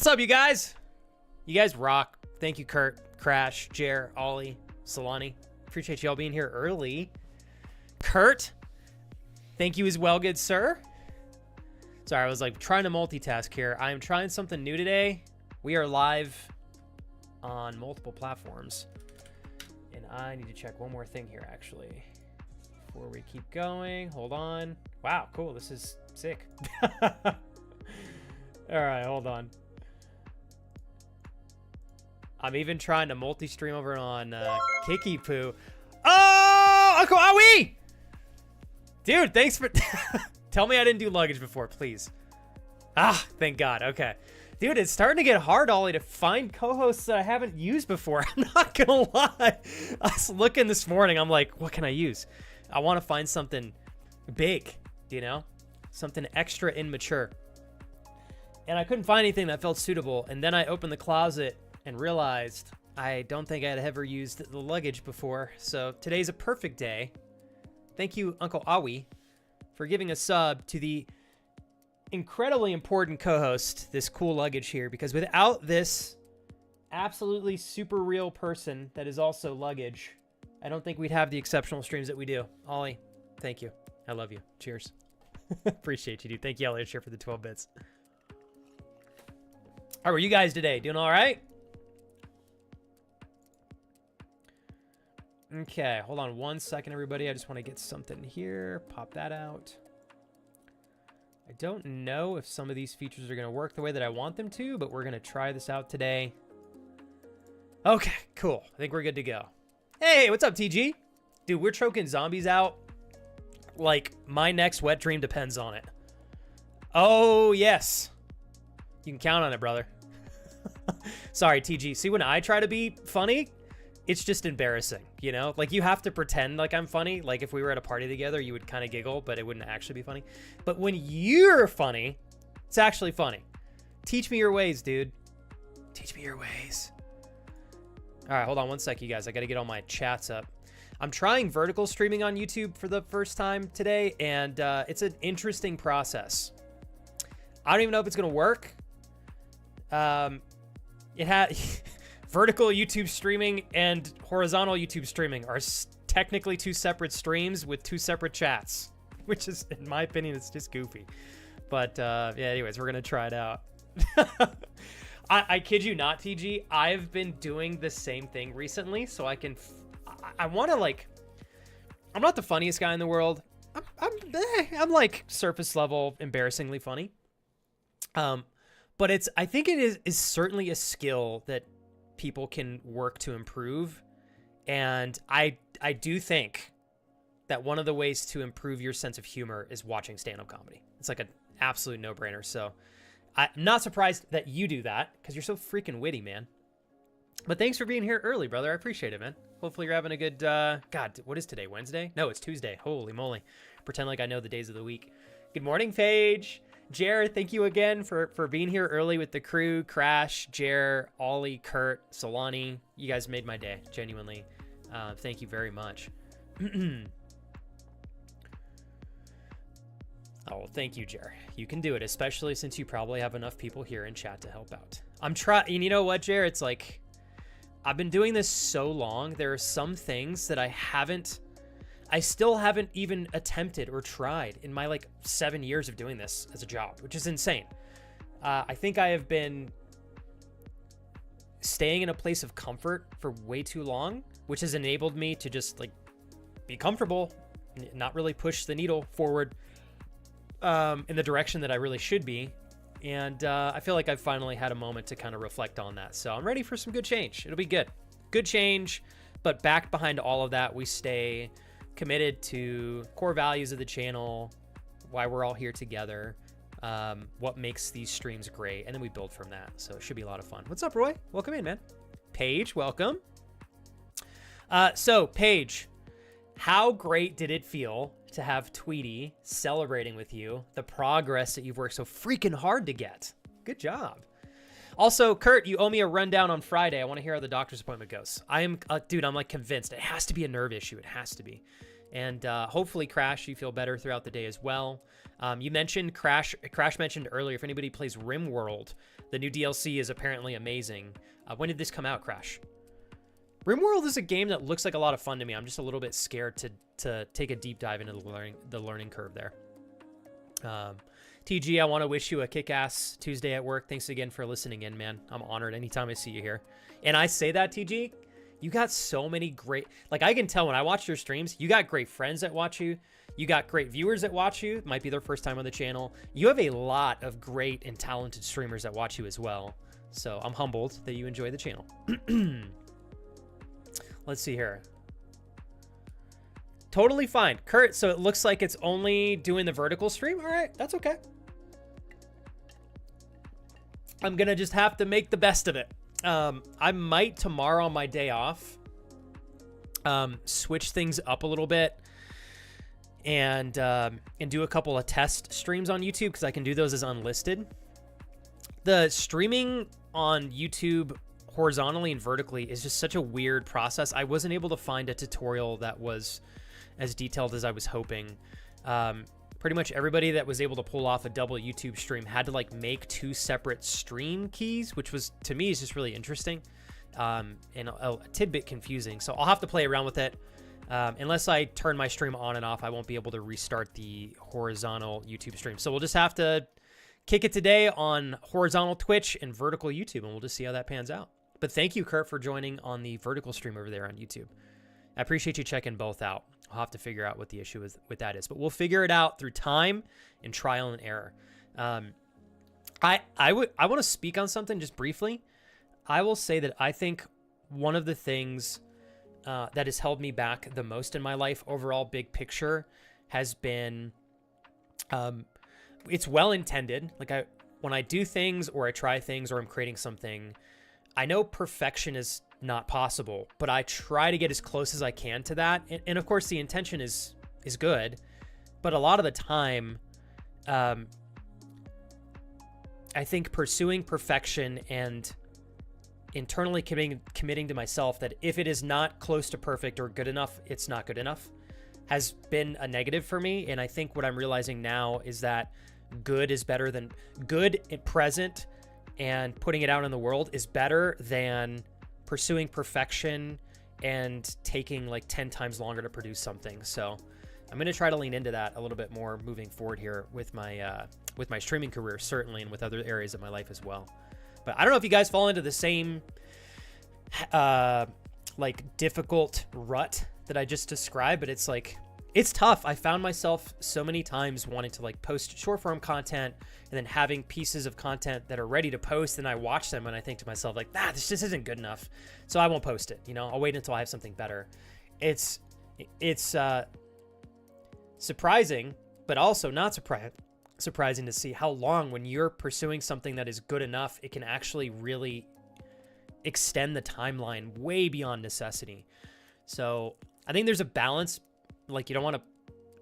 what's up, you guys? You guys rock. Thank you, Kurt, Crash, Jer, Ollie, Solani. Appreciate y'all being here early. Kurt, thank you as well, good sir. Sorry, I was like trying to multitask here. I am trying something new today. We are live on multiple platforms. And I need to check one more thing here, actually, before we keep going. Hold on. Wow, cool. This is sick. All right, hold on. I'm even trying to multi-stream over on Kiki Poo. Oh, Uncle Awi! Dude, thanks for... Tell me I didn't do luggage before, please. Ah, thank God. Okay. Dude, it's starting to get hard, Ollie, to find co-hosts that I haven't used before. I'm not gonna lie. I was looking this morning. I'm like, what can I use? I want to find something big, you know? Something extra immature. And I couldn't find anything that felt suitable. And then I opened the closet and realized I don't think I'd ever used the luggage before. So today's a perfect day. Thank you, Uncle Awi, for giving a sub to the incredibly important co-host, this cool luggage here, because without this absolutely super real person that is also luggage, I don't think we'd have the exceptional streams that we do. Ollie, thank you. I love you. Cheers. Appreciate you, dude. Thank you, Elliot, for the 12 bits. How are you guys today? Doing all right? Okay, hold on one second, everybody. I just want to get something here. Pop that out. I don't know if some of these features are going to work the way that I want them to, but we're going to try this out today. Okay, cool. I think we're good to go. Hey, what's up, TG? Dude, we're choking zombies out. Like, my next wet dream depends on it. Oh, yes. You can count on it, brother. Sorry, TG. See, when I try to be funny, it's just embarrassing, you know? Like, you have to pretend like I'm funny. Like, if we were at a party together, you would kind of giggle, but it wouldn't actually be funny. But when you're funny, it's actually funny. Teach me your ways, dude. Teach me your ways. All right, hold on one sec, you guys. I got to get all my chats up. I'm trying vertical streaming on YouTube for the first time today, and it's an interesting process. I don't even know if it's going to work. It had... Vertical YouTube streaming and horizontal YouTube streaming are technically two separate streams with two separate chats, which is, in my opinion, it's just goofy. But yeah, anyways, we're going to try it out. I kid you not, TG. I've been doing the same thing recently, so I can... I want to, like... I'm not the funniest guy in the world. I'm like surface level, embarrassingly funny. But it's... I think it is certainly a skill that people can work to improve, and I do think that one of the ways to improve your sense of humor is watching stand-up comedy. It's like an absolute no-brainer. So I'm not surprised that you do that, because you're so freaking witty, man. But thanks for being here early, brother. I appreciate it, man. Hopefully you're having a good God, what is today? Wednesday? No, it's Tuesday. Holy moly. Pretend like I know the days of the week. Good morning, Paige. Jared, thank you again for being here early with the crew. Crash, Jer, Ollie, Kurt, Solani. You guys made my day, genuinely. Thank you very much. Oh, thank you, Jer. You can do it, especially since you probably have enough people here in chat to help out. I'm trying, and you know what, Jer? It's like, I've been doing this so long. There are some things that I still haven't even attempted or tried in my like 7 years of doing this as a job, which is insane. I think I have been staying in a place of comfort for way too long, which has enabled me to just like be comfortable, not really push the needle forward in the direction that I really should be. And I feel like I've finally had a moment to kind of reflect on that. So I'm ready for some good change. It'll be good. Good change, but back behind all of that, we stay committed to core values of the channel, why we're all here together, what makes these streams great, and then we build from that. So it should be a lot of fun. What's up, Roy? Welcome in, man. Paige, welcome. So Paige, how great did it feel to have Tweety celebrating with you the progress that you've worked so freaking hard to get? Good job. Also, Kurt, you owe me a rundown on Friday. I want to hear how the doctor's appointment goes. I am, dude, I'm like convinced it has to be a nerve issue. It has to be. And hopefully, Crash, you feel better throughout the day as well. You mentioned Crash mentioned earlier, if anybody plays RimWorld, the new DLC is apparently amazing. When did this come out, Crash? RimWorld is a game that looks like a lot of fun to me. I'm just a little bit scared to take a deep dive into the learning curve there. TG, I want to wish you a kick-ass Tuesday at work. Thanks again for listening in, man. I'm honored anytime I see you here. And I say that, TG, you got so many great, like I can tell when I watch your streams, you got great friends that watch you. You got great viewers that watch you. It might be their first time on the channel. You have a lot of great and talented streamers that watch you as well. So I'm humbled that you enjoy the channel. Let's see here. Totally fine. Kurt, so it looks like it's only doing the vertical stream. All right, that's okay. I'm going to just have to make the best of it. I might tomorrow on my day off switch things up a little bit and do a couple of test streams on YouTube because I can do those as unlisted. The streaming on YouTube horizontally and vertically is just such a weird process. I wasn't able to find a tutorial that was as detailed as I was hoping. Pretty much everybody that was able to pull off a double YouTube stream had to like make 2 separate stream keys, which was, to me, is just really interesting and a tidbit confusing. So I'll have to play around with it. Unless I turn my stream on and off, I won't be able to restart the horizontal YouTube stream. So we'll just have to kick it today on horizontal Twitch and vertical YouTube, and we'll just see how that pans out. But thank you, Kurt, for joining on the vertical stream over there on YouTube. I appreciate you checking both out. I'll have to figure out what the issue with that is, but we'll figure it out through time and trial and error. I want to speak on something just briefly. I will say that I think one of the things that has held me back the most in my life, overall big picture, has been it's well intended. Like when I do things or I try things or I'm creating something, I know perfection is not possible, but I try to get as close as I can to that. And of course the intention is good, but a lot of the time, I think pursuing perfection and internally committing to myself that if it is not close to perfect or good enough, it's not good enough, has been a negative for me. And I think what I'm realizing now is that good is better than good at present, and putting it out in the world is better than pursuing perfection and taking like 10 times longer to produce something. So I'm going to try to lean into that a little bit more moving forward here with my streaming career, certainly, and with other areas of my life as well. But I don't know if you guys fall into the same like difficult rut that I just described, but it's like, it's tough. I found myself so many times wanting to like post short form content and then having pieces of content that are ready to post, and I watch them and I think to myself like, this just isn't good enough, so I won't post it. I'll wait until I have something better. It's surprising, but also not surprising to see how long, when you're pursuing something that is good enough, it can actually really extend the timeline way beyond necessity. So I think there's a balance. Like, you don't want to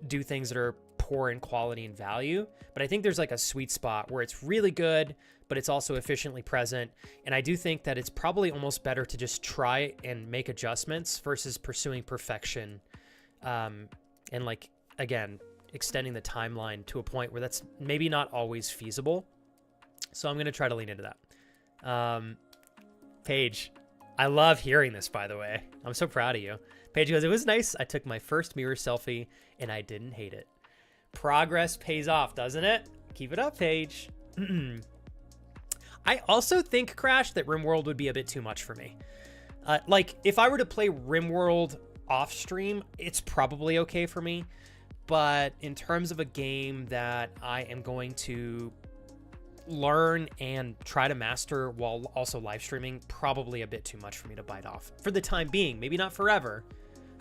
do things that are poor in quality and value, but I think there's like a sweet spot where it's really good, but it's also efficiently present. And I do think that it's probably almost better to just try and make adjustments versus pursuing perfection. And like, again, extending the timeline to a point where that's maybe not always feasible. So I'm going to try to lean into that. Paige, I love hearing this, by the way. I'm so proud of you. Paige goes, it was nice. I took my first mirror selfie and I didn't hate it. Progress pays off, doesn't it? Keep it up, Paige. I also think, Crash, that RimWorld would be a bit too much for me. Like, if I were to play RimWorld off stream, it's probably okay for me. But in terms of a game that I am going to learn and try to master while also live streaming, probably a bit too much for me to bite off for the time being. Maybe not forever,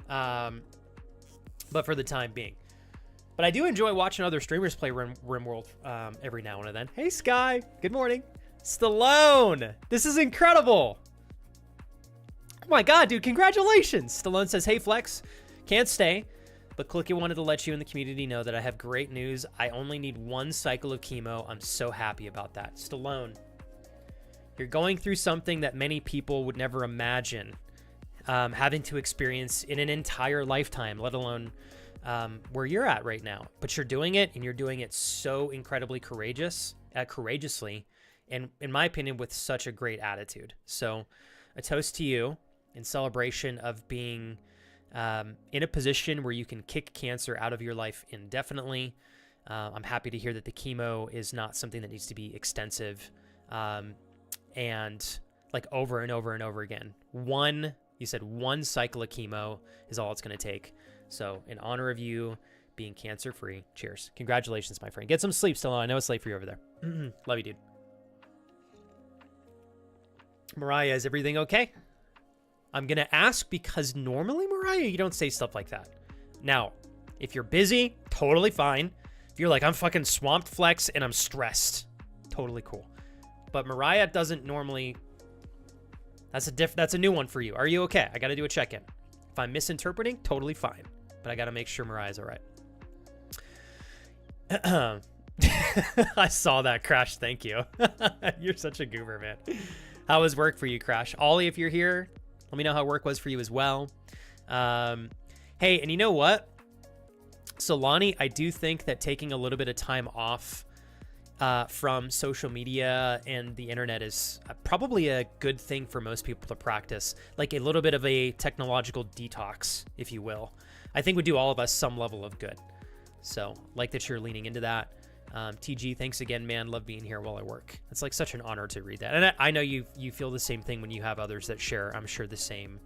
but for the time being. But I do enjoy watching other streamers play RimWorld every now and then. Hey, Sky. Good morning. Stallone. This is incredible. Oh my God, dude. Congratulations. Stallone says, hey, Flex. Can't stay, but Clicky wanted to let you in the community know that I have great news. I only need 1 cycle of chemo. I'm so happy about that. Stallone, you're going through something that many people would never imagine having to experience in an entire lifetime, let alone where you're at right now, but you're doing it, and you're doing it so incredibly courageously, and in my opinion, with such a great attitude. So a toast to you in celebration of being in a position where you can kick cancer out of your life indefinitely. I'm happy to hear that the chemo is not something that needs to be extensive, and like over and over and over again. You said one cycle of chemo is all it's going to take. So in honor of you being cancer-free, cheers. Congratulations, my friend. Get some sleep, Stallone. I know it's late for you over there. Love you, dude. Mariah, is everything okay? I'm going to ask because normally, Mariah, you don't say stuff like that. Now, if you're busy, totally fine. If you're like, I'm fucking swamped flex and I'm stressed, totally cool. But Mariah doesn't normally... That's a new one for you. Are you okay? I got to do a check-in. If I'm misinterpreting, totally fine. But I got to make sure Mariah's all right. I saw that, Crash. Thank you. You're such a goober, man. How was work for you, Crash? Ollie, if you're here, let me know how work was for you as well. Hey, and you know what? Solani, I do think that taking a little bit of time off from social media and the internet is probably a good thing for most people to practice, like a little bit of a technological detox, if you will. I think would do all of us some level of good. So like that you're leaning into that. TG, thanks again, man. Love being here while I work. It's like such an honor to read that. And I know you feel the same thing when you have others that share, I'm sure, the same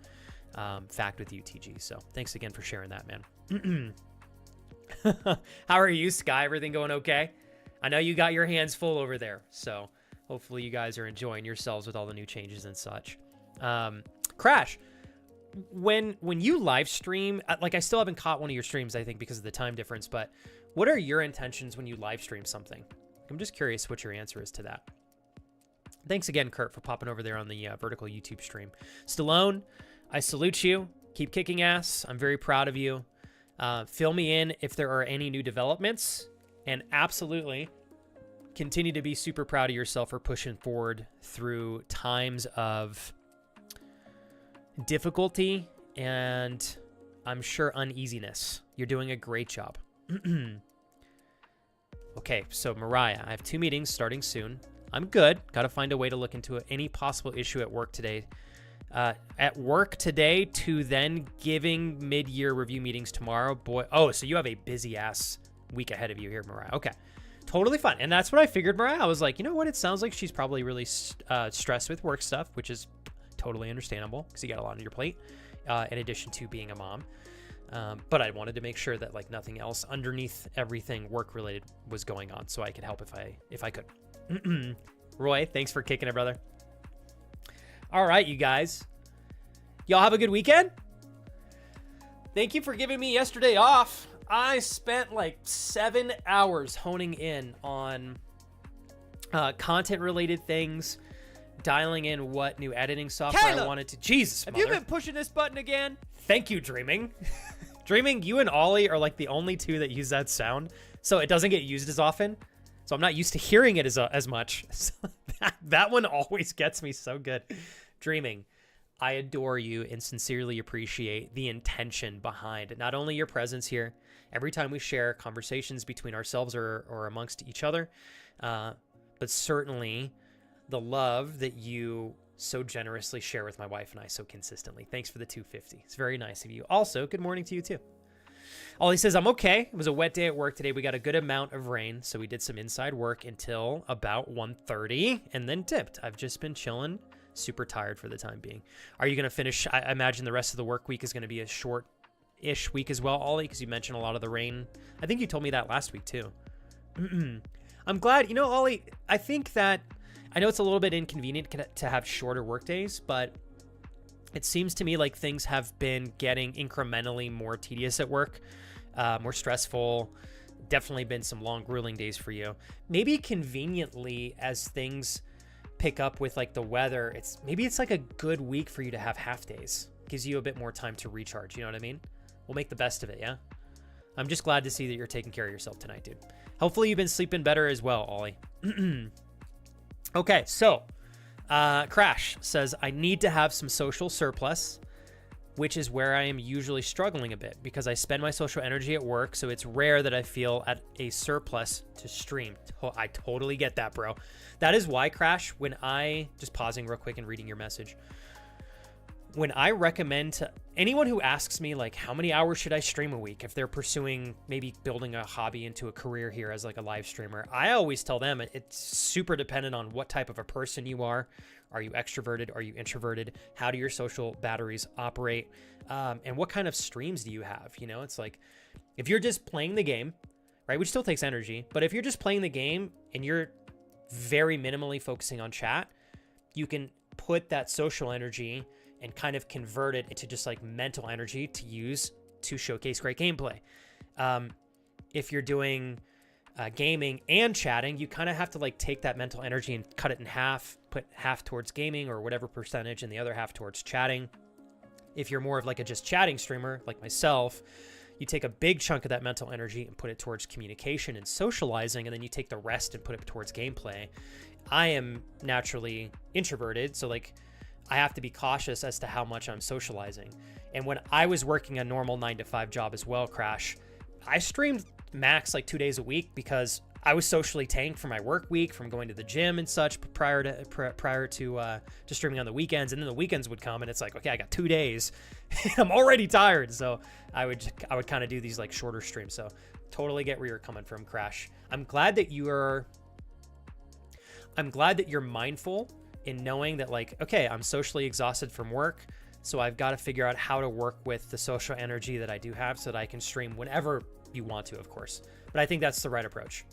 fact with you, TG. So thanks again for sharing that, man. How are you, Sky? Everything going okay? I know you got your hands full over there, so hopefully you guys are enjoying yourselves with all the new changes and such. Crash, when you live stream, like I still haven't caught one of your streams, I think, because of the time difference, but what are your intentions when you live stream something? I'm just curious what your answer is to that. Thanks again, Kurt, for popping over there on the vertical YouTube stream. Stallone, I salute you. Keep kicking ass. I'm very proud of you. Fill me in if there are any new developments. And absolutely continue to be super proud of yourself for pushing forward through times of difficulty and I'm sure uneasiness. You're doing a great job. Okay, so Mariah, I have 2 meetings starting soon. I'm good. Got to find a way to look into any possible issue at work today. To then giving mid-year review meetings tomorrow. Boy, oh, so you have a busy ass week ahead of you here, Mariah. Okay, totally fine. And that's what I figured, Mariah. I was like, you know what? It sounds like she's probably really stressed with work stuff, which is totally understandable because you got a lot on your plate, in addition to being a mom. But I wanted to make sure that like nothing else underneath everything work-related was going on, so I could help if I could. Roy, thanks for kicking it, brother. All right, you guys. Y'all have a good weekend. Thank you for giving me yesterday off. I spent like 7 hours honing in on content-related things, dialing in what new editing software I wanted to... Jesus, have you been pushing this button again? Thank you, Dreaming. Dreaming, you and Ollie are like the only two that use that sound, so it doesn't get used as often. So I'm not used to hearing it as much. So that one always gets me so good. Dreaming, I adore you and sincerely appreciate the intention behind not only your presence here, every time we share conversations between ourselves or amongst each other, but certainly the love that you so generously share with my wife and I so consistently. Thanks for the 250. It's very nice of you. Also, good morning to you too. Ollie says, I'm okay. It was a wet day at work today. We got a good amount of rain, so we did some inside work until about 1:30 and then dipped. I've just been chilling, super tired for the time being. Are you going to finish? I imagine the rest of the work week is going to be a short-ish week as well, Ollie, because you mentioned a lot of the rain. I think you told me that last week too. I'm glad. You know, Ollie, I think that I know it's a little bit inconvenient to have shorter work days, but it seems to me like things have been getting incrementally more tedious at work, more stressful. Definitely been some long, grueling days for you. Maybe conveniently, as things pick up with like the weather, maybe it's like a good week for you to have half days. Gives you a bit more time to recharge. You know what I mean? We'll make the best of it, yeah? I'm just glad to see that you're taking care of yourself tonight, dude. Hopefully you've been sleeping better as well, Ollie. Okay, so Crash says, I need to have some social surplus. which is where I am usually struggling a bit because I spend my social energy at work, so it's rare that I feel at a surplus to stream. I totally get that, bro. That is why, Crash, when I, just pausing real quick and reading your message, when I recommend to anyone who asks me, like, how many hours should I stream a week if they're pursuing maybe building a hobby into a career here as like a live streamer, I always tell them it's super dependent on what type of a person you are. Are you extroverted? Are you introverted? How do your social batteries operate? And what kind of streams do you have? You know, it's like, if you're just playing the game, right, which still takes energy, but if you're just playing the game and you're very minimally focusing on chat, you can put that social energy and kind of convert it into just like mental energy to use to showcase great gameplay. If you're doing gaming and chatting, you kind of have to like take that mental energy and cut it in half, put half towards gaming or whatever percentage and the other half towards chatting. If you're more of like a just chatting streamer like myself, you take a big chunk of that mental energy and put it towards communication and socializing, and then you take the rest and put it towards gameplay. I am naturally introverted, so like I have to be cautious as to how much I'm socializing. And when I was working a normal 9-to-5 job as well, Crash, I streamed max like 2 days a week because I was socially tanked for my work week from going to the gym and such prior to streaming on the weekends. And then the weekends would come and it's like, okay, I got 2 days and I'm already tired. So I would kind of do these like shorter streams. So totally get where you're coming from, Crash. I'm glad that you're mindful in knowing that like, okay, I'm socially exhausted from work. So I've got to figure out how to work with the social energy that I do have so that I can stream whenever you want to, of course. But I think that's the right approach.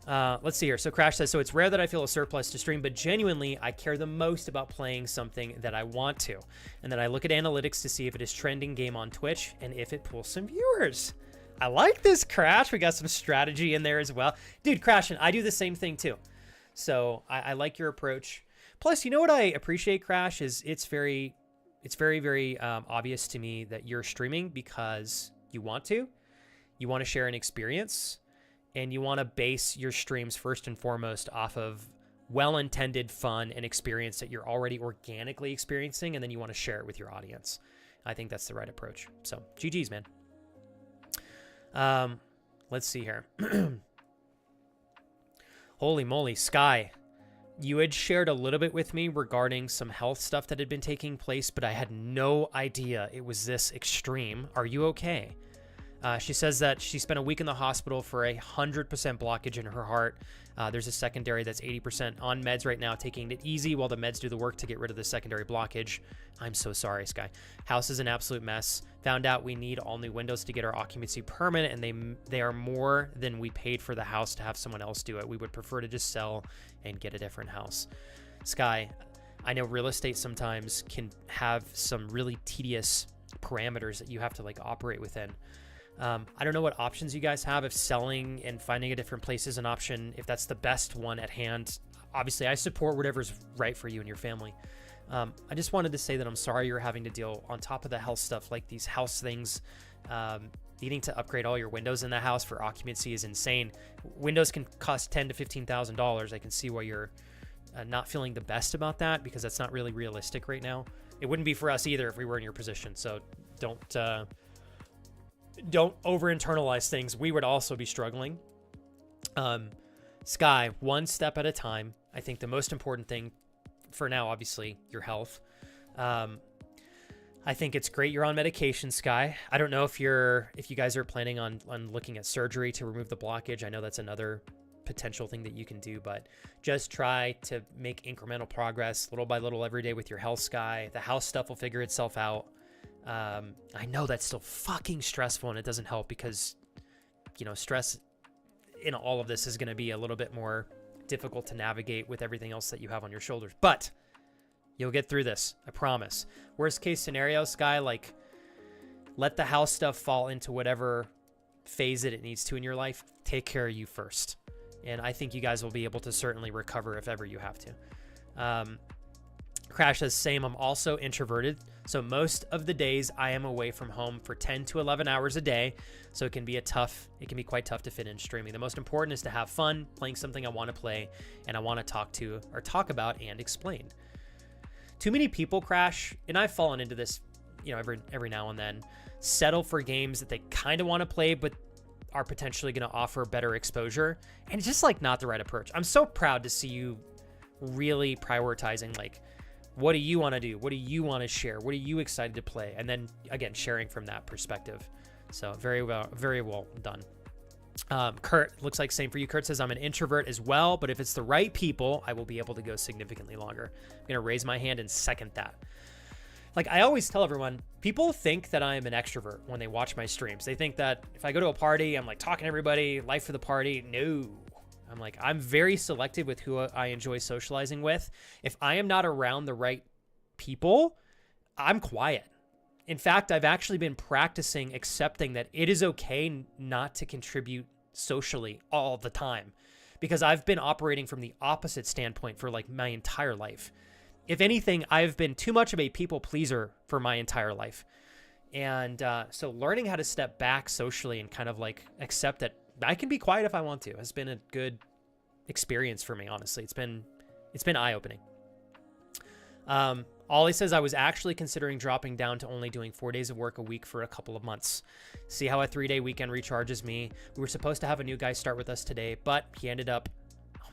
Let's see here. So Crash says, so it's rare that I feel a surplus to stream, but genuinely I care the most about playing something that I want to. And then I look at analytics to see if it is trending game on Twitch and if it pulls some viewers. I like this, Crash. We got some strategy in there as well. Dude, Crash, and I do the same thing too. So I like your approach. Plus, you know what I appreciate, Crash, is it's very, very obvious to me that you're streaming because you want to share an experience, and you want to base your streams first and foremost off of well-intended fun and experience that you're already organically experiencing, and then you want to share it with your audience. I think that's the right approach. So GG's, man. Let's see here. Holy moly, Sky. You had shared a little bit with me regarding some health stuff that had been taking place, but I had no idea it was this extreme. Are you okay? She says that she spent a week in the hospital for 100% blockage in her heart. There's a secondary that's 80% on meds right now, taking it easy while the meds do the work to get rid of the secondary blockage. I'm so sorry, Sky. House is an absolute mess. Found out we need all new windows to get our occupancy permanent, and they are more than we paid for the house to have someone else do it. We would prefer to just sell and get a different house. Sky, I know real estate sometimes can have some really tedious parameters that you have to like operate within. I don't know what options you guys have, if selling and finding a different place is an option, if that's the best one at hand. Obviously, I support whatever's right for you and your family. I just wanted to say that I'm sorry you're having to deal on top of the health stuff, like these house things. Needing to upgrade all your windows in the house for occupancy is insane. Windows can cost $10,000 to $15,000. I can see why you're not feeling the best about that, because that's not really realistic right now. It wouldn't be for us either if we were in your position. So don't over-internalize things. We would also be struggling. Sky, one step at a time. I think the most important thing for now, obviously, your health. I think it's great you're on medication, Sky. I don't know if you guys are planning on looking at surgery to remove the blockage. I know that's another potential thing that you can do, but just try to make incremental progress little by little every day with your health, Sky. The house stuff will figure itself out. I know that's still fucking stressful, and it doesn't help because, stress in all of this is going to be a little bit more difficult to navigate with everything else that you have on your shoulders, but you'll get through this. I promise. Worst case scenario, Sky, like, let the house stuff fall into whatever phase it needs to in your life. Take care of you first. And I think you guys will be able to certainly recover if ever you have to. Crash says, same, I'm also introverted, so most of the days I am away from home for 10 to 11 hours a day, so it can be quite tough to fit in streaming. The most important is to have fun playing something I want to play and I want to talk about and explain. Too many people crash, and I've fallen into this, every now and then, settle for games that they kind of want to play, but are potentially going to offer better exposure. And it's just like not the right approach. I'm so proud to see you really prioritizing, like, what do you want to do? What do you want to share? What are you excited to play? And then again, sharing from that perspective. So very well done. Kurt, looks like same for you. Kurt says, I'm an introvert as well, but if it's the right people, I will be able to go significantly longer. I'm going to raise my hand and second that. Like I always tell everyone, people think that I am an extrovert when they watch my streams. They think that if I go to a party, I'm like talking to everybody, life for the party. No, I'm very selective with who I enjoy socializing with. If I am not around the right people, I'm quiet. In fact, I've actually been practicing accepting that it is okay not to contribute socially all the time, because I've been operating from the opposite standpoint for like my entire life. If anything, I've been too much of a people pleaser for my entire life. And so learning how to step back socially and kind of like accept that I can be quiet if I want to has been a good experience for me, honestly. It's been eye-opening. Ollie says, I was actually considering dropping down to only doing 4 days of work a week for a couple of months. See how a 3-day weekend recharges me. We were supposed to have a new guy start with us today, but he ended up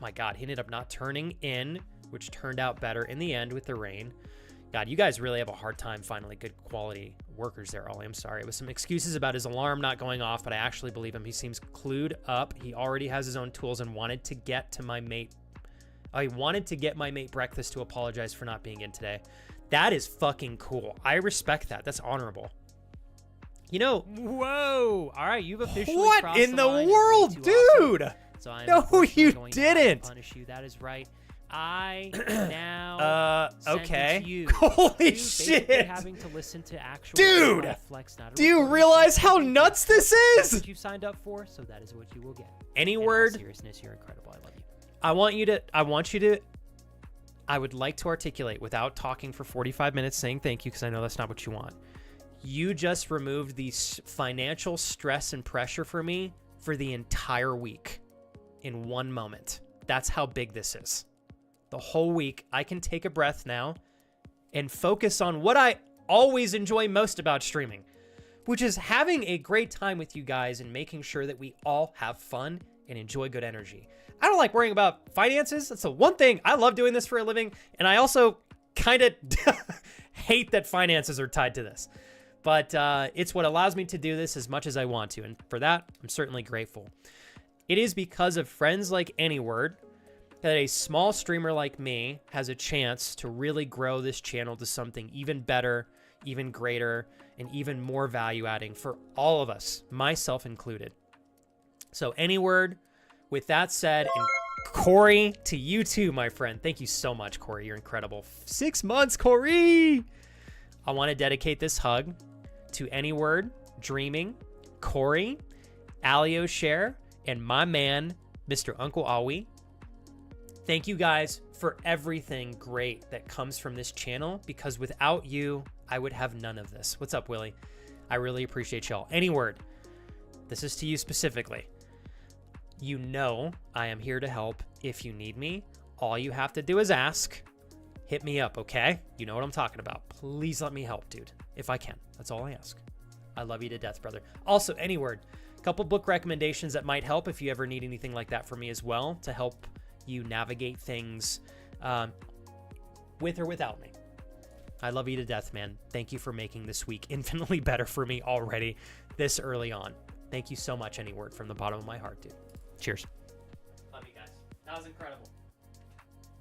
not turning in, which turned out better in the end with the rain. God, you guys really have a hard time finding like good quality workers there, Ollie. I'm sorry. It was some excuses about his alarm not going off, but I actually believe him. He seems clued up. He already has his own tools and wanted to get my mate breakfast to apologize for not being in today. That is fucking cool. I respect that. That's honorable. Whoa. All right, you've officially what crossed in the line. world, dude? Awesome. So I'm no, you going didn't. To punish you. That is right. I now okay. You Holy shit. Having to listen to actual dude. Flex, not do you realize how nuts this is? That's what you signed up for, so that is what you will get. Any in word. All seriousness, you're incredible. I love you. I would like to articulate without talking for 45 minutes saying thank you, because I know that's not what you want. You just removed the financial stress and pressure for me for the entire week in one moment. That's how big this is. The whole week, I can take a breath now and focus on what I always enjoy most about streaming, which is having a great time with you guys and making sure that we all have fun and enjoy good energy. I don't like worrying about finances. That's the one thing. I love doing this for a living, and I also kind of hate that finances are tied to this. But it's what allows me to do this as much as I want to, and for that, I'm certainly grateful. It is because of friends like Anyword that a small streamer like me has a chance to really grow this channel to something even better, even greater, and even more value-adding for all of us, myself included. So Anyword, with that said, and Corey, to you too, my friend. Thank you so much, Corey. You're incredible. 6 months, Corey! I want to dedicate this hug to Anyword, Dreaming, Corey, Alio Share, and my man, Mr. Uncle Awi. Thank you guys for everything great that comes from this channel, because without you, I would have none of this. What's up, Willie? I really appreciate y'all. Anyword, this is to you specifically. You know I am here to help if you need me. All you have to do is ask. Hit me up, okay? You know what I'm talking about. Please let me help, dude, if I can. That's all I ask. I love you to death, brother. Also, Anyword, a couple book recommendations that might help if you ever need anything like that from me as well, to help you navigate things with or without me. I love you to death, man. Thank you for making this week infinitely better for me already this early on. Thank you so much, Anyword, from the bottom of my heart, dude. Cheers. Love you guys. That was incredible.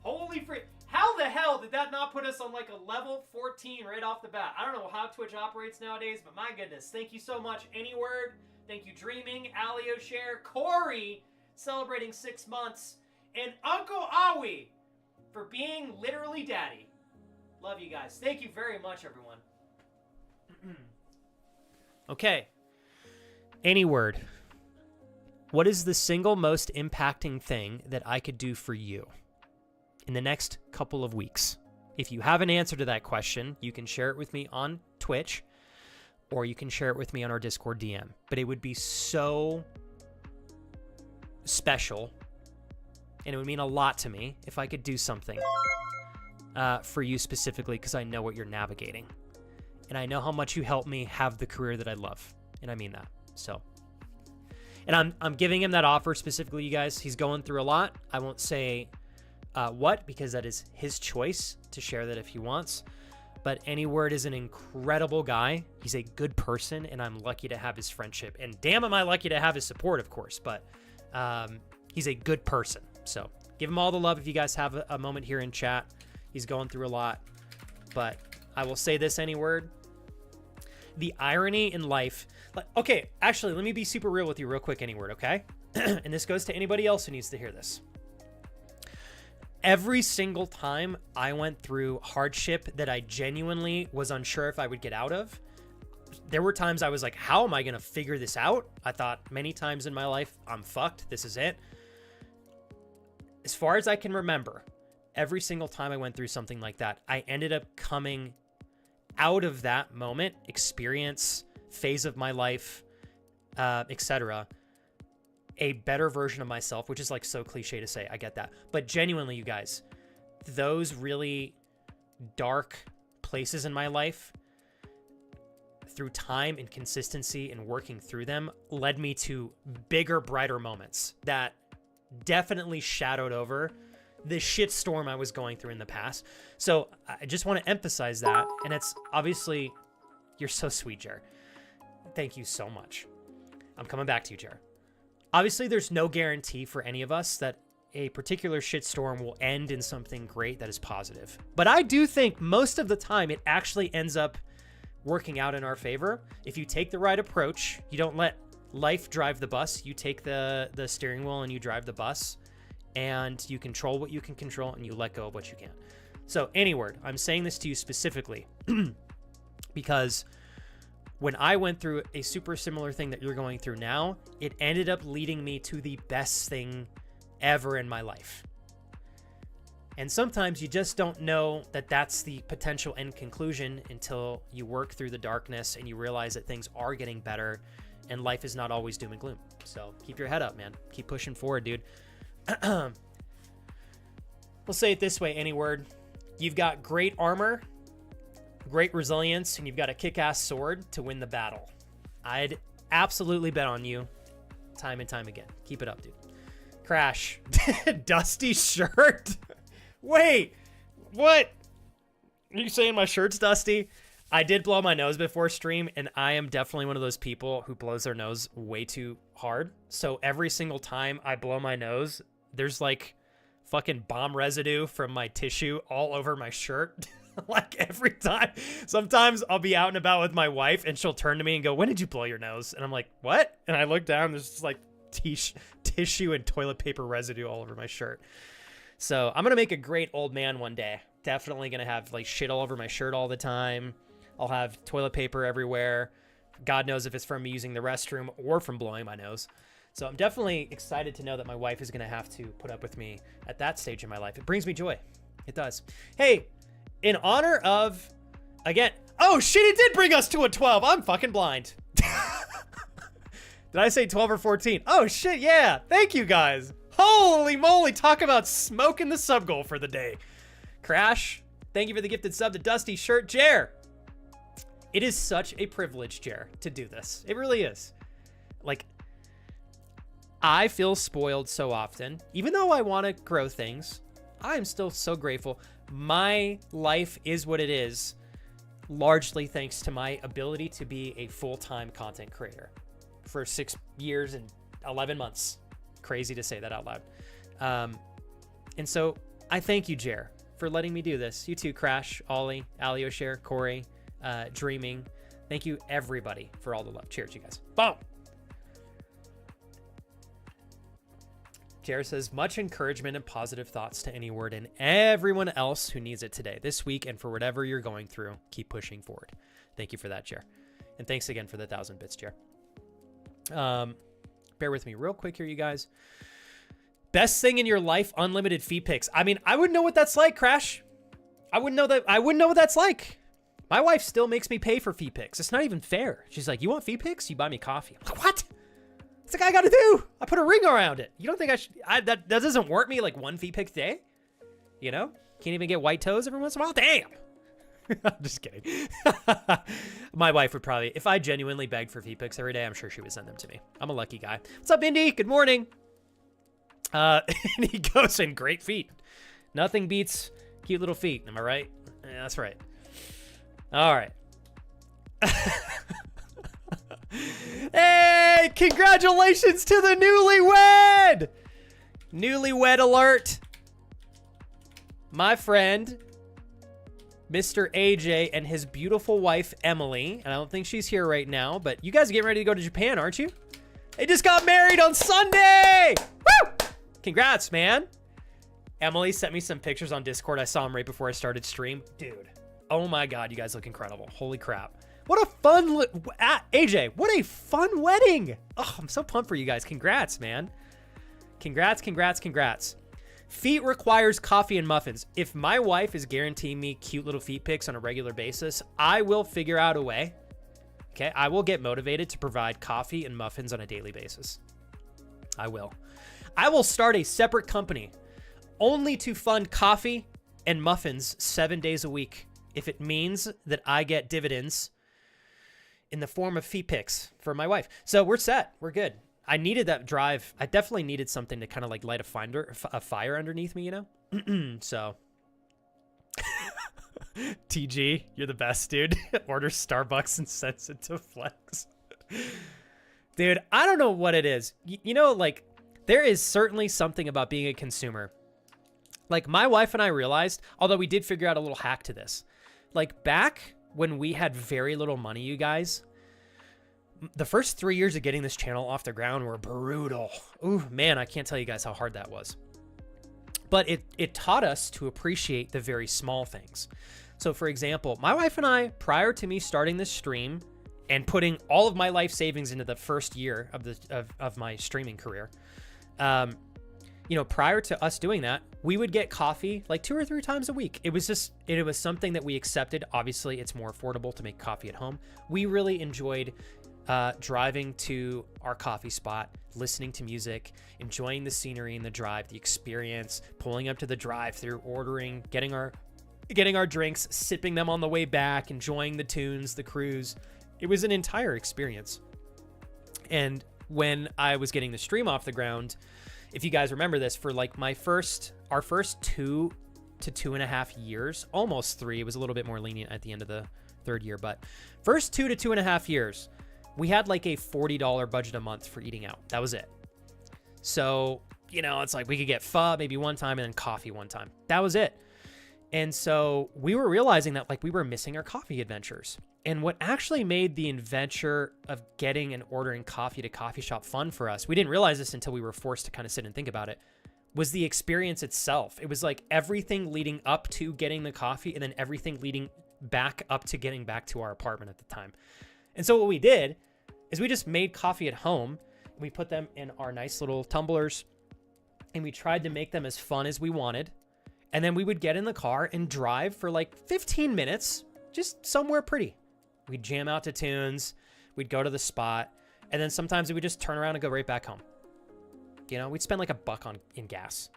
Holy freak. How the hell did that not put us on like a level 14 right off the bat? I don't know how Twitch operates nowadays, but my goodness. Thank you so much, Anyword. Thank you, Dreaming, Alio Share, Corey, celebrating 6 months, and Uncle Awi for being literally daddy. Love you guys. Thank you very much, everyone. Okay. Anyword. What is the single most impacting thing that I could do for you in the next couple of weeks? If you have an answer to that question, you can share it with me on Twitch, or you can share it with me on our Discord DM. But it would be so special, and it would mean a lot to me if I could do something for you specifically because I know what you're navigating. And I know how much you helped me have the career that I love. And I mean that. So, and I'm giving him that offer specifically, you guys. He's going through a lot. I won't say what, because that is his choice to share that if he wants. But Anyword is an incredible guy. He's a good person, and I'm lucky to have his friendship. And damn am I lucky to have his support, of course. But he's a good person. So give him all the love if you guys have a moment here in chat. He's going through a lot. But I will say this, Anyword. The irony in life... Okay, actually, let me be super real with you real quick, Anyword, okay? And this goes to anybody else who needs to hear this. Every single time I went through hardship that I genuinely was unsure if I would get out of, there were times I was like, how am I going to figure this out? I thought many times in my life, I'm fucked. This is it. As far as I can remember, every single time I went through something like that, I ended up coming out of that moment, experience, phase of my life, etc., a better version of myself, which is like so cliche to say. I get that. But genuinely, you guys, those really dark places in my life, through time and consistency and working through them, led me to bigger, brighter moments that definitely shadowed over the shitstorm I was going through in the past. So I just want to emphasize that. And it's obviously, you're so sweet, Jer. Thank you so much. I'm coming back to you, Jer. Obviously, there's no guarantee for any of us that a particular shitstorm will end in something great that is positive. But I do think most of the time it actually ends up working out in our favor. If you take the right approach, you don't let life drive the bus. You take the steering wheel and you drive the bus, and you control what you can control and you let go of what you can't. So Anyword, I'm saying this to you specifically because when I went through a super similar thing that you're going through now, it ended up leading me to the best thing ever in my life. And sometimes you just don't know that that's the potential end conclusion until you work through the darkness and you realize that things are getting better and life is not always doom and gloom. So keep your head up, man. Keep pushing forward, dude. We'll say it this way, Anyword. You've got great armor, great resilience, and you've got a kick-ass sword to win the battle. I'd absolutely bet on you time and time again. Keep it up, dude. Crash. Dusty shirt? Wait, what? Are you saying my shirt's dusty? I did blow my nose before stream, and I am definitely one of those people who blows their nose way too hard. So every single time I blow my nose, there's like fucking bomb residue from my tissue all over my shirt. Like every time. Sometimes I'll be out and about with my wife and she'll turn to me and go, when did you blow your nose? And I'm like, what? And I look down, there's just like tissue and toilet paper residue all over my shirt. So I'm going to make a great old man one day. Definitely going to have like shit all over my shirt all the time. I'll have toilet paper everywhere. God knows if it's from me using the restroom or from blowing my nose. So I'm definitely excited to know that my wife is going to have to put up with me at that stage in my life. It brings me joy. It does. Hey, in honor of, again, oh shit, it did bring us to a 12. I'm fucking blind. Did I say 12 or 14? Oh shit, yeah. Thank you guys. Holy moly, talk about smoking the sub goal for the day. Crash, thank you for the gifted sub to Dusty Shirt. Jer, it is such a privilege, Jer, to do this. It really is. Like, I feel spoiled so often. Even though I want to grow things, I am still so grateful. My life is what it is, largely thanks to my ability to be a full-time content creator for 6 years and 11 months. Crazy to say that out loud. And so I thank you, Jer, for letting me do this. You too, Crash, Ollie, Alioshare, Corey, Dreaming. Thank you, everybody, for all the love. Cheers, you guys. Boom! Jared says, much encouragement and positive thoughts to Anyword and everyone else who needs it today, this week, and for whatever you're going through. Keep pushing forward. Thank you for that, Jer. And thanks again for the 1,000 bits, Jer. Bear with me real quick here, you guys. Best thing in your life, unlimited feed pics. I mean, I wouldn't know what that's like, Crash. I wouldn't know what that's like. My wife still makes me pay for feed pics. It's not even fair. She's like, you want feed pics? You buy me coffee. I'm like, what? What's the guy got to do? I put a ring around it. You don't think I should? That doesn't work me like one feed pic a day? you know? Can't even get white toes every once in a while? Damn! I'm just kidding. My wife would probably, if I genuinely begged for feet pics every day, I'm sure she would send them to me. I'm a lucky guy. What's up, Indy? Good morning. And he goes in great feet. Nothing beats cute little feet. Am I right? Yeah, that's right. All right. Hey, congratulations to the newlywed! Newlywed alert. My friend, Mr. AJ, and his beautiful wife, Emily. And I don't think she's here right now, but you guys are getting ready to go to Japan, aren't you? They just got married on Sunday! Woo! Congrats, man. Emily sent me some pictures on Discord. I saw them right before I started stream. Dude, oh my God, you guys look incredible. Holy crap. What a fun, AJ, what a fun wedding. Oh, I'm so pumped for you guys. Congrats, man. Congrats, congrats, congrats. Feet requires coffee and muffins. If my wife is guaranteeing me cute little feet pics on a regular basis, I will figure out a way. Okay, I will get motivated to provide coffee and muffins on a daily basis. I will. I will start a separate company only to fund coffee and muffins 7 days a week if it means that I get dividends in the form of feet pics for my wife. So we're set. We're good. I needed that drive. I definitely needed something to kind of like light a fire underneath me, you know? So. TG, you're the best, dude. Order Starbucks and sends it to Flex. Dude, I don't know what it is. You know, like, there is certainly something about being a consumer. Like, my wife and I realized, although we did figure out a little hack to this, like, back when we had very little money, you guys, the first 3 years of getting this channel off the ground were brutal. Ooh, man, I can't tell you guys how hard that was. But it taught us to appreciate the very small things. So, for example, my wife and I, prior to me starting this stream and putting all of my life savings into the first year of my streaming career, you know, prior to us doing that, we would get coffee like 2 or 3 times a week. It was just, it was something that we accepted. Obviously, it's more affordable to make coffee at home. We really enjoyed driving to our coffee spot, listening to music, enjoying the scenery and the drive, the experience, pulling up to the drive-thru, ordering, getting our drinks, sipping them on the way back, enjoying the tunes, the cruise. It was an entire experience. And when I was getting the stream off the ground, if you guys remember this, for like our first 2 to 2.5 years, almost 3, it was a little bit more lenient at the end of the 3rd year, but first 2 to 2.5 years, we had like a $40 budget a month for eating out. That was it. So, you know, it's like we could get pho maybe one time and then coffee one time. That was it. And so we were realizing that like we were missing our coffee adventures. And what actually made the adventure of getting and ordering coffee at a coffee shop fun for us, we didn't realize this until we were forced to kind of sit and think about it, was the experience itself. It was like everything leading up to getting the coffee and then everything leading back up to getting back to our apartment at the time. And so what we did is we just made coffee at home. We put them in our nice little tumblers and we tried to make them as fun as we wanted. And then we would get in the car and drive for like 15 minutes, just somewhere pretty. We'd jam out to tunes. We'd go to the spot. And then sometimes we would just turn around and go right back home. You know, we'd spend like $1 in gas.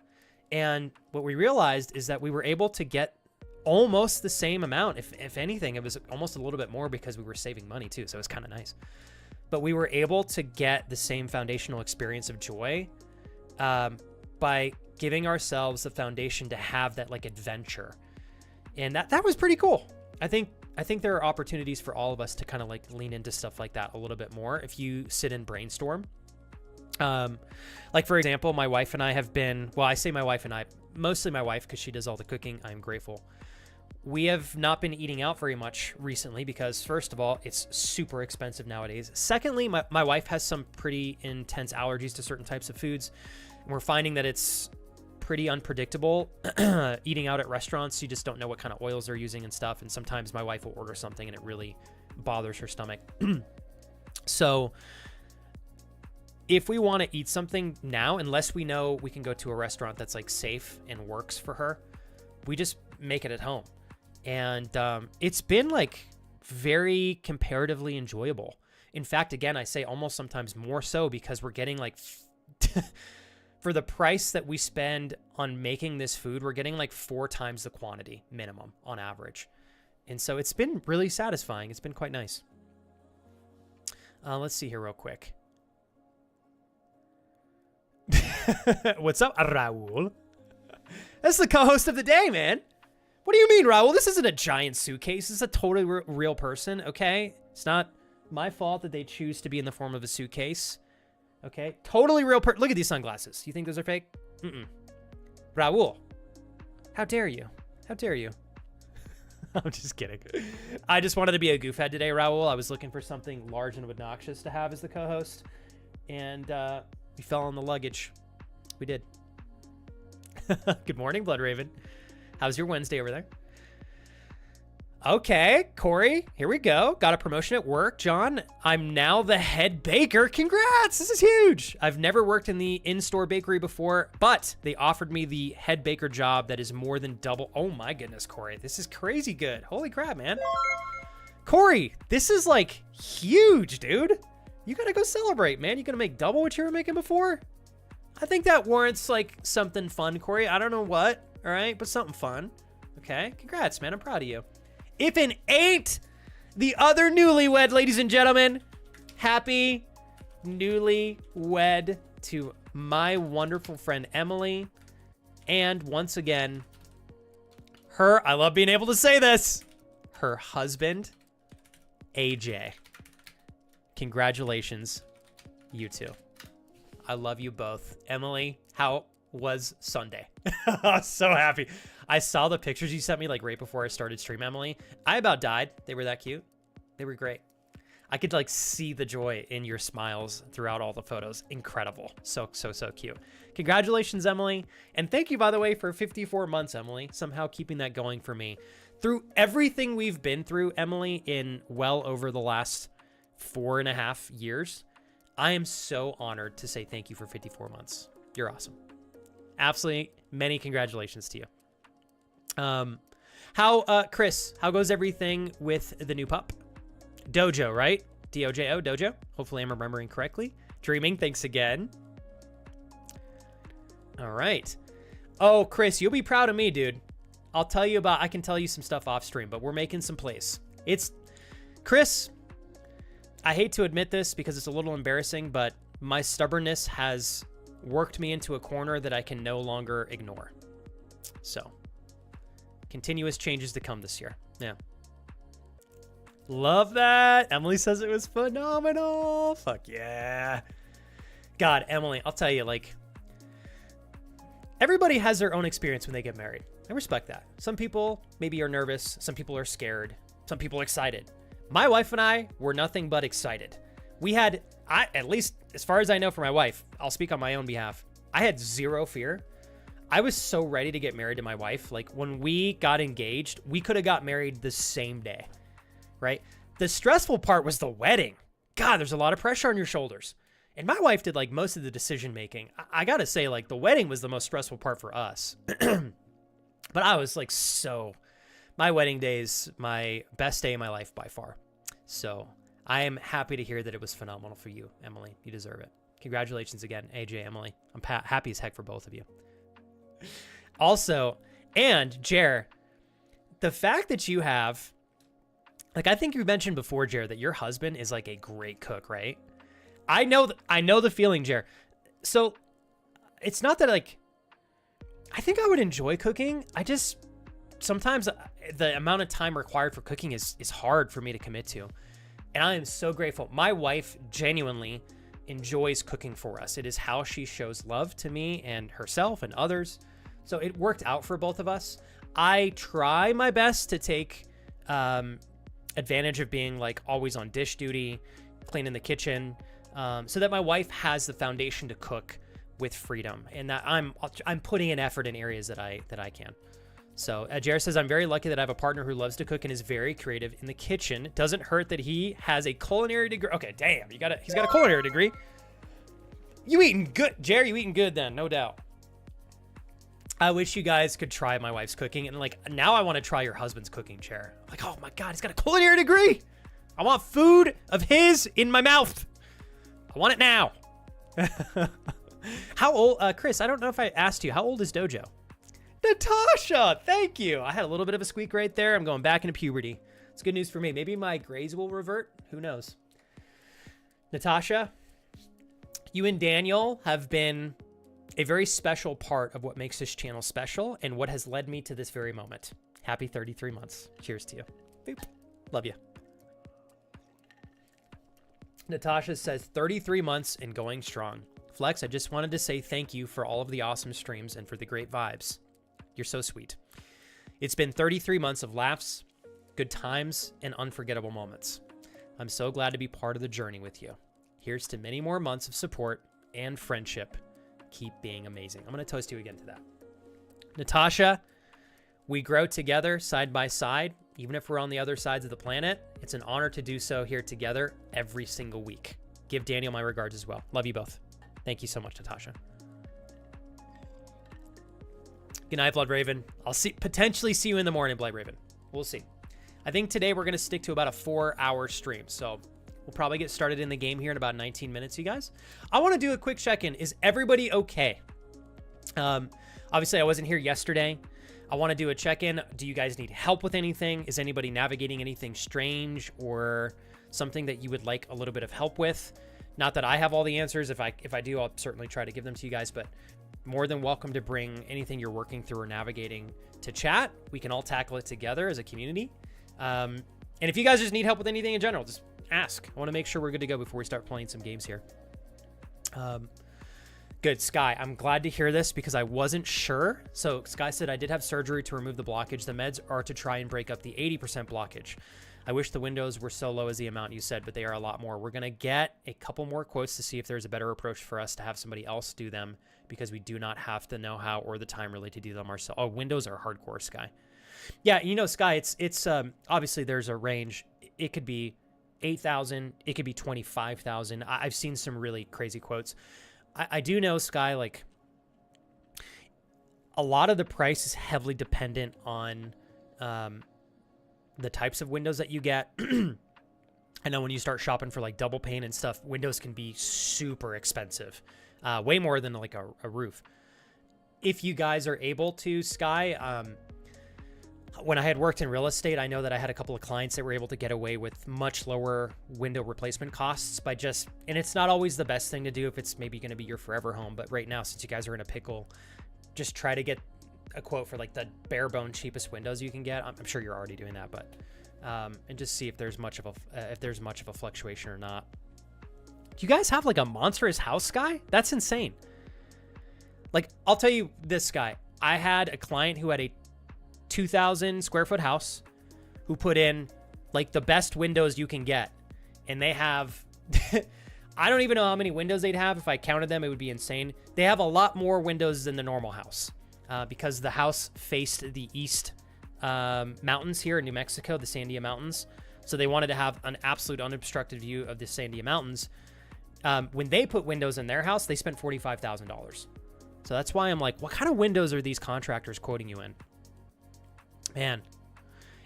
And what we realized is that we were able to get almost the same amount. If anything, it was almost a little bit more because we were saving money too. So it was kind of nice. But we were able to get the same foundational experience of joy by giving ourselves the foundation to have that like adventure. And that was pretty cool. I think there are opportunities for all of us to kind of like lean into stuff like that a little bit more if you sit and brainstorm. Like for example, my wife and I have been, well, I say my wife and I, mostly my wife because she does all the cooking. I'm grateful. We have not been eating out very much recently because first of all, it's super expensive nowadays. Secondly, my wife has some pretty intense allergies to certain types of foods. And we're finding that it's pretty unpredictable eating out at restaurants. You just don't know what kind of oils they're using and stuff. And sometimes my wife will order something and it really bothers her stomach. So if we want to eat something now, unless we know we can go to a restaurant that's like safe and works for her, we just make it at home. And it's been like very comparatively enjoyable. In fact, again, I say almost sometimes more so because we're getting like for the price that we spend on making this food, we're getting like 4 times the quantity minimum on average. And so it's been really satisfying. It's been quite nice. Let's see here real quick. What's up, Raul? That's the co-host of the day, man. What do you mean, Raul? This isn't a giant suitcase. This is a totally real person, okay? It's not my fault that they choose to be in the form of a suitcase. Okay? Totally real person. Look at these sunglasses. You think those are fake? Mm-mm. Raul. How dare you? How dare you? I'm just kidding. I just wanted to be a goofhead today, Raul. I was looking for something large and obnoxious to have as the co-host. And we fell on the luggage. We did. Good morning, Blood Raven. How's your Wednesday over there? Okay, Corey, here we go. Got a promotion at work. John, I'm now the head baker. Congrats, this is huge. I've never worked in the in-store bakery before, but they offered me the head baker job that is more than double. Oh my goodness, Corey, this is crazy good. Holy crap, man. Corey, this is like huge, dude. You gotta go celebrate, man. You gonna make double what you were making before? I think that warrants like something fun, Corey. I don't know what, all right, but something fun. Okay, congrats, man. I'm proud of you. If it ain't the other newlywed, ladies and gentlemen, happy newlywed to my wonderful friend Emily. And once again, I love being able to say this, her husband, AJ. Congratulations, you two. I love you both. Emily, how was Sunday? So happy. I saw the pictures you sent me like right before I started stream, Emily. I about died. They were that cute. They were great. I could like see the joy in your smiles throughout all the photos. Incredible. So cute. Congratulations, Emily. And thank you, by the way, for 54 months, Emily. Somehow keeping that going for me. Through everything we've been through, Emily, in well over the last 4.5 years, I am so honored to say thank you for 54 months. You're awesome. Absolutely many congratulations to you. Chris, how goes everything with the new pup? Dojo, right? D-O-J-O, Dojo. Hopefully I'm remembering correctly. Dreaming, thanks again. All right. Oh, Chris, you'll be proud of me, dude. I can tell you some stuff off stream, but we're making some plays. Chris, I hate to admit this because it's a little embarrassing, but my stubbornness has worked me into a corner that I can no longer ignore. So, continuous changes to come this year. Yeah. Love that. Emily says it was phenomenal. Fuck yeah. God, Emily, I'll tell you, like, everybody has their own experience when they get married. I respect that. Some people maybe are nervous. Some people are scared. Some people are excited. My wife and I were nothing but excited. At least as far as I know for my wife, I'll speak on my own behalf. I had zero fear. I was so ready to get married to my wife. Like when we got engaged, we could have got married the same day, right? The stressful part was the wedding. God, there's a lot of pressure on your shoulders. And my wife did like most of the decision making. I gotta say, like, the wedding was the most stressful part for us. But I was like, my wedding day is my best day of my life by far. So I am happy to hear that it was phenomenal for you, Emily. You deserve it. Congratulations again, AJ, Emily. I'm happy as heck for both of you. Also, and Jer, the fact that you have, like, I think you mentioned before, Jer, that your husband is like a great cook, right? I know the feeling, Jer. So it's not that, like, I think I would enjoy cooking. I just, sometimes the amount of time required for cooking is hard for me to commit to. And I am so grateful. My wife genuinely enjoys cooking for us. It is how she shows love to me and herself and others. So it worked out for both of us. I try my best to take advantage of being like always on dish duty, cleaning the kitchen, so that my wife has the foundation to cook with freedom, and that I'm putting in effort in areas that I can. So Jared says, I'm very lucky that I have a partner who loves to cook and is very creative in the kitchen. Doesn't hurt that he has a culinary degree. Okay, damn, he's got a culinary degree. You eating good, Jared? You eating good then, no doubt. I wish you guys could try my wife's cooking, and like now I want to try your husband's cooking, Chair. Like, oh my God, he's got a culinary degree. I want food of his in my mouth. I want it now. How old, Chris, I don't know if I asked you, how old is Dojo? Natasha, thank you. I had a little bit of a squeak right there. I'm going back into puberty. It's good news for me. Maybe my grays will revert. Who knows? Natasha, you and Daniel have been a very special part of what makes this channel special and what has led me to this very moment. Happy 33 months. Cheers to you. Boop. Love you. Natasha says 33 months and going strong. Flex, I just wanted to say thank you for all of the awesome streams and for the great vibes. You're so sweet. It's been 33 months of laughs, good times, and unforgettable moments. I'm so glad to be part of the journey with you. Here's to many more months of support and friendship. Keep being amazing. I'm going to toast you again to that. Natasha, we grow together side by side, even if we're on the other sides of the planet. It's an honor to do so here together every single week. Give Daniel my regards as well. Love you both. Thank you so much, Natasha. Good night, Blood Raven. I'll potentially see you in the morning, Blood Raven. We'll see. I think today we're going to stick to about a 4-hour stream. So we'll probably get started in the game here in about 19 minutes, you guys. I want to do a quick check-in. Is everybody okay? Obviously, I wasn't here yesterday. I want to do a check-in. Do you guys need help with anything? Is anybody navigating anything strange or something that you would like a little bit of help with? Not that I have all the answers. If I do, I'll certainly try to give them to you guys, but more than welcome to bring anything you're working through or navigating to chat. We can all tackle it together as a community. And if you guys just need help with anything in general, just ask. I want to make sure we're good to go before we start playing some games here. Good, Sky. I'm glad to hear this because I wasn't sure. So Sky said, I did have surgery to remove the blockage. The meds are to try and break up the 80% blockage. I wish the windows were so low as the amount you said, but they are a lot more. We're going to get a couple more quotes to see if there's a better approach for us to have somebody else do them because we do not have the know-how or the time really to do them ourselves. Oh, windows are hardcore, Sky. Yeah, you know, Sky, it's obviously there's a range. It could be 8,000. It could be 25,000. I've seen some really crazy quotes. I do know, Sky, like a lot of the price is heavily dependent on the types of windows that you get. I know when you start shopping for like double pane and stuff, windows can be super expensive, way more than like a roof. If you guys are able to, Sky, when I had worked in real estate, I know that I had a couple of clients that were able to get away with much lower window replacement costs by just, and it's not always the best thing to do if it's maybe going to be your forever home. But right now, since you guys are in a pickle, just try to get a quote for like the bare bone cheapest windows you can get. I'm sure you're already doing that, but and just see if there's much of a fluctuation or not. Do you guys have like a monstrous house, Sky? That's insane. Like, I'll tell you this, Sky. I had a client who had a 2,000 square foot house who put in like the best windows you can get, and they have I don't even know how many windows they'd have. If I counted them, it would be insane. They have a lot more windows than the normal house because the house faced the east mountains here in New Mexico, the Sandia Mountains. So they wanted to have an absolute unobstructed view of the Sandia Mountains. When they put windows in their house, they spent $45,000. So that's why I'm like, what kind of windows are these contractors quoting you in? Man.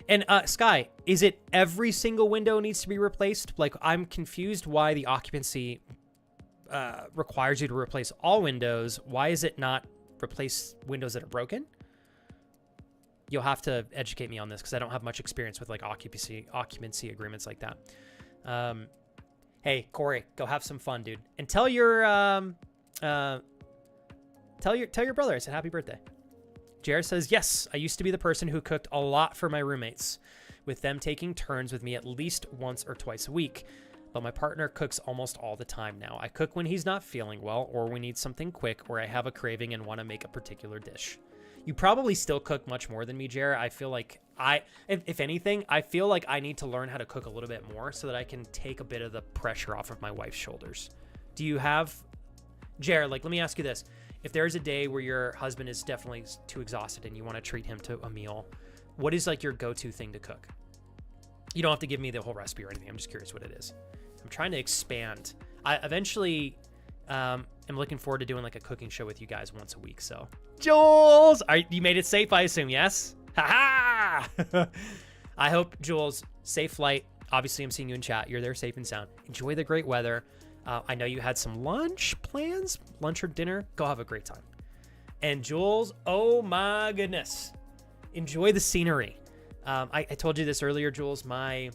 And Sky, is it every single window needs to be replaced? Like, I'm confused why the occupancy requires you to replace all windows. Why is it not replace windows that are broken? You'll have to educate me on this because I don't have much experience with like occupancy agreements like that. Hey, Corey, go have some fun, dude, and tell your brother I said happy birthday. Jared says, yes, I used to be the person who cooked a lot for my roommates, with them taking turns with me at least once or twice a week. But my partner cooks almost all the time now. I cook when he's not feeling well, or we need something quick, or I have a craving and want to make a particular dish. You probably still cook much more than me, Jared. I feel like if anything, I feel like I need to learn how to cook a little bit more so that I can take a bit of the pressure off of my wife's shoulders. Do you have, Jared, like, let me ask you this. If there's a day where your husband is definitely too exhausted and you want to treat him to a meal, what is like your go-to thing to cook? You don't have to give me the whole recipe or anything. I'm just curious what it is. I'm trying to expand. I eventually am looking forward to doing like a cooking show with you guys once a week. So, Jules, you made it safe, I assume, yes? Ha ha! I hope, Jules, safe flight. Obviously, I'm seeing you in chat. You're there safe and sound. Enjoy the great weather. I know you had some lunch plans, lunch or dinner. Go have a great time. And Jules, oh my goodness, enjoy the scenery. I told you this earlier, Jules. My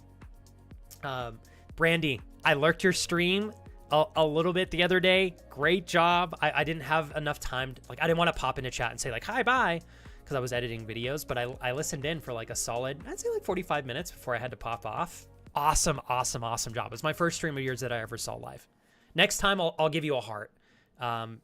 Brandy, I lurked your stream a little bit the other day. Great job. I didn't have enough time. Like, I didn't want to pop into chat and say like, hi, bye, because I was editing videos, but I listened in for like a solid, I'd say like 45 minutes before I had to pop off. Awesome job. It's my first stream of yours that I ever saw live. Next time I'll give you a heart. I'm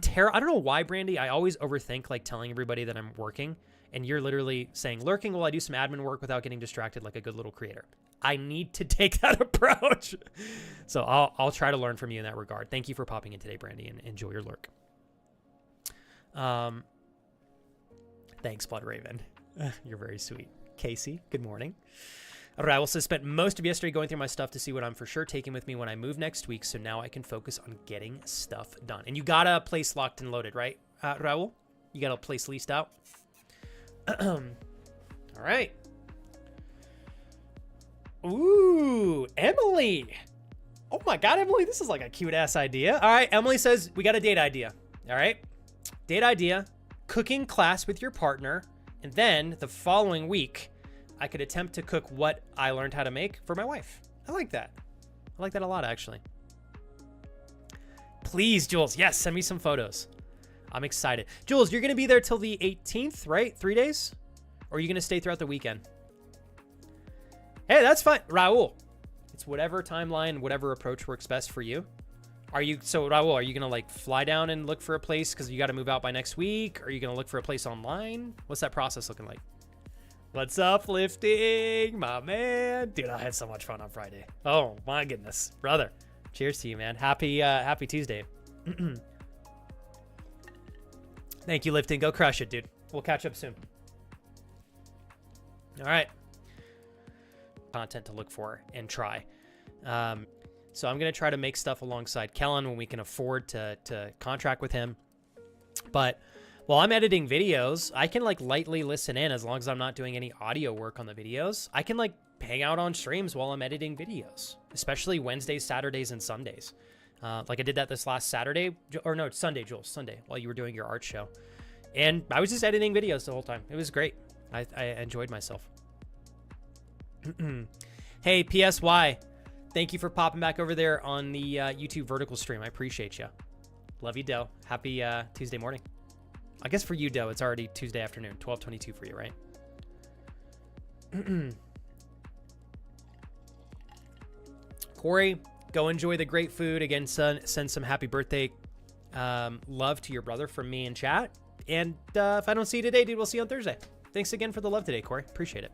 terrible. I don't know why, Brandy. I always overthink like telling everybody that I'm working, and you're literally saying lurking while I do some admin work without getting distracted like a good little creator. I need to take that approach. So I'll try to learn from you in that regard. Thank you for popping in today, Brandy, and enjoy your lurk. Thanks, Blood Raven. You're very sweet. Casey, good morning. Raul says, spent most of yesterday going through my stuff to see what I'm for sure taking with me when I move next week, so now I can focus on getting stuff done. And you got a place locked and loaded, right, Raul? You got a place leased out? All right. Ooh, Emily. Oh my God, Emily, this is like a cute-ass idea. All right, Emily says, we got a date idea. All right? Date idea, cooking class with your partner, and then the following week, I could attempt to cook what I learned how to make for my wife. I like that. I like that a lot, actually. Please, Jules. Yes, send me some photos. I'm excited. Jules, you're going to be there till the 18th, right? 3 days? Or are you going to stay throughout the weekend? Hey, that's fine. Raul, it's whatever timeline, whatever approach works best for you. Raul, are you going to like fly down and look for a place because you got to move out by next week? Are you going to look for a place online? What's that process looking like? What's uplifting, my man? Dude, I had so much fun on Friday. Oh my goodness, brother. Cheers to you, man. Happy Tuesday. Thank you, Lifting. Go crush it, dude. We'll catch up soon. All right. Content to look for and try. So I'm going to try to make stuff alongside Kellen when we can afford to contract with him. But while I'm editing videos, I can like lightly listen in as long as I'm not doing any audio work on the videos. I can like hang out on streams while I'm editing videos, especially Wednesdays, Saturdays, and Sundays. Like I did that this last Saturday, or no, Sunday, Jules, Sunday, while you were doing your art show. And I was just editing videos the whole time. It was great. I enjoyed myself. Hey, PSY, thank you for popping back over there on the YouTube vertical stream. I appreciate you. Love you, Doe. Happy Tuesday morning. I guess for you, Doe, it's already Tuesday afternoon, 12:22 for you, right? Corey, go enjoy the great food. Again, send some happy birthday love to your brother from me in chat. And if I don't see you today, dude, we'll see you on Thursday. Thanks again for the love today, Corey. Appreciate it.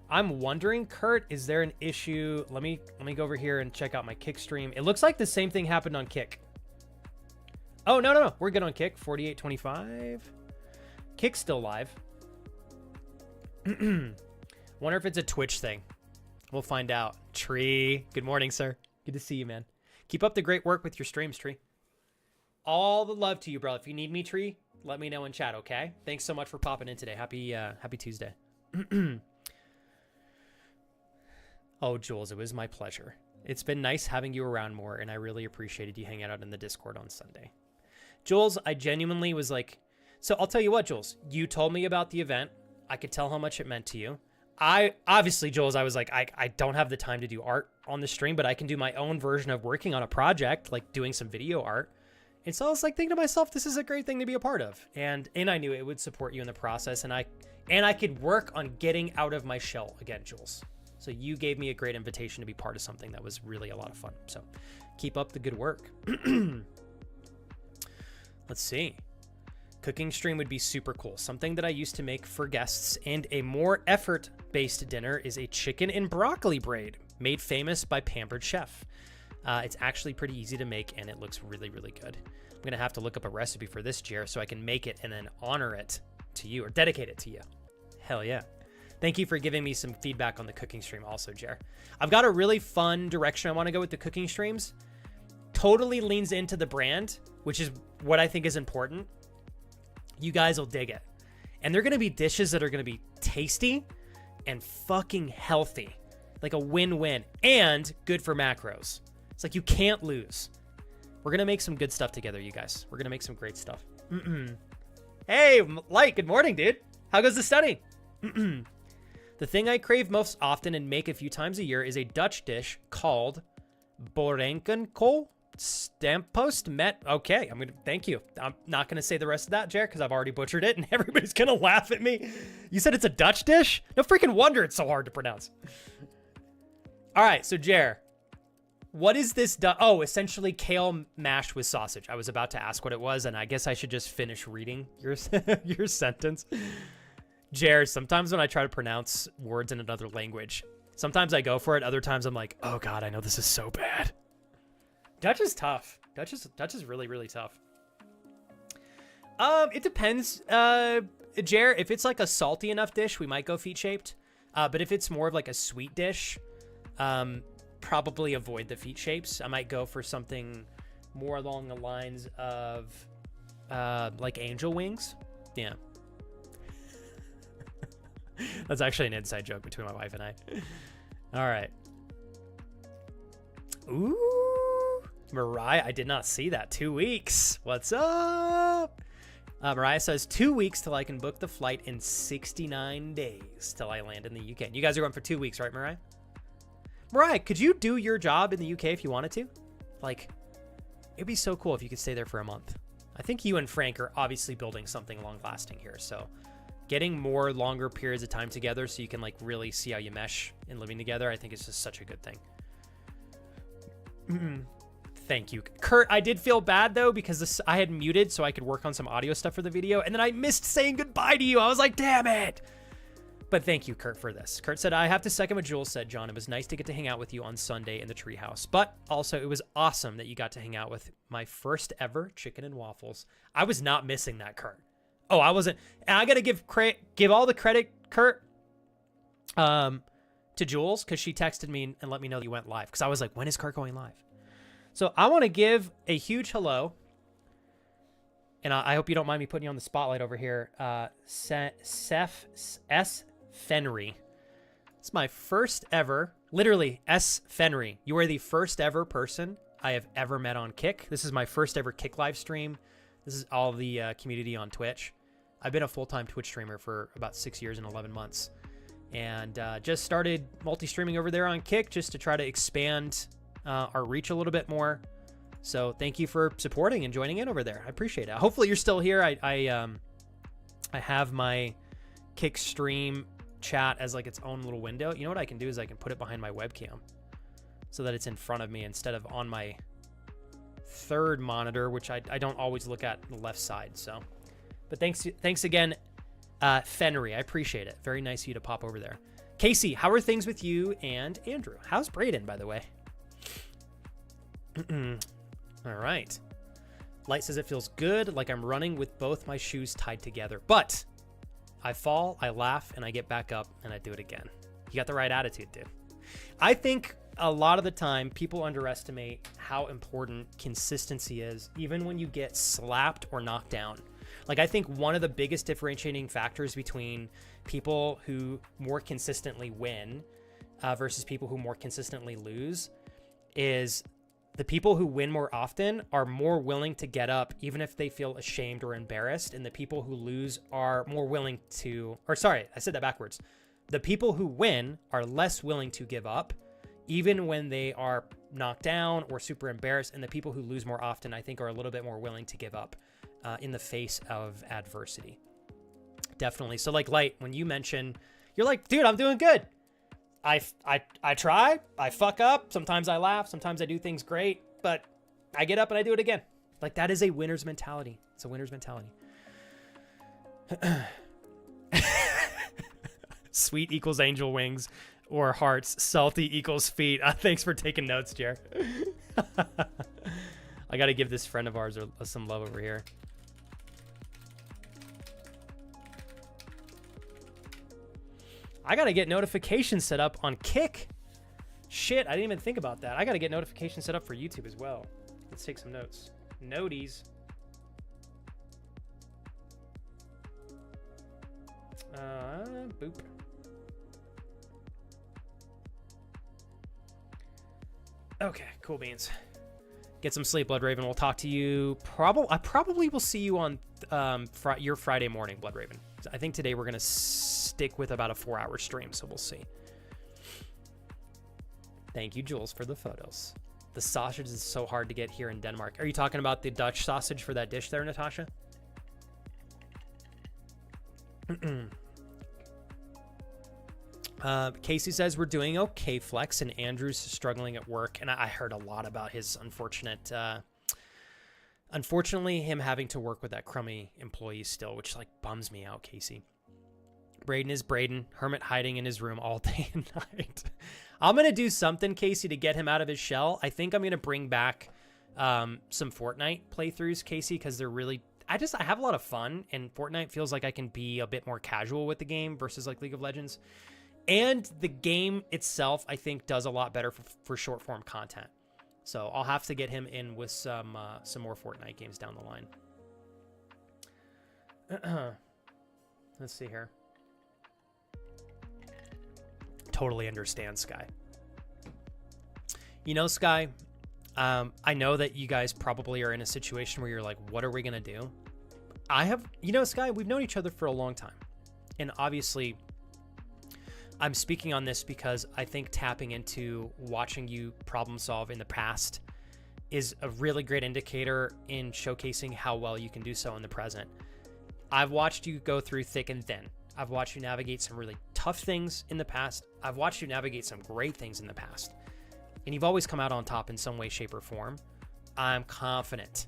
I'm wondering, Kurt, is there an issue? Let me go over here and check out my Kick stream. It looks like the same thing happened on Kick. Oh, no. We're good on Kick. 4825. Kick's still live. Wonder if it's a Twitch thing. We'll find out. Tree. Good morning, sir. Good to see you, man. Keep up the great work with your streams, Tree. All the love to you, bro. If you need me, Tree, let me know in chat, okay? Thanks so much for popping in today. Happy Tuesday. Oh, Jules, it was my pleasure. It's been nice having you around more, and I really appreciated you hanging out in the Discord on Sunday. Jules, I genuinely was like... So I'll tell you what, Jules. You told me about the event. I could tell how much it meant to you. Obviously, Jules, I was like, I don't have the time to do art on the stream, but I can do my own version of working on a project, like doing some video art. And so I was like thinking to myself, this is a great thing to be a part of. And I knew it would support you in the process, and I could work on getting out of my shell again, Jules. So you gave me a great invitation to be part of something that was really a lot of fun. So keep up the good work. Let's see. Cooking stream would be super cool. Something that I used to make for guests and a more effort-based dinner is a chicken and broccoli braid made famous by Pampered Chef. It's actually pretty easy to make, and it looks really, really good. I'm going to have to look up a recipe for this, Jer, so I can make it and then honor it to you, or dedicate it to you. Hell yeah. Thank you for giving me some feedback on the cooking stream also, Jer. I've got a really fun direction I want to go with the cooking streams. Totally leans into the brand, which is what I think is important. You guys will dig it. And they're going to be dishes that are going to be tasty and fucking healthy. Like a win-win. And good for macros. It's like you can't lose. We're going to make some good stuff together, you guys. We're going to make some great stuff. Hey, Light, good morning, dude. How goes the study? The thing I crave most often and make a few times a year is a Dutch dish called boerenkenkool stampost met. Okay, thank you. I'm not gonna say the rest of that, Jer, because I've already butchered it and everybody's gonna laugh at me. You said it's a Dutch dish? No freaking wonder it's so hard to pronounce. All right, so Jer, what is this? Oh, essentially kale mashed with sausage. I was about to ask what it was, and I guess I should just finish reading your your sentence. Jer, sometimes when I try to pronounce words in another language, sometimes I go for it. Other times I'm like, oh God, I know this is so bad. Dutch is tough. Dutch is really, really tough. It depends. Jer, if it's like a salty enough dish, we might go feet shaped. But if it's more of like a sweet dish, probably avoid the feet shapes. I might go for something more along the lines of like angel wings. Yeah. That's actually an inside joke between my wife and I. All right. Ooh, Mariah, I did not see that. 2 weeks. What's up? Mariah says 2 weeks till I can book the flight in 69 days till I land in the UK. You guys are going for 2 weeks, right, Mariah? Mariah, could you do your job in the UK if you wanted to? Like, it'd be so cool if you could stay there for a month. I think you and Frank are obviously building something long lasting here, so getting more longer periods of time together so you can like really see how you mesh in living together, I think is just such a good thing. Thank you. Kurt, I did feel bad though because I had muted so I could work on some audio stuff for the video, and then I missed saying goodbye to you. I was like, damn it. But thank you, Kurt, for this. Kurt said, I have to second what Jules said, John. It was nice to get to hang out with you on Sunday in the treehouse, but also it was awesome that you got to hang out with my first ever chicken and waffles. I was not missing that, Kurt. Oh, I wasn't. And I got to give all the credit, Kurt, to Jules, because she texted me and let me know that you went live. Because I was like, when is Kurt going live? So I want to give a huge hello. And I hope you don't mind me putting you on the spotlight over here. Seth S. Fenry. It's my first ever, literally S. Fenry. You are the first ever person I have ever met on Kick. This is my first ever Kick live stream. This is all the community on Twitch. I've been a full-time Twitch streamer for about 6 years and 11 months. And just started multi-streaming over there on Kick just to try to expand our reach a little bit more. So thank you for supporting and joining in over there. I appreciate it. Hopefully you're still here. I have my Kick stream chat as like its own little window. You know what I can do is I can put it behind my webcam so that it's in front of me instead of on my third monitor, which I don't always look at the left side. So, but thanks again, Fenry. I appreciate it. Very nice of you to pop over there. Casey, how are things with you and Andrew? How's Brayden, by the way? All right. Light says it feels good, like I'm running with both my shoes tied together, but I fall, I laugh, and I get back up and I do it again. You got the right attitude, dude. I think a lot of the time people underestimate how important consistency is, even when you get slapped or knocked down. Like, I think one of the biggest differentiating factors between people who more consistently win versus people who more consistently lose is the people who win more often are more willing to get up even if they feel ashamed or embarrassed, and the people who lose are more willing to, or sorry, I said that backwards. The people who win are less willing to give up even when they are knocked down or super embarrassed, and the people who lose more often, I think, are a little bit more willing to give up in the face of adversity. Definitely. So like Light, when you mention, you're like, dude, I'm doing good. I try, I fuck up. Sometimes I laugh. Sometimes I do things great, but I get up and I do it again. Like, that is a winner's mentality. It's a winner's mentality. Sweet equals angel wings or hearts. Salty equals feet. Thanks for taking notes, Jer. I got to give this friend of ours some love over here. I got to get notifications set up on Kick. Shit, I didn't even think about that. I got to get notifications set up for YouTube as well. Let's take some notes. Noties. Boop. Okay, cool beans. Get some sleep, Blood Raven. We'll talk to you. I probably will see you on your Friday morning, Blood Raven. I think today we're gonna stick with about a 4-hour stream, so we'll see. Thank you, Jules, for the photos. The sausage is so hard to get here in Denmark. Are you talking about the Dutch sausage for that dish there, Natasha? Casey says we're doing okay, Flex, and Andrew's struggling at work. And I heard a lot about his unfortunately, him having to work with that crummy employee still, which like bums me out, Casey. Braden is Braden, hermit hiding in his room all day and night. I'm going to do something, Casey, to get him out of his shell. I think I'm going to bring back some Fortnite playthroughs, Casey, because they're really... I have a lot of fun, and Fortnite feels like I can be a bit more casual with the game versus like League of Legends. And the game itself, I think, does a lot better for short-form content. So I'll have to get him in with some more Fortnite games down the line. Let's see here. Totally understand, Sky. You know, Sky, I know that you guys probably are in a situation where you're like, what are we going to do? Sky, we've known each other for a long time. And obviously, I'm speaking on this because I think tapping into watching you problem solve in the past is a really great indicator in showcasing how well you can do so in the present. I've watched you go through thick and thin. I've watched you navigate some really tough things in the past. I've watched you navigate some great things in the past. And you've always come out on top in some way, shape, or form. I'm confident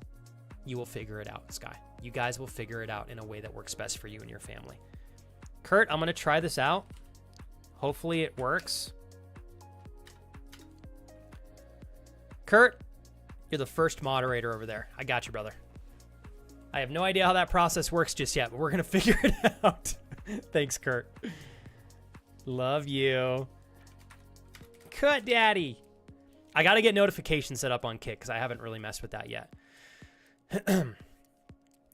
you will figure it out, Sky. You guys will figure it out in a way that works best for you and your family. Kurt, I'm going to try this out. Hopefully it works. Kurt, you're the first moderator over there. I got you, brother. I have no idea how that process works just yet, but we're going to figure it out. Thanks, Kurt. Love you. Cut, Daddy. I got to get notifications set up on Kick because I haven't really messed with that yet.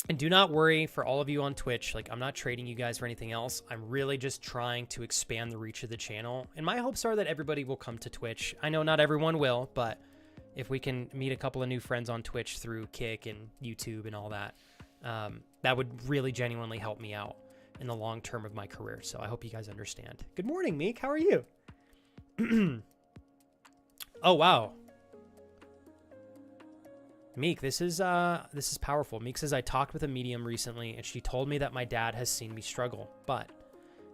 And do not worry for all of you on Twitch. Like, I'm not trading you guys for anything else. I'm really just trying to expand the reach of the channel. And my hopes are that everybody will come to Twitch. I know not everyone will, but if we can meet a couple of new friends on Twitch through Kick and YouTube and all that, that would really genuinely help me out in the long term of my career. So I hope you guys understand. Good morning, Meek. How are you? Oh, wow. Meek, this is powerful. Meek says, I talked with a medium recently, and she told me that my dad has seen me struggle, but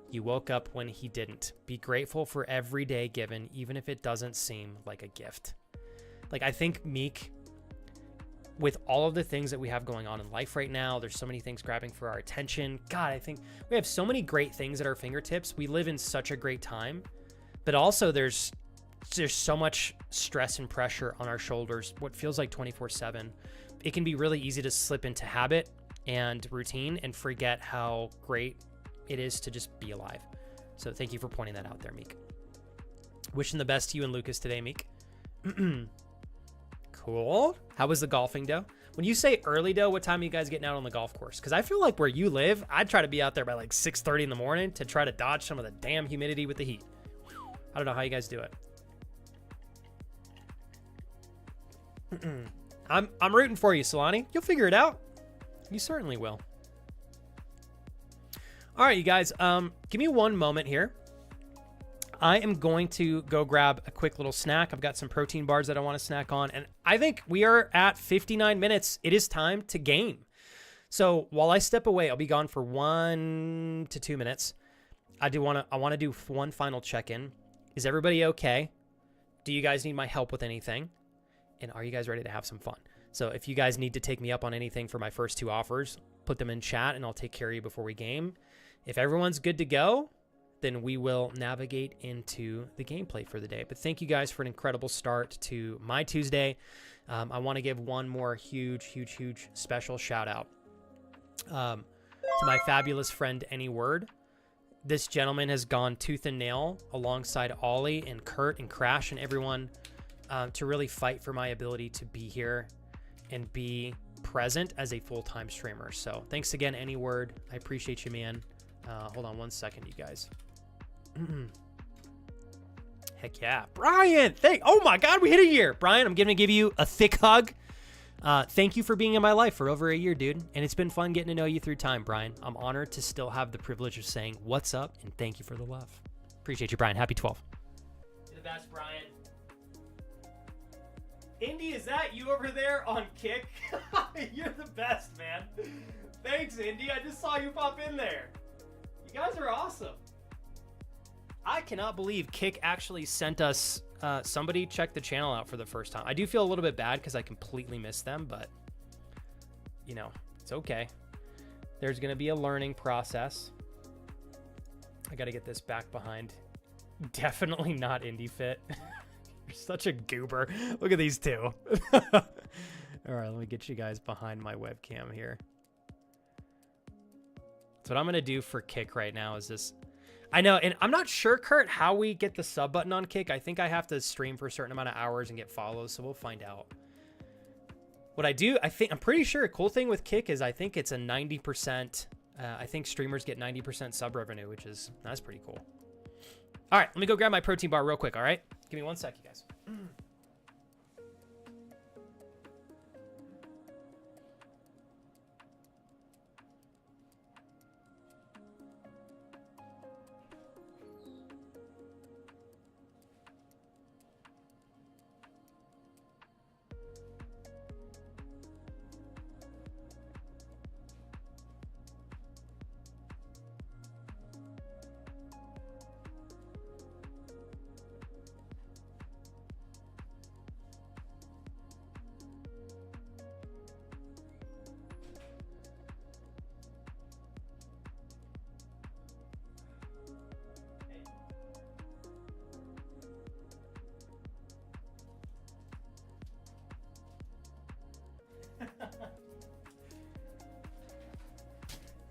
you woke up when he didn't. Be grateful for every day given, even if it doesn't seem like a gift. Like, I think, Meek, with all of the things that we have going on in life right now, there's so many things grabbing for our attention. God, I think we have so many great things at our fingertips. We live in such a great time, but also there's so much stress and pressure on our shoulders, what feels like 24/7. It can be really easy to slip into habit and routine and forget how great it is to just be alive. So thank you for pointing that out there, Meek. Wishing the best to you and Lucas today, Meek. Cool. How was the golfing, Doe? When you say early, Doe, what time are you guys getting out on the golf course? Because I feel like where you live, I'd try to be out there by like 6:30 in the morning to try to dodge some of the damn humidity with the heat. I don't know how you guys do it. I'm rooting for you, Solani. You'll figure it out. You certainly will. All right, you guys. Give me one moment here. I am going to go grab a quick little snack. I've got some protein bars that I want to snack on, and I think we are at 59 minutes. It is time to game. So while I step away, I'll be gone for 1 to 2 minutes. I want to do one final check-in. Is everybody okay? Do you guys need my help with anything? And are you guys ready to have some fun? So if you guys need to take me up on anything for my first 2 offers, put them in chat and I'll take care of you before we game. If everyone's good to go, then we will navigate into the gameplay for the day. But thank you guys for an incredible start to my Tuesday. I want to give one more huge special shout out to my fabulous friend, Any Word. This gentleman has gone tooth and nail alongside Ollie and Kurt and Crash and everyone to really fight for my ability to be here and be present as a full-time streamer. So thanks again, Any Word. I appreciate you, man. Hold on 1 second, you guys. Heck yeah. Brian, oh my God, we hit a year. Brian, I'm going to give you a thick hug. Thank you for being in my life for over a year, dude. And it's been fun getting to know you through time, Brian. I'm honored to still have the privilege of saying what's up and thank you for the love. Appreciate you, Brian. Happy 12. You're the best, Brian. Indy, is that you over there on Kick? You're the best, man. Thanks, Indy. I just saw you pop in there. You guys are awesome. I cannot believe Kick actually sent us somebody check the channel out for the first time. I do feel a little bit bad because I completely missed them, but you know, it's okay. There's going to be a learning process. I got to get this back behind. Definitely not indie fit. You're such a goober. Look at these two. All right, let me get you guys behind my webcam here. So what I'm going to do for Kick right now is this. I know, and I'm not sure, Kurt, how we get the sub button on Kick. I think I have to stream for a certain amount of hours and get follows, so we'll find out. What I do, I'm pretty sure a cool thing with Kick is I think it's a 90%, I think streamers get 90% sub revenue, that's pretty cool. All right, let me go grab my protein bar real quick, all right? Give me 1 sec, you guys.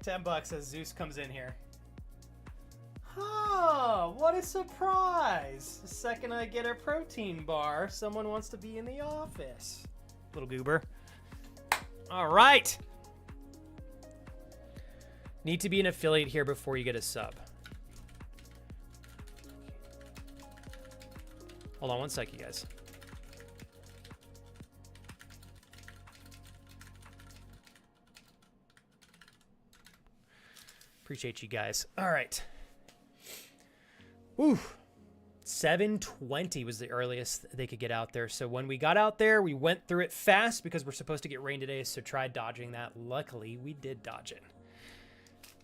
10 bucks as Zeus comes in here. Oh, what a surprise. The second I get a protein bar, someone wants to be in the office. Little goober. All right. Need to be an affiliate here before you get a sub. Hold on 1 sec, you guys. Appreciate you guys. All right. Ooh. 7:20 was the earliest they could get out there. So when we got out there, we went through it fast because we're supposed to get rain today, so tried dodging that. Luckily, we did dodge it.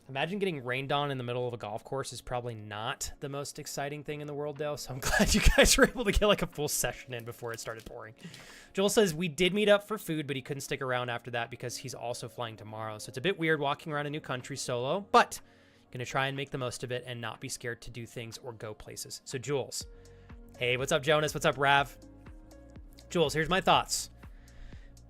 Imagine getting rained on in the middle of a golf course is probably not the most exciting thing in the world, though. So I'm glad you guys were able to get like a full session in before it started pouring. Joel says we did meet up for food, but he couldn't stick around after that because he's also flying tomorrow. So it's a bit weird walking around a new country solo, but going to try and make the most of it and not be scared to do things or go places. So Jules, hey, what's up, Jonas? What's up, Rav? Jules, here's my thoughts.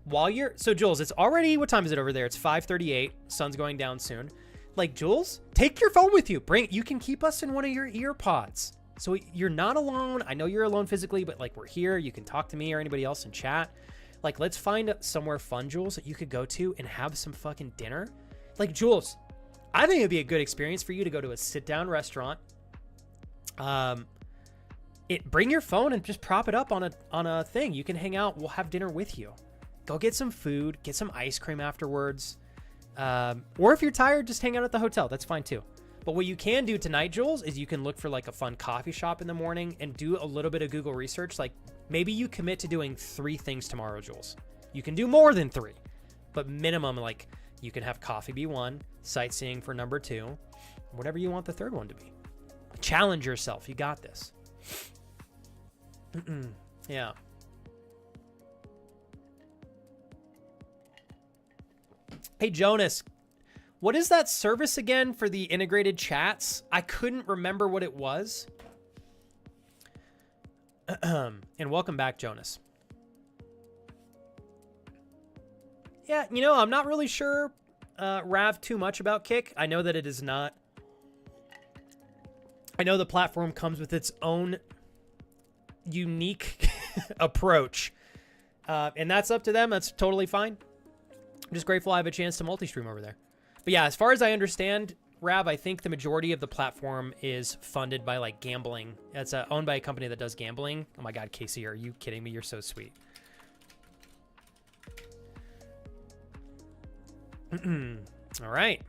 So Jules, it's already, what time is it over there? It's 5:38. Sun's going down soon. Like, Jules, take your phone with you. You can keep us in one of your ear pods. So you're not alone. I know you're alone physically, but like we're here. You can talk to me or anybody else in chat. Like, let's find somewhere fun, Jules, that you could go to and have some fucking dinner. Like, Jules, I think it'd be a good experience for you to go to a sit-down restaurant. Bring your phone and just prop it up on a thing. You can hang out. We'll have dinner with you. Go get some food. Get some ice cream afterwards. Or if you're tired, just hang out at the hotel. That's fine too. But what you can do tonight, Jules, is you can look for like a fun coffee shop in the morning and do a little bit of Google research. Like maybe you commit to doing 3 things tomorrow, Jules. You can do more than 3, but minimum, like you can have coffee be 1, sightseeing for number 2, whatever you want the 3rd one to be. Challenge yourself. You got this. Yeah. Hey, Jonas, what is that service again for the integrated chats? I couldn't remember what it was. And welcome back, Jonas. Yeah, you know, I'm not really sure, Rav, too much about Kick. I know that it is not. I know the platform comes with its own unique approach. And that's up to them. That's totally fine. I'm just grateful I have a chance to multi-stream over there. But yeah, as far as I understand, Rab, I think the majority of the platform is funded by like gambling. It's owned by a company that does gambling. Oh my God, Casey, are you kidding me? You're so sweet. All right.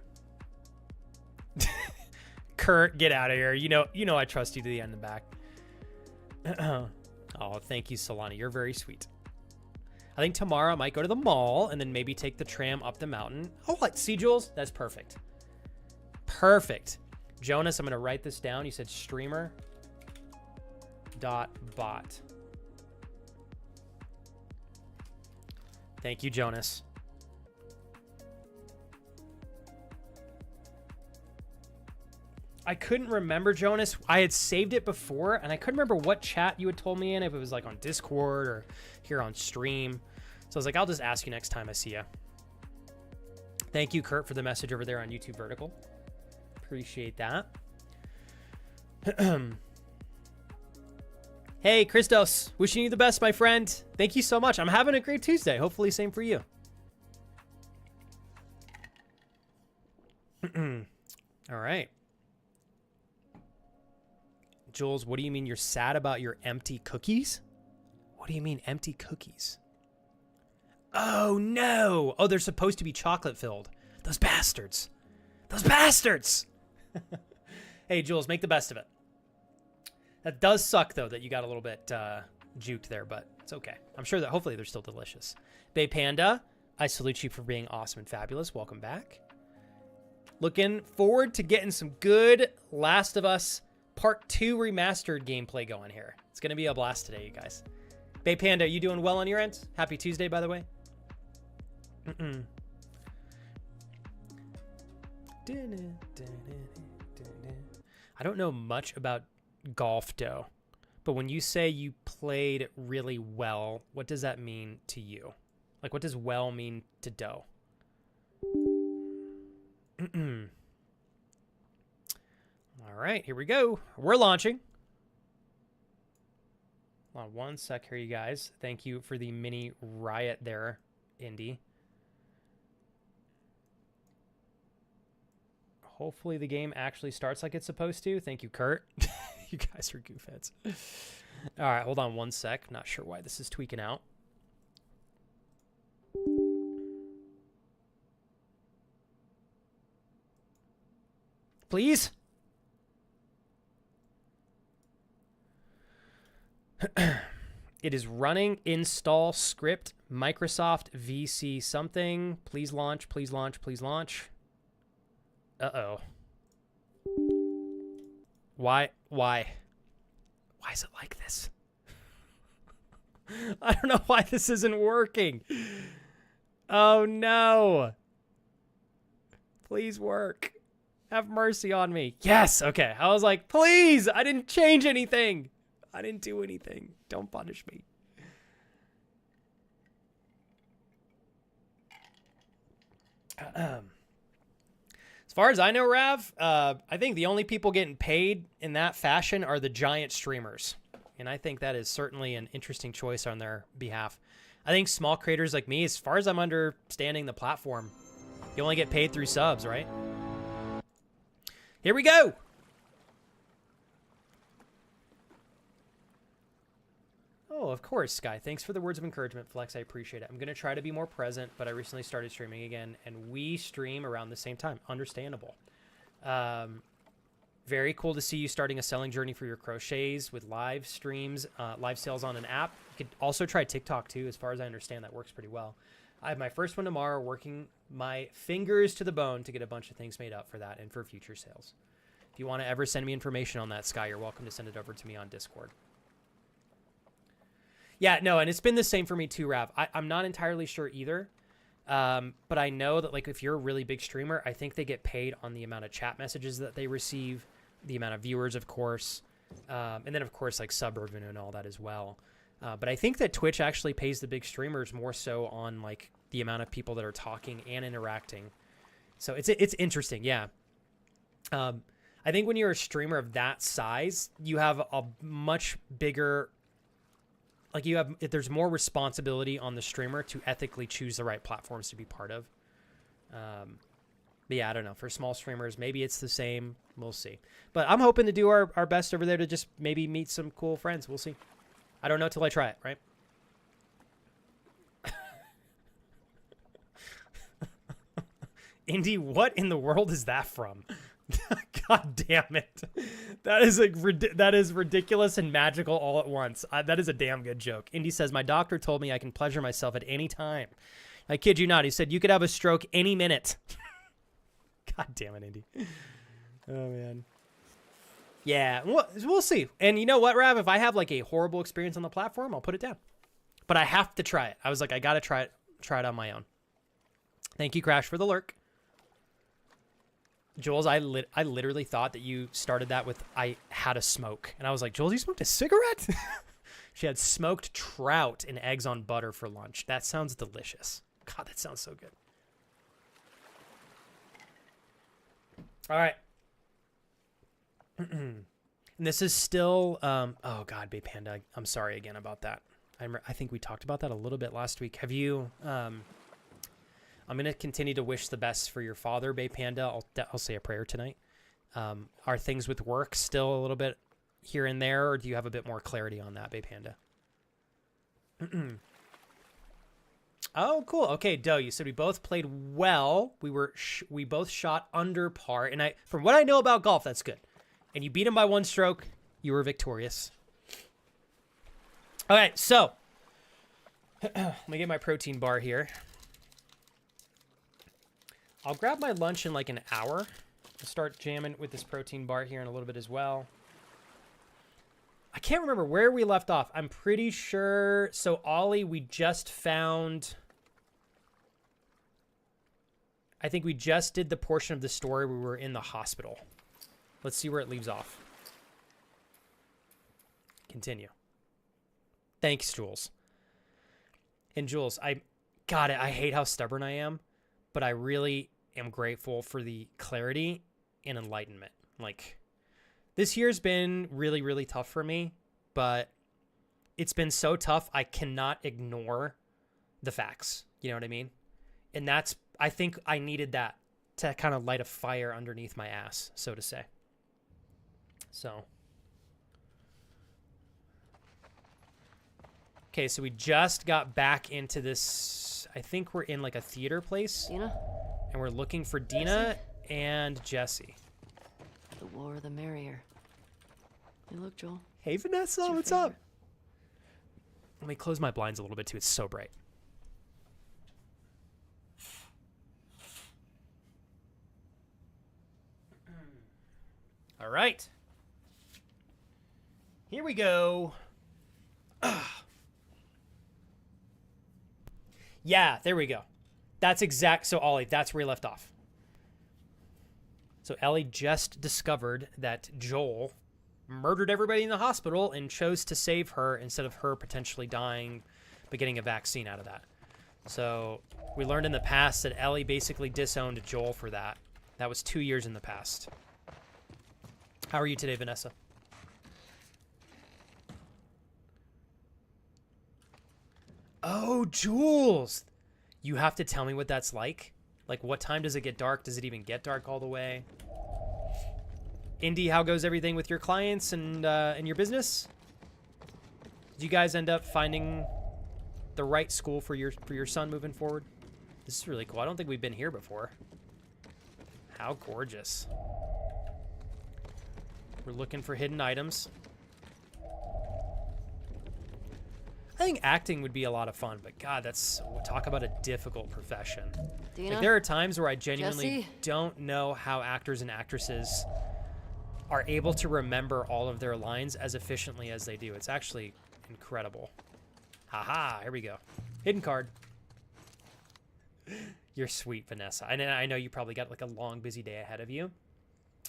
Kurt, get out of here. You know I trust you to the end and back. Oh, thank you, Solana. You're very sweet. I think tomorrow I might go to the mall and then maybe take the tram up the mountain. Oh, like, see, Jules? That's perfect. Perfect. Jonas, I'm going to write this down. You said streamer.bot. Thank you, Jonas. I couldn't remember, Jonas. I had saved it before, and I couldn't remember what chat you had told me in, if it was like on Discord or here on stream. So I was like, I'll just ask you next time I see you. Thank you, Kurt, for the message over there on YouTube Vertical. Appreciate that. Hey, Christos. Wishing you the best, my friend. Thank you so much. I'm having a great Tuesday. Hopefully, same for you. All right. Jules, what do you mean you're sad about your empty cookies? What do you mean empty cookies? Oh, no. Oh, they're supposed to be chocolate filled. Those bastards. Those bastards. Hey, Jules, make the best of it. That does suck, though, that you got a little bit juked there, but it's okay. I'm sure that hopefully they're still delicious. Bay Panda, I salute you for being awesome and fabulous. Welcome back. Looking forward to getting some good Last of Us Part 2 Remastered gameplay going here. It's going to be a blast today, you guys. Bay Panda, you doing well on your end? Happy Tuesday, by the way. I don't know much about golf, though. But when you say you played really well, what does that mean to you? Like, what does well mean to Doe? All right, here we go. We're launching. Hold on one sec here, you guys. Thank you for the mini riot there, Indy. Hopefully the game actually starts like it's supposed to. Thank you, Kurt. You guys are goofheads. All right, hold on one sec. Not sure why this is tweaking out. Please? It is running install script Microsoft VC something. Please launch, please launch, please launch. Uh-oh. Why is it like this? I don't know why this isn't working. Oh no. Please work. Have mercy on me. Yes, okay. I was like, please, I didn't change anything. I didn't do anything. Don't punish me. As far as I know, Rav, I think the only people getting paid in that fashion are the giant streamers. And I think that is certainly an interesting choice on their behalf. I think small creators like me, as far as I'm understanding the platform, you only get paid through subs, right? Here we go. Oh, of course, Sky. Thanks for the words of encouragement, Flex. I appreciate it. I'm going to try to be more present, but I recently started streaming again, and we stream around the same time. Understandable. Very cool to see you starting a selling journey for your crochets with live streams, live sales on an app. You could also try TikTok, too. As far as I understand, that works pretty well. I have my first one tomorrow, working my fingers to the bone to get a bunch of things made up for that and for future sales. If you want to ever send me information on that, Sky, you're welcome to send it over to me on Discord. Yeah, no, and it's been the same for me too, Rav. I'm not entirely sure either, but I know that like if you're a really big streamer, I think they get paid on the amount of chat messages that they receive, the amount of viewers, of course, and then of course like sub revenue and all that as well. But I think that Twitch actually pays the big streamers more so on like the amount of people that are talking and interacting. So it's interesting, yeah. I think when you're a streamer of that size, you have a much bigger, like there's more responsibility on the streamer to ethically choose the right platforms to be part of. But yeah, I don't know. For small streamers, maybe it's the same. We'll see. But I'm hoping to do our best over there to just maybe meet some cool friends. We'll see. I don't know till I try it, right? Indy, what in the world is that from? God damn it. That is ridiculous and magical all at once. That is a damn good joke. Indy says, my doctor told me I can pleasure myself at any time. I kid you not. He said, you could have a stroke any minute. God damn it, Indy. Oh, man. Yeah, we'll see. And you know what, Rav? If I have like a horrible experience on the platform, I'll put it down. But I have to try it. I was like, I got to try it on my own. Thank you, Crash, for the lurk. Jules, I literally thought that you started that with I had a smoke. And I was like, Jules, you smoked a cigarette? She had smoked trout and eggs on butter for lunch. That sounds delicious. God, that sounds so good. All right. And this is still, oh God, Bay Panda, I'm sorry again about that. I think we talked about that a little bit last week. Have you, I'm going to continue to wish the best for your father, Bay Panda. I'll say a prayer tonight. Are things with work still a little bit here and there, or do you have a bit more clarity on that, Bay Panda? Oh, cool. Okay, Doe, you said we both played well. We both shot under par, and from what I know about golf, that's good. And you beat him by one stroke. You were victorious. All right, so let me get my protein bar here. I'll grab my lunch in like an hour. I'll start jamming with this protein bar here in a little bit as well. I can't remember where we left off. I'm pretty sure. So Ollie, we just found. I think we just did the portion of the story where we were in the hospital. Let's see where it leaves off. Continue. Thanks, Jules. And Jules, I hate how stubborn I am, but I really am grateful for the clarity and enlightenment. Like, this year's been really, really tough for me, but it's been so tough, I cannot ignore the facts. You know what I mean? And I think I needed that to kind of light a fire underneath my ass, so to say. So. Okay, so we just got back into this. I think we're in like a theater place. Dina? And we're looking for Dina and Jesse. The more the merrier. Hey, look, Joel. Hey, Vanessa, what's up? Let me close my blinds a little bit too. It's so bright. All right. Here we go. Yeah, there we go. That's exact. So, Ollie, that's where we left off. So, Ellie just discovered that Joel murdered everybody in the hospital and chose to save her instead of her potentially dying but getting a vaccine out of that. So, we learned in the past that Ellie basically disowned Joel for that. That was 2 years in the past. How are you today, Vanessa? Oh, Jules! You have to tell me what that's like. Like, what time does it get dark? Does it even get dark all the way? Indy, how goes everything with your clients and your business? Did you guys end up finding the right school for your son moving forward? This is really cool. I don't think we've been here before. How gorgeous. We're looking for hidden items. I think acting would be a lot of fun, but God, talk about a difficult profession. Dina? Like, there are times where I genuinely Jesse? don't know how actors and actresses are able to remember all of their lines as efficiently as they do. It's actually incredible. Haha, here we go. Hidden card. You're sweet, Vanessa. And I know you probably got like a long, busy day ahead of you.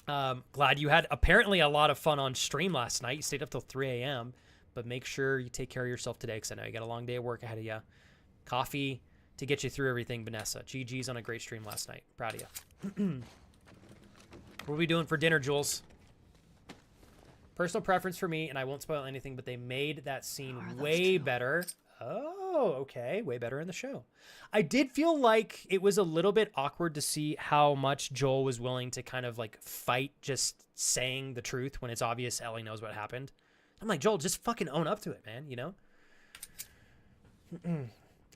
Glad you had apparently a lot of fun on stream last night. You stayed up till 3 a.m., but make sure you take care of yourself today because I know you got a long day of work ahead of you. Coffee to get you through everything, Vanessa. GG's on a great stream last night. Proud of you. What are we doing for dinner, Jules? Personal preference for me, and I won't spoil anything, but they made that scene way better. Oh, Oh, okay. Way better in the show. I did feel like it was a little bit awkward to see how much Joel was willing to kind of like fight just saying the truth when it's obvious Ellie knows what happened. I'm like, Joel, just fucking own up to it, man, you know?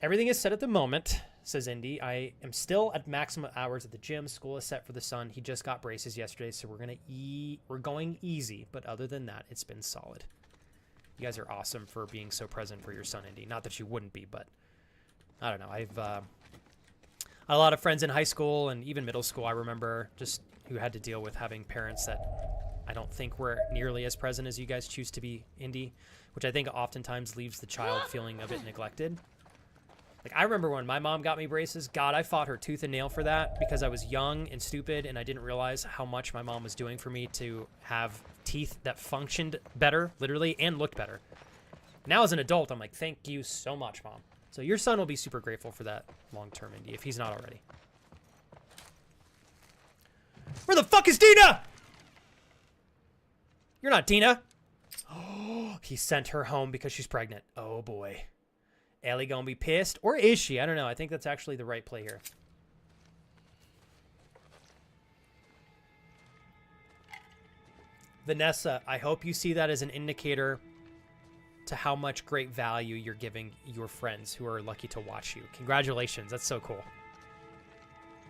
Everything is set at the moment, says Indy. I am still at maximum hours at the gym. School is set for the son. He just got braces yesterday, so we're going easy. But other than that, it's been solid. You guys are awesome for being so present for your son, Indy. Not that you wouldn't be, but I don't know. I've a lot of friends in high school and even middle school, I remember, just who had to deal with having parents that I don't think were nearly as present as you guys choose to be, Indy, which I think oftentimes leaves the child feeling a bit neglected. Like, I remember when my mom got me braces. God, I fought her tooth and nail for that because I was young and stupid and I didn't realize how much my mom was doing for me to have teeth that functioned better, literally, and looked better. Now as an adult, I'm like, thank you so much, Mom. So your son will be super grateful for that long-term, Indy, if he's not already. Where the fuck is Dina? You're not Dina. Oh, he sent her home because she's pregnant. Oh, boy. Ellie gonna be pissed? Or is she? I don't know. I think that's actually the right play here. Vanessa, I hope you see that as an indicator to how much great value you're giving your friends who are lucky to watch you. Congratulations. That's so cool.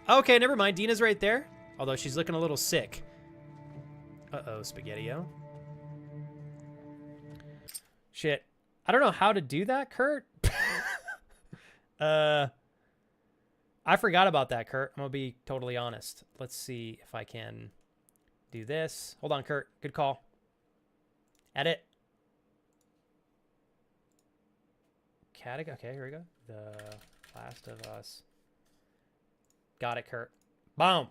Okay, never mind. Dina's right there. Although she's looking a little sick. Uh-oh, Spaghetti-O. Shit. I don't know how to do that, Kurt. I forgot about that, Kurt. I'm gonna be totally honest. Let's see if I can do this. Hold on, Kurt. Good call. Edit. Okay, here we go. The Last of Us. Got it, Kurt. Boom.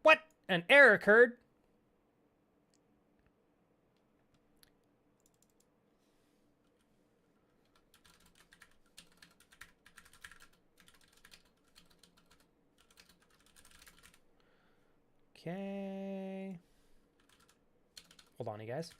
What? An error occurred. Okay. Hold on, you guys.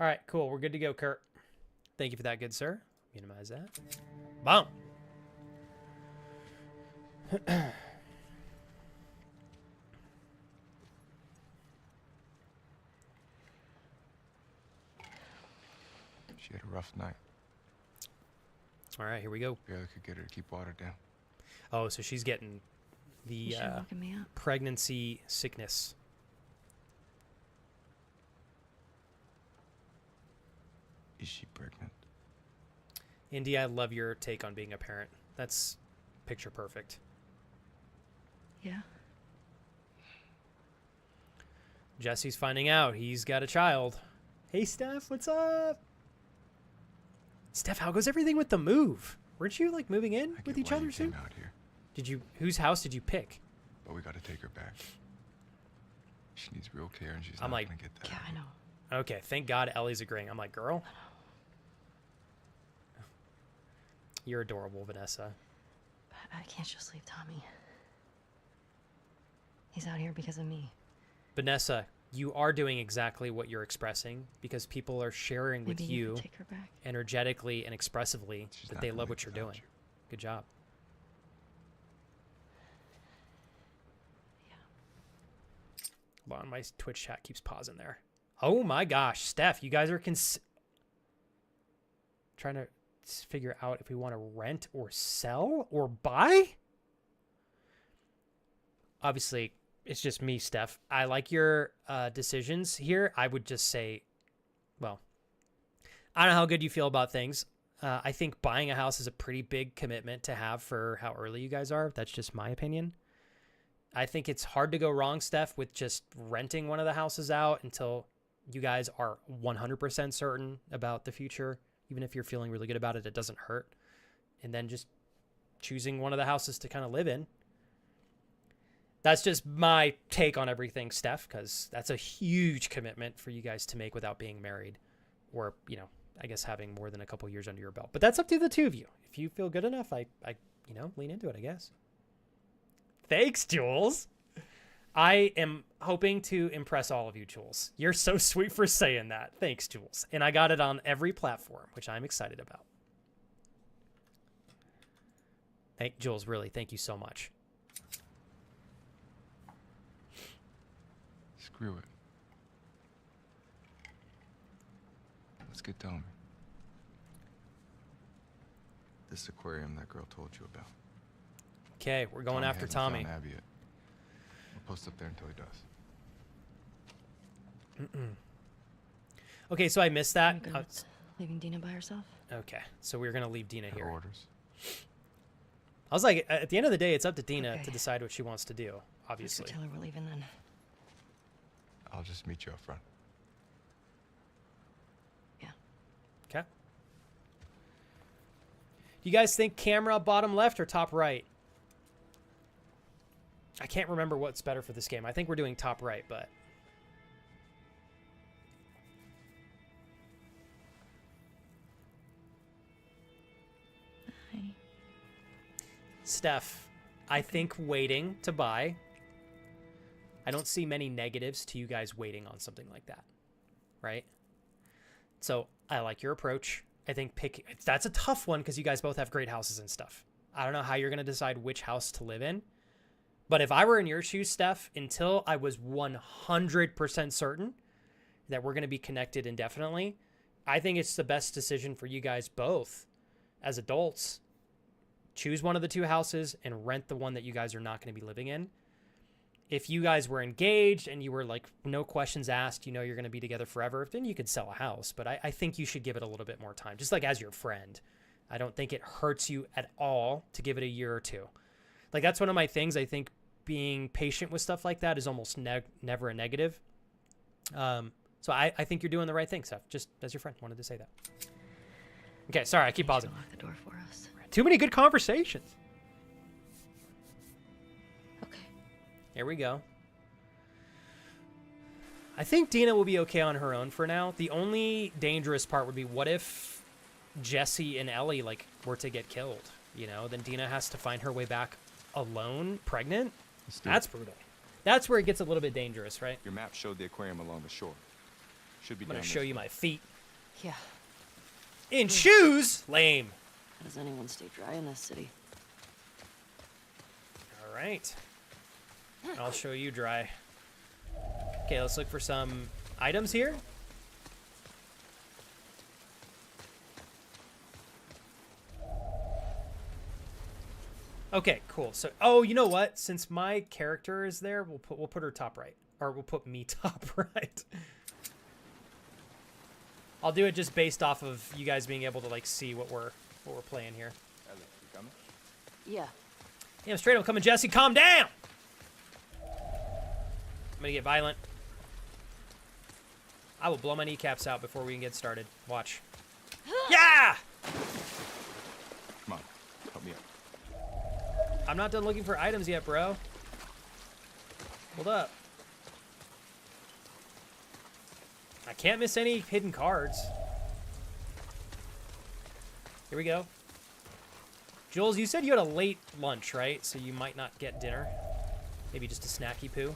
All right, cool. We're good to go, Kurt. Thank you for that, good sir. Minimize that. Boom. She had a rough night. All right, here we go. Barely could get her to keep water down. Oh, so she's getting the You should look me up. pregnancy sickness. Is she pregnant? Indy, I love your take on being a parent. That's picture perfect. Yeah. Jesse's finding out he's got a child. Hey, Steph, what's up? Steph, how goes everything with the move? Weren't you like moving in I with get each why other you came soon? out here, Did you? Whose house did you pick? but we got to take her back. She needs real care, and she's I'm not like, gonna get that. Yeah, I know. Okay, thank God Ellie's agreeing. I'm like, girl, you're adorable, Vanessa. But I can't just leave Tommy. He's out here because of me. Vanessa, you are doing exactly what you're expressing because people are sharing with Maybe you could take her back. energetically and expressively She's that not they gonna love live what you're without doing. you. Good job. Yeah. Hold on, my Twitch chat keeps pausing there. Oh my gosh, Steph, you guys are trying to figure out if we want to rent or sell or buy? Obviously, it's just me, Steph. I like your decisions here. I would just say, well, I don't know how good you feel about things. I think buying a house is a pretty big commitment to have for how early you guys are. That's just my opinion. I think it's hard to go wrong, Steph, with just renting one of the houses out until you guys are 100% certain about the future. Even if you're feeling really good about it, it doesn't hurt. And then just choosing one of the houses to kind of live in. That's just my take on everything, Steph, because that's a huge commitment for you guys to make without being married or, you know, I guess having more than a couple years under your belt. But that's up to the two of you. If you feel good enough, I you know, lean into it, I guess. Thanks, Jules. I am hoping to impress all of you, Jules. You're so sweet for saying that. Thanks, Jules. And I got it on every platform, which I'm excited about. Jules, really, thank you so much. Screw it. Let's get Domi. This aquarium that girl told you about. Okay, we're going after hasn't Tommy. found Abby yet. We'll post up there until he does. Okay, so I missed that. I'm good with leaving Dina by herself. Okay, so we're going to leave Dina Her here. orders. I was like, at the end of the day, it's up to Dina Okay. to decide what she wants to do, obviously. Tell her we're leaving then. I'll just meet you up front. Yeah. Okay. Do you guys think camera bottom left or top right? I can't remember what's better for this game. I think we're doing top right, but... Hi. Steph, I think waiting to buy. I don't see many negatives to you guys waiting on something like that, right? So I like your approach. I think that's a tough one because you guys both have great houses and stuff. I don't know how you're going to decide which house to live in. But if I were in your shoes, Steph, until I was 100% certain that we're going to be connected indefinitely, I think it's the best decision for you guys both as adults. Choose one of the two houses and rent the one that you guys are not going to be living in. If you guys were engaged and you were like, no questions asked, you know you're going to be together forever, then you could sell a house. But I think you should give it a little bit more time, just like as your friend. I don't think it hurts you at all to give it a year or two. Like, that's one of my things. I think being patient with stuff like that is almost never a negative. So I think you're doing the right thing, Steph. Just as your friend, wanted to say that. Okay, sorry, I keep pausing. Lock the door for us. Too many good conversations. Okay. Here we go. I think Dina will be okay on her own for now. The only dangerous part would be, what if Jesse and Ellie were to get killed? You know, then Dina has to find her way back alone, pregnant. That's brutal. That's where it gets a little bit dangerous, right? Your map showed the aquarium along the shore. Should be I'm gonna down show this you way. my feet. Yeah. In shoes? Lame. How does anyone stay dry in this city? All right. I'll show you dry. Okay, let's look for some items here. Okay, cool. So, oh, you know what? Since my character is there, we'll put her top right, or we'll put me top right. I'll do it just based off of you guys being able to see what we're playing here. Ellie, you coming? Yeah. Damn straight, I'm coming, Jesse. Calm down. I'm gonna get violent. I will blow my kneecaps out before we can get started. Watch. Yeah! Come on, help me up. I'm not done looking for items yet, bro. Hold up. I can't miss any hidden cards. Here we go. Jules, you said you had a late lunch, right? So you might not get dinner. Maybe just a snacky poo.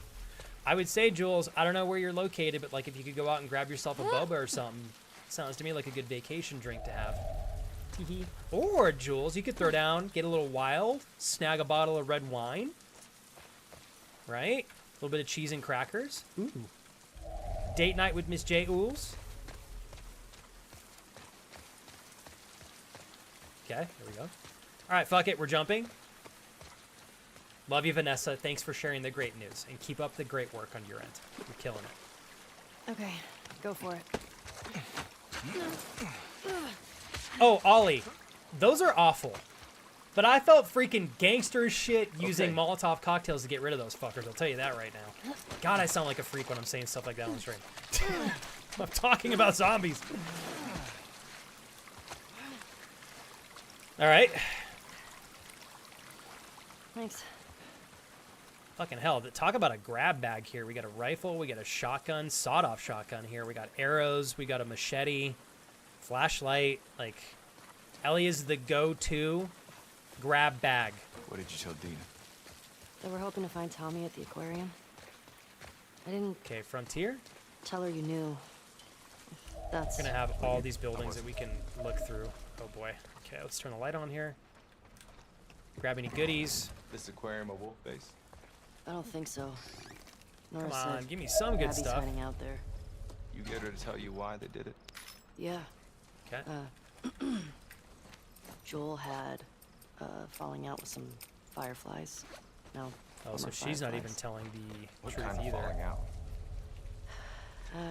I would say, Jules, I don't know where you're located, but if you could go out and grab yourself a boba or something, sounds to me like a good vacation drink to have. Or, Jules, you could throw down, get a little wild, snag a bottle of red wine. Right? A little bit of cheese and crackers. Ooh. Date night with Miss J. Ools. Okay, here we go. All right, fuck it, we're jumping. Love you, Vanessa. Thanks for sharing the great news. And keep up the great work on your end. You're killing it. Okay, go for it. Oh, Ollie, those are awful. But I felt freaking gangster as shit using Okay. Molotov cocktails to get rid of those fuckers. I'll tell you that right now. God, I sound like a freak when I'm saying stuff like that on stream. I'm talking about zombies. All right. Thanks. Fucking hell. Talk about a grab bag here. We got a rifle. We got a shotgun, sawed-off shotgun here. We got arrows. We got a machete, flashlight. Ellie is the go-to Grab bag. What did you tell Dina? They were hoping to find Tommy at the aquarium. I didn't Okay, Frontier. tell her you knew. That's We're gonna have all these buildings that we can look through. Oh boy. Okay, let's turn the light on here. Grab any goodies. This aquarium a wolf base? I don't think so. Nora Come on, said give me some good Abby's stuff. hiding out there. You get her to tell you why they did it? Yeah. Okay. Joel had falling out with some fireflies. No. Oh, so former she's not even fireflies. telling the What truth kind of either. falling out?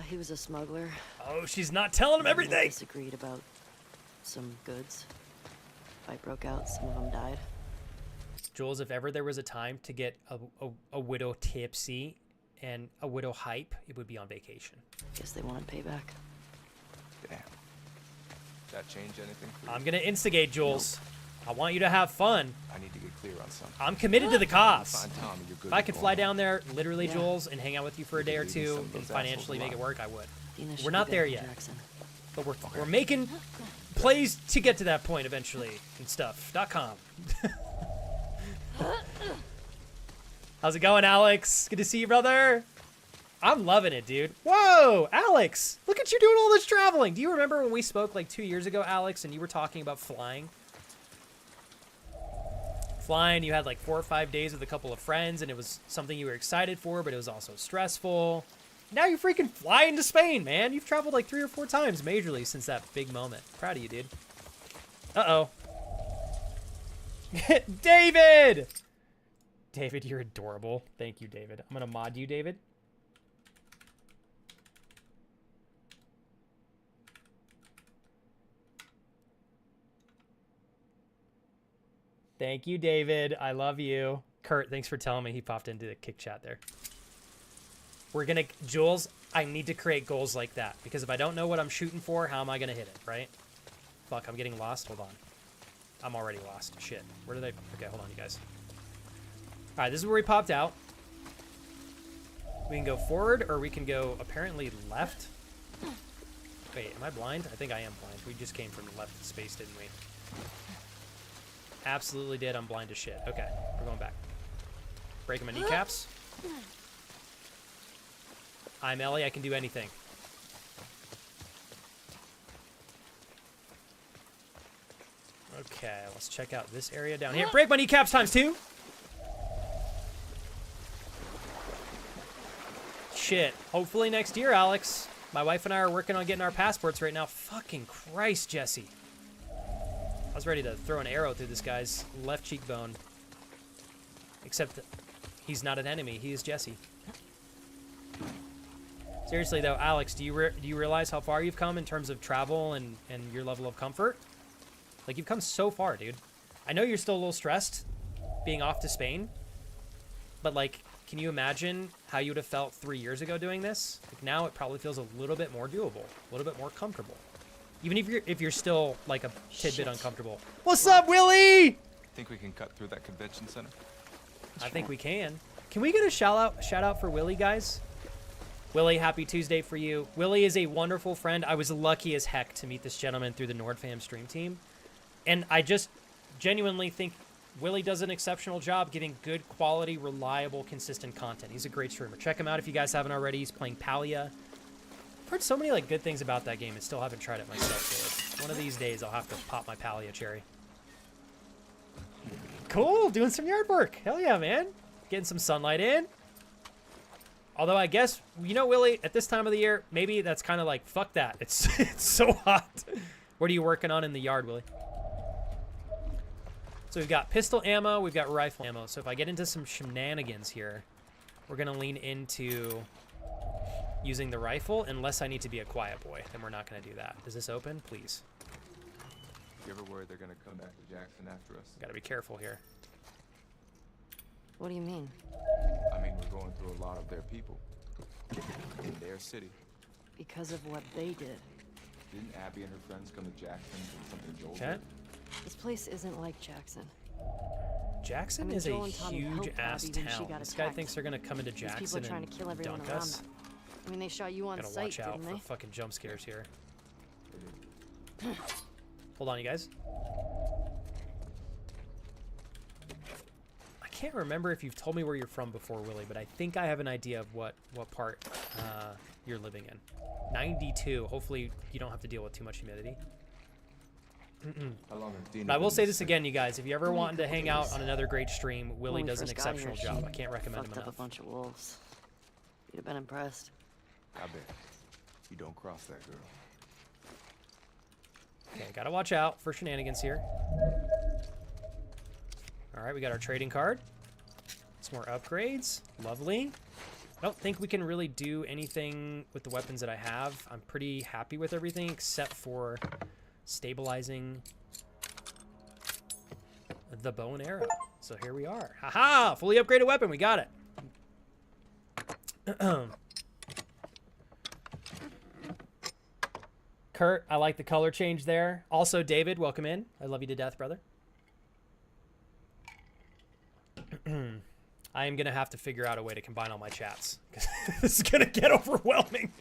He was a smuggler. Oh, she's not telling him They everything. disagreed about some goods. Fight broke out. Some of them died. Jules, if ever there was a time to get a widow tipsy and a widow hype, it would be on vacation. Guess they wanted payback. Damn. That change anything for you? I'm gonna instigate, Jules. I want you to have fun. I need to get clear on something. I'm committed to the cause. Find Tommy, you're good If I with could going fly home. down there, literally, Yeah. Jules, and hang out with you for a day or Leaving some two of and those financially assholes make it alive. work, I would. Dina should We're be not back there in yet. Jackson. But we're making plays to get to that point eventually and stuff.com. How's it going, Alex? Good to see you, brother. I'm loving it, dude. Whoa, Alex, look at you doing all this traveling. Do you remember when we spoke like 2 years ago, Alex, and you were talking about flying? Flying, you had like 4 or 5 days with a couple of friends, and it was something you were excited for, but it was also stressful. Now you freaking fly into Spain, man. You've traveled like 3 or 4 times majorly since that big moment. Proud of you, dude. Uh-oh. David! David, you're adorable. Thank you, David. I'm gonna mod you, David. Thank you, David. I love you. Kurt, thanks for telling me he popped into the kick chat there. We're gonna, Jules, I need to create goals like that, because if I don't know what I'm shooting for, how am I gonna hit it, right? Fuck, I'm getting lost. Hold on. I'm already lost. Shit. Where did I... Okay, hold on, you guys. Alright, this is where we popped out. We can go forward, or we can go, apparently, left. Wait, am I blind? I think I am blind. We just came from left space, didn't we? Absolutely did. I'm blind as shit. Okay, we're going back. Breaking my kneecaps. I'm Ellie. I can do anything. Okay, let's check out this area down here. Break my kneecaps ×2. Shit. Hopefully next year, Alex. My wife and I are working on getting our passports right now. Fucking Christ, Jesse. I was ready to throw an arrow through this guy's left cheekbone. Except that he's not an enemy. He is Jesse. Seriously, though, Alex, do you realize how far you've come in terms of travel and your level of comfort? Like, you've come so far, dude. I know you're still a little stressed being off to Spain. But, like, can you imagine how you would have felt 3 years ago doing this? Like, now it probably feels a little bit more doable. A little bit more comfortable. Even if you're still, like, a tidbit uncomfortable. What's up, Willie? Think we can cut through that convention center? I think we can. Can we get a shout out for Willie, guys? Willie, happy Tuesday for you. Willie is a wonderful friend. I was lucky as heck to meet this gentleman through the NordFam stream team. And I just genuinely think Willie does an exceptional job getting good quality, reliable, consistent content. He's a great streamer. Check him out if you guys haven't already. He's playing Palia. I've heard so many like good things about that game and still haven't tried it myself. So one of these days I'll have to pop my Palia cherry. Cool, doing some yard work. Hell yeah, man. Getting some sunlight in. Although I guess, you know, Willie, at this time of the year, maybe that's kind of like, fuck that. It's so hot. What are you working on in the yard, Willie? So we've got pistol ammo, we've got rifle ammo. So if I get into some shenanigans here, we're going to lean into using the rifle, unless I need to be a quiet boy. Then we're not going to do that. Is this open? Please. You ever worried they're gonna come back to Jackson after us? Got to be careful here. What do you mean? I mean, we're going through a lot of their people. In their city. Because of what they did. Didn't Abby and her friends come to Jackson for something Joel Okay. did? This place isn't like Jackson. Jackson I mean, is a Joel and Tommy huge helped ass Abby when she town. got This guy attacked. thinks they're going to come into These people Jackson are trying and to kill everyone dunk around us. them. I mean, they shot you on Gotta sight, watch out didn't for they? fucking jump scares here. Hold on, you guys. can't remember if you've told me where you're from before, Willie, but I think I have an idea of what part you're living in. 92. Hopefully you don't have to deal with too much humidity. How long has Dina But I will been say this this again, you guys. If you ever Only a wanted to couple hang out days. on another great stream, Willie When we does an first got here, exceptional job. she I can't recommend him fucked up enough. a bunch of wolves. You'd have been impressed. I bet. You don't cross that girl. Okay, gotta watch out for shenanigans here. All right, we got our trading card. Some more upgrades. Lovely. I don't think we can really do anything with the weapons that I have. I'm pretty happy with everything except for stabilizing the bow and arrow. So here we are. Haha! Fully upgraded weapon. We got it. Kurt, I like the color change there. Also, David, welcome in. I love you to death, brother. I am going to have to figure out a way to combine all my chats, because this is going to get overwhelming.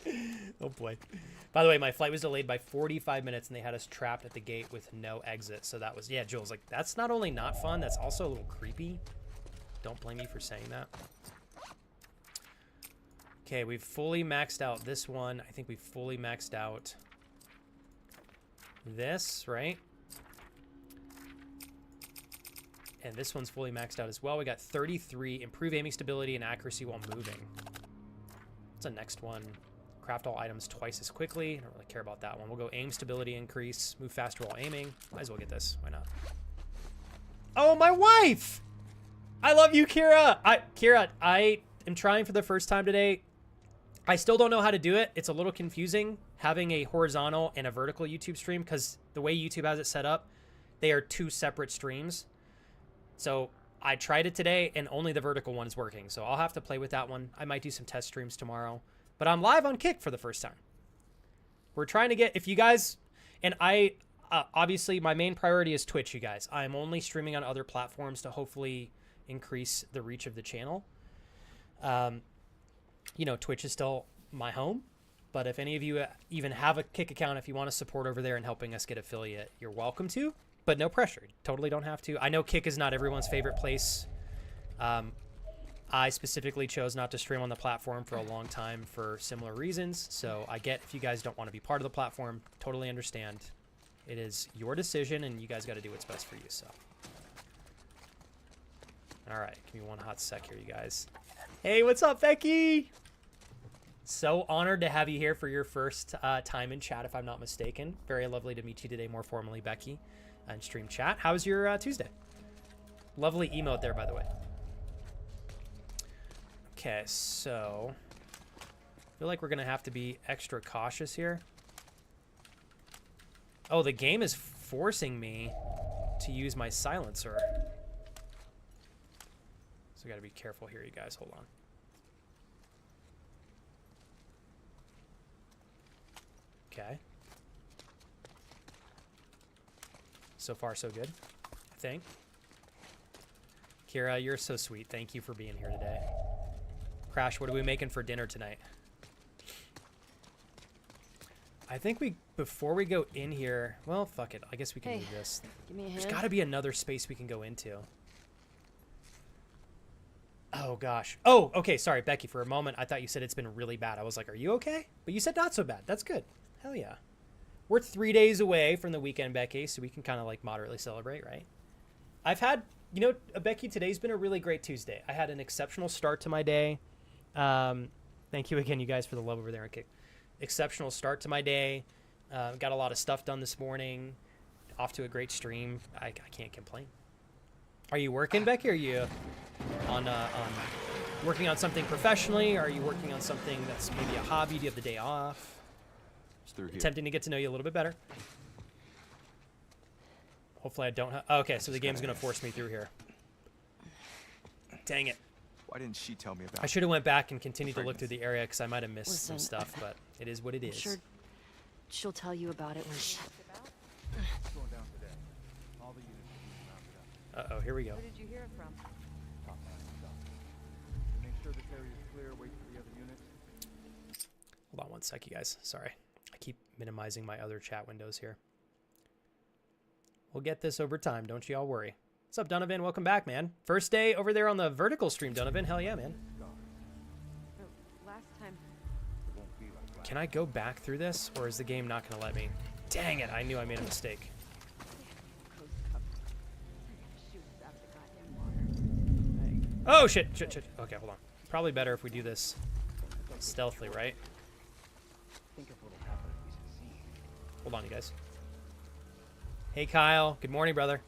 Oh, boy. By the way, my flight was delayed by 45 minutes, and they had us trapped at the gate with no exit. So that was, yeah, Jules, like, that's not only not fun, that's also a little creepy. Don't blame me for saying that. Okay, we've fully maxed out this one. I think we've fully maxed out this, right? And this one's fully maxed out as well. We got 33. Improve aiming stability and accuracy while moving. What's the next one? Craft all items twice as quickly. I don't really care about that one. We'll go aim stability increase. Move faster while aiming. Might as well get this. Why not? Oh, my wife! I love you, Kira! Kira, I am trying for the first time today. I still don't know how to do it. It's a little confusing having a horizontal and a vertical YouTube stream because the way YouTube has it set up, they are two separate streams. So I tried it today and only the vertical one is working. So I'll have to play with that one. I might do some test streams tomorrow. But I'm live on Kick for the first time. We're trying to get, if you guys, and I, obviously my main priority is Twitch, you guys. I'm only streaming on other platforms to hopefully increase the reach of the channel. You know, Twitch is still my home, but if any of you even have a Kick account, if you want to support over there and helping us get affiliate, you're welcome to, but no pressure. You totally don't have to. I know Kick is not everyone's favorite place. I specifically chose not to stream on the platform for a long time for similar reasons, so I get if you guys don't want to be part of the platform, totally understand. It is your decision, and you guys got to do what's best for you, so. All right, give me one hot sec here, you guys. Hey, what's up, Becky? So honored to have you here for your first time in chat, if I'm not mistaken. Very lovely to meet you today, more formally, Becky, in stream chat. How's your Tuesday? Lovely emote there, by the way. Okay, so I feel like we're gonna have to be extra cautious here. Oh, the game is forcing me to use my silencer. So I gotta be careful here, you guys. Hold on. Okay. So far, so good, I think. Kira, you're so sweet. Thank you for being here today. Crash, what are we making for dinner tonight? I think before we go in here, well, fuck it. I guess we can do this. Give me a There's hand. got to be another space we can go into. Oh, gosh. Oh, okay. Sorry, Becky. For a moment, I thought you said it's been really bad. I was like, are you okay? But you said not so bad. That's good. Hell yeah. We're 3 days away from the weekend, Becky, so we can kind of like moderately celebrate, right? I've had, you know, Becky, today's been a really great Tuesday. I had an exceptional start to my day. Thank you again, you guys, for the love over there. Okay. Exceptional start to my day. Got a lot of stuff done this morning. Off to a great stream. I can't complain. Are you working, Becky? Are you on working on something professionally? Are you working on something that's maybe a hobby? Do you have the day off? It's through here. Attempting to get to know you a little bit better. Hopefully I don't have... Okay, so the game's going to force me through here. Dang it. Why didn't she tell me about I should have went back and continued to look through the area because I might have missed some Listen, stuff, but it is what it is. Sure, she'll tell you about it when she... What's going down today? All the units are being rounded up. Uh-oh, here we go. Where did you hear it from? Top line stuff. Make sure this area is clear. Wait for the other units. Hold on one sec, you guys. Sorry. I keep minimizing my other chat windows here. We'll get this over time. Don't you all worry. What's up, Donovan? Welcome back, man. First day over there on the vertical stream, Donovan. Hell yeah, man. Last time. Can I go back through this, or is the game not going to let me? Dang it, I knew I made a mistake. Oh, shit. Okay, hold on. Probably better if we do this stealthily, right? Hold on, you guys. Hey, Kyle. Good morning, brother.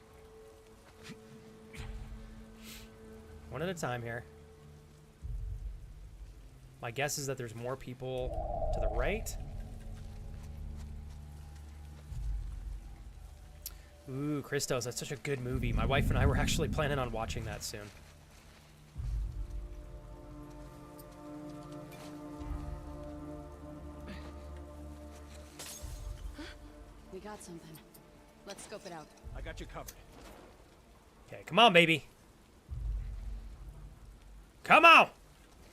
One at a time here. My guess is that there's more people to the right. Ooh, Christos, that's such a good movie. My wife and I were actually planning on watching that soon. We got something. Let's scope it out. I got you covered. Okay, come on, baby. Come on!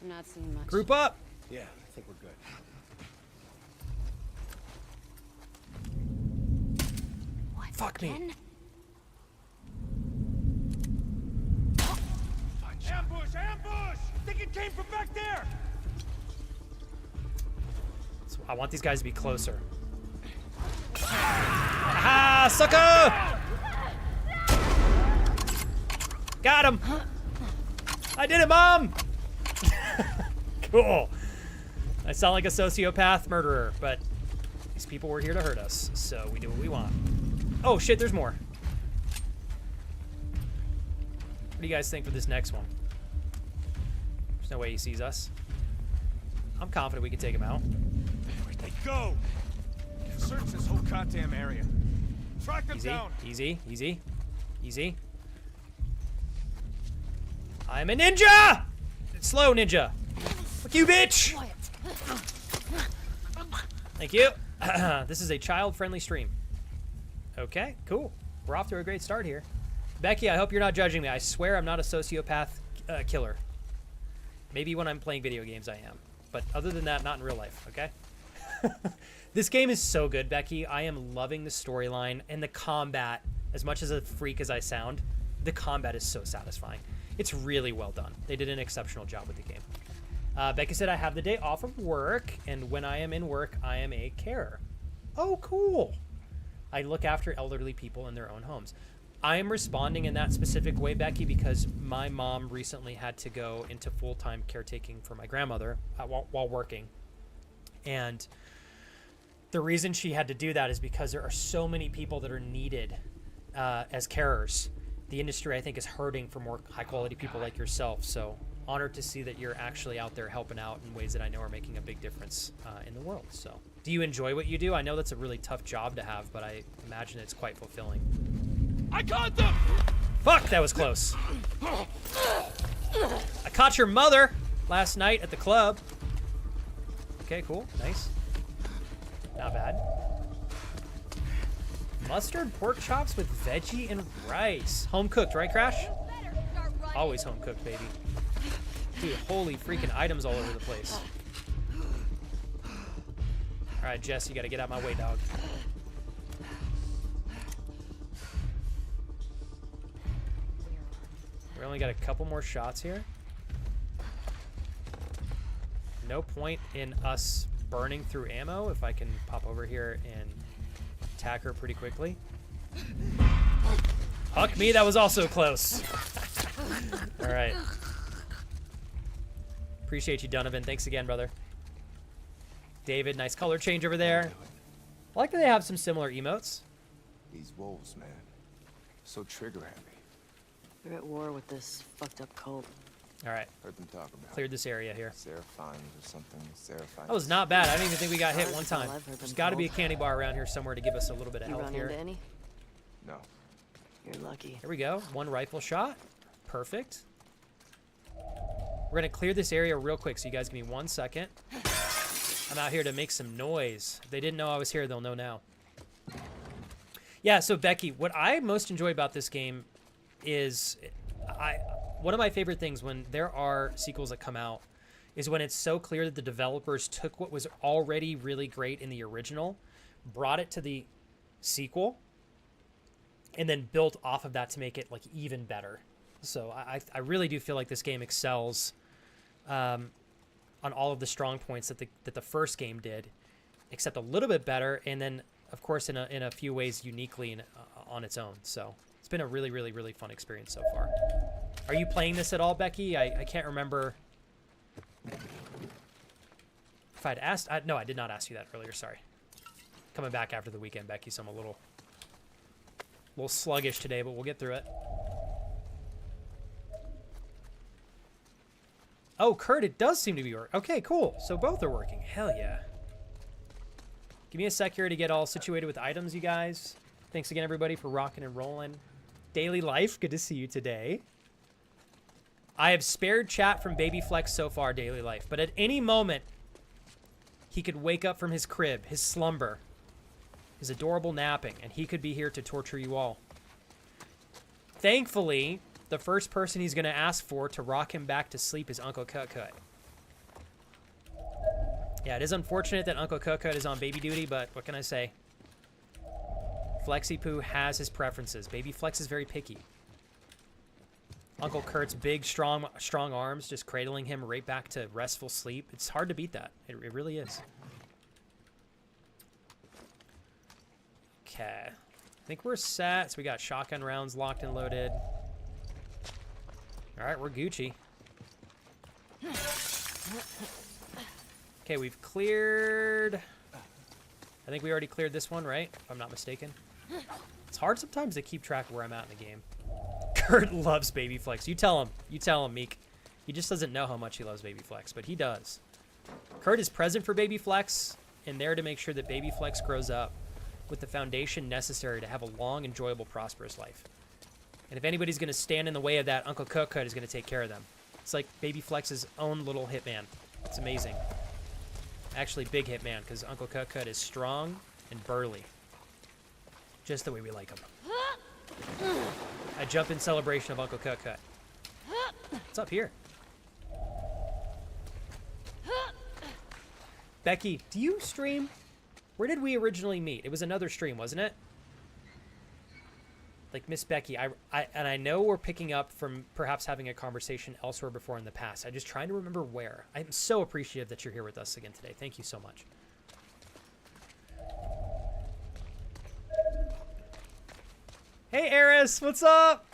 I'm not seeing much. Group up! Yeah, I think we're good. What? Fuck me. Again? Ambush! Ambush! Think it came from back there! So I want these guys to be closer. Ah, sucker! Got him! I did it, Mom! Cool. I sound like a sociopath murderer, but these people were here to hurt us, so we do what we want. Oh, shit, there's more. What do you guys think for this next one? There's no way he sees us. I'm confident we can take him out. Where'd they go? Search this whole goddamn area. Track them Easy, down. easy, easy, easy. I'm a ninja! Slow ninja. Fuck you, bitch! Thank you. This is a child-friendly stream. Okay, cool. We're off to a great start here. Becky, I hope you're not judging me. I swear I'm not a sociopath killer. Maybe when I'm playing video games I am. But other than that, not in real life, okay? This game is so good, Becky. I am loving the storyline and the combat. As much as a freak as I sound, the combat is so satisfying. It's really well done. They did an exceptional job with the game. Becky said, I have the day off of work, and when I am in work, I am a carer. Oh, cool. I look after elderly people in their own homes. I am responding in that specific way, Becky, because my mom recently had to go into full-time caretaking for my grandmother while working. And the reason she had to do that is because there are so many people that are needed as carers. The industry, I think, is hurting for more high-quality people like yourself. So honored to see that you're actually out there helping out in ways that I know are making a big difference in the world. So do you enjoy what you do? I know that's a really tough job to have, but I imagine it's quite fulfilling. I got them! Fuck, that was close. I caught your mother last night at the club. Okay, cool. Nice. Not bad. Mustard pork chops with veggie and rice. Home cooked, right, Crash? Always home cooked, baby. Dude, holy freaking items all over the place. All right, Jess, you got to get out my way, dog. We only got a couple more shots here. No point in us burning through ammo if I can pop over here and attack her pretty quickly. Fuck me, that was also close. All right. Appreciate you, Donovan. Thanks again, brother. David, nice color change over there. I like that they have some similar emotes. These wolves, man. So trigger happy. They're at war with this fucked up cult. All right, Heard them talk about cleared this area here. Seraphines or something. Seraphines. That was not bad. I don't even think we got hit That's one time. all I've heard There's them got to be a called. candy bar around here somewhere to give us a little bit of You health run here. into any? No. You're lucky. Here we go. One rifle shot. Perfect. We're going to clear this area real quick, so you guys give me 1 second. I'm out here to make some noise. If they didn't know I was here, they'll know now. Yeah, so Becky, what I most enjoy about this game is one of my favorite things when there are sequels that come out is when it's so clear that the developers took what was already really great in the original, brought it to the sequel, and then built off of that to make it like even better. So I really do feel like this game excels on all of the strong points that the first game did, except a little bit better, and then of course in a few ways uniquely on its own. So it's been a really, really, really fun experience so far. Are you playing this at all, Becky? I can't remember if I'd asked. No, I did not ask you that earlier. Sorry. Coming back after the weekend, Becky, so I'm a little sluggish today, but we'll get through it. Oh, Kurt, it does seem to be working. Okay, cool. So both are working. Hell yeah. Give me a sec here to get all situated with items, you guys. Thanks again, everybody, for rocking and rolling. Daily Life, good to see you today. I have spared chat from Baby Flex so far, Daily Life, but at any moment, he could wake up from his crib, his slumber, his adorable napping, and he could be here to torture you all. Thankfully, the first person he's going to ask for to rock him back to sleep is Uncle Cut Cut. Yeah, it is unfortunate that Uncle Cut Cut is on baby duty, but what can I say? Flexi Poo has his preferences. Baby Flex is very picky. Uncle Kurt's big, strong arms just cradling him right back to restful sleep. It's hard to beat that. It really is. Okay. I think we're set. So we got shotgun rounds locked and loaded. All right, we're Gucci. Okay, we've cleared... I think we already cleared this one, right? If I'm not mistaken. It's hard sometimes to keep track of where I'm at in the game. Kurt loves Baby Flex. You tell him. You tell him, Meek. He just doesn't know how much he loves Baby Flex, but he does. Kurt is present for Baby Flex and there to make sure that Baby Flex grows up with the foundation necessary to have a long, enjoyable, prosperous life. And if anybody's going to stand in the way of that, Uncle Cut Cut is going to take care of them. It's like Baby Flex's own little hitman. It's amazing. Actually, big hitman, because Uncle Cut Cut is strong and burly. Just the way we like him. I jump in celebration of Uncle Cut Cut. What's up here? Becky, do you stream? Where did we originally meet? It was another stream, wasn't it? Like Miss Becky, I know we're picking up from perhaps having a conversation elsewhere before in the past. I'm just trying to remember where. I'm so appreciative that you're here with us again today. Thank you so much. Hey, Eris, what's up?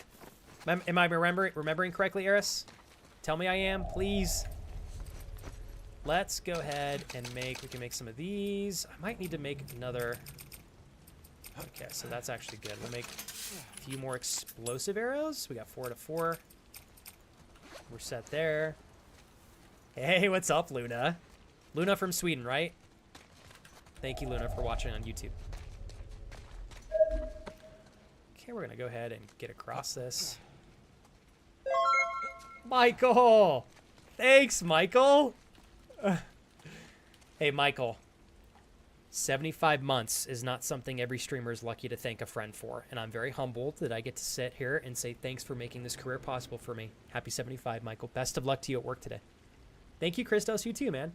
Am I remembering correctly, Eris? Tell me I am, please. Let's go ahead and we can make some of these. I might need to make another. Okay, so that's actually good. We'll make a few more explosive arrows. We got 4 out of 4. We're set there. Hey, what's up, Luna? Luna from Sweden, right? Thank you, Luna, for watching on YouTube. Okay, we're going to go ahead and get across this. Michael! Thanks, Michael! Hey, Michael. 75 months is not something every streamer is lucky to thank a friend for, and I'm very humbled that I get to sit here and say thanks for making this career possible for me. Happy 75, Michael. Best of luck to you at work today. Thank you, Christos. You too, man.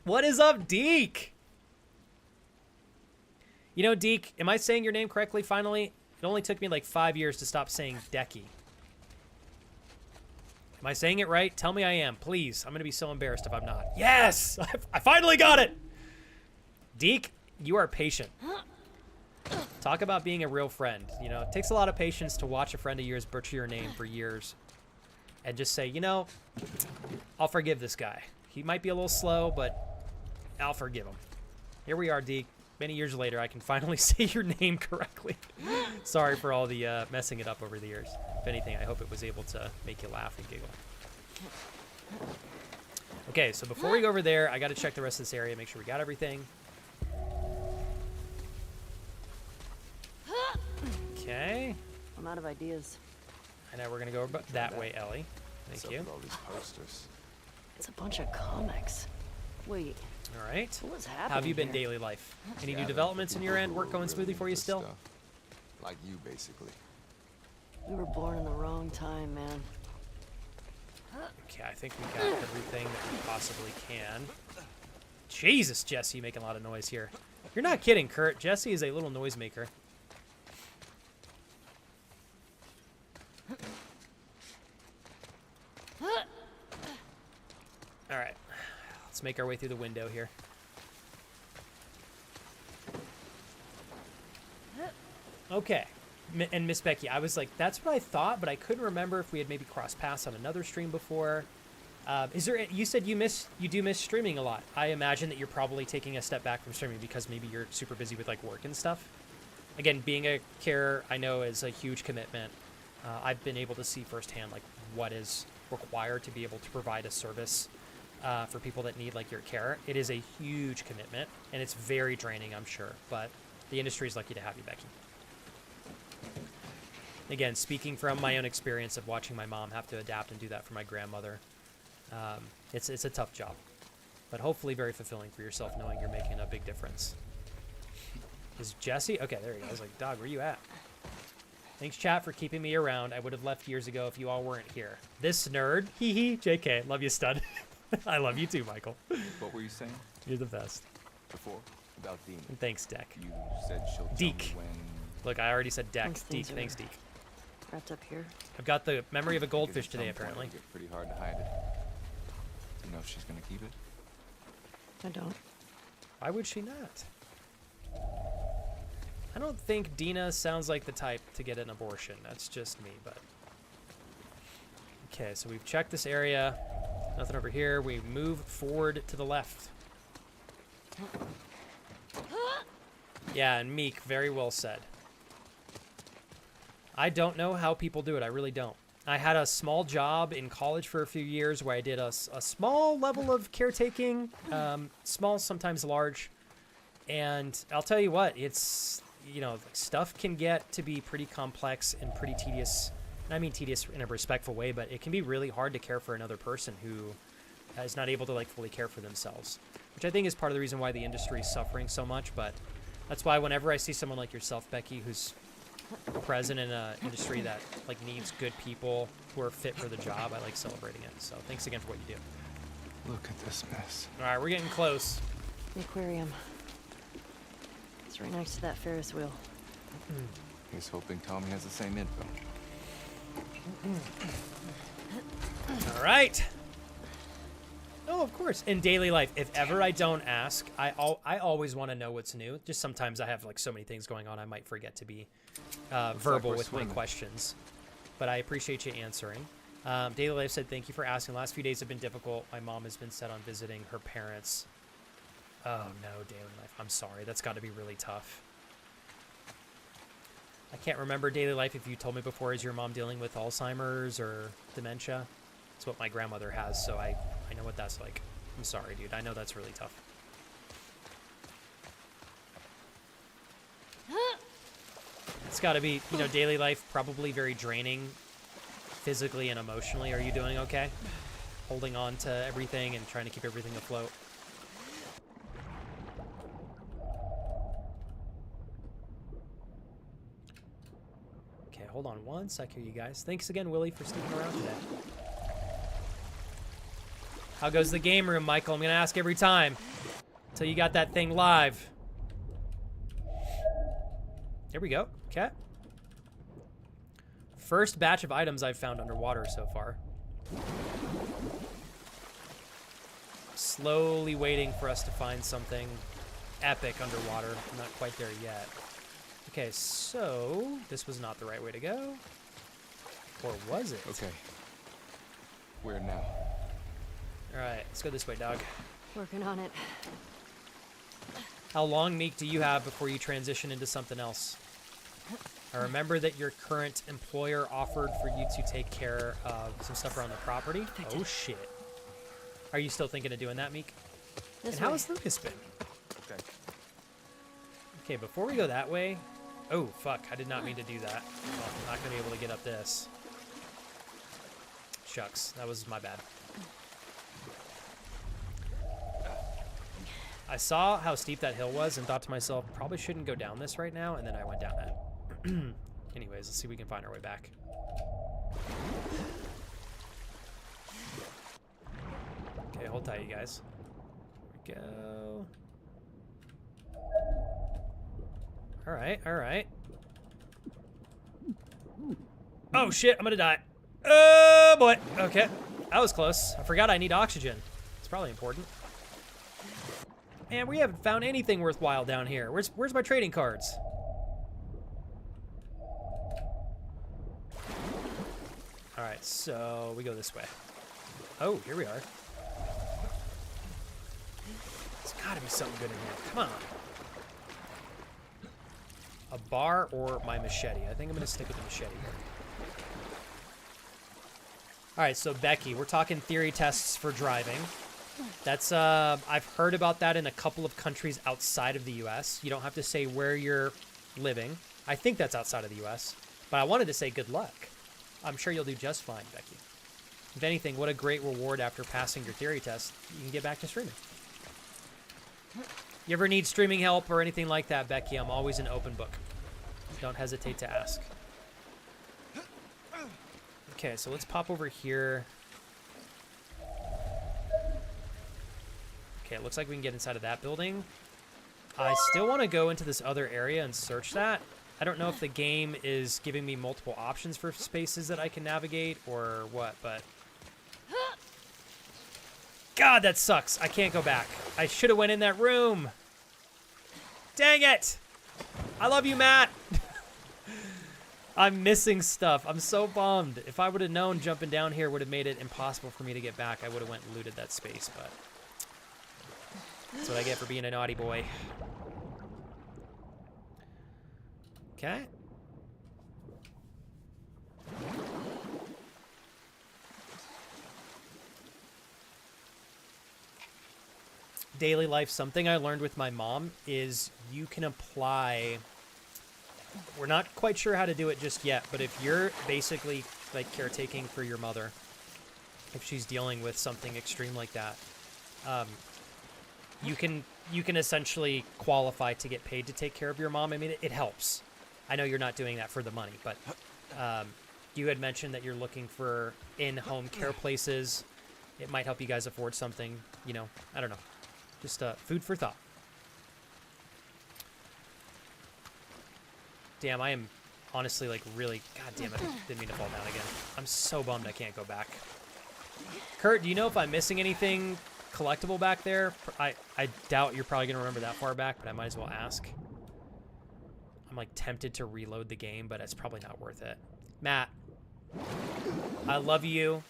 What is up, Deke? You know, Deke, am I saying your name correctly finally? It only took me like 5 years to stop saying Decky. Am I saying it right? Tell me I am, please. I'm going to be so embarrassed if I'm not. Yes! I finally got it! Deke, you are patient. Talk about being a real friend. You know, it takes a lot of patience to watch a friend of yours butcher your name for years and just say, you know, I'll forgive this guy. He might be a little slow, but I'll forgive him. Here we are, Deke. Many years later, I can finally say your name correctly. Sorry for all the messing it up over the years. If anything, I hope it was able to make you laugh and giggle. Okay, so before we go over there, I got to check the rest of this area, make sure we got everything. Okay. I'm out of ideas. I know we're going to go that way, Ellie. Thank you. All these posters. It's a bunch of comics. Wait, All right. what was How happening have you been here? daily life? Any new developments in your end? Work going smoothly for you still? Stuff. Like you, basically. We were born in the wrong time, man. Okay, I think we got everything that we possibly can. Jesus, Jesse, making a lot of noise here. You're not kidding, Kurt. Jesse is a little noisemaker. All right. Let's make our way through the window here. Okay. And Miss Becky, I was like, that's what I thought, but I couldn't remember if we had maybe crossed paths on another stream before. Is there? You said you do miss streaming a lot. I imagine that you're probably taking a step back from streaming because maybe you're super busy with like work and stuff. Again, being a carer, I know is a huge commitment. I've been able to see firsthand like what is required to be able to provide a service for people that need like your care. It is a huge commitment, and it's very draining, I'm sure. But the industry is lucky to have you, Becky. Again, speaking from my own experience of watching my mom have to adapt and do that for my grandmother, it's a tough job, but hopefully very fulfilling for yourself knowing you're making a big difference. Is Jesse? Okay, there you go. I was like, dog, where you at? Thanks, chat, for keeping me around. I would have left years ago if you all weren't here. This nerd. Hee hee. JK. Love you, stud. I love you too, Michael. What were you saying You're the best. before about Dean? And thanks, Deck. You said she'll tell Deke. me when. Look, I already said Deck. Once Deke. things are Thanks, Deke. Wrapped up here. I've got the memory of a Because goldfish at some today, point apparently. it'll get pretty hard to hide it. You know if she's gonna keep it? I don't. Why would she not? I don't think Dina sounds like the type to get an abortion. That's just me, but... Okay, so we've checked this area. Nothing over here. We move forward to the left. Yeah, and Meek, very well said. I don't know how people do it. I really don't. I had a small job in college for a few years where I did a small level of caretaking. Small, sometimes large. And I'll tell you what, it's... You know, stuff can get to be pretty complex and pretty tedious. And I mean tedious in a respectful way, but it can be really hard to care for another person who is not able to like fully care for themselves, which I think is part of the reason why the industry is suffering so much. But that's why whenever I see someone like yourself, Becky, who's present in an industry that like needs good people who are fit for the job, I like celebrating it. So thanks again for what you do. Look at this mess. All right, we're getting close. The aquarium. It's right next to that Ferris wheel. He's hoping Tommy has the same info. All right. Oh, of course. In daily life, if ever I don't ask, I always want to know what's new. Just sometimes I have like so many things going on, I might forget to be verbal we're with my swimming. questions. But I appreciate you answering. Daily life said, thank you for asking. The last few days have been difficult. My mom has been set on visiting her parents. Oh no, daily life. I'm sorry. That's got to be really tough. I can't remember daily life if you told me before. Is your mom dealing with Alzheimer's or dementia? It's what my grandmother has, so I know what that's like. I'm sorry, dude. I know that's really tough. It's got to be, you know, daily life, probably very draining physically and emotionally. Are you doing okay? Holding on to everything and trying to keep everything afloat. Okay, hold on one sec here, you guys. Thanks again, Willie, for sticking around today. How goes the game room, Michael? I'm going to ask every time until you got that thing live. There we go. Okay. First batch of items I've found underwater so far. Slowly waiting for us to find something epic underwater. I'm not quite there yet. Okay, so this was not the right way to go. Or was it? Okay. Where now? All right, let's go this way, dog. Working on it. How long, Meek, do you have before you transition into something else? I remember that your current employer offered for you to take care of some stuff around the property. Oh, shit. Are you still thinking of doing that, Meek? This And how way. has Lucas been? Okay. Okay, before we go that way... Oh, fuck. I did not mean to do that. Well, I'm not going to be able to get up this. Shucks. That was my bad. I saw how steep that hill was and thought to myself, probably shouldn't go down this right now, and then I went down that. Anyways, let's see if we can find our way back. Okay, hold tight, you guys. Here we go. All right, all right. Oh shit, I'm gonna die. Oh boy. Okay, that was close. I forgot I need oxygen. It's probably important. Man, we haven't found anything worthwhile down here. Where's my trading cards? All right, so we go this way. Oh, here we are. There's gotta be something good in here. Come on. A bar or my machete. I think I'm gonna stick with the machete here. All right, so Becky, we're talking theory tests for driving. That's, I've heard about that in a couple of countries outside of the US. You don't have to say where you're living. I think that's outside of the US, but I wanted to say good luck. I'm sure you'll do just fine, Becky. If anything, what a great reward after passing your theory test. You can get back to streaming. You ever need streaming help or anything like that, Becky, I'm always an open book. Don't hesitate to ask. Okay, so let's pop over here. Okay, it looks like we can get inside of that building. I still want to go into this other area and search that. I don't know if the game is giving me multiple options for spaces that I can navigate or what, but... God, that sucks. I can't go back. I should have went in that room. Dang it! I love you, Matt! I'm missing stuff. I'm so bummed. If I would have known jumping down here would have made it impossible for me to get back, I would have went and looted that space, but... That's what I get for being a naughty boy. Okay. Daily life, something I learned with my mom is you can apply... We're not quite sure how to do it just yet, but if you're basically like caretaking for your mother, if she's dealing with something extreme like that, you can essentially qualify to get paid to take care of your mom. I mean, it helps. I know you're not doing that for the money, but you had mentioned that you're looking for in-home care places. It might help you guys afford something, you know, I don't know. Just food for thought. Damn, I am honestly like really, god damn it, I didn't mean to fall down again. I'm so bummed I can't go back. Kurt, do you know if I'm missing anything collectible back there? I doubt you're probably gonna remember that far back, but I might as well ask. I'm like tempted to reload the game, but it's probably not worth it. Matt, I love you.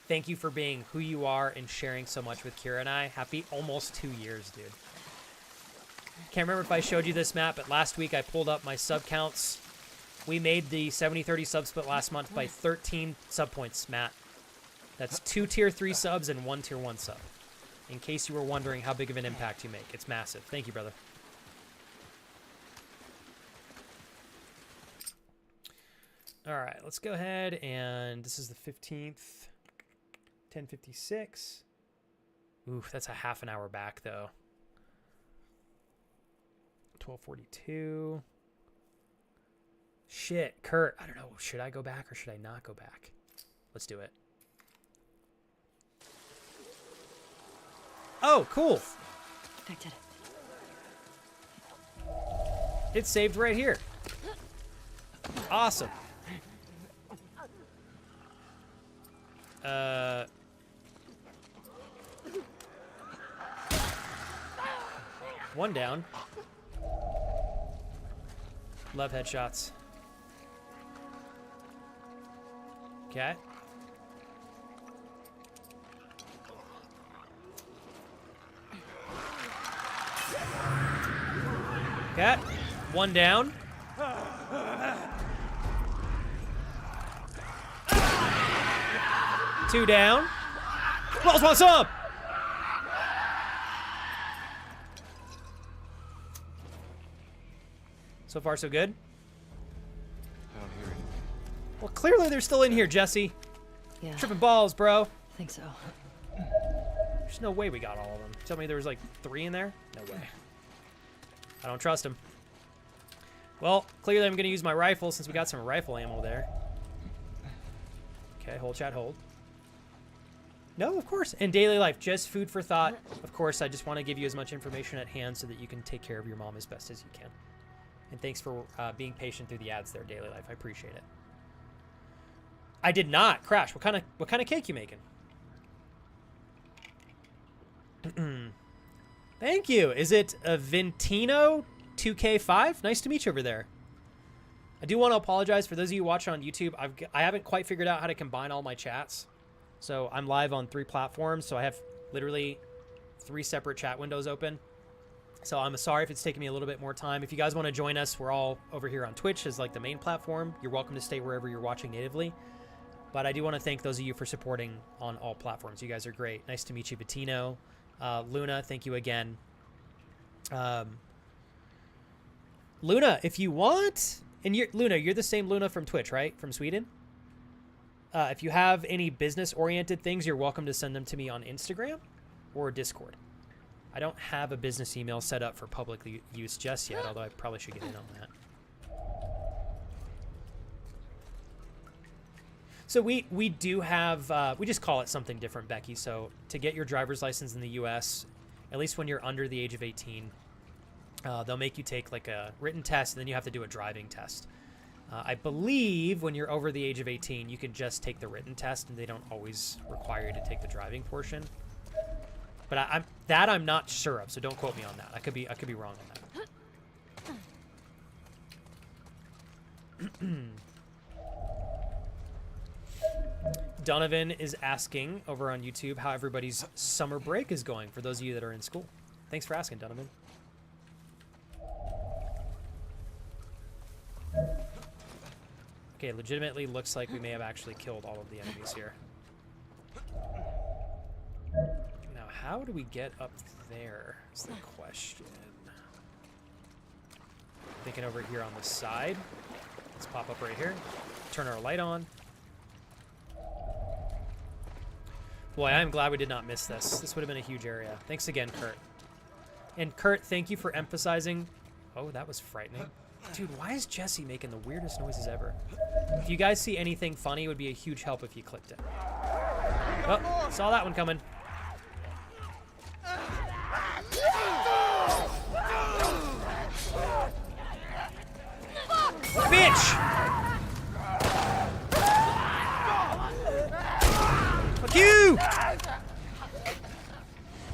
Thank you for being who you are and sharing so much with Kira and I. Happy almost 2 years, dude. Can't remember if I showed you this, Matt, but last week I pulled up my sub counts. We made the 70-30 sub split last month by 13 sub points, Matt. That's 2 tier 3 subs and 1 tier 1 sub. In case you were wondering how big of an impact you make. It's massive. Thank you, brother. All right, let's go ahead and this is the 15th. 10:56. Oof, that's a half an hour back, though. 12:42. Shit, Kurt. I don't know. Should I go back or should I not go back? Let's do it. Oh, cool. Affected. It's saved right here. Awesome. One down. Love headshots. Okay. Okay. One down. Two down. What's up? So far, so good. I don't hear anything. Well, clearly they're still in here, Jesse. Yeah, Tripping balls, bro. I think so. There's no way we got all of them. Tell me there was like 3 in there? No way. I don't trust him. Well, clearly I'm going to use my rifle since we got some rifle ammo there. Okay, hold, chat, hold. No, of course. In daily life, just food for thought. Of course, I just want to give you as much information at hand so that you can take care of your mom as best as you can. And thanks for being patient through the ads there, Daily Life. I appreciate it. I did not crash. What kind of cake you making? Thank you. Is it a Vintino 2K5? Nice to meet you over there. I do want to apologize for those of you watching on YouTube. I haven't quite figured out how to combine all my chats. So I'm live on 3 platforms. So I have literally 3 separate chat windows open. So I'm sorry if it's taking me a little bit more time. If you guys want to join us, we're all over here on Twitch as like the main platform. You're welcome to stay wherever you're watching natively. But I do want to thank those of you for supporting on all platforms. You guys are great. Nice to meet you, Bettino. Luna, thank you again. Luna, if you want, and Luna, you're the same Luna from Twitch, right? From Sweden? If you have any business-oriented things, you're welcome to send them to me on Instagram or Discord. I don't have a business email set up for public use just yet, although I probably should get in on that. So we do have, we just call it something different, Becky. So to get your driver's license in the U.S., at least when you're under the age of 18, they'll make you take like a written test, and then you have to do a driving test. I believe when you're over the age of 18, you can just take the written test, and they don't always require you to take the driving portion. But I'm not sure of, so don't quote me on that. I could be wrong on that. Donovan is asking over on YouTube how everybody's summer break is going for those of you that are in school. Thanks for asking, Donovan. Okay, legitimately looks like we may have actually killed all of the enemies here. Now, how do we get up there is the question. Thinking over here on the side. Let's pop up right here. Turn our light on. Boy, I'm glad we did not miss this. This would have been a huge area. Thanks again, Kurt. And Kurt, thank you for emphasizing... Oh, that was frightening. Dude, why is Jesse making the weirdest noises ever? If you guys see anything funny, it would be a huge help if you clicked it. Oh, saw that one coming. Bitch! Fuck you!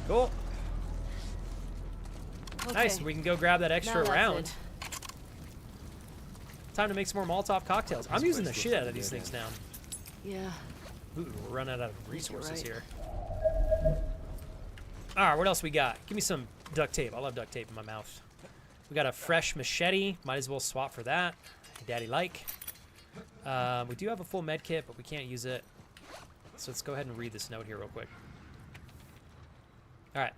Cool. Okay. Nice, we can go grab that extra Now that's round. it. Time to make some more Molotov cocktails. I'm using the shit out of these things now. Yeah. Ooh, we're running out of resources right. here. Alright, what else we got? Give me some duct tape. I love duct tape in my mouth. We got a fresh machete. Might as well swap for that. Daddy like. We do have a full med kit, but we can't use it. So let's go ahead and read this note here real quick. Alright.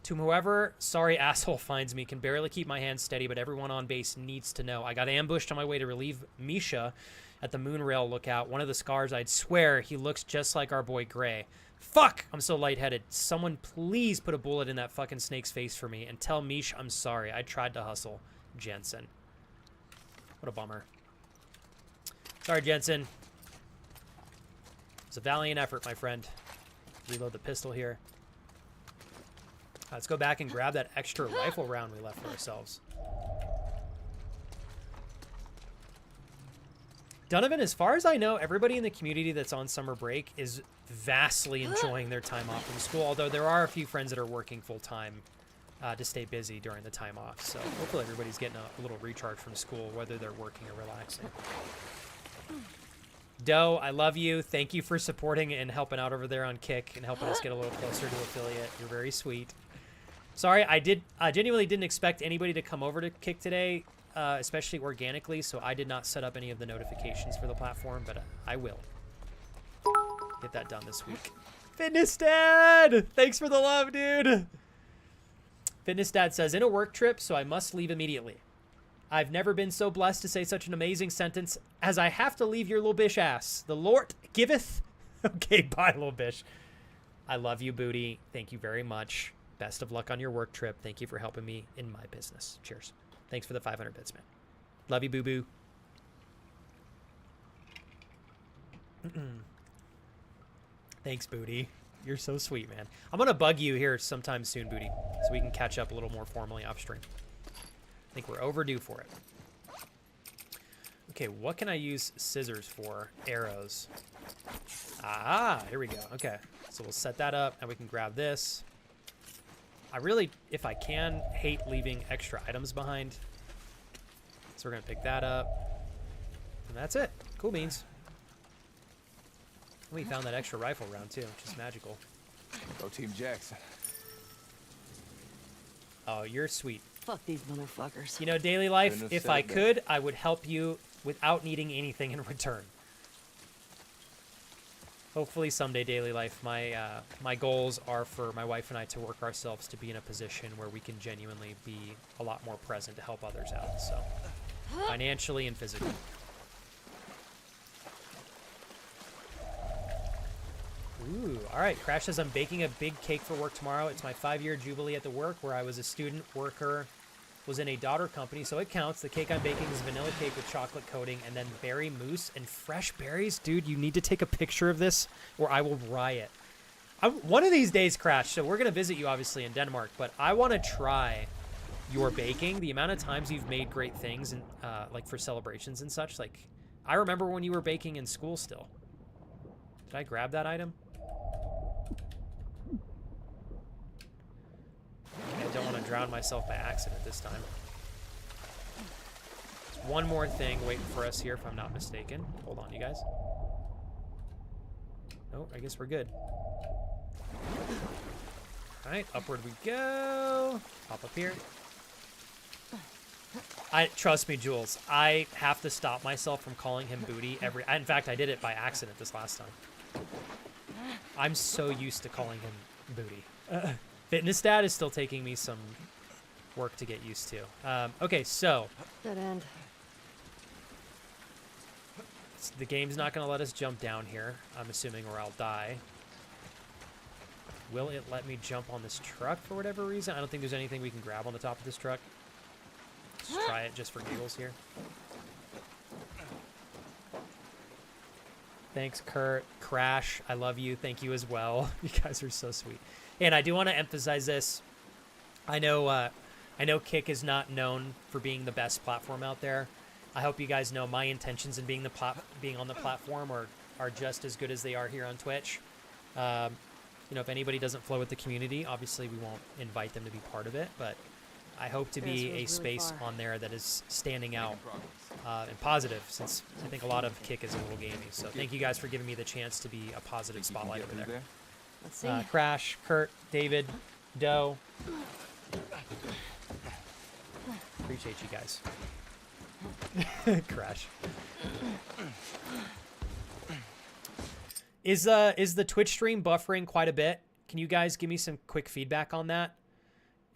To whoever sorry asshole finds me, can barely keep my hands steady, but everyone on base needs to know. I got ambushed on my way to relieve Misha at the Moonrail lookout. One of the scars, I'd swear he looks just like our boy Gray. Fuck! I'm so lightheaded. Someone please put a bullet in that fucking snake's face for me and tell Mish I'm sorry. I tried to hustle. Jensen. What a bummer. Sorry, Jensen. It's a valiant effort, my friend. Reload the pistol here. Let's go back and grab that extra rifle round we left for ourselves. Donovan, as far as I know, everybody in the community that's on summer break is vastly enjoying their time off from school, although there are a few friends that are working full-time to stay busy during the time off. So hopefully everybody's getting a little recharge from school, whether they're working or relaxing. Doe, I love you. Thank you for supporting and helping out over there on Kick and helping us get a little closer to affiliate. You're very sweet. Sorry, I genuinely didn't expect anybody to come over to Kick today, especially organically, so I did not set up any of the notifications for the platform, but I will get that done this week. Fitness Dad! Thanks for the love, dude! Fitness Dad says, in a work trip, so I must leave immediately. I've never been so blessed to say such an amazing sentence as I have to leave your little bish ass. The Lord giveth. Okay, bye, little bish. I love you, Booty. Thank you very much. Best of luck on your work trip. Thank you for helping me in my business. Cheers. Thanks for the 500 bits, man. Love you, boo-boo. Thanks, Booty. You're so sweet, man. I'm going to bug you here sometime soon, Booty, so we can catch up a little more formally off stream. I think we're overdue for it. Okay, what can I use scissors for? Arrows. Ah, here we go. Okay, so we'll set that up, and we can grab this. I really, if I can, hate leaving extra items behind. So we're gonna pick that up. And that's it. Cool beans. We found that extra rifle round too, which is magical. Go Team Jackson. Oh, you're sweet. Fuck these motherfuckers. You know, daily life, Couldn't have if said I it better. could, I would help you without needing anything in return. Hopefully someday, daily life, my goals are for my wife and I to work ourselves to be in a position where we can genuinely be a lot more present to help others out. So, financially and physically. Ooh, all right. Crash says, I'm baking a big cake for work tomorrow. It's my 5-year jubilee at the work where I was a student worker, was in a daughter company, so it counts. The cake I'm baking is vanilla cake with chocolate coating and then berry mousse and fresh berries. Dude, you need to take a picture of this or I will riot. One of these days, Crash, so we're going to visit you, obviously, in Denmark, but I want to try your baking. The amount of times you've made great things, and like for celebrations and such. Like, I remember when you were baking in school still. Did I grab that item? I don't want to drown myself by accident this time. There's one more thing waiting for us here, if I'm not mistaken. Hold on, you guys. Oh, I guess we're good. Alright, upward we go. Hop up here. Trust me, Jules, I have to stop myself from calling him booty every... In fact, I did it by accident this last time. I'm so used to calling him booty. Fitness stat is still taking me some work to get used to. Okay, so Dead end. the game's not going to let us jump down here, I'm assuming, or I'll die. Will it let me jump on this truck for whatever reason? I don't think there's anything we can grab on the top of this truck. Let's try it just for giggles here. Thanks, Kurt. Crash, I love you. Thank you as well. You guys are so sweet. And I do want to emphasize this. I know Kick is not known for being the best platform out there. I hope you guys know my intentions in being on the platform are just as good as they are here on Twitch. You know, if anybody doesn't flow with the community, obviously we won't invite them to be part of it. But I hope to be a space on there that is standing out and positive, since I think a lot of Kick is a little gamey. So thank you guys for giving me the chance to be a positive spotlight over there. Let's see. Crash, Kurt, David, Doe. Appreciate you guys. Crash. Is the Twitch stream buffering quite a bit? Can you guys give me some quick feedback on that?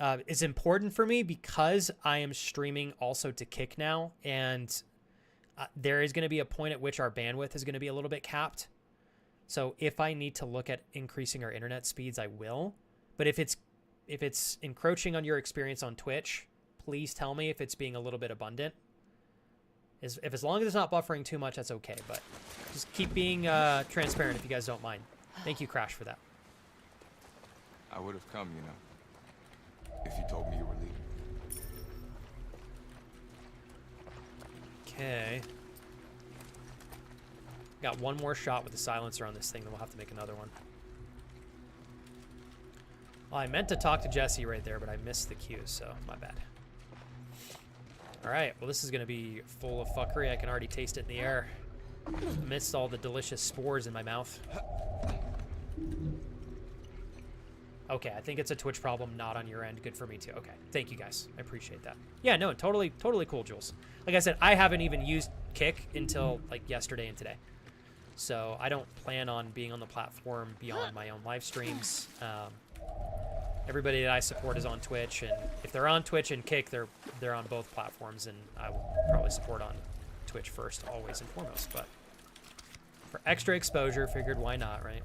It's important for me because I am streaming also to Kick now, and there is going to be a point at which our bandwidth is going to be a little bit capped. So if I need to look at increasing our internet speeds, I will. But if it's encroaching on your experience on Twitch, please tell me if it's being a little bit abundant. As long as it's not buffering too much, that's okay. But just keep being transparent if you guys don't mind. Thank you, Crash, for that. I would have come, you know, if you told me you were leaving. Okay. Got one more shot with the silencer on this thing, then we'll have to make another one. Well, I meant to talk to Jesse right there, but I missed the cue, so my bad. Alright, well this is going to be full of fuckery. I can already taste it in the air amidst all the delicious spores in my mouth. Okay, I think it's a Twitch problem, not on your end. Good for me too. Okay, thank you guys. I appreciate that. Yeah, no, totally cool, Jules. Like I said, I haven't even used Kick until like yesterday and today. So I don't plan on being on the platform beyond my own live streams. Everybody that I support is on Twitch, and if they're on Twitch and Kick, they're on both platforms, and I will probably support on Twitch first, always and foremost. But for extra exposure, figured why not, right?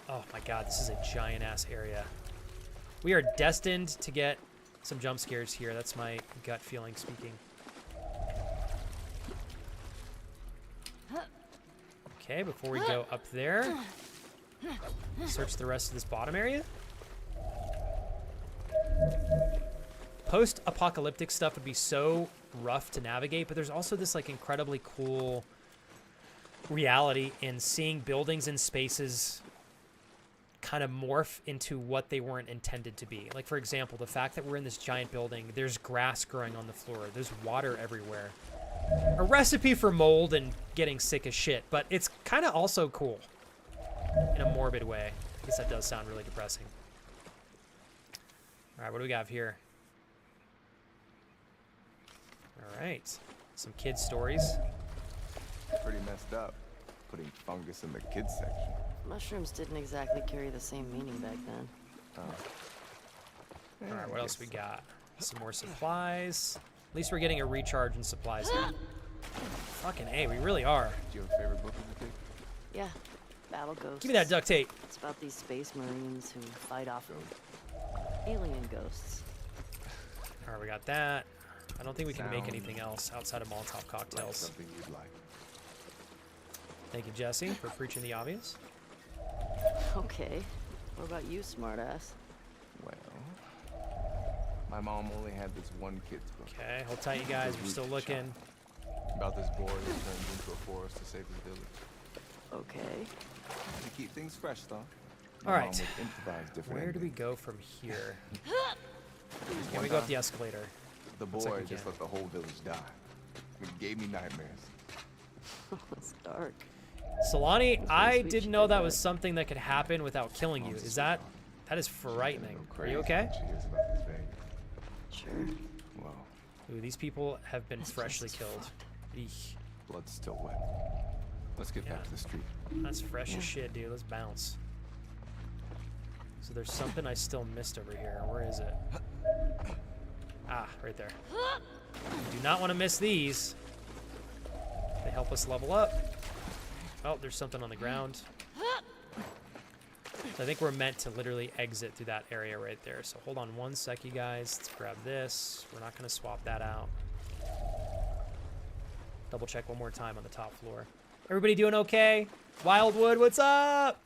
Oh my god, this is a giant-ass area. We are destined to get some jump scares here. That's my gut feeling speaking. Okay, before we go up there, search the rest of this bottom area. post-apocalyptic stuff would be so rough to navigate, but there's also this like incredibly cool reality in seeing buildings and spaces kind of morph into what they weren't intended to be. Like, for example, the fact that we're in this giant building, there's grass growing on the floor, there's water everywhere. A recipe for mold and getting sick as shit, but it's kind of also cool in a morbid way. I guess that does sound really depressing. All right, what do we got here? All right, some kid stories. Pretty messed up. Putting fungus in the kids section. Mushrooms didn't exactly carry the same meaning back then. All right, what else we got? Some more supplies. At least we're getting a recharge in supplies here. Fucking A, we really are. Do you have a favorite book as a kid? Yeah, Battle Ghosts. Give me that duct tape. It's about these space marines who fight off of alien ghosts. All right, we got that. I don't think we can make Sound anything else outside of Molotov Like cocktails. something you'd like. Thank you, Jesse, for preaching the obvious. Okay, what about you, smartass? Well, my mom only had this one kid's book. Okay, hold tight, you guys. We're still looking. About this boy who turns into a forest to save his village. Okay. To keep things fresh, though. All my right. mom would improvise different Where do we endings. go from here? Can One we go up time, the escalator? The Looks like boy we just can. let the whole village die. It gave me nightmares. It's dark. Solani, I sweet didn't know that shit, was but- something that could happen without killing you. Mom's a Is that is She's frightening? gonna go Are crazy you okay? when she hears about this baby. Sure. Well, Ooh, these people have been This freshly place is killed. fucked. Eesh. blood's still wet. Let's get Yeah. back to the street. That's fresh as shit, dude. Let's bounce. So there's something I still missed over here. Where is it? Ah, right there. Do not want to miss these. They help us level up. Oh, there's something on the ground. So I think we're meant to literally exit through that area right there. So hold on one sec, you guys. Let's grab this. We're not going to swap that out. Double check one more time on the top floor. Everybody doing okay? Wildwood, what's up?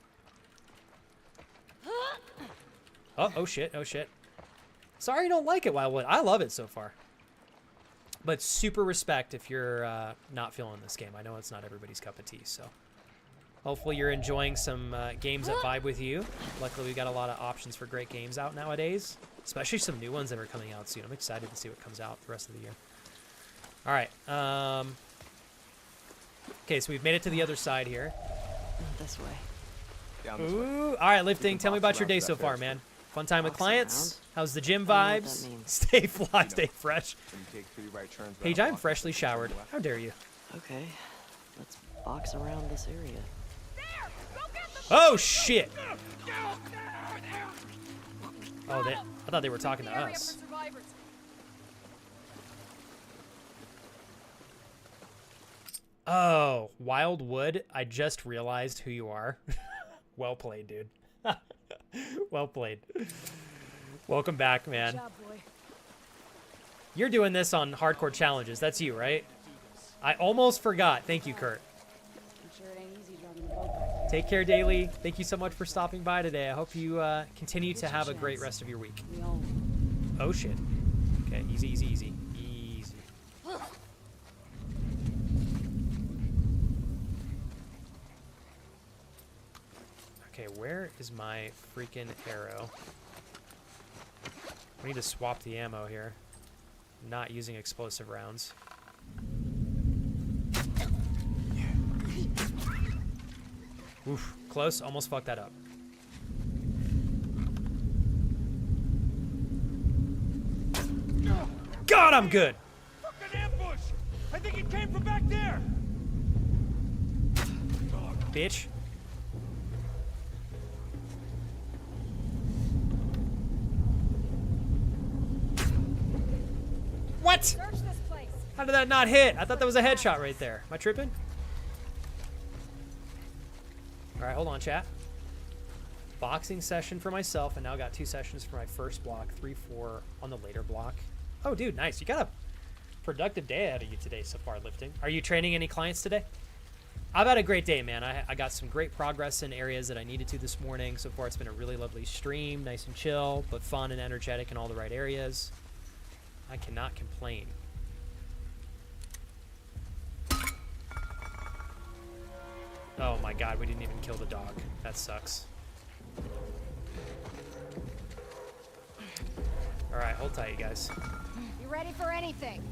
Oh shit, oh shit. Sorry you don't like it, Wildwood. I love it so far. But super respect if you're not feeling this game. I know it's not everybody's cup of tea, so. Hopefully you're enjoying some games that vibe with you. Luckily, we got a lot of options for great games out nowadays. Especially some new ones that are coming out soon. I'm excited to see what comes out the rest of the year. All right. Okay, so we've made it to the other side here. This way. Down this way. Ooh, all right, lifting. can Tell me box about your around day to so that far, Ferris man. wheel. Fun time with Box clients? around? How's the gym I don't know what vibes? that means. Stay fly, stay fresh. When you take 3 right turns Paige, around I'm the block, freshly you take showered. one left. How dare you? Okay, let's box around this area. Oh, shit. Oh, I thought they were talking to us. Oh, Wildwood, I just realized who you are. Well played, dude. Well played. Welcome back, man. You're doing this on hardcore challenges. That's you, right? I almost forgot. Thank you, Kurt. Take care, Daily. Thank you so much for stopping by today. I hope you continue to have a great rest of your week. Oh, shit. Okay, easy, easy, easy. Easy. Okay, where is my freaking arrow? We need to swap the ammo here. Not using explosive rounds. Oof, close. Almost fucked that up. God, I'm good. Fucking ambush! I think it came from back there! Bitch. What? How did that not hit? I thought that was a headshot right there. Am I tripping? All right, hold on, chat. Boxing session for myself, and now got 2 sessions for my first block, 3, 4 on the later block. Oh, dude, nice. You got a productive day out of you today so far, lifting. Are you training any clients today? I've had a great day, man. I got some great progress in areas that I needed to this morning. So far, it's been a really lovely stream, nice and chill, but fun and energetic in all the right areas. I cannot complain. Oh my god, we didn't even kill the dog. That sucks. Alright, hold tight, you guys. You ready for anything?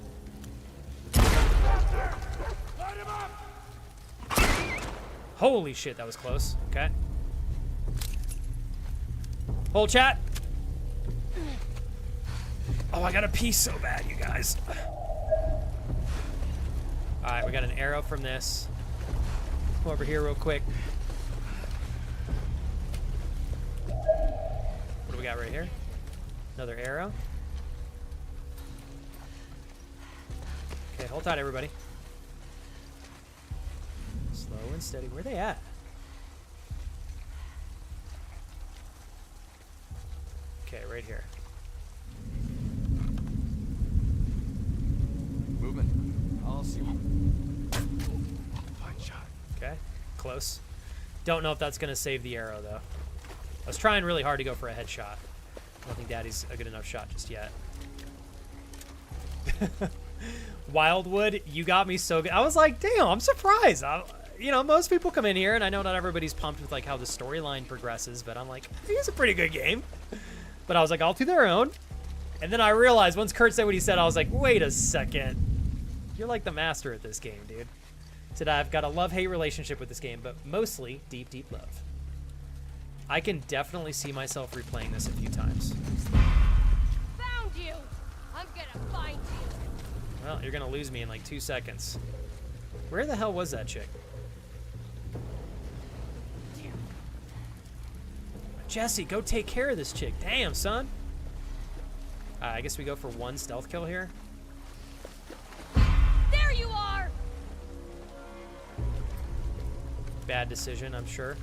Holy shit, that was close. Okay. Hold chat. Oh, I gotta pee so bad, you guys. Alright, we got an arrow from this. Come over here real quick. What do we got right here? Another arrow. Okay, hold tight, everybody. Slow and steady. Where are they at? Okay, right here. Moving. I'll see one. Fine shot. Okay, close. Don't know if that's gonna save the arrow though. I was trying really hard to go for a headshot. I don't think Daddy's a good enough shot just yet. Wildwood, you got me so good. I was like, damn, I'm surprised. You know, most people come in here, and I know not everybody's pumped with like how the storyline progresses, but I'm like, it's a pretty good game. But I was like, all to their own. And then I realized once Kurt said what he said, I was like, wait a second. You're like the master at this game, dude. Said I've got a love-hate relationship with this game, but mostly deep, deep love. I can definitely see myself replaying this a few times. Found you! I'm gonna find you! Well, you're gonna lose me in like 2 seconds. Where the hell was that chick? Jesse, go take care of this chick. Damn, son. I guess we go for one stealth kill here. There you are! Bad decision, I'm sure.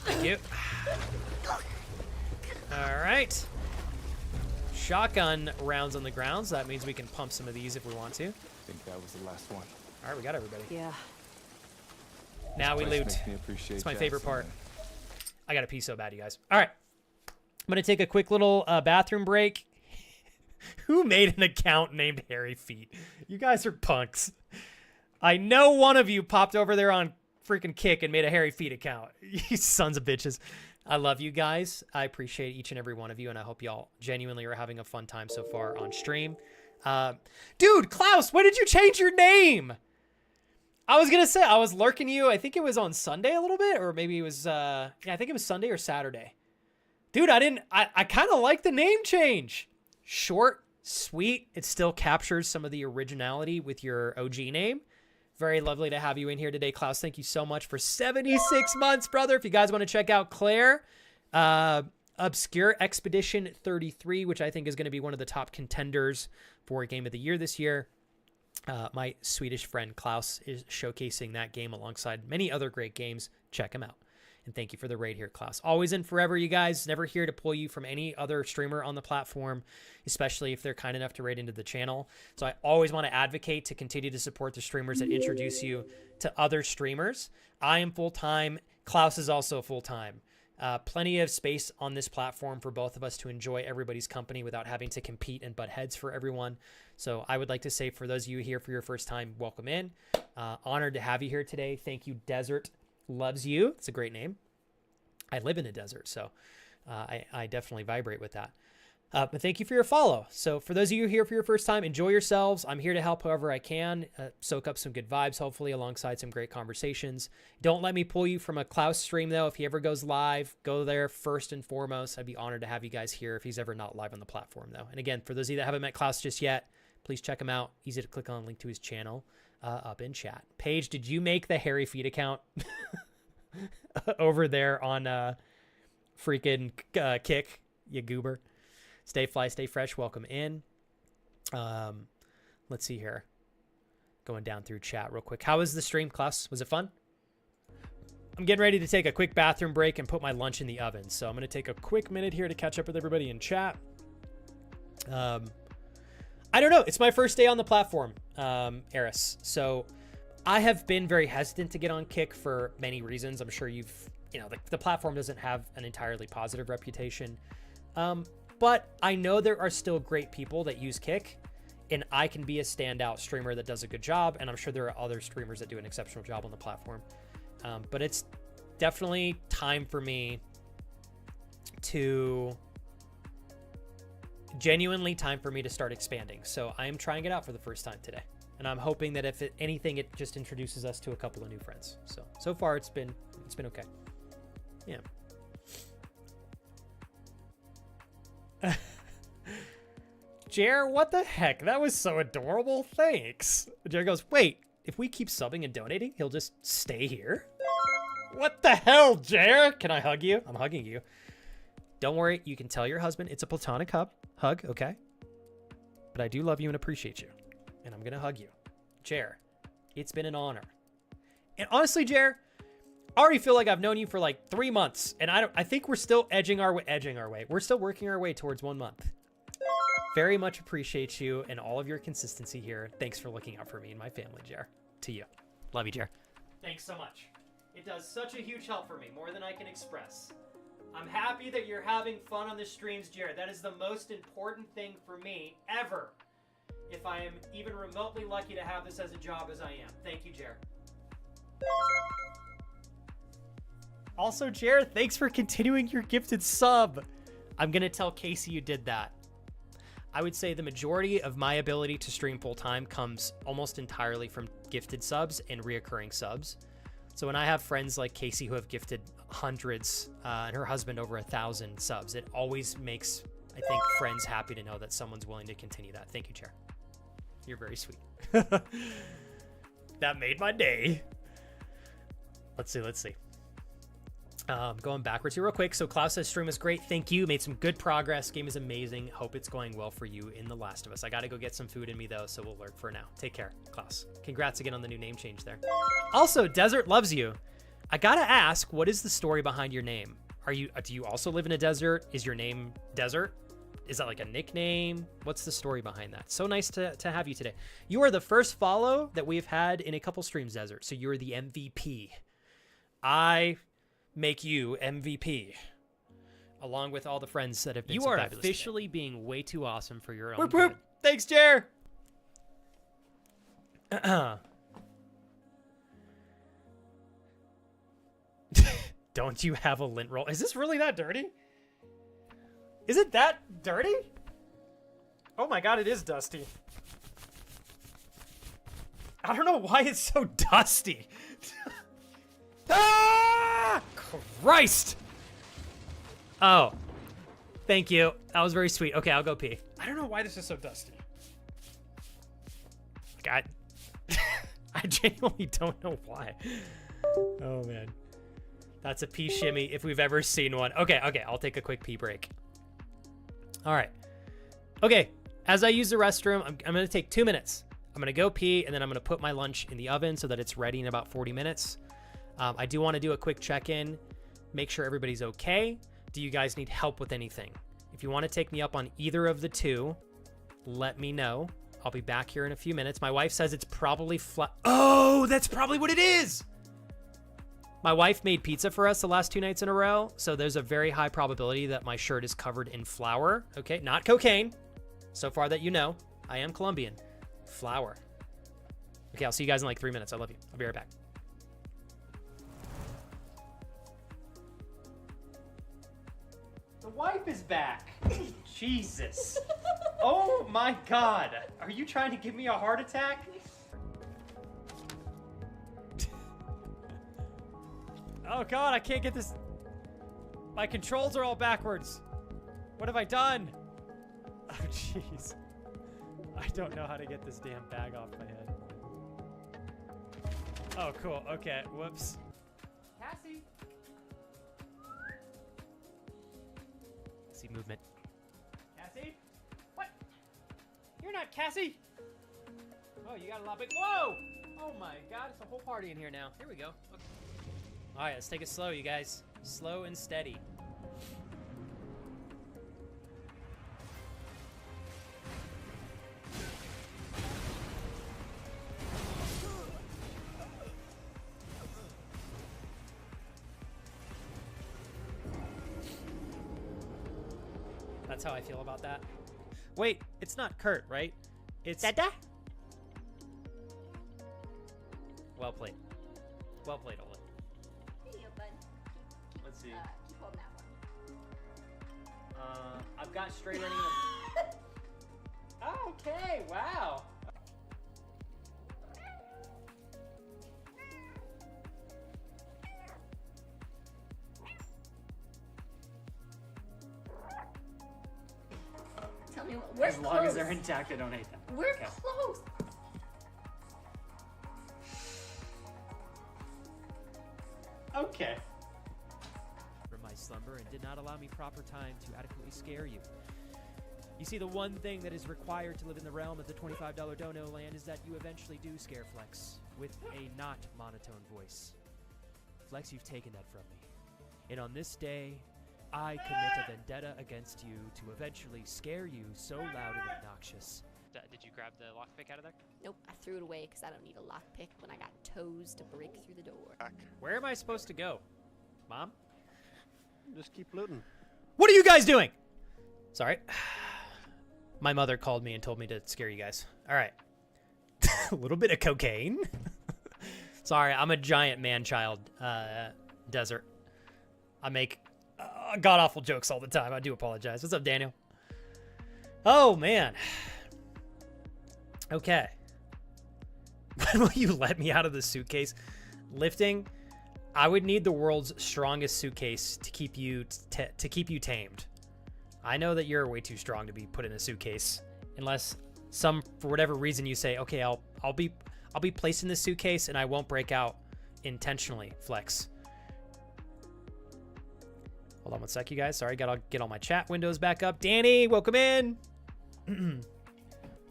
Thank you. All right. Shotgun rounds on the ground, so that means we can pump some of these if we want to. I think that was the last one. All right, we got everybody. Yeah. Now we Place loot. makes me appreciate It's my favorite Jackson, part. man. I gotta pee so bad, you guys. All right. I'm gonna take a quick little bathroom break. Who made an account named Hairy Feet? You guys are punks. I know one of you popped over there on freaking Kick and made a Hairy Feet account. You sons of bitches. I love you guys. I appreciate each and every one of you, and I hope y'all genuinely are having a fun time so far on stream. Dude, Klaus, when did you change your name? I was gonna say, I was lurking you. I think it was on Sunday a little bit, or maybe it was, yeah, I think it was Sunday or Saturday. Dude, I kind of like the name change. Short, sweet. It still captures some of the originality with your OG name. Very lovely to have you in here today, Klaus. Thank you so much for 76 months, brother. If you guys want to check out Claire, Obscure Expedition 33, which I think is going to be one of the top contenders for Game of the Year this year. My Swedish friend Klaus is showcasing that game alongside many other great games. Check him out. And thank you for the raid here, Klaus. Always and forever, you guys. Never here to pull you from any other streamer on the platform, especially if they're kind enough to raid into the channel. So I always want to advocate to continue to support the streamers that introduce you to other streamers. I am full-time. Klaus is also full-time. Plenty of space on this platform for both of us to enjoy everybody's company without having to compete and butt heads for everyone. So I would like to say, for those of you here for your first time, welcome in. Honored to have you here today. Thank you, Desert Loves You. It's a great name. I live in a desert, so I definitely vibrate with that. But thank you for your follow. So for those of you here for your first time, enjoy yourselves. I'm here to help however I can, soak up some good vibes, hopefully, alongside some great conversations. Don't let me pull you from a Klaus stream, though. If he ever goes live, go there first and foremost. I'd be honored to have you guys here if he's ever not live on the platform, though. And again, for those of you that haven't met Klaus just yet, please check him out. Easy to click on, link to his channel up in chat. Paige, did you make the Hairy Feet account over there on freaking Kick, you goober? Stay fly, stay fresh. Welcome in. Let's see here. Going down through chat real quick. How was the stream, Klaus? Was it fun? I'm getting ready to take a quick bathroom break and put my lunch in the oven. So I'm going to take a quick minute here to catch up with everybody in chat. I don't know. It's my first day on the platform, Eris. So I have been very hesitant to get on Kick for many reasons. I'm sure the platform doesn't have an entirely positive reputation. But I know there are still great people that use Kick, and I can be a standout streamer that does a good job, and I'm sure there are other streamers that do an exceptional job on the platform. But it's definitely time for me to start expanding. So I am trying it out for the first time today. And I'm hoping that if anything, it just introduces us to a couple of new friends. So far it's been okay. Yeah. Jer, what the heck? That was so adorable. Thanks. Jer goes, wait, if we keep subbing and donating, he'll just stay here? What the hell, Jer? Can I hug you? I'm hugging you. Don't worry, you can tell your husband it's a platonic hug, okay? But I do love you and appreciate you. And I'm gonna hug you. Jer, it's been an honor. And honestly, Jer, I already feel like I've known you for like 3 months, and I think we're still edging our way. We're still working our way towards 1 month. Very much appreciate you and all of your consistency here. Thanks for looking out for me and my family, Jer. To you. Love you, Jer. Thanks so much. It does such a huge help for me, more than I can express. I'm happy that you're having fun on the streams, Jer. That is the most important thing for me ever. If I am even remotely lucky to have this as a job as I am. Thank you, Jer. Also, Jer, thanks for continuing your gifted sub. I'm going to tell Casey you did that. I would say the majority of my ability to stream full-time comes almost entirely from gifted subs and reoccurring subs. So when I have friends like Casey who have gifted hundreds and her husband over 1,000 subs, it always makes, I think, friends happy to know that someone's willing to continue that. Thank you, Chair. You're very sweet. That made my day. Let's see. Going backwards here real quick. So Klaus says stream was great. Thank you. Made some good progress. Game is amazing. Hope it's going well for you in The Last of Us. I got to go get some food in me though, so we'll lurk for now. Take care, Klaus. Congrats again on the new name change there. Also, Desert loves you. I got to ask, what is the story behind your name? Do you also live in a desert? Is your name Desert? Is that like a nickname? What's the story behind that? So nice to have you today. You are the first follow that we've had in a couple streams, Desert. So you're the MVP. I make you MVP, along with all the friends that have been. You are officially being way too awesome for your own Whoop, good. whoop. Thanks, Jer. Don't you have a lint roll? Is this really that dirty? Is it that dirty? Oh my god, it is dusty. I don't know why it's so dusty. Ah! Christ! Oh. Thank you. That was very sweet. Okay, I'll go pee. I don't know why this is so dusty. God. I genuinely don't know why. Oh, man. That's a pee shimmy if we've ever seen one. Okay, I'll take a quick pee break. All right. Okay, as I use the restroom, I'm going to take 2 minutes. I'm going to go pee, and then I'm going to put my lunch in the oven so that it's ready in about 40 minutes. I do want to do a quick check-in, make sure everybody's okay. Do you guys need help with anything? If you want to take me up on either of the two, let me know. I'll be back here in a few minutes. My wife says it's probably flat. Oh, that's probably what it is. My wife made pizza for us the last 2 nights in a row, so there's a very high probability that my shirt is covered in flour. Okay, not cocaine. So far that you know, I am Colombian. Flour. Okay, I'll see you guys in like 3 minutes. I love you. I'll be right back. The wife is back. Jesus. Oh my god. Are you trying to give me a heart attack? Oh god, I can't get this. My controls are all backwards. What have I done? Oh jeez. I don't know how to get this damn bag off my head. Oh cool, okay, whoops. Cassie. See movement. Cassie? What? You're not Cassie? Oh, you got a lot big. Whoa! Oh my god, it's a whole party in here now. Here we go. Okay. Alright, let's take it slow, you guys. Slow and steady. That's how I feel about that. Wait, it's not Kurt, right? It's... Dada? Well played. Well played, Ola. Video, bud. Let's see. Keep holding that one. I've got straight running. Okay, wow. Tell me what. We're As long close. as they're intact, I don't hate them. We're Okay. close. Okay. From my slumber and did not allow me proper time to adequately scare you. You see, the one thing that is required to live in the realm of the $25 dono land is that you eventually do scare Flex with a not monotone voice. Flex, you've taken that from me. And on this day, I commit a vendetta against you to eventually scare you so loud and obnoxious. Did you grab the lockpick out of there? Nope, I threw it away because I don't need a lockpick when I got toes to break through the door. Where am I supposed to go? Mom? Just keep looting. What are you guys doing? Sorry. My mother called me and told me to scare you guys. All right. A little bit of cocaine. Sorry, I'm a giant man-child desert. I make god-awful jokes all the time. I do apologize. What's up, Daniel? Oh, man. Okay. When will you let me out of the suitcase? Lifting, I would need the world's strongest suitcase to keep you tamed. I know that you're way too strong to be put in a suitcase, unless for whatever reason you say, okay, I'll be placed in this suitcase and I won't break out intentionally. Flex. Hold on one sec, you guys. Sorry, gotta get all my chat windows back up. Danny, welcome in.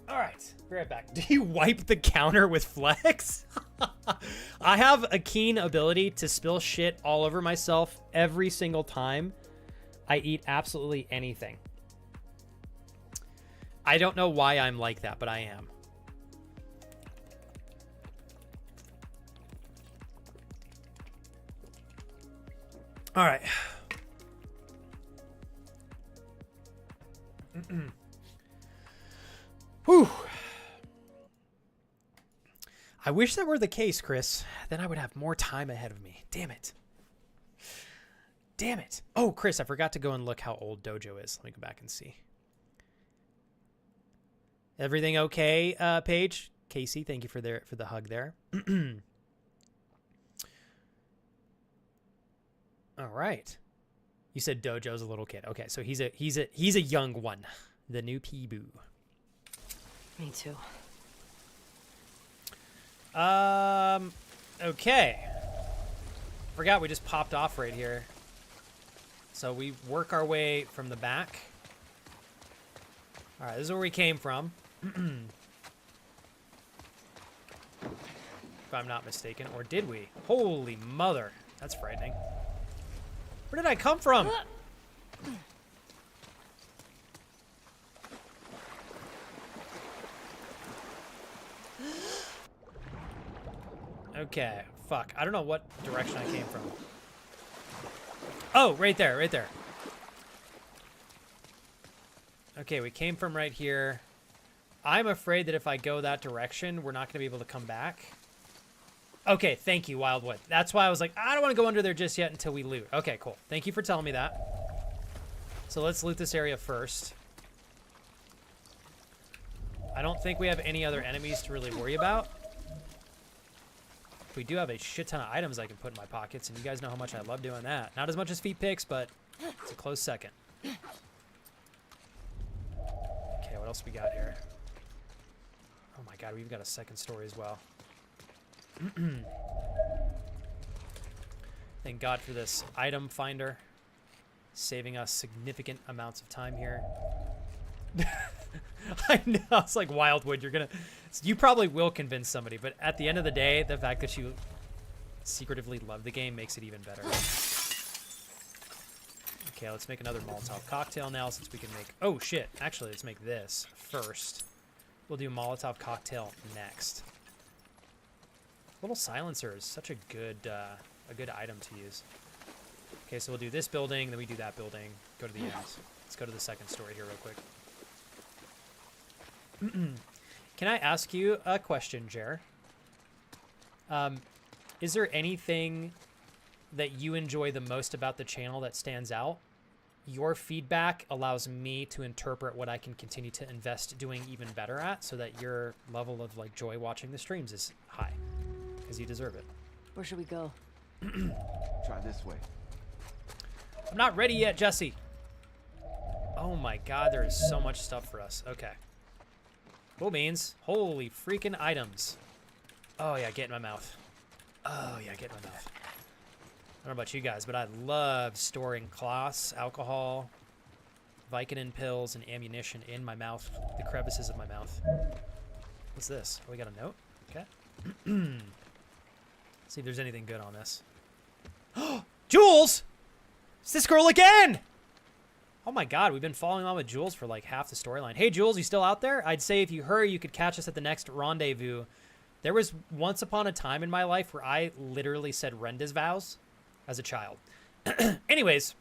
All right, be right back. Do you wipe the counter with Flex? I have a keen ability to spill shit all over myself every single time I eat absolutely anything. I don't know why I'm like that, but I am. All right. Whew. I wish that were the case, Chris. Then I would have more time ahead of me. Damn it. Damn it. Oh, Chris, I forgot to go and look how old Dojo is. Let me go back and see. Everything okay, Paige? Casey, thank you for the hug there. All right. You said Dojo's a little kid. Okay, so he's a young one. The new Peeboo. Me too. Okay. Forgot we just popped off right here. So we work our way from the back. All right, this is where we came from. If I'm not mistaken. Or did we? Holy mother. That's frightening. Where did I come from? Okay, fuck. I don't know what direction I came from. Oh, right there, right there. Okay, we came from right here. I'm afraid that if I go that direction, we're not going to be able to come back. Okay, thank you, Wildwood. That's why I was like, I don't want to go under there just yet until we loot. Okay, cool. Thank you for telling me that. So let's loot this area first. I don't think we have any other enemies to really worry about. We do have a shit ton of items I can put in my pockets, and you guys know how much I love doing that. Not as much as feet picks, but it's a close second. Okay, what else we got here? Oh my god, we've got a second story as well. Thank God for this item finder, saving us significant amounts of time here. I know, it's like Wildwood, you probably will convince somebody, but at the end of the day, the fact that you secretively love the game makes it even better. Okay, let's make another Molotov cocktail now since we can make... Oh, shit. Actually, let's make this first. We'll do Molotov cocktail next. Little silencer is such a good item to use. Okay, so we'll do this building, then we do that building, go to the end. Let's go to the second story here real quick. Can I ask you a question, Jer? Is there anything that you enjoy the most about the channel that stands out? Your feedback allows me to interpret what I can continue to invest doing even better at, so that your level of like joy watching the streams is high, because you deserve it. Where should we go? Try this way. I'm not ready yet, Jesse. Oh my god, there is so much stuff for us. Okay. Cool beans. Holy freaking items. Oh yeah, get in my mouth. Oh yeah, get in my mouth. I don't know about you guys, but I love storing cloths, alcohol, Vicodin pills, and ammunition in my mouth, the crevices of my mouth. What's this? Oh, we got a note? Okay. See if there's anything good on this. Jules! It's this girl again! Oh my god, we've been following on with Jules for like half the storyline. Hey Jules, you still out there? I'd say if you hurry, you could catch us at the next rendezvous. There was once upon a time in my life where I literally said Renda's vows as a child. Anyways,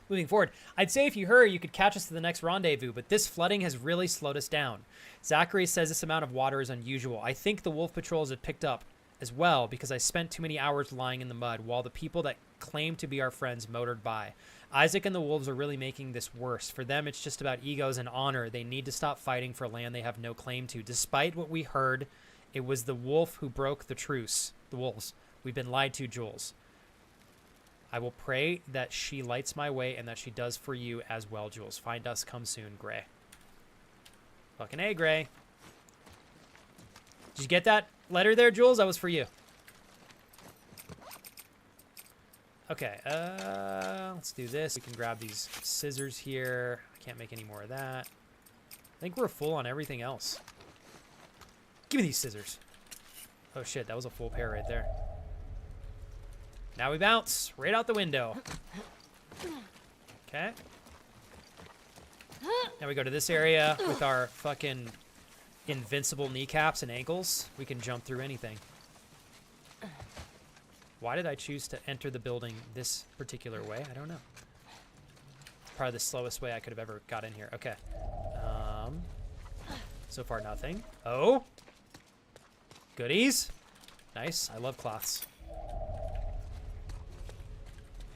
moving forward, I'd say if you hurry, you could catch us to the next rendezvous, but this flooding has really slowed us down. Zachary says this amount of water is unusual. I think the wolf patrols had picked up as well because I spent too many hours lying in the mud while the people that claim to be our friends motored by. Isaac and the wolves are really making this worse. For them, it's just about egos and honor. They need to stop fighting for land they have no claim to. Despite what we heard, it was the wolf who broke the truce. The wolves. We've been lied to, Jules. I will pray that she lights my way and that she does for you as well, Jules. Find us, come soon, Gray. Fucking A, Gray. Did you get that letter there, Jules? That was for you. Okay, let's do this. We can grab these scissors here. I can't make any more of that. I think we're full on everything else. Give me these scissors. Oh shit, that was a full pair right there. Now we bounce right out the window. Okay. Now we go to this area with our fucking invincible kneecaps and ankles. We can jump through anything. Why did I choose to enter the building this particular way? I don't know. Probably the slowest way I could have ever got in here. Okay. So far nothing. Oh! Goodies. Nice. I love cloths.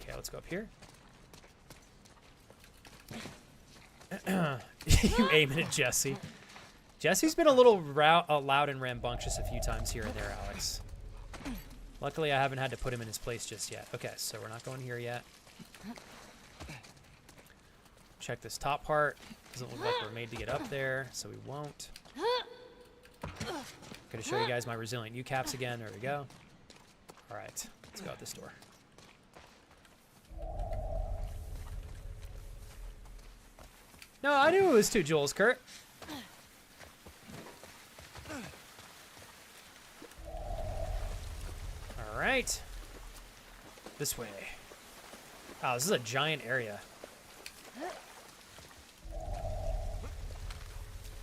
Okay, let's go up here. You aiming at Jesse. Jesse's been a little loud and rambunctious a few times here and there, Alex. Luckily, I haven't had to put him in his place just yet. Okay, so we're not going here yet. Check this top part. Doesn't look like we're made to get up there, so we won't. Gonna show you guys my resilient U-caps again. There we go. All right, let's go out this door. No, I knew it was two Jules, Kurt. All right. This way. Wow, this is a giant area.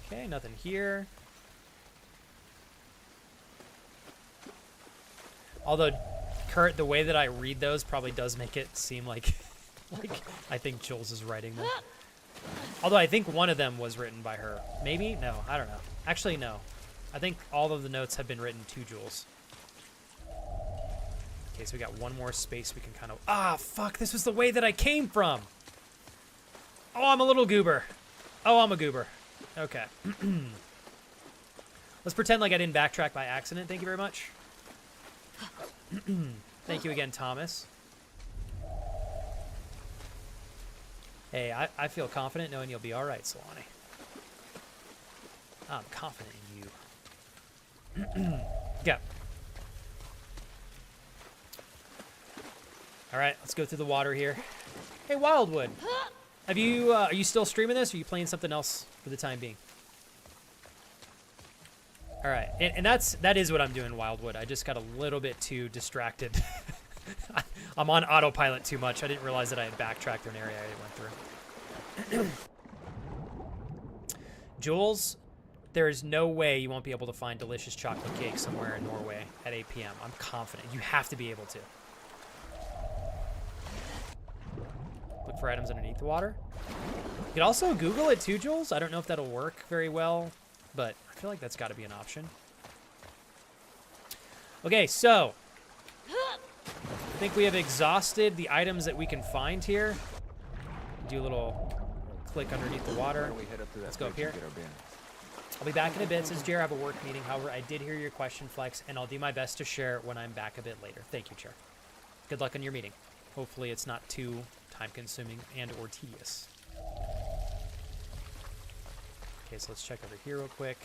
Okay, nothing here. Although, Kurt, the way that I read those probably does make it seem like, I think Jules is writing them. Although I think one of them was written by her. Maybe? No, I don't know. Actually, no. I think all of the notes have been written to Jules. Okay, so we got one more space we can kind of... Ah, fuck, this was the way that I came from! Oh, I'm a little goober. Oh, I'm a goober. Okay. Let's pretend like I didn't backtrack by accident. Thank you very much. Thank you again, Thomas. Hey, I feel confident knowing you'll be all right, Solani. I'm confident in you. Go. All right, let's go through the water here. Hey, Wildwood. Have you? Are you still streaming this, or are you playing something else for the time being? All right, and that is what I'm doing, Wildwood. I just got a little bit too distracted. I'm on autopilot too much. I didn't realize that I had backtracked through an area I went through. Jules, there is no way you won't be able to find delicious chocolate cake somewhere in Norway at 8 p.m. I'm confident. You have to be able to. look for items underneath the water. You could also Google it too, Jules. I don't know if that'll work very well, but I feel like that's got to be an option. Okay, so I think we have exhausted the items that we can find here. Do a little click underneath the water. Let's go up here. I'll be back in a bit, says Jer. I have a work meeting. However, I did hear your question, Flex, and I'll do my best to share when I'm back a bit later. Thank you, Chair. Good luck on your meeting. Hopefully it's not too time-consuming and or tedious. Okay, so let's check over here real quick.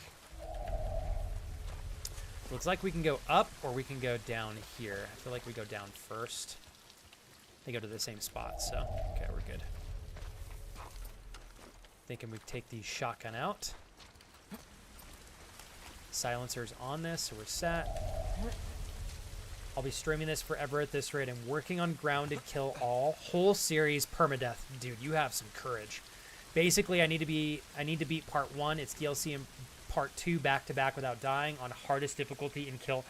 Looks like we can go up or we can go down here. I feel like we go down first. They go to the same spot, so okay, we're good. Thinking we take the shotgun out. Silencer's on this, so we're set. I'll be streaming this forever at this rate. I'm working on Grounded Kill All whole series permadeath. Dude, you have some courage. Basically, I need to beat part 1. It's DLC and part 2 back to back without dying on hardest difficulty and kill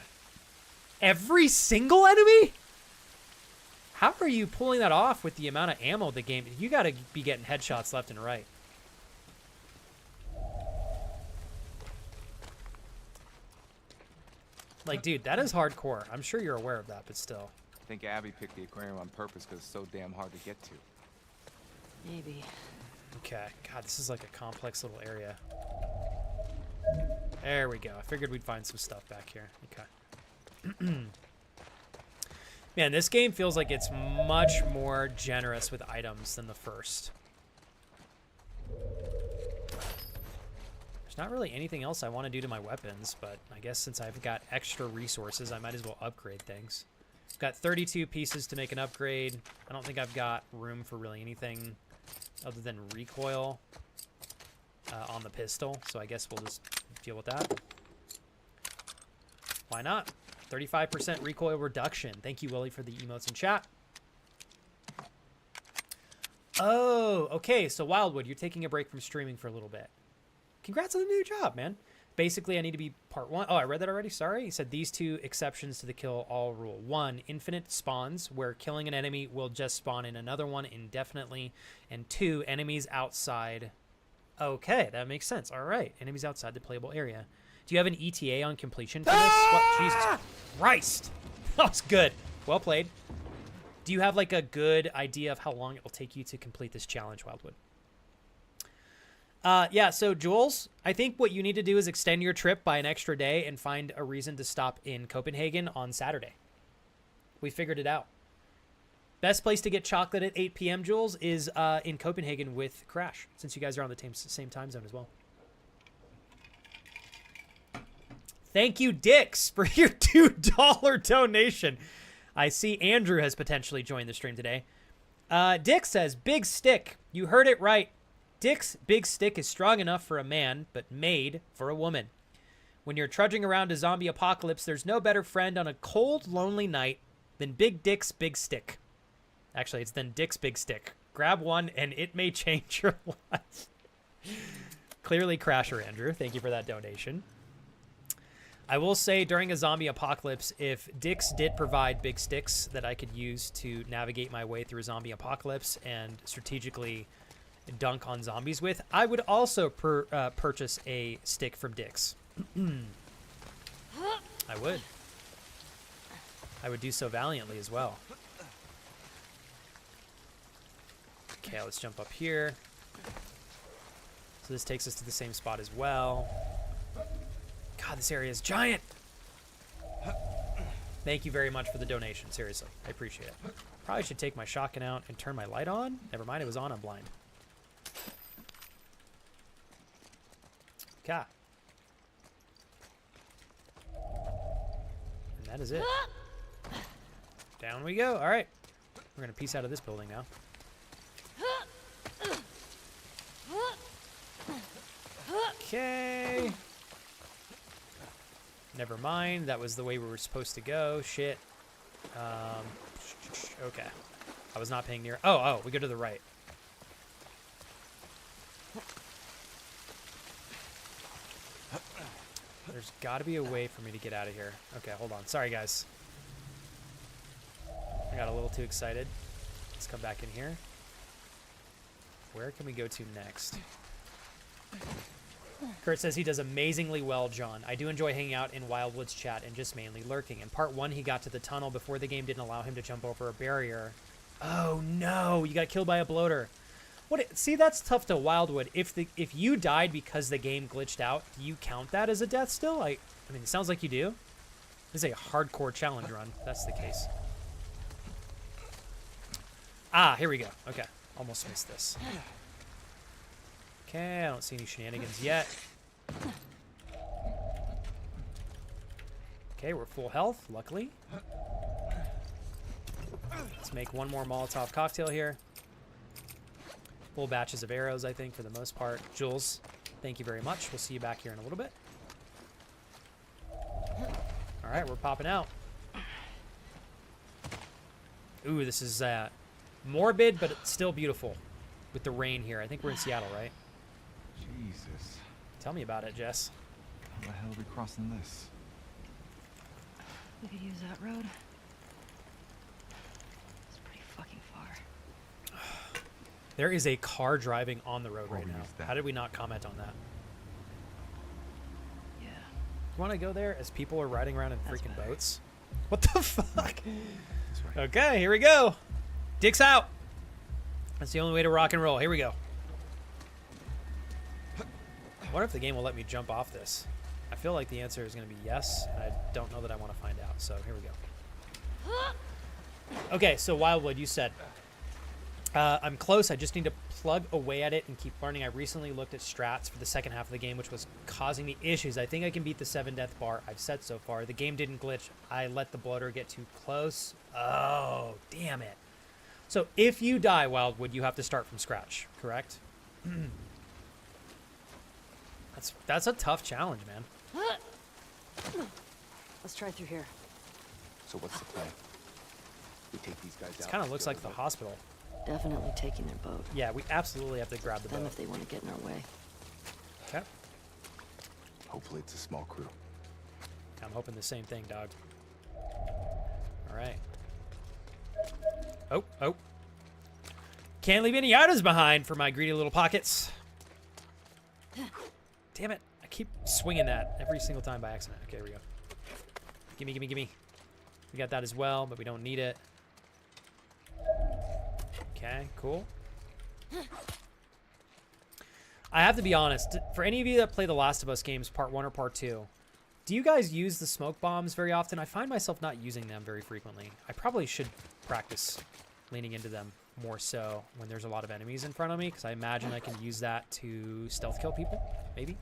every single enemy. How are you pulling that off with the amount of ammo the game? You got to be getting headshots left and right. Like, dude, that is hardcore. I'm sure you're aware of that, but still. I think Abby picked the aquarium on purpose because it's so damn hard to get to. Maybe. Okay. God, this is like a complex little area. There we go. I figured we'd find some stuff back here. Okay. Man, this game feels like it's much more generous with items than the first. There's not really anything else I want to do to my weapons, but I guess since I've got extra resources, I might as well upgrade things. I've got 32 pieces to make an upgrade. I don't think I've got room for really anything other than recoil on the pistol, so I guess we'll just deal with that. Why not? 35% recoil reduction. Thank you, Willie, for the emotes in chat. Oh, okay, so Wildwood, you're taking a break from streaming for a little bit. Congrats on the new job, man. Basically, I need to be part 1. Oh, I read that already. Sorry. He said these 2 exceptions to the kill all rule. 1, infinite spawns, where killing an enemy will just spawn in another one indefinitely. And 2, enemies outside. Okay, that makes sense. All right. Enemies outside the playable area. Do you have an ETA on completion for this? What? Jesus Christ. That was good. Well played. Do you have like a good idea of how long it will take you to complete this challenge, Wildwood? Yeah, so Jules, I think what you need to do is extend your trip by an extra day and find a reason to stop in Copenhagen on Saturday. We figured it out. Best place to get chocolate at 8 p.m., Jules, is in Copenhagen with Crash, since you guys are on the same time zone as well. Thank you, Dix, for your $2 donation. I see Andrew has potentially joined the stream today. Dix says, big stick. You heard it right. Dick's big stick is strong enough for a man, but made for a woman. When you're trudging around a zombie apocalypse, there's no better friend on a cold, lonely night than Big Dick's big stick. Actually, it's then Dick's big stick. Grab one, and it may change your life. Clearly Crasher, Andrew. Thank you for that donation. I will say, during a zombie apocalypse, if Dick's did provide big sticks that I could use to navigate my way through a zombie apocalypse and strategically dunk on zombies with, I would also purchase a stick from Dick's. I would. I would do so valiantly as well. Okay, let's jump up here. So this takes us to the same spot as well. God, this area is giant. Thank you very much for the donation. Seriously, I appreciate it. Probably should take my shotgun out and turn my light on. Never mind, it was on. I'm blind. Okay. And that is it. Down we go. All right. We're going to piece out of this building now. Okay. Never mind. That was the way we were supposed to go. Shit. Okay. I was not paying near. Oh, we go to the right. There's got to be a way for me to get out of here. Okay, hold on. Sorry, guys. I got a little too excited. Let's come back in here. Where can we go to next? Kurt says he does amazingly well, John. I do enjoy hanging out in Wildwood's chat and just mainly lurking. In part 1, he got to the tunnel before the game didn't allow him to jump over a barrier. Oh no, you got killed by a bloater. See, that's tough to Wildwood. If you died because the game glitched out, do you count that as a death still? I mean, it sounds like you do. This is a hardcore challenge run. If that's the case. Ah, here we go. Okay, almost missed this. Okay, I don't see any shenanigans yet. Okay, we're full health, luckily. Let's make one more Molotov cocktail here. Full batches of arrows, I think, for the most part. Jules, thank you very much. We'll see you back here in a little bit. All right, we're popping out. Ooh, this is morbid, but it's still beautiful with the rain here. I think we're in Seattle, right? Jesus. Tell me about it, Jess. How the hell are we crossing this? We could use that road. It's pretty fucking far. There is a car driving on the road right we now. use that. How did we not comment on that? Yeah. You want to go there as people are riding around in That's freaking better. boats? What the fuck? This way. Okay, here we go. Dicks out. That's the only way to rock and roll. Here we go. I wonder if the game will let me jump off this. I feel like the answer is going to be yes. I don't know that I want to find out. So here we go. Okay, so Wildwood, you said. I'm close. I just need to plug away at it and keep learning. I recently looked at strats for the second half of the game, which was causing me issues. I think I can beat the 7 death bar I've set so far. The game didn't glitch. I let the bloater get too close. Oh, damn it. So if you die, Wildwood, you have to start from scratch, correct? That's a tough challenge, man. Let's try through here. So what's the plan? We take these guys It out. kind of looks like the hospital. Definitely taking their boat. Yeah, we absolutely have to grab the Them boat. if they want to get in our way. Okay. Hopefully it's a small crew. I'm hoping the same thing, dog. All right. Oh. Can't leave any items behind for my greedy little pockets. Damn it. I keep swinging that every single time by accident. Okay, here we go. Gimme. We got that as well, but we don't need it. Okay, cool. I have to be honest. For any of you that play the Last of Us games, part 1 or part 2, do you guys use the smoke bombs very often? I find myself not using them very frequently. I probably should practice leaning into them more so when there's a lot of enemies in front of me, because I imagine I can use that to stealth kill people, maybe.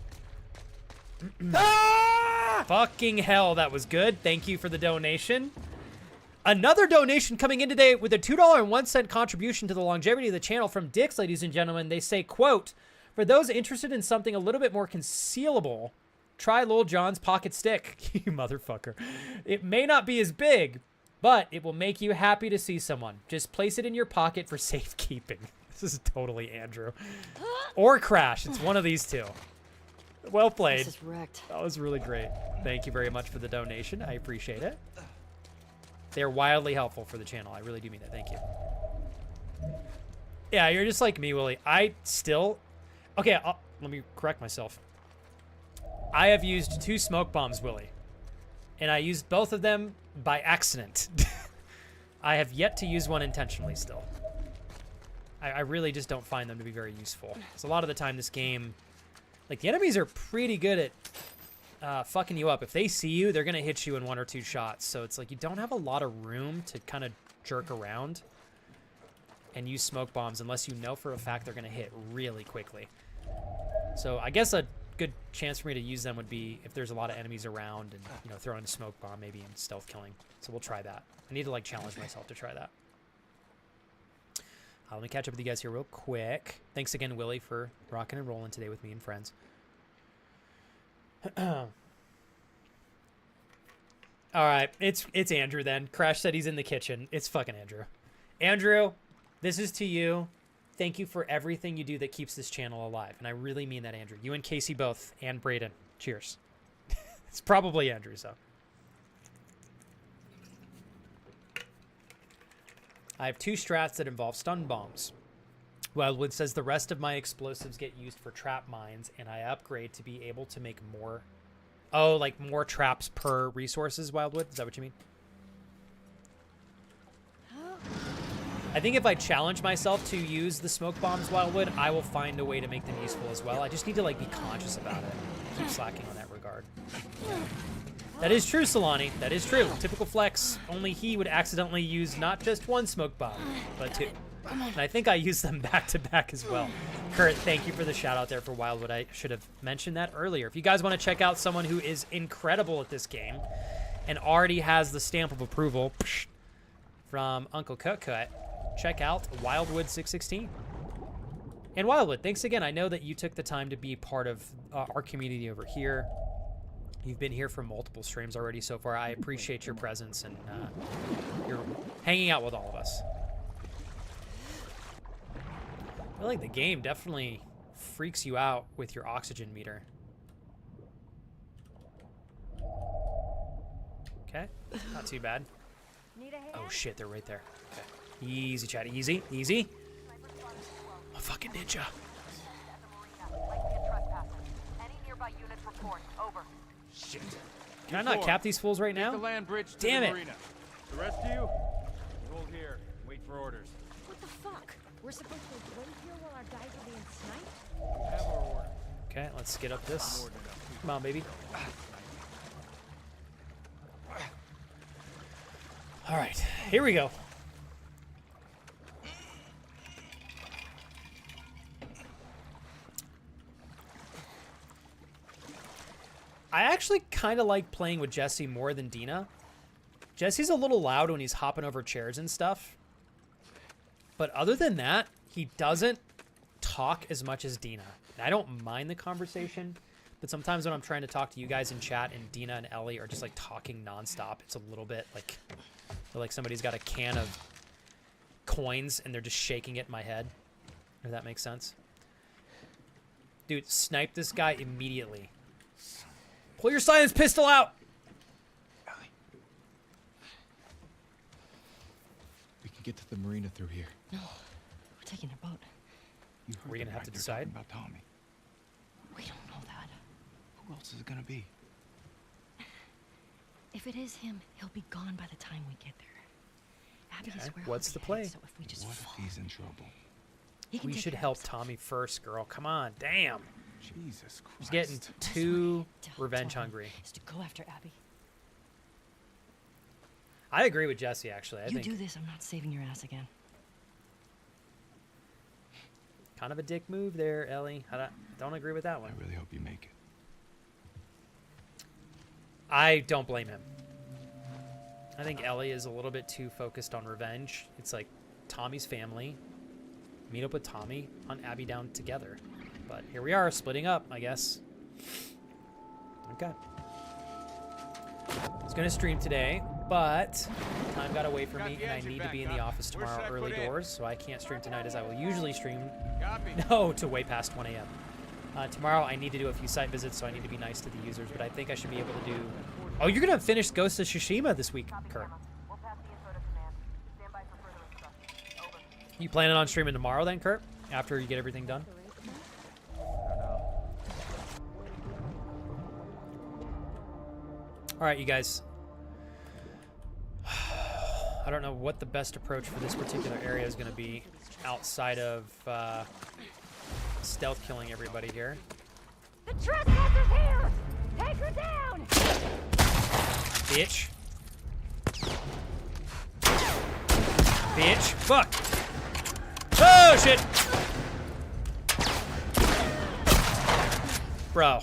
Fucking hell, that was good. Thank you for the donation. Another donation coming in today with a $2.01 contribution to the longevity of the channel from Dix, ladies and gentlemen. They say, quote, for those interested in something a little bit more concealable, try Lil John's pocket stick. You motherfucker. It may not be as big, but it will make you happy to see someone. Just place it in your pocket for safekeeping. This is totally Andrew. Or Crash. It's one of these two. Well played. This is wrecked. That was really great. Thank you very much for the donation. I appreciate it. They're wildly helpful for the channel. I really do mean that. Thank you. Yeah, you're just like me, Willie. I still... Okay, let me correct myself. I have used 2 smoke bombs, Willie. And I used both of them by accident. I have yet to use one intentionally still. I really just don't find them to be very useful. Because a lot of the time this game... Like, the enemies are pretty good at fucking you up. If they see you, they're going to hit you in 1 or 2 shots. So it's like you don't have a lot of room to kind of jerk around and use smoke bombs unless you know for a fact they're going to hit really quickly. So I guess a good chance for me to use them would be if there's a lot of enemies around and, you know, throw in a smoke bomb maybe and stealth killing. So we'll try that. I need to, like, challenge myself to try that. Let me catch up with you guys here real quick. Thanks again, Willie, for rocking and rolling today with me and friends. All right, it's Andrew then. Crash said he's in the kitchen. It's fucking Andrew. Andrew, this is to you. Thank you for everything you do that keeps this channel alive. And I really mean that, Andrew. You and Casey both, and Brayden. Cheers. It's probably Andrew, so. I have 2 strats that involve stun bombs. Wildwood says the rest of my explosives get used for trap mines, and I upgrade to be able to make more. Oh, like more traps per resources, Wildwood? Is that what you mean? I think if I challenge myself to use the smoke bombs, Wildwood, I will find a way to make them useful as well. I just need to like be conscious about it. Keep slacking on that regard. That is true, Solani. That is true. Typical Flex, only he would accidentally use not just one smoke bomb, but two. And I think I use them back to back as well. Kurt, thank you for the shout out there for Wildwood. I should have mentioned that earlier. If you guys want to check out someone who is incredible at this game and already has the stamp of approval from Uncle Cut, check out Wildwood 616. And Wildwood, thanks again. I know that you took the time to be part of our community over here. You've been here for multiple streams already so far. I appreciate your presence and you're hanging out with all of us. I feel like the game definitely freaks you out with your oxygen meter. Okay, not too bad. Oh shit, they're right there. Okay. Easy, chat. Easy, easy. A fucking ninja. Shit. Can I not cap these fools right The now? land bridge to Damn the it. marina. The rest of you, hold here. Wait for orders. What the fuck? We're supposed to wait here while our guys are being sniped? You have our order. Okay, let's get up this. I'm ordered up. Come on, baby. All right, here we go. I actually kind of like playing with Jesse more than Dina. Jesse's a little loud when he's hopping over chairs and stuff. But other than that, he doesn't talk as much as Dina. And I don't mind the conversation, but sometimes when I'm trying to talk to you guys in chat and Dina and Ellie are just like talking nonstop, it's a little bit like, like somebody's got a can of coins and they're just shaking it in my head. If that makes sense. Dude, snipe this guy immediately. Pull your silence pistol out! Ellie. We can get to the marina through here. No, we're taking a boat. You heard We're gonna them have back to there decide? talking about Tommy. We don't know that. Who else is it gonna be? If it is him, he'll be gone by the time we get there. Abby Okay, is where what's he'll the be play? headed, so if we just What follow, if he's in trouble? he can We take should care of help himself. Tommy first, girl. Come on, damn. Jesus Christ. He's getting Best too way to help revenge Tommy hungry. is to go after Abby. I agree with Jesse, actually. I You think do this, I'm not saving your ass again. kind of a dick move there, Ellie. I don't agree with that one. I really hope you make it. I don't blame him. I think Ellie is a little bit too focused on revenge. It's like Tommy's family. Meet up with Tommy, hunt Abby down together. But here we are, splitting up, I guess. Okay. I was going to stream today, but time got away from me, and I need to be in the office tomorrow early doors, so I can't stream tonight as I will usually stream. Copy. No, to way past 1 a.m. Tomorrow, I need to do a few site visits, so I need to be nice to the users, but I think I should be able to do... Oh, you're going to finish Ghost of Tsushima this week, Kurt. You planning on streaming tomorrow then, Kurt? After you get everything done? All right, you guys. I don't know what the best approach for this particular area is going to be outside of stealth killing everybody here. The trespasser's here! Take her down! Bitch. Bitch. Fuck. Oh, shit. Bro.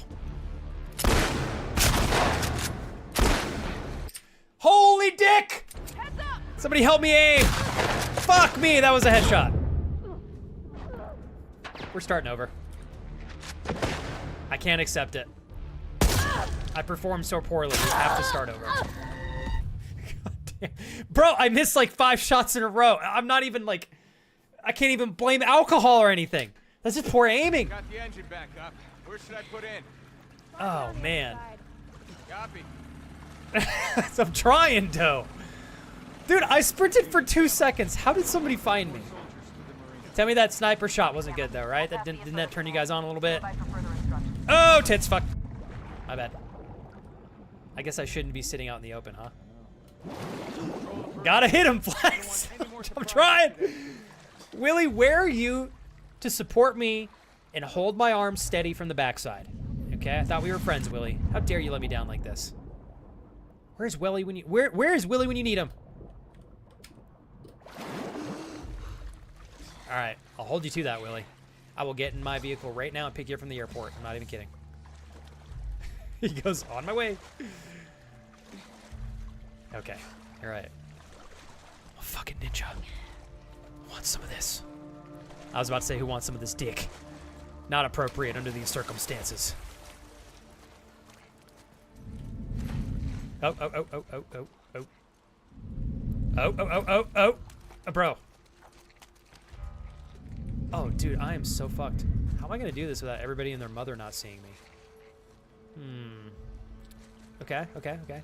Holy dick! Somebody help me aim! Fuck me, that was a headshot. We're starting over. I can't accept it. I performed so poorly, we have to start over. God damn. Bro, I missed like 5 shots in a row. I'm not even like, I can't even blame alcohol or anything. That's just poor aiming. Got the engine back up. Where should I put in? Oh, man. Copy. I'm trying, though. Dude, I sprinted for 2 seconds. How did somebody find me? Tell me that sniper shot wasn't good though, right? That didn't that turn you guys on a little bit? Oh, tits, fuck. My bad. I guess I shouldn't be sitting out in the open, huh? Gotta hit him, Flex. I'm trying. Willie, where are you to support me and hold my arm steady from the backside? Okay, I thought we were friends, Willie. How dare you let me down like this? Where's Willie when you where is Willie when you need him? All right, I'll hold you to that, Willie. I will get in my vehicle right now and pick you up from the airport. I'm not even kidding. He goes, on my way. Okay, all right. Oh, fucking ninja. I want some of this. I was about to say, who wants some of this dick? Not appropriate under these circumstances. Oh, oh, oh, oh, oh, oh, oh. Oh, oh, oh, oh, oh. Bro. Oh, dude, I am so fucked. How am I gonna do this without everybody and their mother not seeing me? Okay, okay, okay.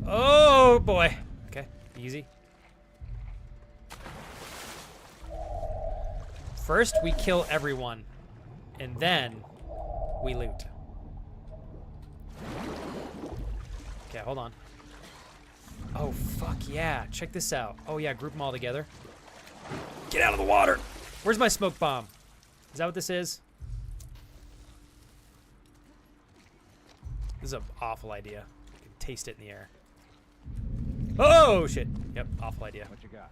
Oh, boy. Okay, easy. First, we kill everyone, and then we loot. Okay, hold on. Oh, fuck yeah. Check this out. Oh, yeah, group them all together. Get out of the water! Where's my smoke bomb? Is that what this is? This is an awful idea. I can taste it in the air. Oh, shit. Yep, awful idea. What you got?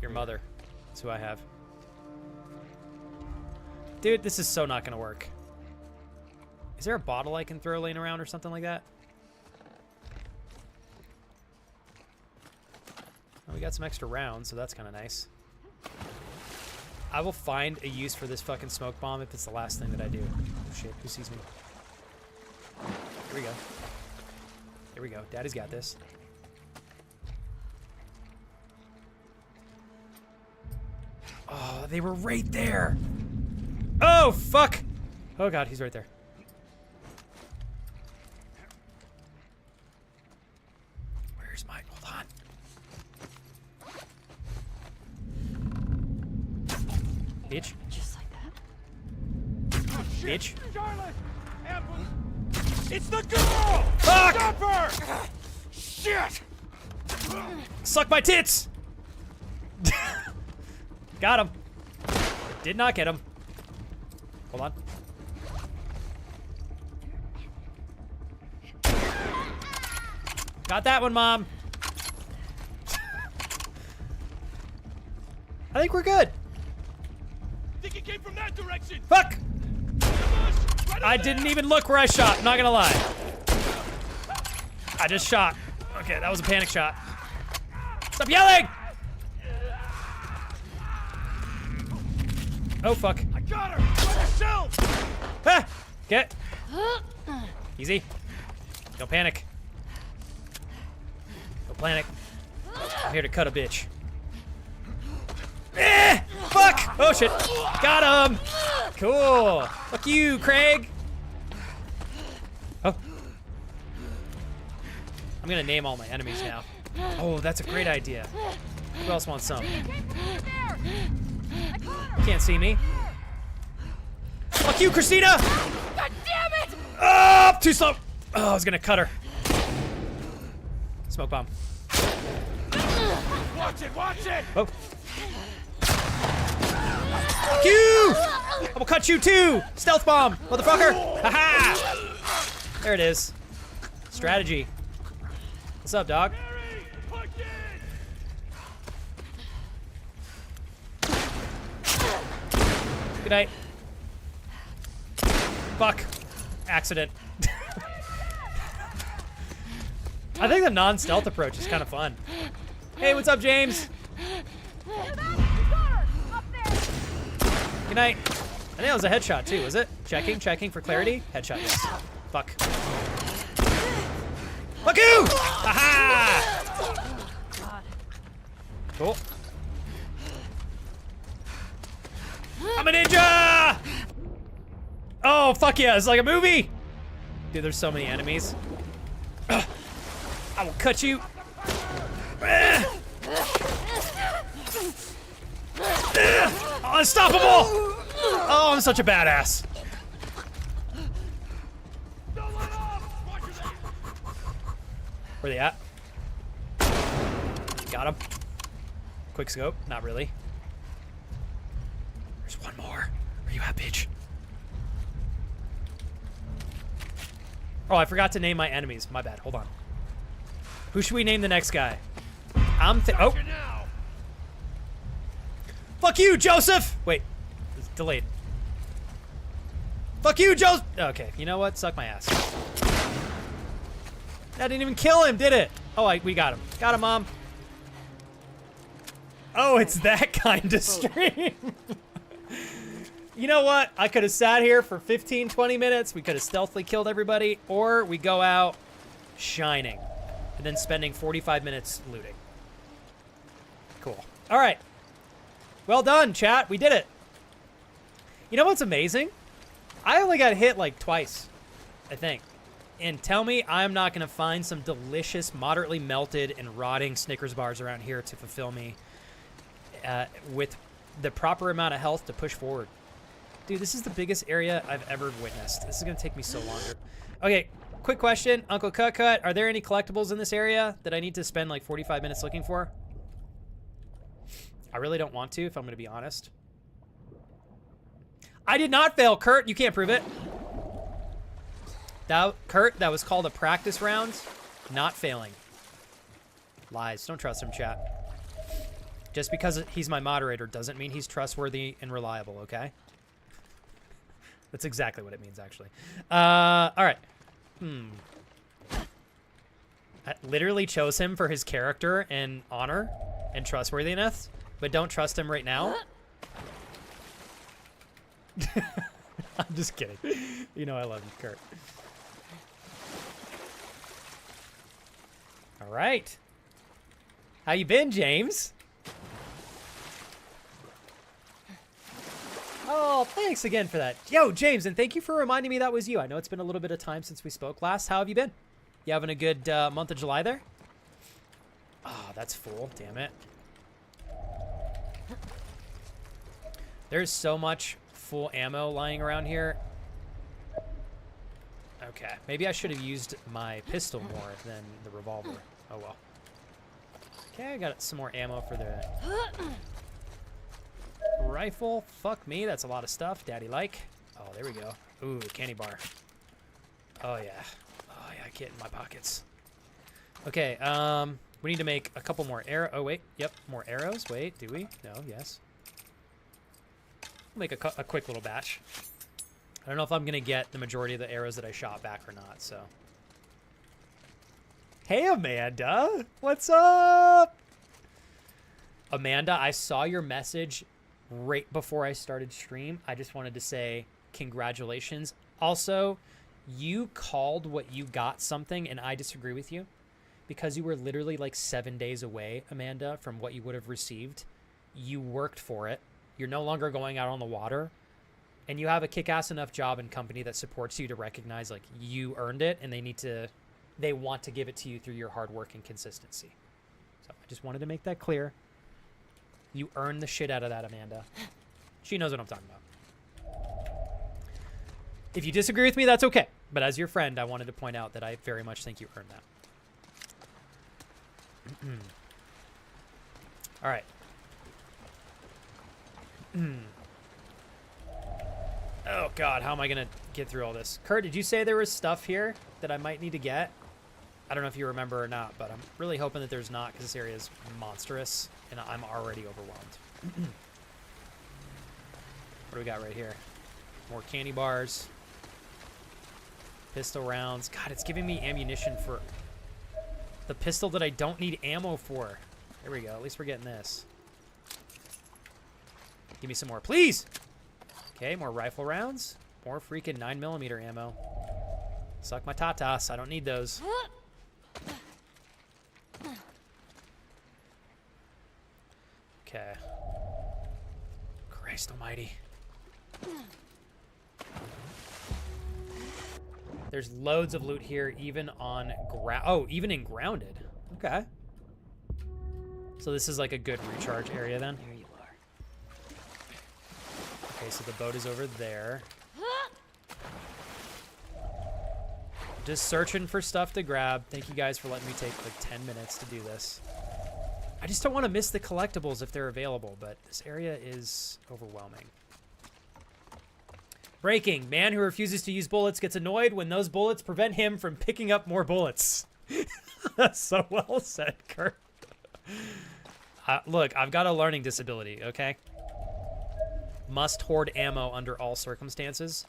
Your mother. That's who I have. Dude, this is so not gonna work. Is there a bottle I can throw laying around or something like that? Oh, we got some extra rounds, so that's kind of nice. I will find a use for this fucking smoke bomb if it's the last thing that I do. Oh shit, who sees me? Here we go. Here we go. Daddy's got this. Oh, they were right there. Oh, fuck. Oh, God, he's right there. Where's my... Hold on. Bitch. Just like that. Oh, shit. Bitch. Charlotte! Ambush! It's the girl! Fuck! Stop her! Shit! Suck my tits! Got him. Did not get him. Hold on. Got that one, Mom. I think we're good. Think it came from that direction! Fuck! Ambush! Right I over didn't there! even look where I shot, I'm not gonna lie. I just shot. Okay, that was a panic shot. Stop yelling! Oh, fuck. I got her! By the shelf! Ah! Get. Easy. Don't panic. Don't panic. I'm here to cut a bitch. Eh! Fuck! Oh, shit. Got him! Cool. Fuck you, Craig. Oh. I'm gonna name all my enemies now. Oh, that's a great idea. Who else wants some? Can't see me. Fuck you, Christina! God damn it! Oh, too slow. Oh, I was gonna cut her. Smoke bomb. Watch it! Watch it! Oh. Fuck you! I will cut you too! Stealth bomb, motherfucker! Haha! There it is. Strategy. What's up, dog? Harry! Push it! Good night. Fuck. Accident. I think the non-stealth approach is kind of fun. Hey, what's up, James? Good night. I think that was a headshot too, was it? Checking for clarity. Headshot, yes. Fuck. Fuck you! Aha! Cool. I'm a ninja! Oh, fuck yeah, it's like a movie! Dude, there's so many enemies. I will cut you. Unstoppable! Oh, I'm such a badass. Where they at? Got him. Quick scope. Not really. There's one more. Where you at, bitch? Oh, I forgot to name my enemies. My bad. Hold on. Who should we name the next guy? Oh. Fuck you, Joseph! Wait. It's delayed. Fuck you, Joseph! Okay, you know what? Suck my ass. That didn't even kill him, did it? Oh, we got him. Got him, Mom. Oh, it's that kind of stream. You know what? I could have sat here for 15, 20 minutes. We could have stealthily killed everybody. Or we go out shining. And then spending 45 minutes looting. Cool. All right. Well done, chat. We did it. You know what's amazing? I only got hit like twice, I think. And tell me I'm not going to find some delicious, moderately melted and rotting Snickers bars around here to fulfill me with the proper amount of health to push forward. Dude, this is the biggest area I've ever witnessed. This is going to take me so longer. Okay, quick question. Uncle Cut, are there any collectibles in this area that I need to spend like 45 minutes looking for? I really don't want to, if I'm going to be honest. I did not fail, Kurt. You can't prove it. Kurt, that was called a practice round. Not failing. Lies. Don't trust him, chat. Just because he's my moderator doesn't mean he's trustworthy and reliable, okay? That's exactly what it means, actually. All right. I literally chose him for his character and honor and trustworthiness, but don't trust him right now. I'm just kidding. You know I love you, Kurt. All right. How you been, James? Oh, thanks again for that. Yo, James, and thank you for reminding me that was you. I know it's been a little bit of time since we spoke last. How have you been? You having a good month of July there? Oh, that's full. Damn it. There's so much full ammo lying around here. Okay, maybe I should have used my pistol more than the revolver. Oh well. Okay, I got some more ammo for the rifle. Fuck me, that's a lot of stuff. Daddy like. Oh, there we go. Ooh, candy bar. Oh yeah. Oh yeah, get in my pockets. Okay, we need to make a couple more arrows. Oh wait, yep, more arrows. Wait, do we? No, yes. We'll make a quick little batch. I don't know if I'm gonna get the majority of the arrows that I shot back or not, so. Hey, Amanda. What's up? Amanda, I saw your message right before I started stream. I just wanted to say congratulations. Also, you called what you got something, and I disagree with you because you were literally like 7 days away, Amanda, from what you would have received. You worked for it. You're no longer going out on the water, and you have a kick-ass enough job and company that supports you to recognize like you earned it, and they want to give it to you through your hard work and consistency. So I just wanted to make that clear. You earned the shit out of that, Amanda. She knows what I'm talking about. If you disagree with me, that's okay. But as your friend, I wanted to point out that I very much think you earned that. All right. Oh, God. How am I going to get through all this? Kurt, did you say there was stuff here that I might need to get? I don't know if you remember or not, but I'm really hoping that there's not because this area is monstrous and I'm already overwhelmed. What do we got right here? More candy bars. Pistol rounds. God, it's giving me ammunition for the pistol that I don't need ammo for. There we go. At least we're getting this. Give me some more, please. Okay, more rifle rounds. More freaking 9mm ammo. Suck my tatas. I don't need those. Okay. Christ almighty. There's loads of loot here, even on even in grounded. Okay. So this is like a good recharge area then. There you are. Okay, so the boat is over there. Just searching for stuff to grab. Thank you guys for letting me take like 10 minutes to do this. I just don't want to miss the collectibles if they're available, but this area is overwhelming. Breaking. Man who refuses to use bullets gets annoyed when those bullets prevent him from picking up more bullets. That's so well said, Kurt. Look, I've got a learning disability, okay? Must hoard ammo under all circumstances.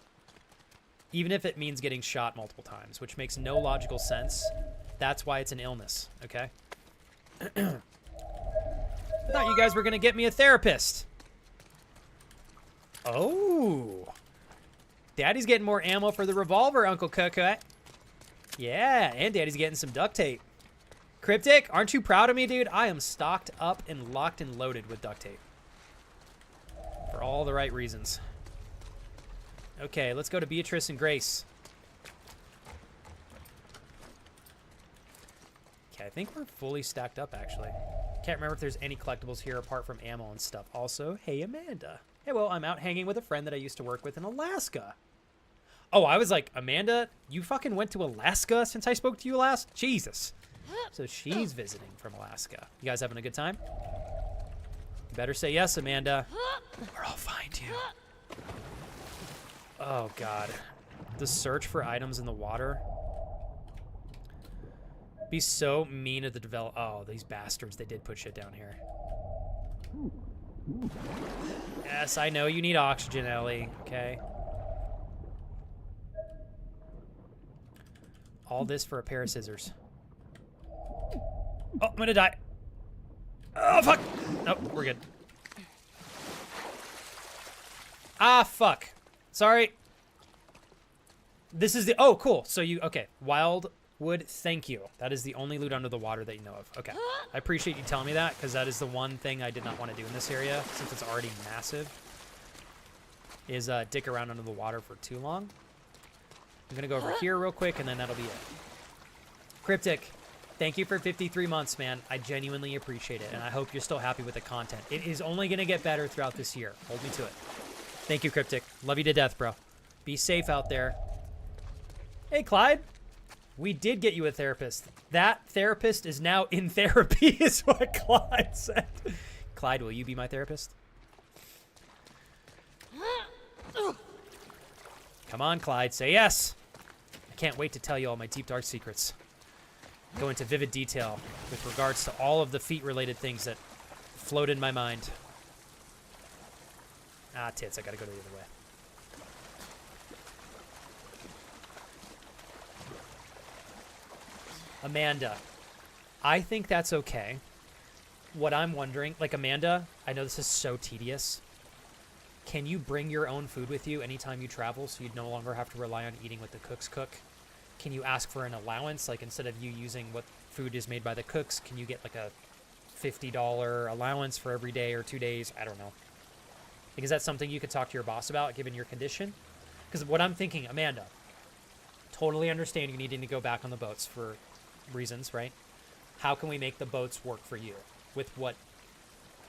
Even if it means getting shot multiple times, which makes no logical sense. That's why it's an illness, okay? I thought you guys were going to get me a therapist. Oh. Daddy's getting more ammo for the revolver, Uncle Cookut. Yeah, and Daddy's getting some duct tape. Cryptic, aren't you proud of me, dude? I am stocked up and locked and loaded with duct tape. For all the right reasons. Okay, let's go to Beatrice and Grace. Okay, I think we're fully stacked up, actually. Can't remember if there's any collectibles here apart from ammo and stuff. Also, hey, Amanda. Hey, well, I'm out hanging with a friend that I used to work with in Alaska. Oh, I was like, Amanda, you fucking went to Alaska since I spoke to you last? Jesus. So she's visiting from Alaska. You guys having a good time? You better say yes, Amanda, or I'll find you. Oh, God. The search for items in the water. Be so mean at the develop. Oh, these bastards. They did put shit down here. Yes, I know you need oxygen, Ellie. Okay. All this for a pair of scissors. Oh, I'm gonna die. Oh, fuck. Nope, we're good. Ah, fuck. Sorry. This is the... Oh, cool. So you... Okay. Wildwood, thank you. That is the only loot under the water that you know of. Okay. I appreciate you telling me that, because that is the one thing I did not want to do in this area, since it's already massive, is dick around under the water for too long. I'm going to go over here real quick, and then that'll be it. Cryptic, thank you for 53 months, man. I genuinely appreciate it, and I hope you're still happy with the content. It is only going to get better throughout this year. Hold me to it. Thank you, Cryptic. Love you to death, bro. Be safe out there. Hey, Clyde. We did get you a therapist. That therapist is now in therapy, is what Clyde said. Clyde, will you be my therapist? Come on, Clyde. Say yes. I can't wait to tell you all my deep, dark secrets. Go into vivid detail with regards to all of the feet-related things that float in my mind. Ah, tits. I gotta go the other way. Amanda, I think that's okay. What I'm wondering, like, Amanda, I know this is so tedious. Can you bring your own food with you anytime you travel so you no longer have to rely on eating what the cooks cook? Can you ask for an allowance? Like, instead of you using what food is made by the cooks, can you get like a $50 allowance for every day or 2 days? I don't know. Like, is that something you could talk to your boss about, given your condition? Because what I'm thinking, Amanda, totally understand you needing to go back on the boats for reasons, right? How can we make the boats work for you with what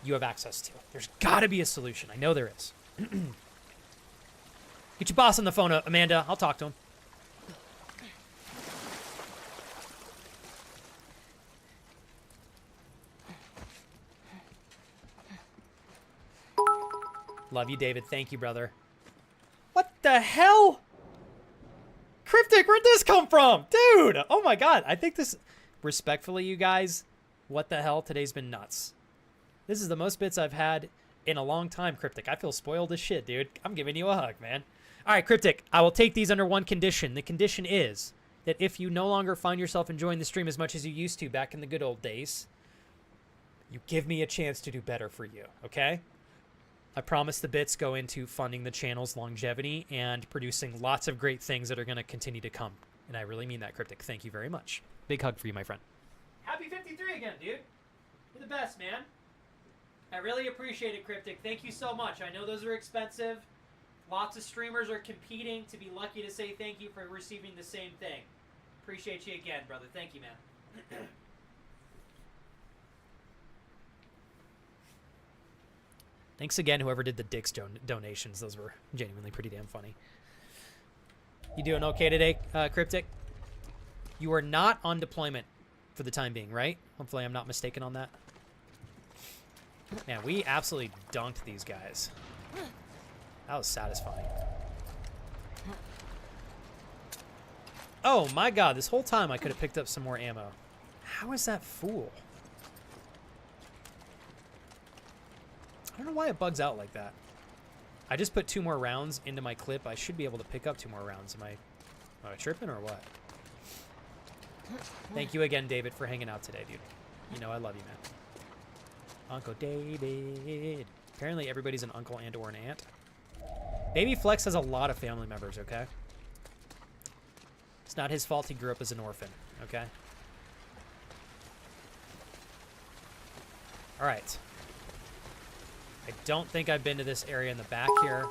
you have access to? There's got to be a solution. I know there is. Get your boss on the phone, Amanda. I'll talk to him. Love you, David. Thank you, brother. What the hell? Cryptic, where'd this come from? Dude, oh my god. I think this... Respectfully, you guys, what the hell? Today's been nuts. This is the most bits I've had in a long time, Cryptic. I feel spoiled as shit, dude. I'm giving you a hug, man. All right, Cryptic, I will take these under one condition. The condition is that if you no longer find yourself enjoying the stream as much as you used to back in the good old days, you give me a chance to do better for you, okay? I promise the bits go into funding the channel's longevity and producing lots of great things that are going to continue to come. And I really mean that, Cryptic. Thank you very much. Big hug for you, my friend. Happy 53 again, dude. You're the best, man. I really appreciate it, Cryptic. Thank you so much. I know those are expensive. Lots of streamers are competing to be lucky to say thank you for receiving the same thing. Appreciate you again, brother. Thank you, man. Thanks again, whoever did the Dick's donations. Those were genuinely pretty damn funny. You doing okay today, Cryptic? You are not on deployment for the time being, right? Hopefully I'm not mistaken on that. Man, we absolutely dunked these guys. That was satisfying. Oh my god, this whole time I could have picked up some more ammo. How is that full? I don't know why it bugs out like that. I just put 2 more rounds into my clip. I should be able to pick up 2 more rounds. Am I tripping or what? Thank you again, David, for hanging out today, dude. You know I love you, man. Uncle David. Apparently everybody's an uncle and or an aunt. Baby Flex has a lot of family members, okay? It's not his fault he grew up as an orphan, okay? All right. I don't think I've been to this area in the back here.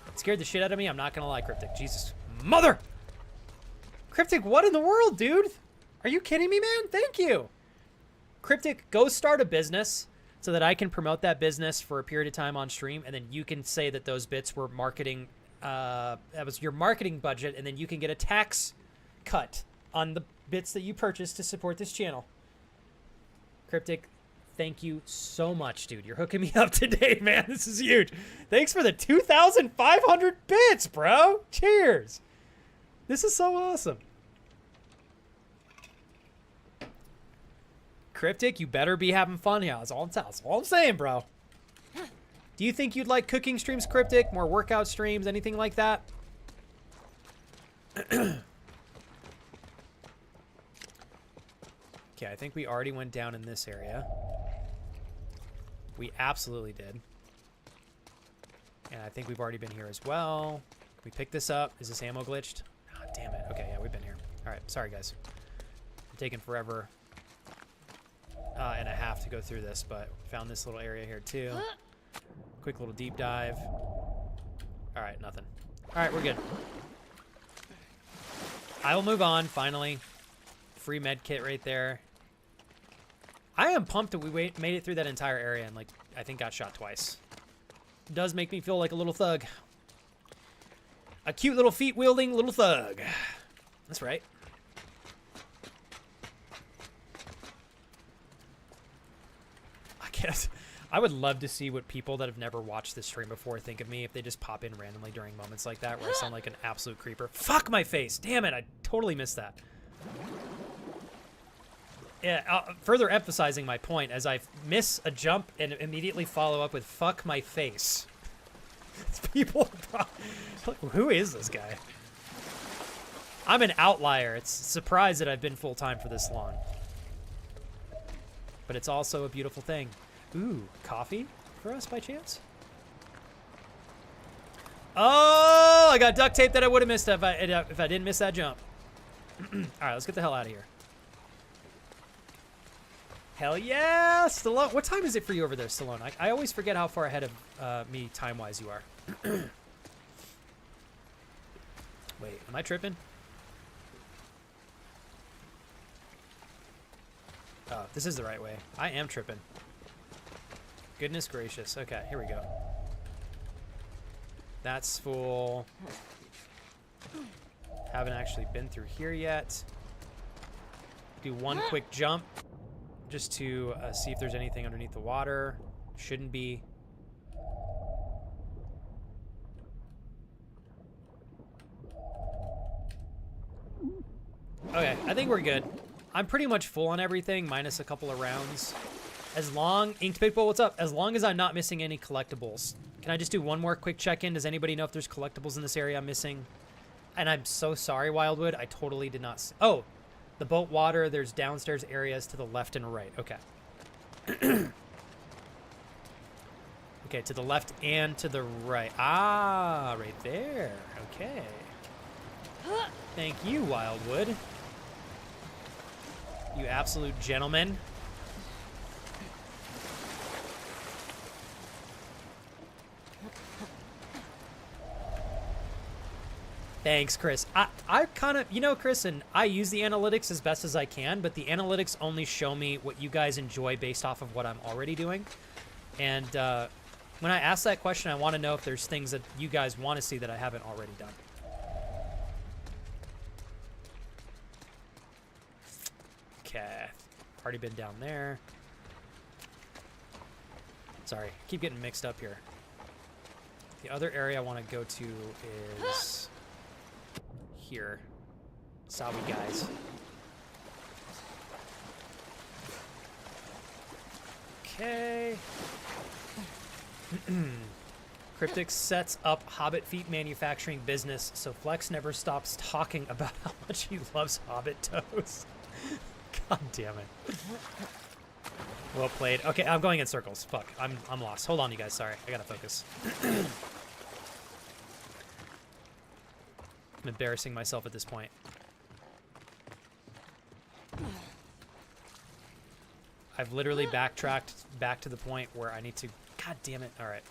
It scared the shit out of me. I'm not going to lie, Cryptic. Jesus. Mother! Cryptic, what in the world, dude? Are you kidding me, man? Thank you. Cryptic, go start a business so that I can promote that business for a period of time on stream, and then you can say that those bits were marketing, that was your marketing budget, and then you can get a tax cut on the bits that you purchased to support this channel. Cryptic, thank you so much, dude. You're hooking me up today, man. This is huge. Thanks for the 2,500 bits, bro. Cheers. This is so awesome. Cryptic, you better be having fun here. That's all I'm saying, bro. Do you think you'd like cooking streams, Cryptic? More workout streams? Anything like that? Okay, I think we already went down in this area. We absolutely did. And I think we've already been here as well. Can we pick this up? Is this ammo glitched? Ah, damn it. Okay, yeah, we've been here. All right, sorry, guys. I'm taking forever and a half to go through this, but found this little area here too. Quick little deep dive. All right, nothing. All right, we're good. I will move on, finally. Free med kit right there. I am pumped that we made it through that entire area and, like, I think got shot twice. It does make me feel like a little thug. A cute little feet-wielding little thug. That's right. I guess I would love to see what people that have never watched this stream before think of me if they just pop in randomly during moments like that where I sound like an absolute creeper. Fuck my face. Damn it. I totally missed that. Yeah, further emphasizing my point as I miss a jump and immediately follow up with fuck my face. People, who is this guy? I'm an outlier. It's a surprise that I've been full-time for this long. But it's also a beautiful thing. Ooh, coffee for us by chance? Oh, I got duct tape that I would have missed if I didn't miss that jump. All right, let's get the hell out of here. Hell yeah, Stallone. What time is it for you over there, Stallone? I always forget how far ahead of me time-wise you are. Wait, am I tripping? Oh, this is the right way. I am tripping. Goodness gracious. Okay, here we go. That's full. Haven't actually been through here yet. Do one quick jump just to see if there's anything underneath the water. Shouldn't be. Okay, I think we're good. I'm pretty much full on everything, minus a couple of rounds. As long, Inked Pitbull, what's up? As long as I'm not missing any collectibles. Can I just do one more quick check-in? Does anybody know if there's collectibles in this area I'm missing? And I'm so sorry, Wildwood. I totally did not see. Oh, the boat water. There's downstairs areas to the left and right. Okay. Okay, to the left and to the right. Ah, right there. Okay. Thank you, Wildwood. You absolute gentleman. Thanks, Chris. I kind of, you know, Chris, and I use the analytics as best as I can, but the analytics only show me what you guys enjoy based off of what I'm already doing. And when I ask that question, I want to know if there's things that you guys want to see that I haven't already done. Okay. Already been down there. Sorry, keep getting mixed up here. The other area I want to go to is here. Sabi guys. Okay. Cryptic sets up Hobbit feet manufacturing business, so Flex never stops talking about how much he loves Hobbit toes. God damn it. Well played. Okay, I'm going in circles. Fuck, I'm lost. Hold on, you guys. Sorry, I gotta focus. I'm embarrassing myself at this point. I've literally backtracked back to the point where I need to... God damn it. All right.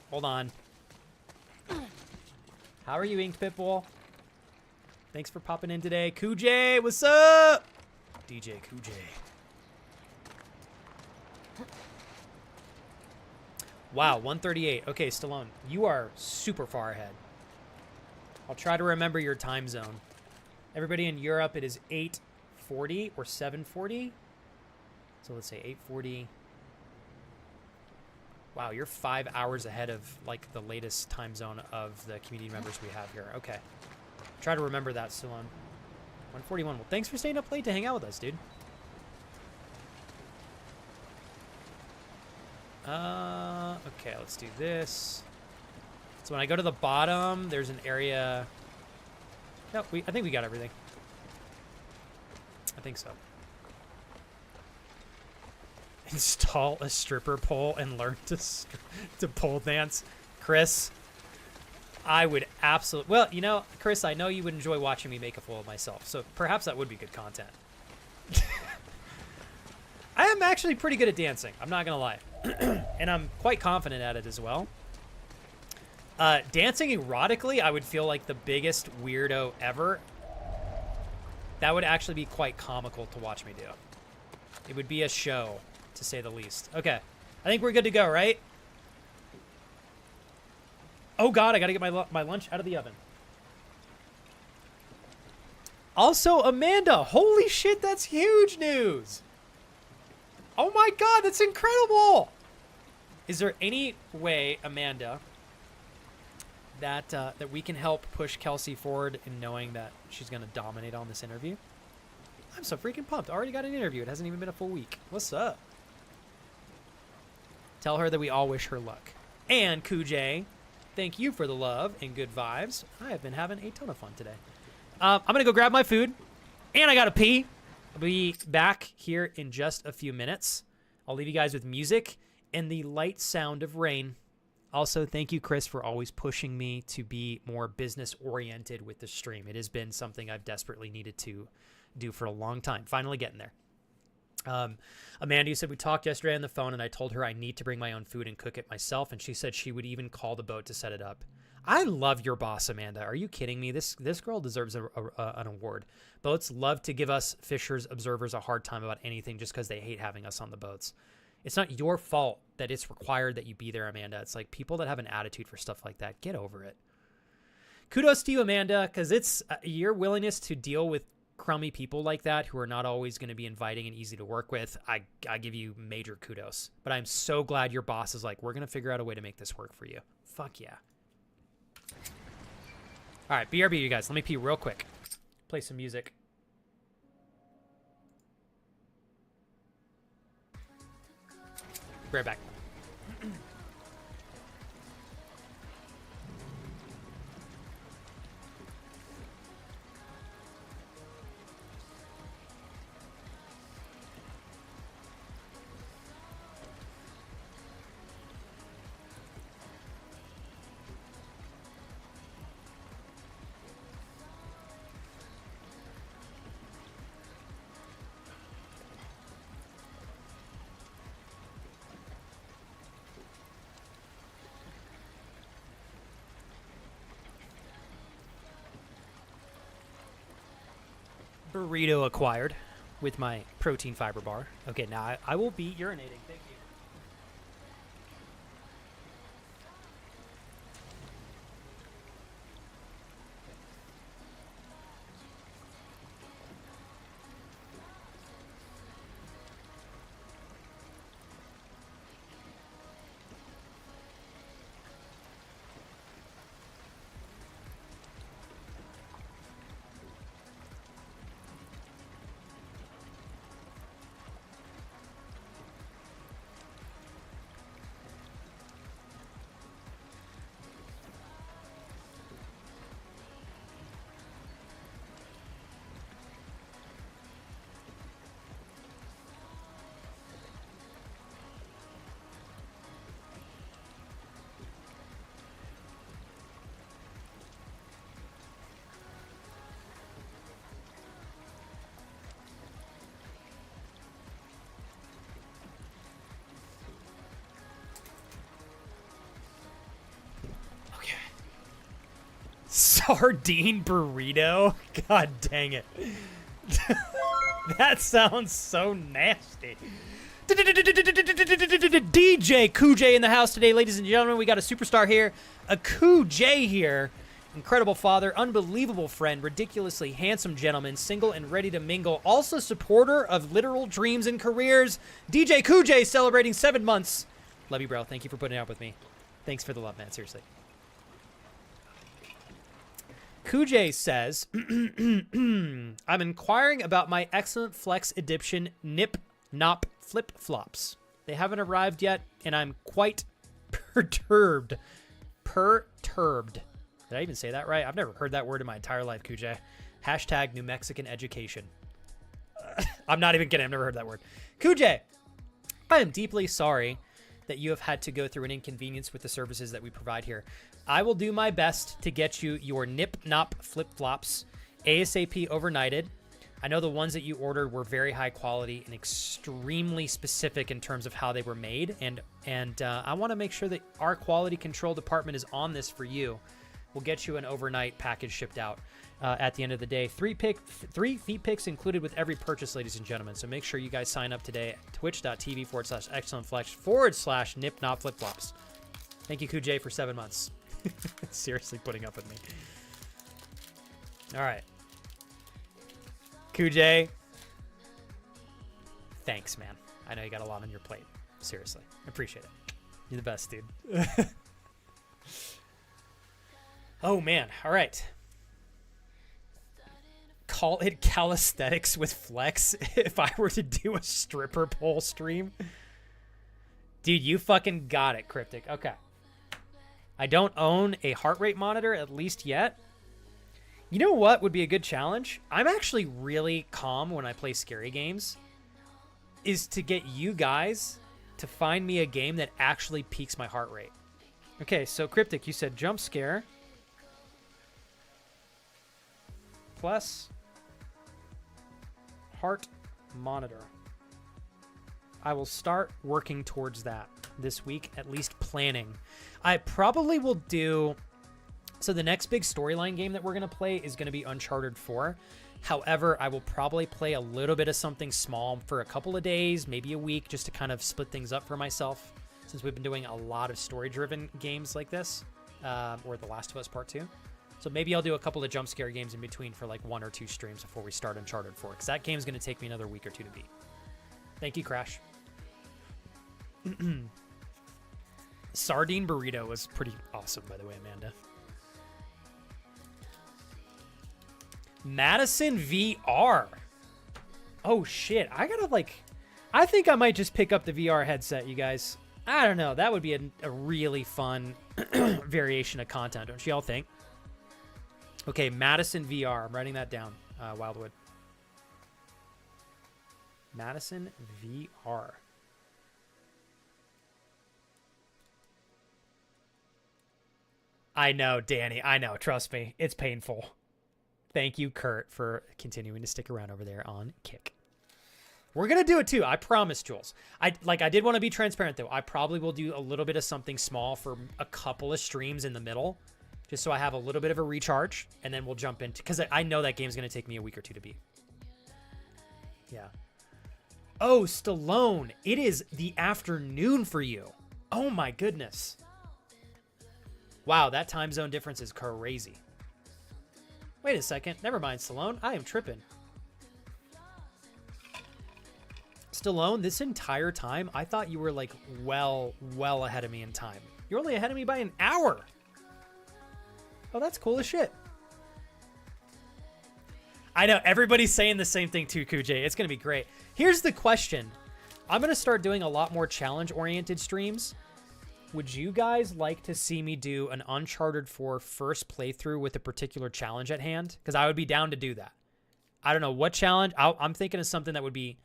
Hold on. How are you, Inked Pitbull? Thanks for popping in today. Kuj, what's up? DJ Kuj. Wow, 138. Okay, Stallone, you are super far ahead. I'll try to remember your time zone. Everybody in Europe, it is 8:40 or 7:40. So let's say 8:40. Wow, you're 5 hours ahead of like the latest time zone of the community members we have here. Okay. Try to remember that, Stallone. 141. Well, thanks for staying up late to hang out with us, dude. Okay, let's do this. So when I go to the bottom, there's an area... No, I think we got everything. I think so. Install a stripper pole and learn to pole dance. Chris, I would absolutely... Well, you know, Chris, I know you would enjoy watching me make a fool of myself, so perhaps that would be good content. I am actually pretty good at dancing, I'm not gonna lie. And I'm quite confident at it as well. Dancing erotically, I would feel like the biggest weirdo ever. That would actually be quite comical to watch me do. It would be a show, to say the least. Okay, I think we're good to go, right? Oh god, I gotta get my lunch out of the oven. Also, Amanda, holy shit, that's huge news! Oh my god, that's incredible! Is there any way, Amanda, that that we can help push Kelsey forward in knowing that she's gonna dominate on this interview? I'm so freaking pumped. I already got an interview. It hasn't even been a full week. What's up? Tell her that we all wish her luck. And Kuj, thank you for the love and good vibes. I have been having a ton of fun today. I'm gonna go grab my food, and I gotta pee. I'll be back here in just a few minutes. I'll leave you guys with music and the light sound of rain. Also, thank you, Chris, for always pushing me to be more business-oriented with the stream. It has been something I've desperately needed to do for a long time. Finally getting there. Amanda, you said we talked yesterday on the phone, and I told her I need to bring my own food and cook it myself, and she said she would even call the boat to set it up. I love your boss, Amanda. Are you kidding me? This girl deserves an award. Boats love to give us Fishers observers a hard time about anything just because they hate having us on the boats. It's not your fault that it's required that you be there, Amanda. It's like people that have an attitude for stuff like that, get over it. Kudos to you, Amanda, because it's your willingness to deal with crummy people like that who are not always going to be inviting and easy to work with. I give you major kudos. But I'm so glad your boss is like, we're going to figure out a way to make this work for you. Fuck yeah. All right, BRB, you guys. Let me pee real quick. Play some music. Be right back. burrito acquired with my protein fiber bar. Okay, now I will be urinating. Thank you. Sardine burrito? God dang it. That sounds so nasty. DJ Cooj in the house today, ladies and gentlemen. We got a superstar here. A Cooj here. Incredible father, unbelievable friend, ridiculously handsome gentleman, single and ready to mingle. Also supporter of literal dreams and careers. DJ Cooj celebrating 7 months. Love you, bro. Thank you for putting it up with me. Thanks for the love, man. Seriously. Cooj says, I'm inquiring about my excellent Flex Edition Nip Nop flip-flops. They haven't arrived yet, and I'm quite perturbed. Perturbed. Did I even say that right? I've never heard that word in my entire life, Cooj. Hashtag New Mexican education. I'm not even kidding. I've never heard that word. Cooj, I am deeply sorry that you have had to go through an inconvenience with the services that we provide here. I will do my best to get you your Nip Nop flip-flops ASAP overnighted. I know the ones that you ordered were very high quality and extremely specific in terms of how they were made. And I want to make sure that our quality control department is on this for you. We'll get you an overnight package shipped out at the end of the day. 3 feet picks included with every purchase, ladies and gentlemen. So make sure you guys sign up today at twitch.tv/excellentflex/Nip Nop flip-flops. Thank you, Cooj, for 7 months. Seriously putting up with me. All right. Cooj, thanks, man. I know you got a lot on your plate. Seriously. I appreciate it. You're the best, dude. Oh, man. All right. Call it calisthenics with Flex if I were to do a stripper pole stream. Dude, you fucking got it, Cryptic. Okay. I don't own a heart rate monitor, at least yet. You know what would be a good challenge? I'm actually really calm when I play scary games. Is to get you guys to find me a game that actually peaks my heart rate. Okay, so Cryptic, you said jump scare. Plus heart monitor. I will start working towards that this week, at least planning. I probably will do... So the next big storyline game that we're going to play is going to be Uncharted 4. However, I will probably play a little bit of something small for a couple of days, maybe a week, just to kind of split things up for myself, since we've been doing a lot of story-driven games like this, or The Last of Us Part 2. So maybe I'll do a couple of jump scare games in between for like 1 or 2 streams before we start Uncharted 4, because that game's going to take me another week or 2 to beat. Thank you, Crash. Sardine burrito was pretty awesome, by the way, Amanda. Madison VR. Oh, shit. I gotta, like... I think I might just pick up the VR headset, you guys. I don't know. That would be a really fun variation of content, don't you all think? Okay, Madison VR. I'm writing that down, Wildwood. Madison VR. I know, Danny. I know. Trust me. It's painful. Thank you, Kurt, for continuing to stick around over there on Kick. We're going to do it, too. I promise, Jules. I did want to be transparent, though. I probably will do a little bit of something small for a couple of streams in the middle, just so I have a little bit of a recharge, and then we'll jump into... Because I know that game's going to take me a week or 2 to beat. Yeah. Oh, Stallone. It is the afternoon for you. Oh my goodness. Wow, that time zone difference is crazy. Wait a second. Never mind, Stallone. I am tripping. Stallone, this entire time, I thought you were like well ahead of me in time. You're only ahead of me by an hour. Oh, that's cool as shit. I know, everybody's saying the same thing too, Kuj. It's going to be great. Here's the question. I'm going to start doing a lot more challenge-oriented streams. Would you guys like to see me do an Uncharted 4 first playthrough with a particular challenge at hand? Because I would be down to do that. I don't know what challenge. I'm thinking of something that would be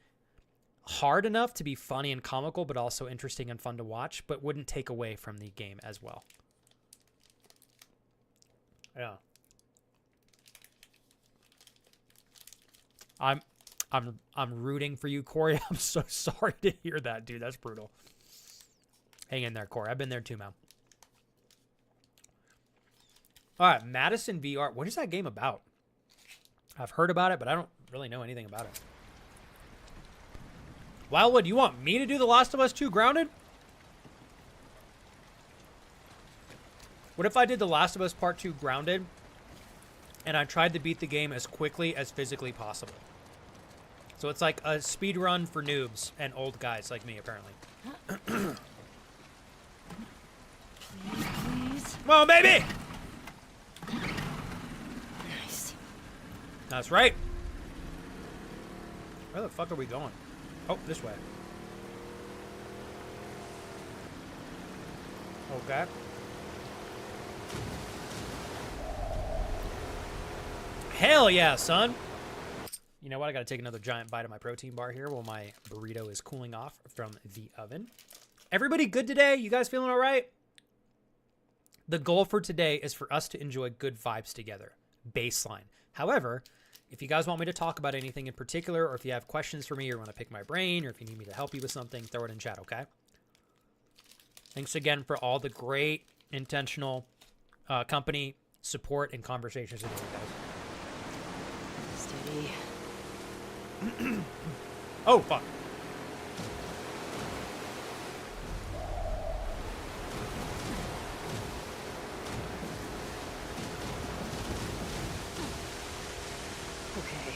hard enough to be funny and comical, but also interesting and fun to watch, but wouldn't take away from the game as well. Yeah. I'm rooting for you, Corey. I'm so sorry to hear that, dude. That's brutal. Hang in there, Corey. I've been there too, man. All right, Madison VR. What is that game about? I've heard about it, but I don't really know anything about it. Wildwood, you want me to do The Last of Us 2 Grounded? What if I did The Last of Us Part 2 Grounded and I tried to beat the game as quickly as physically possible? So it's like a speed run for noobs and old guys like me, apparently. Please. Come on, baby! Nice. That's right. Where the fuck are we going? Oh, this way. Okay. Hell yeah, son. You know what? I gotta take another giant bite of my protein bar here while my burrito is cooling off from the oven. Everybody good today? You guys feeling all right? The goal for today is for us to enjoy good vibes together. Baseline. However, if you guys want me to talk about anything in particular, or if you have questions for me, or want to pick my brain, or if you need me to help you with something, throw it in chat, okay? Thanks again for all the great intentional company support and conversations with you guys. Steady. Oh, fuck. Okay.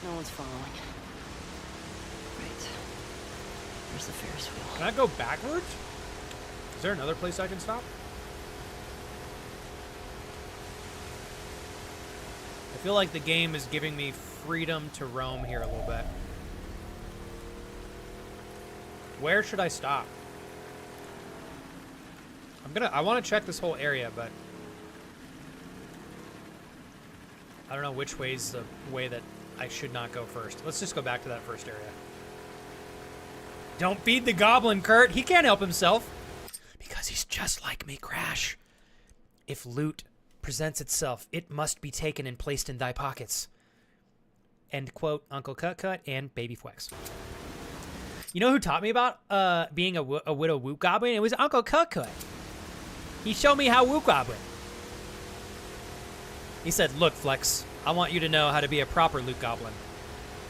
No one's following. Right. Where's the Ferris wheel? Can I go backwards? Is there another place I can stop? I feel like the game is giving me freedom to roam here a little bit. Where should I stop? I want to check this whole area, but I don't know which way's the way that I should not go first. Let's just go back to that first area. Don't feed the goblin, Kurt. He can't help himself. Because he's just like me, Crash. If loot presents itself, it must be taken and placed in thy pockets. End quote, Uncle Cut Cut and Baby Flex. You know who taught me about being a widow Woot Goblin? It was Uncle Cut Cut. He showed me how Woot Goblin. He said, look, Flex, I want you to know how to be a proper Loot Goblin.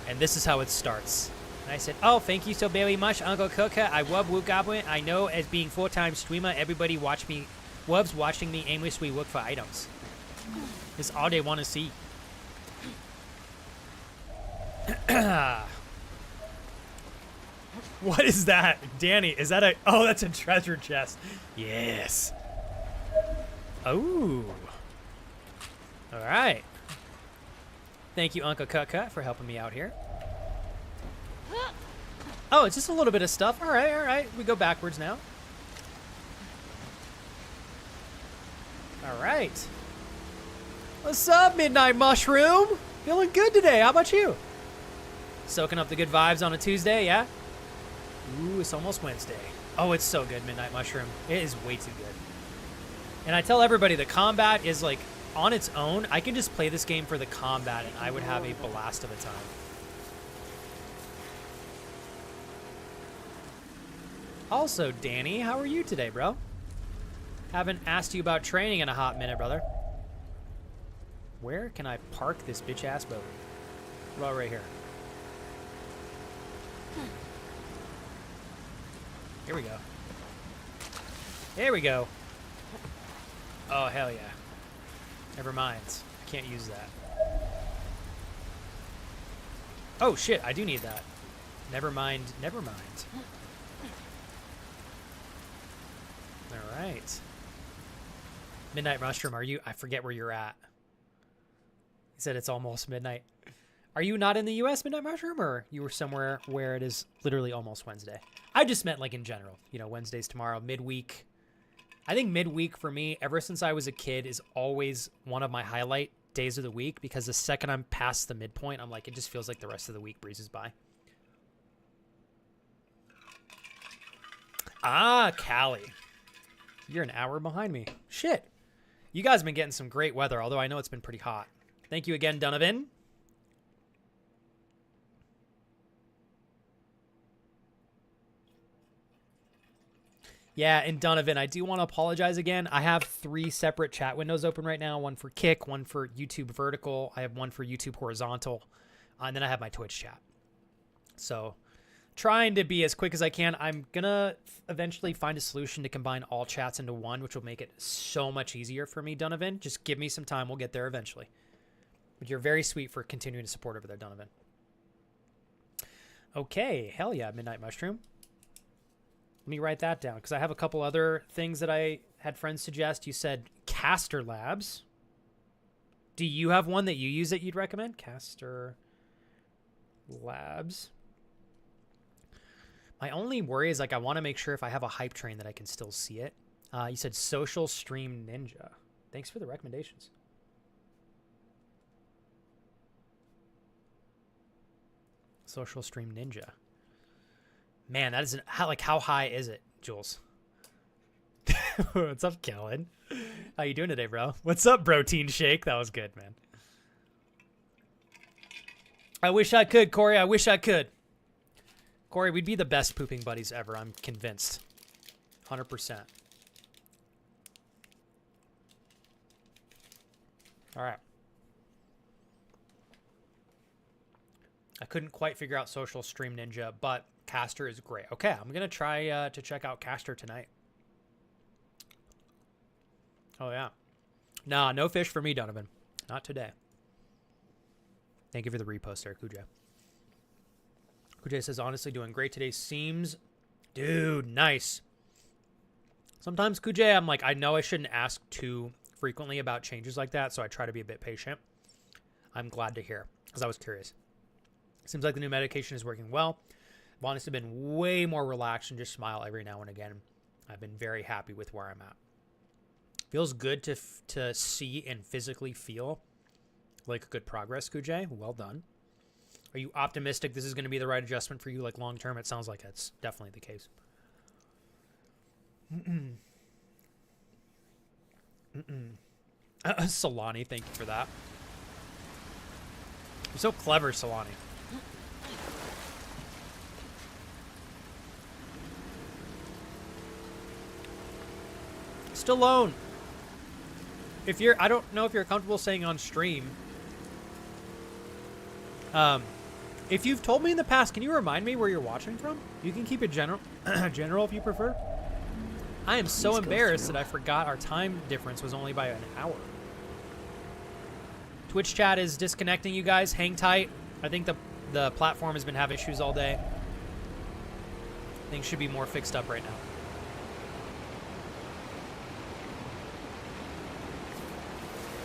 And this is how it starts. And I said, oh, thank you so very much, Uncle Coca. I love Woot Goblin. I know as being full-time streamer, everybody loves watching me aimlessly look for items. It's all they want to see. What is that? Danny, is that a... Oh, that's a treasure chest. Yes. Oh. All right. Thank you, Uncle Cut for helping me out here. Oh, it's just a little bit of stuff. All right, all right. We go backwards now. All right. What's up, Midnight Mushroom? Feeling good today. How about you? Soaking up the good vibes on a Tuesday, yeah? Ooh, it's almost Wednesday. Oh, it's so good, Midnight Mushroom. It is way too good. And I tell everybody, the combat is like, on its own, I can just play this game for the combat and I would have a blast of a time. Also, Danny, how are you today, bro? Haven't asked you about training in a hot minute, brother. Where can I park this bitch-ass boat? What about right here? Here we go. There we go. Oh, hell yeah. Never mind. I can't use that. Oh, shit. I do need that. Never mind. Never mind. All right. Midnight Mushroom, are you... I forget where you're at. He said it's almost midnight. Are you not in the U.S., Midnight Mushroom, or you were somewhere where it is literally almost Wednesday? I just meant like in general. You know, Wednesday's tomorrow, midweek. I think midweek for me, ever since I was a kid, is always one of my highlight days of the week because the second I'm past the midpoint, I'm like, it just feels like the rest of the week breezes by. Ah, Callie. You're an hour behind me. Shit. You guys have been getting some great weather, although I know it's been pretty hot. Thank you again, Donovan. Yeah, and Donovan, I do want to apologize again. I have 3 separate chat windows open right now. One for Kick, one for YouTube Vertical. I have one for YouTube Horizontal. And then I have my Twitch chat. So, trying to be as quick as I can. I'm going to eventually find a solution to combine all chats into one, which will make it so much easier for me, Donovan. Just give me some time. We'll get there eventually. But you're very sweet for continuing to support over there, Donovan. Okay, hell yeah, Midnight Mushroom. Let me write that down because I have a couple other things that I had friends suggest. You said Caster Labs. Do you have one that you use that you'd recommend? Caster Labs. My only worry is like I want to make sure if I have a hype train that I can still see it. You said Social Stream Ninja. Thanks for the recommendations. Social Stream Ninja. Man, that isn't how high is it, Jules? What's up, Kellen? How you doing today, bro? What's up, Protein Shake? That was good, man. I wish I could, Corey. I wish I could. Corey, we'd be the best pooping buddies ever. I'm convinced. 100%. All right. I couldn't quite figure out Social Stream Ninja, but Caster is great. Okay, I'm going to try to check out Caster tonight. Oh, yeah. Nah, no fish for me, Donovan. Not today. Thank you for the repost there, Kuja. Kuja says, honestly, doing great today. Seems... Dude, nice. Sometimes, Kuja, I'm like, I know I shouldn't ask too frequently about changes like that, so I try to be a bit patient. I'm glad to hear, because I was curious. Seems like the new medication is working well. I've honestly been way more relaxed and just smile every now and again. I've been very happy with where I'm at. Feels good to see and physically feel like good progress, Kujay. Well done. Are you optimistic this is going to be the right adjustment for you, like long term? It sounds like that's definitely the case. Solani, thank you for that. You're so clever, Solani. Stallone. If you're, I don't know if you're comfortable saying on stream. If you've told me in the past, can you remind me where you're watching from? You can keep it general, general if you prefer. I am so embarrassed that I forgot our time difference was only by an hour. Twitch chat is disconnecting, you guys. Hang tight. I think the platform has been having issues all day. Things should be more fixed up right now.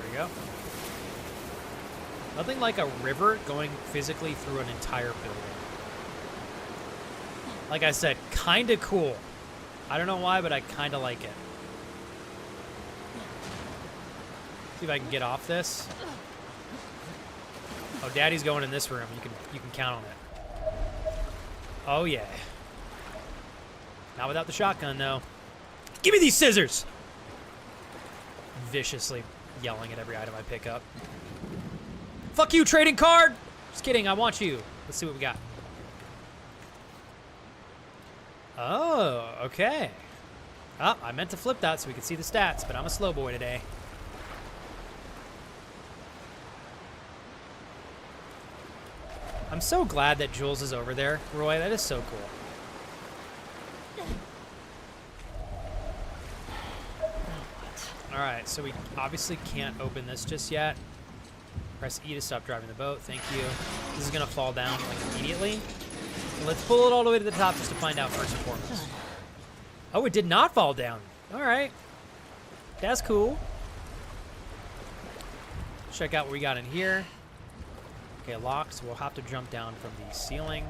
There we go. Nothing like a river going physically through an entire building. Like I said, kind of cool. I don't know why, but I kind of like it. See if I can get off this. Oh, Daddy's going in this room. You can count on it. Oh yeah. Not without the shotgun though. Give me these scissors! Viciously yelling at every item I pick up. Fuck you, trading card! Just kidding, I want you. Let's see what we got. Oh, okay. Oh, I meant to flip that so we could see the stats, but I'm a slow boy today. I'm so glad that Jules is over there, Roy. That is so cool. All right, so we obviously can't open this just yet. Press E to stop driving the boat. Thank you. This is gonna fall down like immediately. Let's pull it all the way to the top just to find out first and foremost. Oh, it did not fall down. All right, that's cool. Check out what we got in here. Okay, locked, so we'll have to jump down from the ceiling.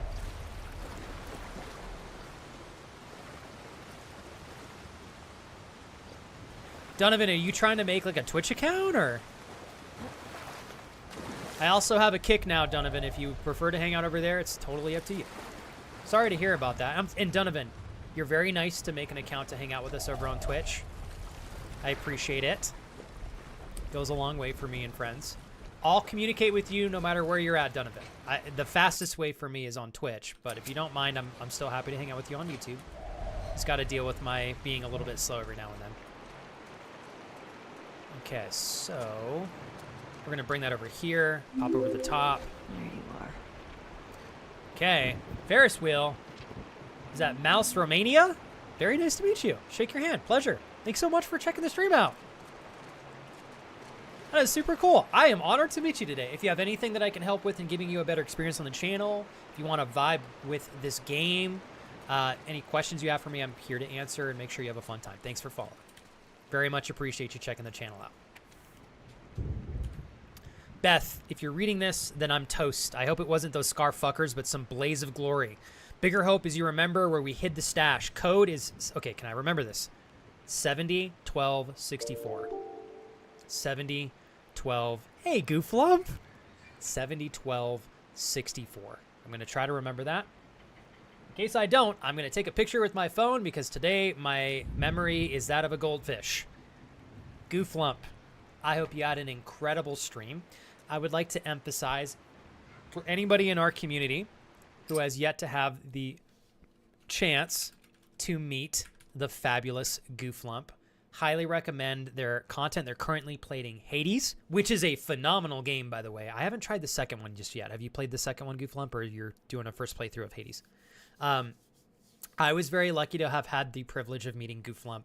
Donovan, are you trying to make like a Twitch account or? I also have a kick now, Donovan. If you prefer to hang out over there, it's totally up to you. Sorry to hear about that. And Donovan, you're very nice to make an account to hang out with us over on Twitch. I appreciate it. Goes a long way for me and friends. I'll communicate with you no matter where you're at, Donovan. The fastest way for me is on Twitch, but if you don't mind, I'm still happy to hang out with you on YouTube. Just got to deal with my being a little bit slow every now and then. Okay, so we're gonna bring that over here, pop over the top. There you are. Okay, Ferris wheel. Is that Mouse Romania? Very nice to meet you. Shake your hand, pleasure. Thanks so much for checking the stream out. That is super cool. I am honored to meet you today. If you have anything that I can help with in giving you a better experience on the channel, if you want to vibe with this game, any questions you have for me, I'm here to answer and make sure you have a fun time. Thanks for following. Very much appreciate you checking the channel out. Beth, if you're reading this, then I'm toast. I hope it wasn't those scar fuckers, but some blaze of glory. Bigger hope is you remember where we hid the stash. Code is, okay, can I remember this? 701264. 7012. Hey, Gooflump. 701264. I'm going to try to remember that. In case I don't, I'm going to take a picture with my phone because today my memory is that of a goldfish. Gooflump, I hope you had an incredible stream. I would like to emphasize for anybody in our community who has yet to have the chance to meet the fabulous Gooflump, highly recommend their content. They're currently playing Hades, which is a phenomenal game, by the way. I haven't tried the second one just yet. Have you played the second one, Gooflump, or you're doing a first playthrough of Hades? I was very lucky to have had the privilege of meeting Gooflump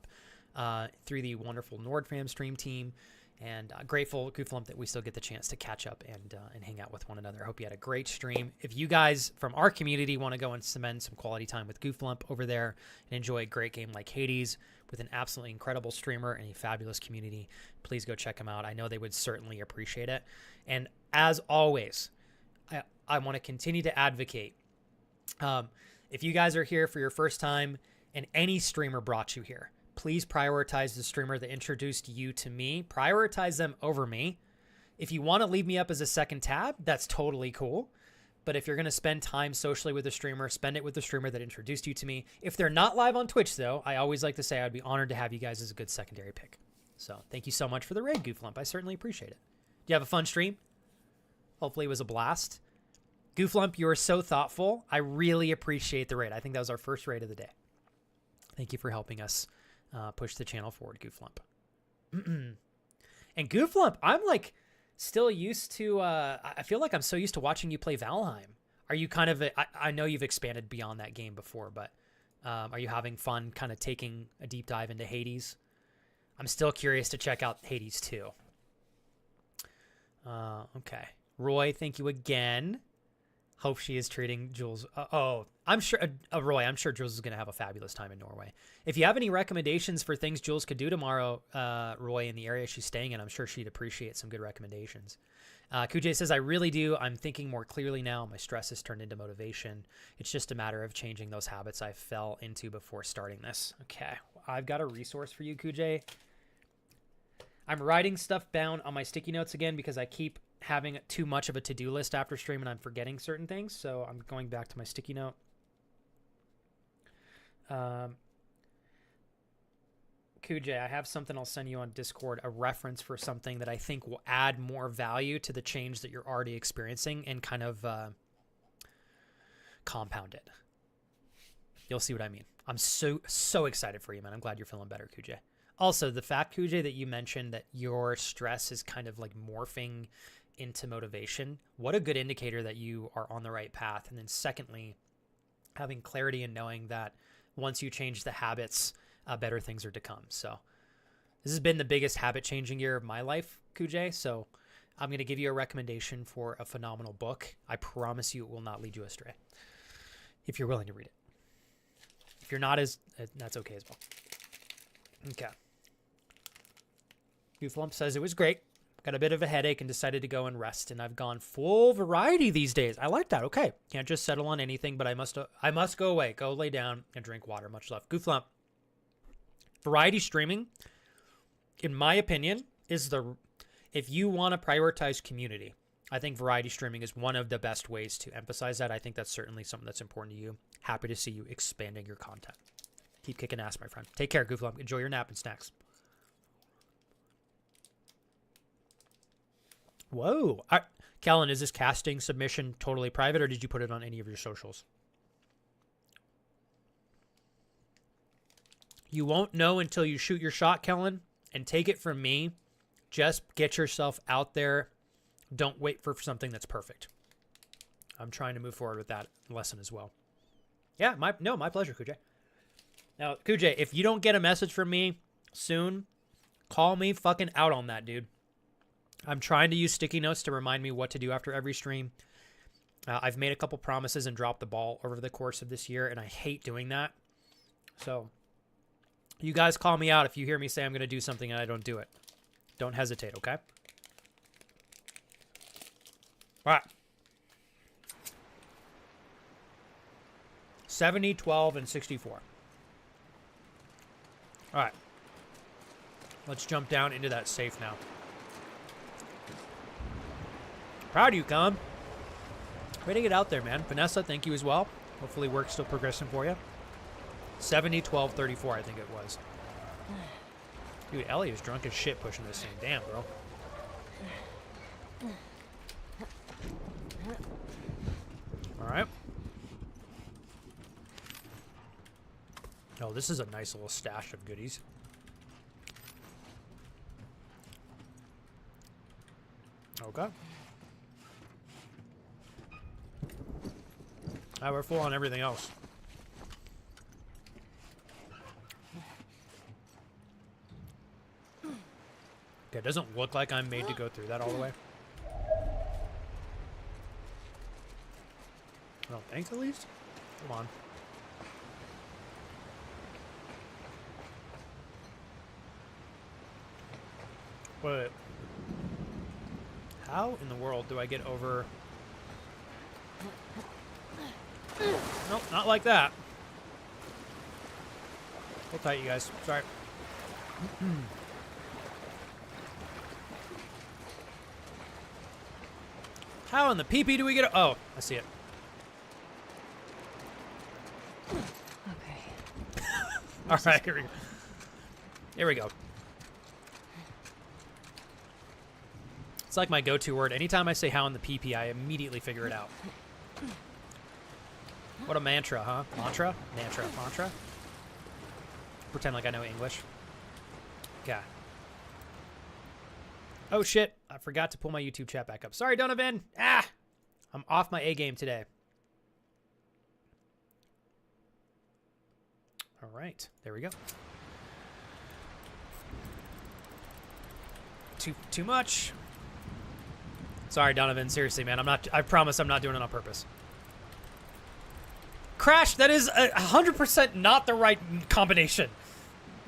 through the wonderful NordFam stream team, and grateful, Gooflump, that we still get the chance to catch up and hang out with one another. I hope you had a great stream. If you guys from our community want to go and spend some quality time with Gooflump over there and enjoy a great game like Hades with an absolutely incredible streamer and a fabulous community, please go check them out. I know they would certainly appreciate it. And as always, I want to continue to advocate. If you guys are here for your first time and any streamer brought you here, please prioritize the streamer that introduced you to me. Prioritize them over me. If you want to leave me up as a second tab, that's totally cool. But if you're going to spend time socially with a streamer, spend it with the streamer that introduced you to me. If they're not live on Twitch, though, I always like to say I'd be honored to have you guys as a good secondary pick. So thank you so much for the raid, Gooflump. I certainly appreciate it. Do you have a fun stream? Hopefully it was a blast. Gooflump, you are so thoughtful. I really appreciate the raid. I think that was our first raid of the day. Thank you for helping us push the channel forward, Gooflump. And Gooflump, I'm like still used to, I feel like I'm so used to watching you play Valheim. Are you kind of, I know you've expanded beyond that game before, but are you having fun kind of taking a deep dive into Hades? I'm still curious to check out Hades 2. Okay. Roy, thank you again. Hope she is treating Jules. I'm sure, Roy, I'm sure Jules is going to have a fabulous time in Norway. If you have any recommendations for things Jules could do tomorrow, Roy, in the area she's staying in, I'm sure she'd appreciate some good recommendations. Kujay says, I really do. I'm thinking more clearly now. My stress has turned into motivation. It's just a matter of changing those habits I fell into before starting this. Okay. I've got a resource for you, Kujay. I'm writing stuff down on my sticky notes again because I keep having too much of a to-do list after stream and I'm forgetting certain things. So I'm going back to my sticky note. Kujay, I have something I'll send you on Discord, a reference for something that I think will add more value to the change that you're already experiencing and kind of compound it. You'll see what I mean. I'm so excited for you, man. I'm glad you're feeling better, Kujay. Also, the fact, Kujay, that you mentioned that your stress is kind of like morphing into motivation, what a good indicator that you are on the right path. And then secondly, having clarity and knowing that once you change the habits, better things are to come. So this has been the biggest habit changing year of my life, Kujay. So I'm going to give you a recommendation for a phenomenal book. I promise you it will not lead you astray if you're willing to read it. If you're not, that's okay as well. Okay. Gooflump says it was great. Got a bit of a headache and decided to go and rest, and I've gone full variety these days. I like that. Okay. Can't just settle on anything, but I must go away. Go lay down and drink water. Much love. Gooflump. Variety streaming, in my opinion, is if you want to prioritize community, I think variety streaming is one of the best ways to emphasize that. I think that's certainly something that's important to you. Happy to see you expanding your content. Keep kicking ass, my friend. Take care, Gooflump. Enjoy your nap and snacks. Whoa. Kellen, is this casting submission totally private, or did you put it on any of your socials? You won't know until you shoot your shot, Kellen, and take it from me. Just get yourself out there. Don't wait for something that's perfect. I'm trying to move forward with that lesson as well. Yeah, my pleasure, Kujay. Now, Kujay, if you don't get a message from me soon, call me fucking out on that, dude. I'm trying to use sticky notes to remind me what to do after every stream. I've made a couple promises and dropped the ball over the course of this year, and I hate doing that. So, you guys call me out if you hear me say I'm going to do something and I don't do it. Don't hesitate, okay? All right. 70, 12, and 64. All right. Let's jump down into that safe now. Proud of you, Colin. Way to get out there, man. Vanessa, thank you as well. Hopefully work's still progressing for you. 70, 12, 34, I think it was. Dude, Ellie is drunk as shit pushing this thing. Damn, bro. All right. Oh, this is a nice little stash of goodies. Okay. Now we're full on everything else. Okay, it doesn't look like I'm made to go through that all the way. I don't think, at least. Come on. Wait. How in the world do I get over... Nope, not like that. Hold tight, you guys. Sorry. How in the pee-pee do we get... Oh, I see it. Okay. All right, here we go. Here we go. It's like my go-to word. Anytime I say how in the pee-pee, I immediately figure it out. What a mantra, huh? Mantra? Mantra? Pretend like I know English. Okay. Oh, shit. I forgot to pull my YouTube chat back up. Sorry, Donovan. Ah! I'm off my A game today. All right. There we go. Too much. Sorry, Donovan. Seriously, man. I promise I'm not doing it on purpose. Crash, that is 100% not the right combination.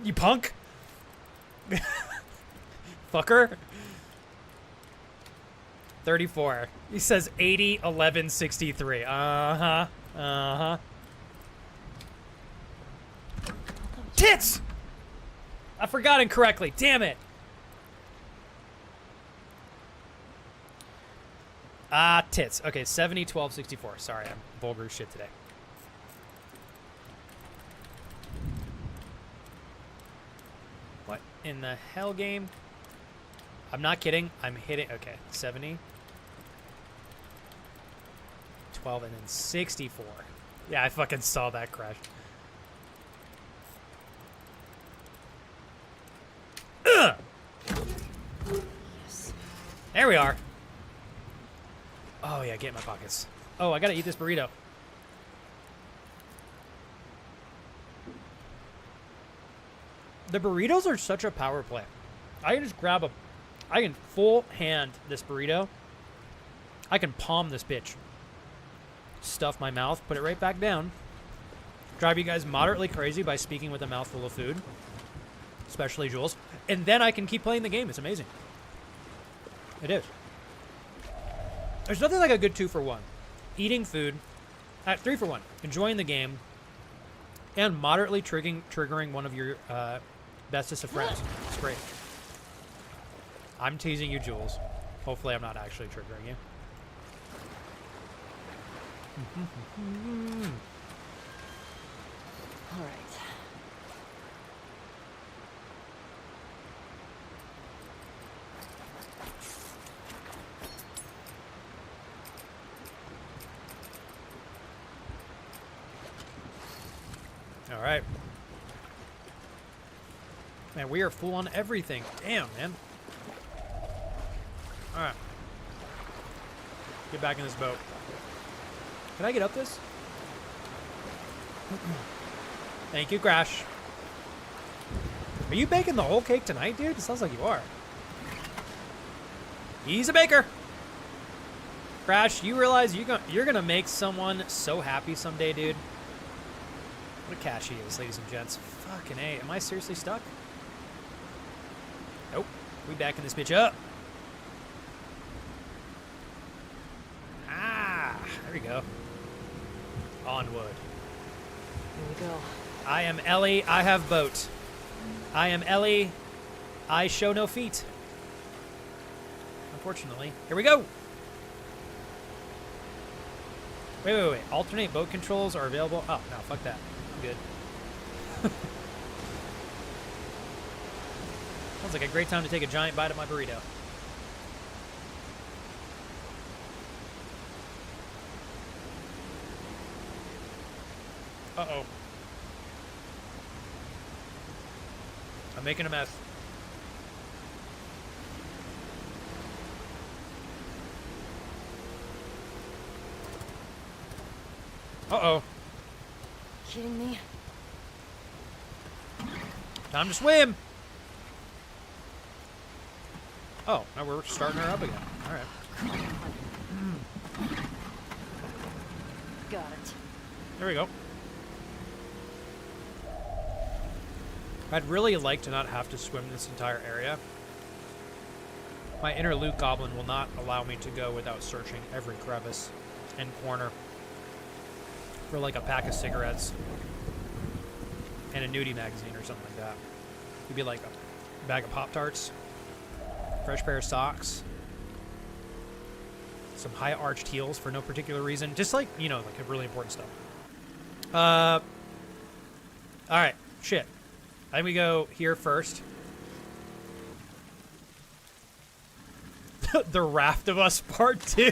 You punk. Fucker. 34. He says 80, 11, 63. Uh-huh. Uh-huh. Tits! I forgot incorrectly. Damn it. Tits. Okay, 70, 12, 64. Sorry, I'm vulgar as shit today. What in the hell, game? I'm not kidding. I'm hitting... Okay, 70. 12, and then 64. Yeah, I fucking saw that crash. Ugh! Yes. There we are. Oh, yeah, get in my pockets. Oh, I gotta eat this burrito. The burritos are such a power play. I can just grab I can full hand this burrito. I can palm this bitch. Stuff my mouth, put it right back down. Drive you guys moderately crazy by speaking with a mouthful of food. Especially Jules. And then I can keep playing the game. It's amazing. It is. There's nothing like a good 2-for-1. Eating food. 3-for-1. Enjoying the game. And moderately triggering one of your bestest of friends. It's great. I'm teasing you, Jules. Hopefully I'm not actually triggering you. All right. All right. Man, we are full on everything. Damn, man. All right. Get back in this boat. Can I get up this? Thank you, Crash. Are you baking the whole cake tonight, dude? It sounds like you are. He's a baker. Crash, you realize you're gonna make someone so happy someday, dude? What a cash he is, ladies and gents. Fucking A. Am I seriously stuck? Nope. We backing this bitch up. Ah, there we go. Onward. Here we go. I am Ellie. I have boat. I am Ellie. I show no feet. Unfortunately. Here we go. Wait. Alternate boat controls are available. Oh, no, fuck that. I'm good. Sounds like a great time to take a giant bite of my burrito. Uh-oh. I'm making a mess. Uh-oh. Kidding me? Time to swim. Oh, now we're starting her up again. All right. Got it. There we go. I'd really like to not have to swim this entire area. My inner Luke Goblin will not allow me to go without searching every crevice and corner for like a pack of cigarettes and a nudie magazine or something like that. It'd be like a bag of Pop-Tarts, fresh pair of socks, some high-arched heels for no particular reason. Just like, you know, like really important stuff. All right, shit. I think we go here first. The Raft of Us Part 2.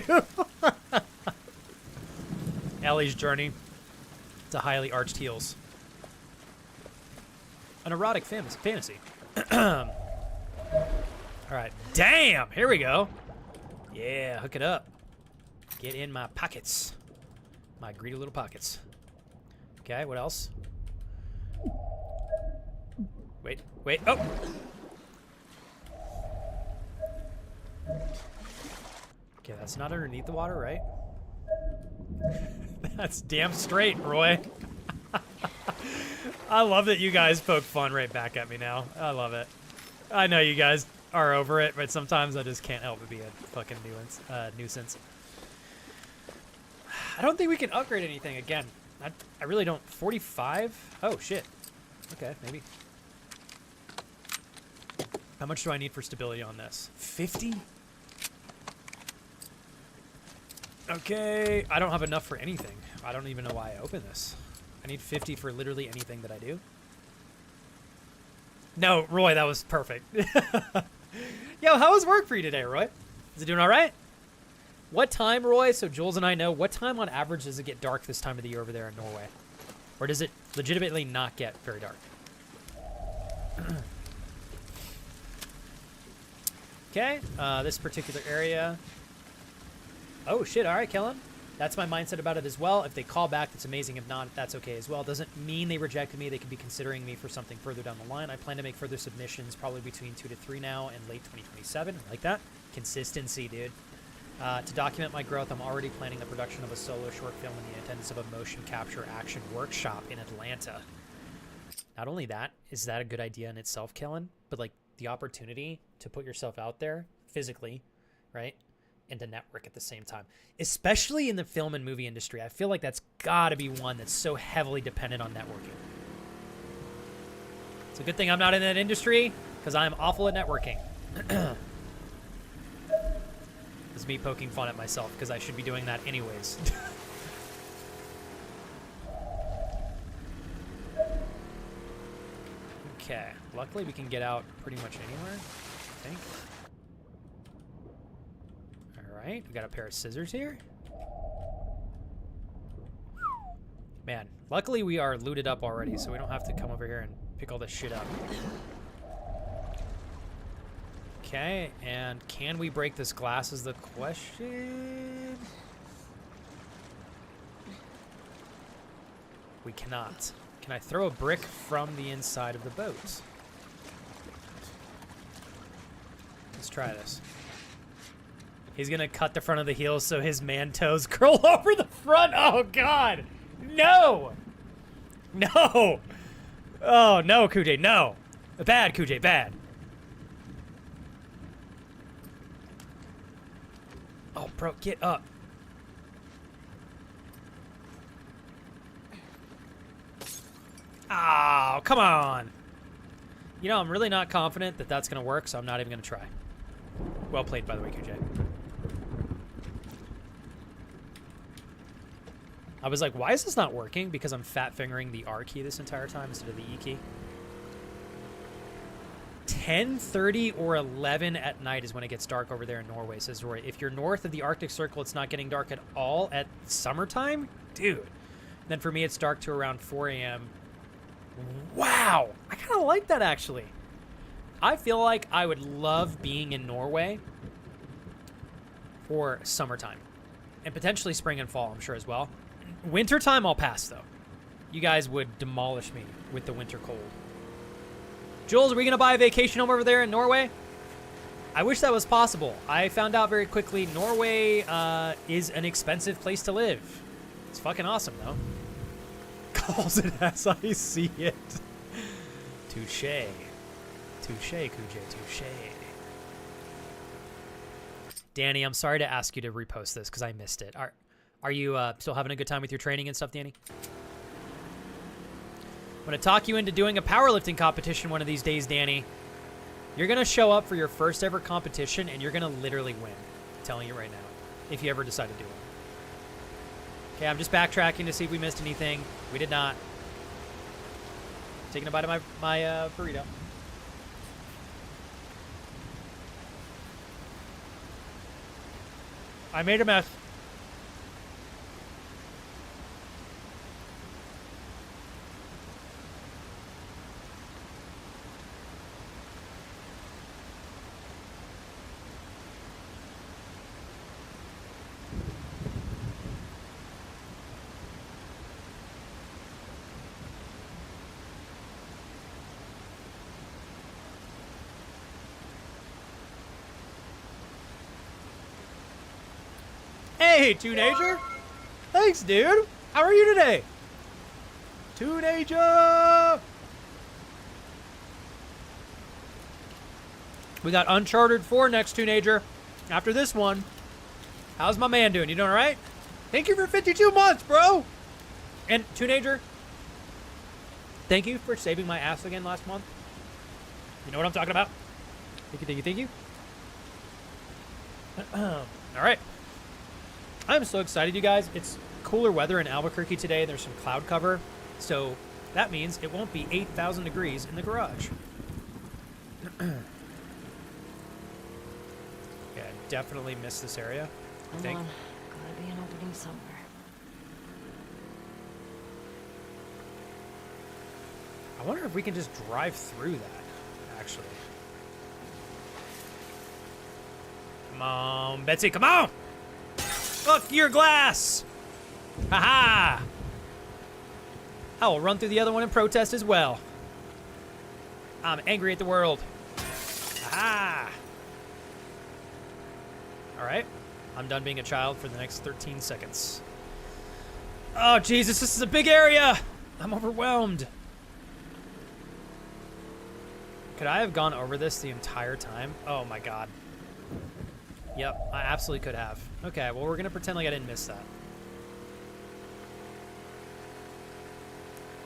Ellie's journey to highly arched heels. An erotic fantasy. All right. Damn. Here we go. Yeah, hook it up. Get in my pockets. My greedy little pockets. Okay, what else? Wait. Oh! Okay, that's not underneath the water, right? That's damn straight, Roy. I love that you guys poke fun right back at me now. I love it. I know you guys are over it, but sometimes I just can't help but be a fucking nuisance. I don't think we can upgrade anything again. I really don't. 45? Oh, shit. Okay, maybe. How much do I need for stability on this? 50? Okay, I don't have enough for anything. I don't even know why I opened this. I need 50 for literally anything that I do. No, Roy, that was perfect. Yo, how was work for you today, Roy? Is it doing all right? What time, Roy, so Jules and I know, what time on average does it get dark this time of the year over there in Norway? Or does it legitimately not get very dark? Okay, this particular area. Oh, shit. All right, Kellen. That's my mindset about it as well. If they call back, that's amazing. If not, that's okay as well. Doesn't mean they rejected me. They could be considering me for something further down the line. I plan to make further submissions probably between 2 to 3 now and late 2027. I like that. Consistency, dude. To document my growth, I'm already planning the production of a solo short film in the attendance of a motion capture action workshop in Atlanta. Not only that, is that a good idea in itself, Kellen? But, like, the opportunity to put yourself out there physically, right? And to network at the same time. Especially in the film and movie industry. I feel like that's got to be one that's so heavily dependent on networking. It's a good thing I'm not in that industry, because I'm awful at networking. It's me poking fun at myself, because I should be doing that anyways. Okay. Luckily, we can get out pretty much anywhere, I think. Alright, we got a pair of scissors here. Man, luckily we are looted up already, so we don't have to come over here and pick all this shit up. Okay, and can we break this glass is the question. We cannot. Can I throw a brick from the inside of the boat? Let's try this. He's gonna cut the front of the heel so his man toes curl over the front. Oh, God. No. No. Oh, no, Kuj, no. Bad, Kuj, bad. Oh, bro, get up. Oh, come on. You know, I'm really not confident that that's going to work, so I'm not even going to try. Well played, by the way, QJ. I was like, why is this not working? Because I'm fat-fingering the R key this entire time instead of the E key. 10:30 or 11 at night is when it gets dark over there in Norway, says Roy. If you're north of the Arctic Circle, it's not getting dark at all at summertime? Dude. Then for me, it's dark to around 4 a.m. Wow. I kind of like that, actually. I feel like I would love being in Norway for summertime. And potentially spring and fall, I'm sure, as well. Wintertime, I'll pass, though. You guys would demolish me with the winter cold. Jules, are we going to buy a vacation home over there in Norway? I wish that was possible. I found out very quickly Norway is an expensive place to live. It's fucking awesome, though. Calls it as I see it. Touche. Touche, Kuj, touche. Danny, I'm sorry to ask you to repost this because I missed it. Are you still having a good time with your training and stuff, Danny? I'm going to talk you into doing a powerlifting competition one of these days, Danny. You're going to show up for your first ever competition, and you're going to literally win. I'm telling you right now, if you ever decide to do it. Okay, I'm just backtracking to see if we missed anything. We did not. Taking a bite of my burrito. I made a mess. Hey, Teenager! Thanks, dude! How are you today? Teenager! We got Uncharted 4 next, Teenager. After this one. How's my man doing? You doing alright? Thank you for 52 months, bro! And, Teenager, thank you for saving my ass again last month. You know what I'm talking about? Thank you, thank you, thank you. Alright. I'm so excited, you guys. It's cooler weather in Albuquerque today. There's some cloud cover. So that means it won't be 8,000 degrees in the garage. Yeah, definitely miss this area, I think. Come on. Gotta be an opening somewhere. I wonder if we can just drive through that, actually. Come on, Betsy, come on! Fuck your glass! Haha! I will run through the other one in protest as well. I'm angry at the world. Aha! Alright. I'm done being a child for the next 13 seconds. Oh, Jesus, this is a big area! I'm overwhelmed. Could I have gone over this the entire time? Oh my god. Yep, I absolutely could have. Okay, well, we're gonna pretend like I didn't miss that.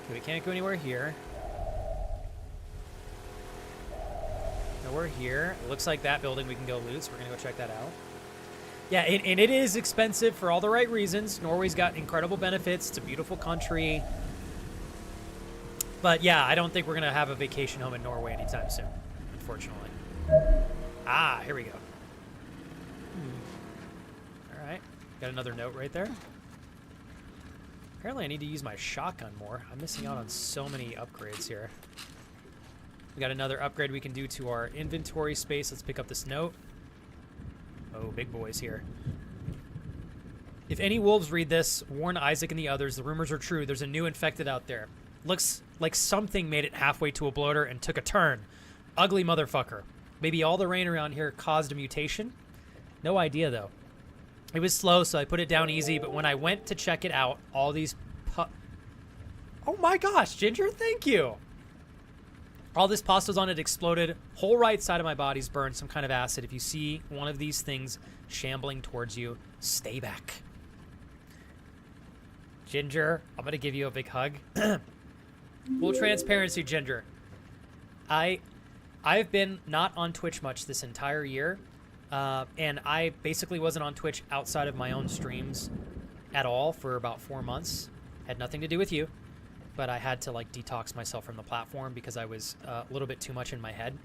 Okay, we can't go anywhere here. Nowhere here. It looks like that building we can go loot, so we're gonna go check that out. Yeah, and it is expensive for all the right reasons. Norway's got incredible benefits. It's a beautiful country. But yeah, I don't think we're gonna have a vacation home in Norway anytime soon, unfortunately. Ah, here we go. All right, got another note right there. Apparently I need to use my shotgun more. I'm missing out on so many upgrades here. We got another upgrade we can do to our inventory space. Let's pick up this note. Oh, big boys here. If any wolves read this, warn Isaac and the others. The rumors are true. There's a new infected out there. Looks like something made it halfway to a bloater and took a turn. Ugly motherfucker. Maybe all the rain around here caused a mutation? No idea, though. It was slow, so I put it down easy, but when I went to check it out, all these oh my gosh, Ginger, thank you! All this pasta's on it exploded. Whole right side of my body's burned some kind of acid. If you see one of these things shambling towards you, stay back. Ginger, I'm gonna give you a big hug. Full transparency, Ginger. I've been not on Twitch much this entire year. And I basically wasn't on Twitch outside of my own streams at all for about 4 months. Had nothing to do with you, but I had to like detox myself from the platform because I was a little bit too much in my head.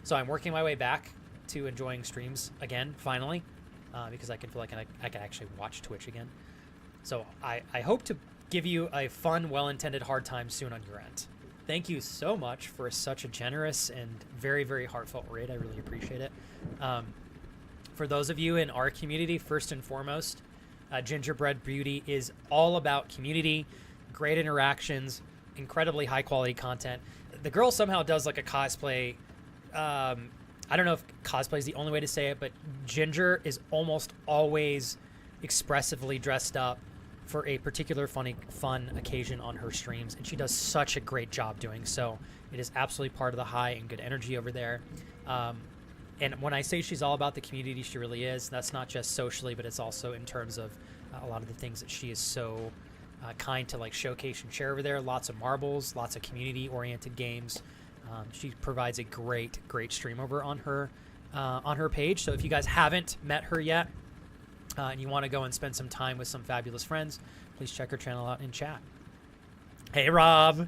So I'm working my way back to enjoying streams again, finally, because I can feel like I can actually watch Twitch again. So I hope to give you a fun, well-intended hard time soon on your end. Thank you so much for such a generous and very, very heartfelt raid. I really appreciate it. For those of you in our community, first and foremost, Gingerbread Beauty is all about community, great interactions, incredibly high-quality content. The girl somehow does like a cosplay. I don't know if cosplay is the only way to say it, but Ginger is almost always expressively dressed up for a particular fun occasion on her streams, and she does such a great job doing so. It is absolutely part of the high and good energy over there. And when I say she's all about the community, she really is. That's not just socially, but it's also in terms of a lot of the things that she is so kind to like showcase and share over there. Lots of marbles, lots of community-oriented games. She provides a great stream over on her page. So if you guys haven't met her yet, and you want to go and spend some time with some fabulous friends, please check her channel out in chat. Hey, Rob.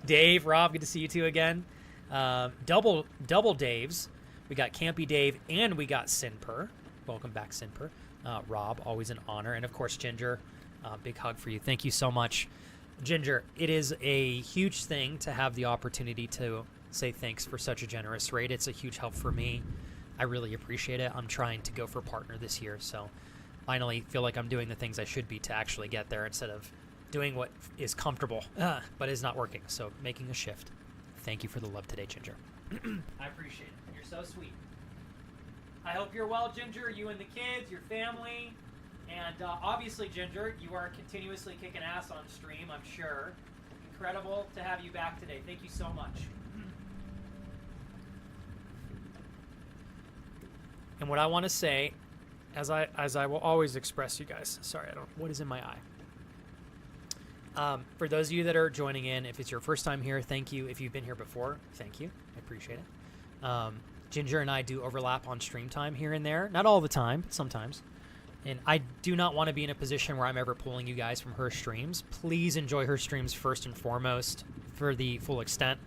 Dave, Rob, good to see you two again. Double Daves. We got Campy Dave and we got Sinper. Welcome back, Sinper. Rob, always an honor. And, of course, Ginger, big hug for you. Thank you so much. Ginger, it is a huge thing to have the opportunity to say thanks for such a generous raid. It's a huge help for me. I really appreciate it. I'm trying to go for partner this year, so finally feel like I'm doing the things I should be to actually get there instead of doing what is comfortable but is not working. So making a shift. Thank you for the love today, Ginger. I appreciate it. You're so sweet. I hope you're well, Ginger, you and the kids, your family, and obviously, Ginger, you are continuously kicking ass on stream, I'm sure. Incredible to have you back today. Thank you so much. And what I want to say, as I will always express, you guys. Sorry, what is in my eye? For those of you that are joining in, if it's your first time here, thank you. If you've been here before, thank you. I appreciate it. Ginger and I do overlap on stream time here and there. Not all the time, but sometimes. And I do not want to be in a position where I'm ever pulling you guys from her streams. Please enjoy her streams first and foremost for the full extent.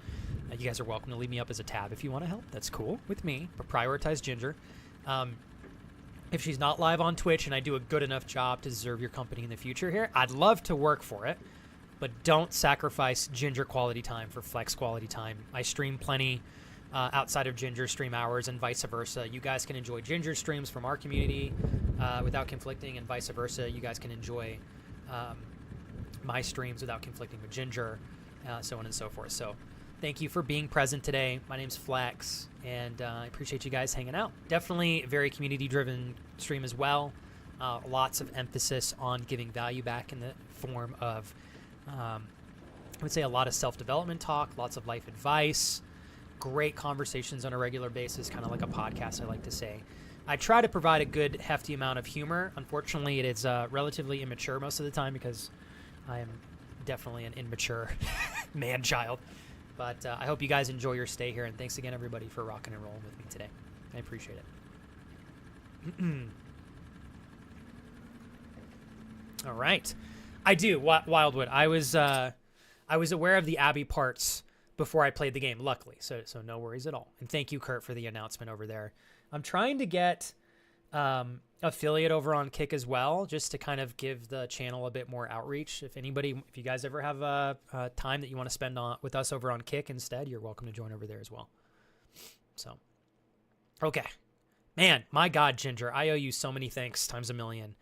You guys are welcome to leave me up as a tab if you want to help. That's cool with me, but prioritize Ginger. If she's not live on Twitch and I do a good enough job to deserve your company in the future here, I'd love to work for it, but don't sacrifice Ginger quality time for Flex quality time. I stream plenty outside of Ginger stream hours and vice versa. You guys can enjoy Ginger streams from our community without conflicting, and vice versa. You guys can enjoy my streams without conflicting with Ginger, so on and so forth. So thank you for being present today. My name's Flex, and I appreciate you guys hanging out. Definitely a very community-driven stream as well. Lots of emphasis on giving value back in the form of, I would say, a lot of self-development talk, lots of life advice, great conversations on a regular basis, kind of like a podcast, I like to say. I try to provide a good, hefty amount of humor. Unfortunately, it is relatively immature most of the time because I am definitely an immature man-child. But I hope you guys enjoy your stay here, and thanks again, everybody, for rocking and rolling with me today. I appreciate it. All right. I do. Wildwood. I was aware of the Abbey parts before I played the game, luckily, so no worries at all. And thank you, Kurt, for the announcement over there. I'm trying to get affiliate over on Kick as well, just to kind of give the channel a bit more outreach. If you guys ever have a time that you want to spend with us over on Kick instead, you're welcome to join over there as well. So, okay. Man, my God, Ginger, I owe you so many thanks times a million.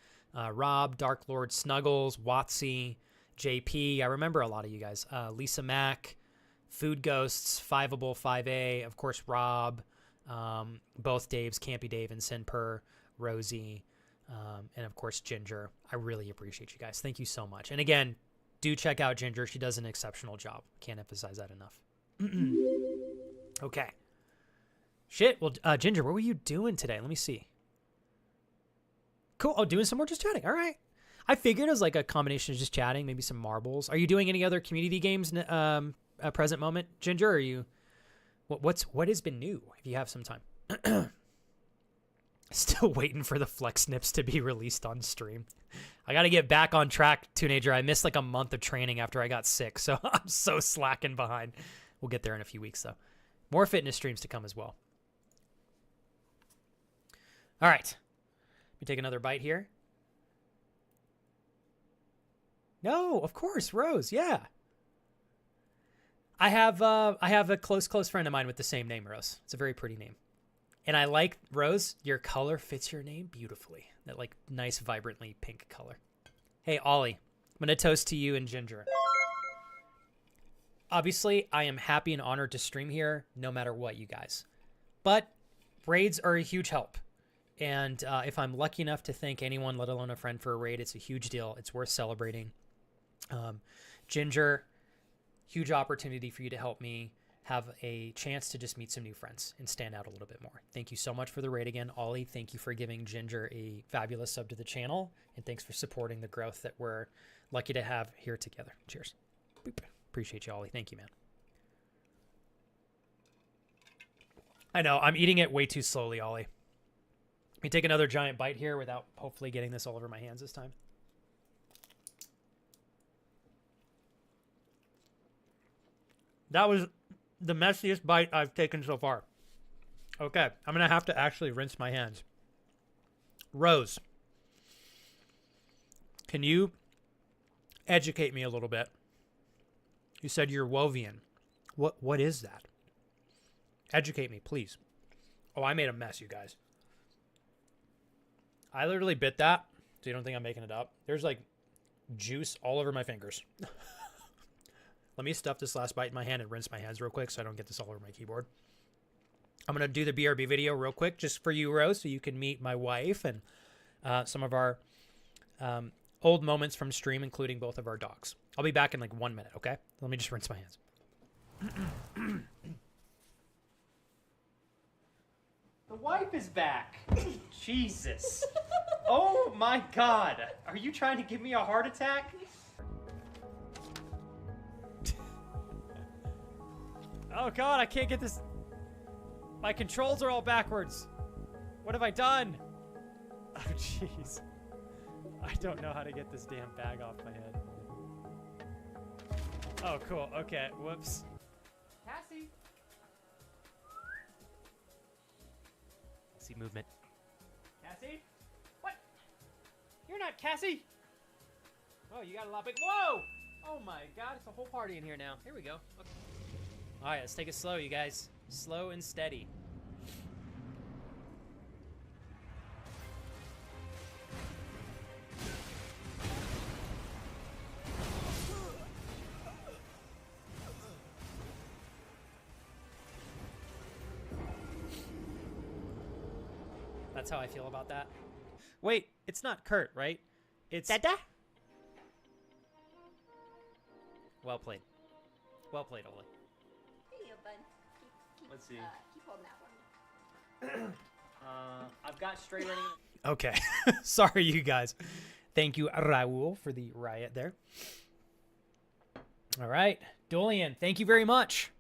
Rob, Dark Lord, Snuggles, Watsy, JP. I remember a lot of you guys. Lisa Mack, Food Ghosts, Fiveable 5A, of course, Rob, both Daves, Campy Dave and Sinper, Rosie, and of course, Ginger. I really appreciate you guys. Thank you so much. And again, do check out Ginger. She does an exceptional job. Can't emphasize that enough. Okay. Shit. Well, Ginger, what were you doing today? Let me see. Cool. Oh, doing some more just chatting. All right. I figured it was like a combination of just chatting, maybe some marbles. Are you doing any other community games at present moment, Ginger? Or are you... What has been new, if you have some time? Still waiting for the Flex Snips to be released on stream. I got to get back on track, Teenager. I missed like a month of training after I got sick, so I'm so slacking behind. We'll get there in a few weeks, though. More fitness streams to come as well. All right. Let me take another bite here. No, of course, Rose. Yeah. I have a close friend of mine with the same name, Rose. It's a very pretty name. And I like, Rose, your color fits your name beautifully. That like nice, vibrantly pink color. Hey, Ollie, I'm going to toast to you and Ginger. Obviously, I am happy and honored to stream here no matter what, you guys. But raids are a huge help. And if I'm lucky enough to thank anyone, let alone a friend, for a raid, it's a huge deal. It's worth celebrating. Ginger, huge opportunity for you to help me have a chance to just meet some new friends and stand out a little bit more. Thank you so much for the raid again. Ollie, thank you for giving Ginger a fabulous sub to the channel. And thanks for supporting the growth that we're lucky to have here together. Cheers. Boop. Appreciate you, Ollie. Thank you, man. I know, I'm eating it way too slowly, Ollie. Let me take another giant bite here without hopefully getting this all over my hands this time. That was the messiest bite I've taken so far. Okay, I'm going to have to actually rinse my hands. Rose, can you educate me a little bit? You said you're Wovian. What is that? Educate me, please. Oh, I made a mess, you guys. I literally bit that, so you don't think I'm making it up. There's like juice all over my fingers. Let me stuff this last bite in my hand and rinse my hands real quick so I don't get this all over my keyboard. I'm going to do the BRB video real quick just for you, Rose, so you can meet my wife and some of our old moments from stream, including both of our dogs. I'll be back in like 1 minute, okay? Let me just rinse my hands. The wife is back. Jesus. Oh my God. Are you trying to give me a heart attack? Oh God, I can't get this. My controls are all backwards. What have I done? Oh jeez. I don't know how to get this damn bag off my head. Oh cool, okay, whoops. Cassie! See movement. Cassie? What? You're not Cassie! Oh, you got a lot big. Whoa! Oh my God, it's a whole party in here now. Here we go. Okay. All right, let's take it slow, you guys. Slow and steady. That's how I feel about that. Wait, it's not Kurt, right? It's Dada. Well played. Well played, Oli. Here you go, bud. Let's see. Keep holding that for me. I've got straight running. Okay. Sorry, you guys. Thank you, Raul, for the riot there. All right. Dolian, thank you very much.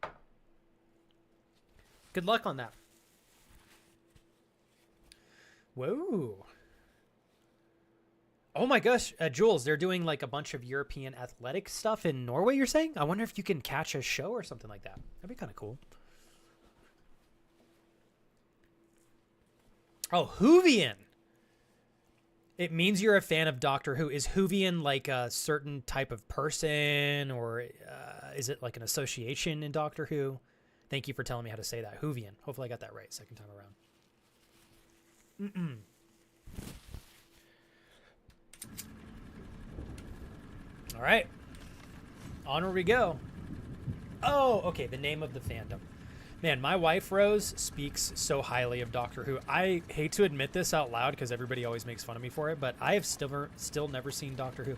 Good luck on that. Whoa. Oh my gosh, Jules, they're doing like a bunch of European athletic stuff in Norway, you're saying? I wonder if you can catch a show or something like that. That'd be kind of cool. Oh, Whovian. It means you're a fan of Doctor Who. Is Whovian like a certain type of person, or is it like an association in Doctor Who? Thank you for telling me how to say that. Whovian. Hopefully I got that right second time around. All right. Onward we go. Oh, okay. The name of the fandom. Man, my wife, Rose, speaks so highly of Doctor Who. I hate to admit this out loud because everybody always makes fun of me for it, but I have still never seen Doctor Who.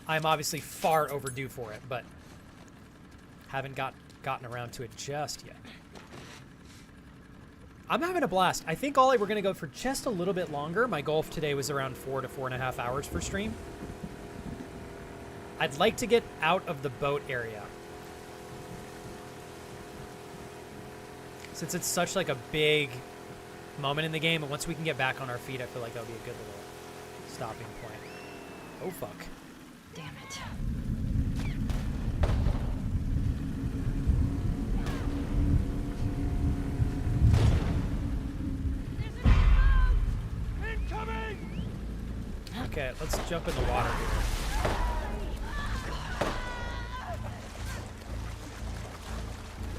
I'm obviously far overdue for it, but haven't gotten around to it just yet. I'm having a blast. I think, Ollie, we're going to go for just a little bit longer. My goal today was around 4 to 4.5 hours for stream. I'd like to get out of the boat area. Since it's such like a big moment in the game, and once we can get back on our feet, I feel like that'll be a good little stopping point. Oh, fuck. Damn it. Okay, let's jump in the water here.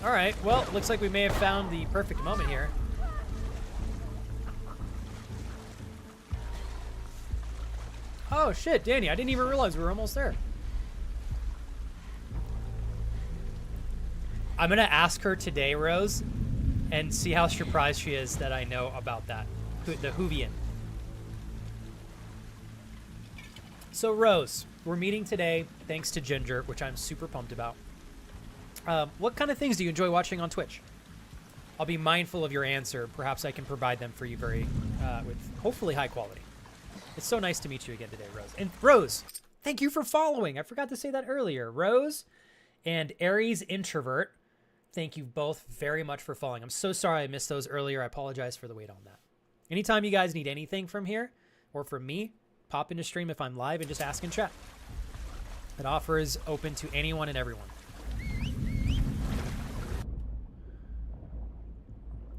All right, well, looks like we may have found the perfect moment here. Oh, shit, Danny, I didn't even realize we were almost there. I'm going to ask her today, Rose, and see how surprised she is that I know about that, the Whovian. So, Rose, we're meeting today thanks to Ginger, which I'm super pumped about. What kind of things do you enjoy watching on Twitch? I'll be mindful of your answer. Perhaps I can provide them for you with hopefully high quality. It's so nice to meet you again today, Rose. And Rose, thank you for following. I forgot to say that earlier. Rose and Aries Introvert, thank you both very much for following. I'm so sorry I missed those earlier. I apologize for the wait on that. Anytime you guys need anything from here or from me, pop into stream if I'm live and just ask in chat. That offer is open to anyone and everyone.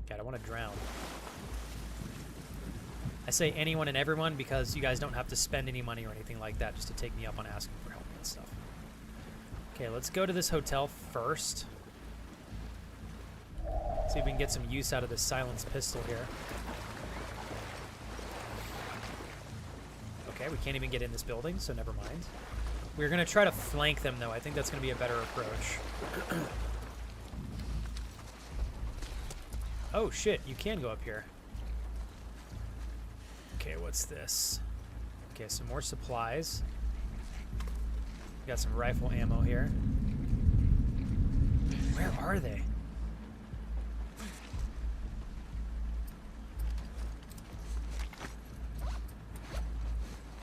God, I want to drown. I say anyone and everyone because you guys don't have to spend any money or anything like that just to take me up on asking for help and stuff. Okay, let's go to this hotel first. See if we can get some use out of this silenced pistol here. Okay, we can't even get in this building, so never mind. We're going to try to flank them, though. I think that's going to be a better approach. Oh, shit. You can go up here. Okay, what's this? Okay, some more supplies. Got some rifle ammo here. Where are they?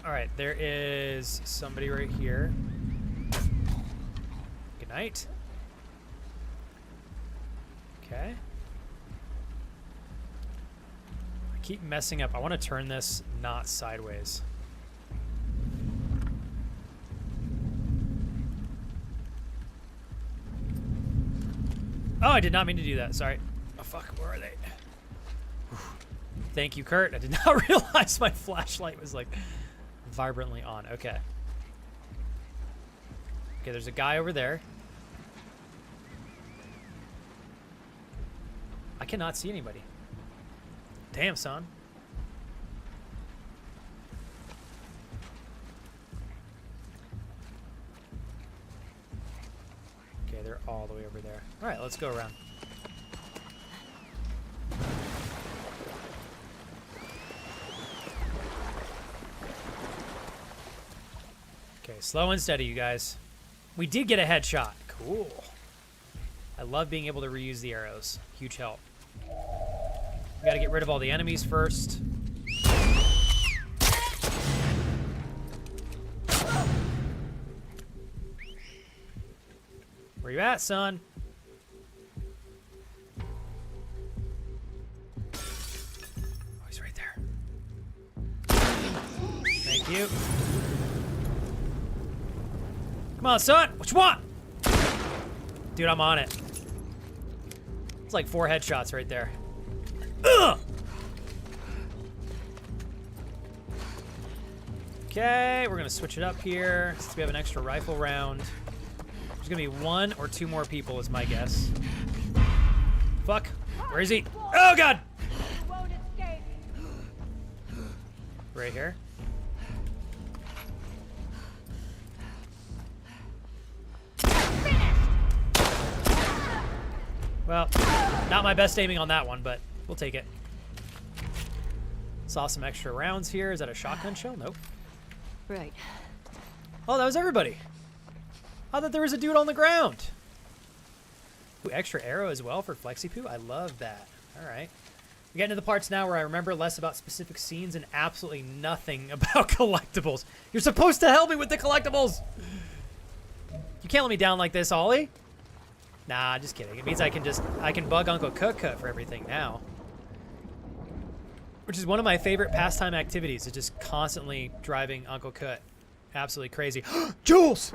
All right, there is somebody right here. Good night. Okay. I keep messing up. I want to turn this not sideways. Oh, I did not mean to do that. Sorry. Oh, fuck. Where are they? Whew. Thank you, Kurt. I did not realize my flashlight was like vibrantly on. Okay. Okay, there's a guy over there. cannot see anybody. Damn, son. Okay, they're all the way over there. All right, let's go around. Okay, slow and steady, you guys. We did get a headshot. Cool. I love being able to reuse the arrows. Huge help. We gotta get rid of all the enemies first. Where you at, son? Oh, he's right there. Thank you. Come on, son. What you want? Dude, I'm on it. It's like 4 headshots right there. Ugh! Okay, we're gonna switch it up here since we have an extra rifle round. There's gonna be 1 or 2 more people is my guess. Fuck. Where is he? Oh, God! Right here. Well, not my best aiming on that one, but we'll take it. Saw some extra rounds here. Is that a shotgun shell? Nope. Right. Oh, that was everybody. I thought there was a dude on the ground. Ooh, extra arrow as well for Flexi-Poo. I love that. All right. We get into the parts now where I remember less about specific scenes and absolutely nothing about collectibles. You're supposed to help me with the collectibles. You can't let me down like this, Ollie. Nah, just kidding. It means I can bug Uncle Cook for everything now. Which is one of my favorite pastime activities, is just constantly driving Uncle Cook absolutely crazy. Jules!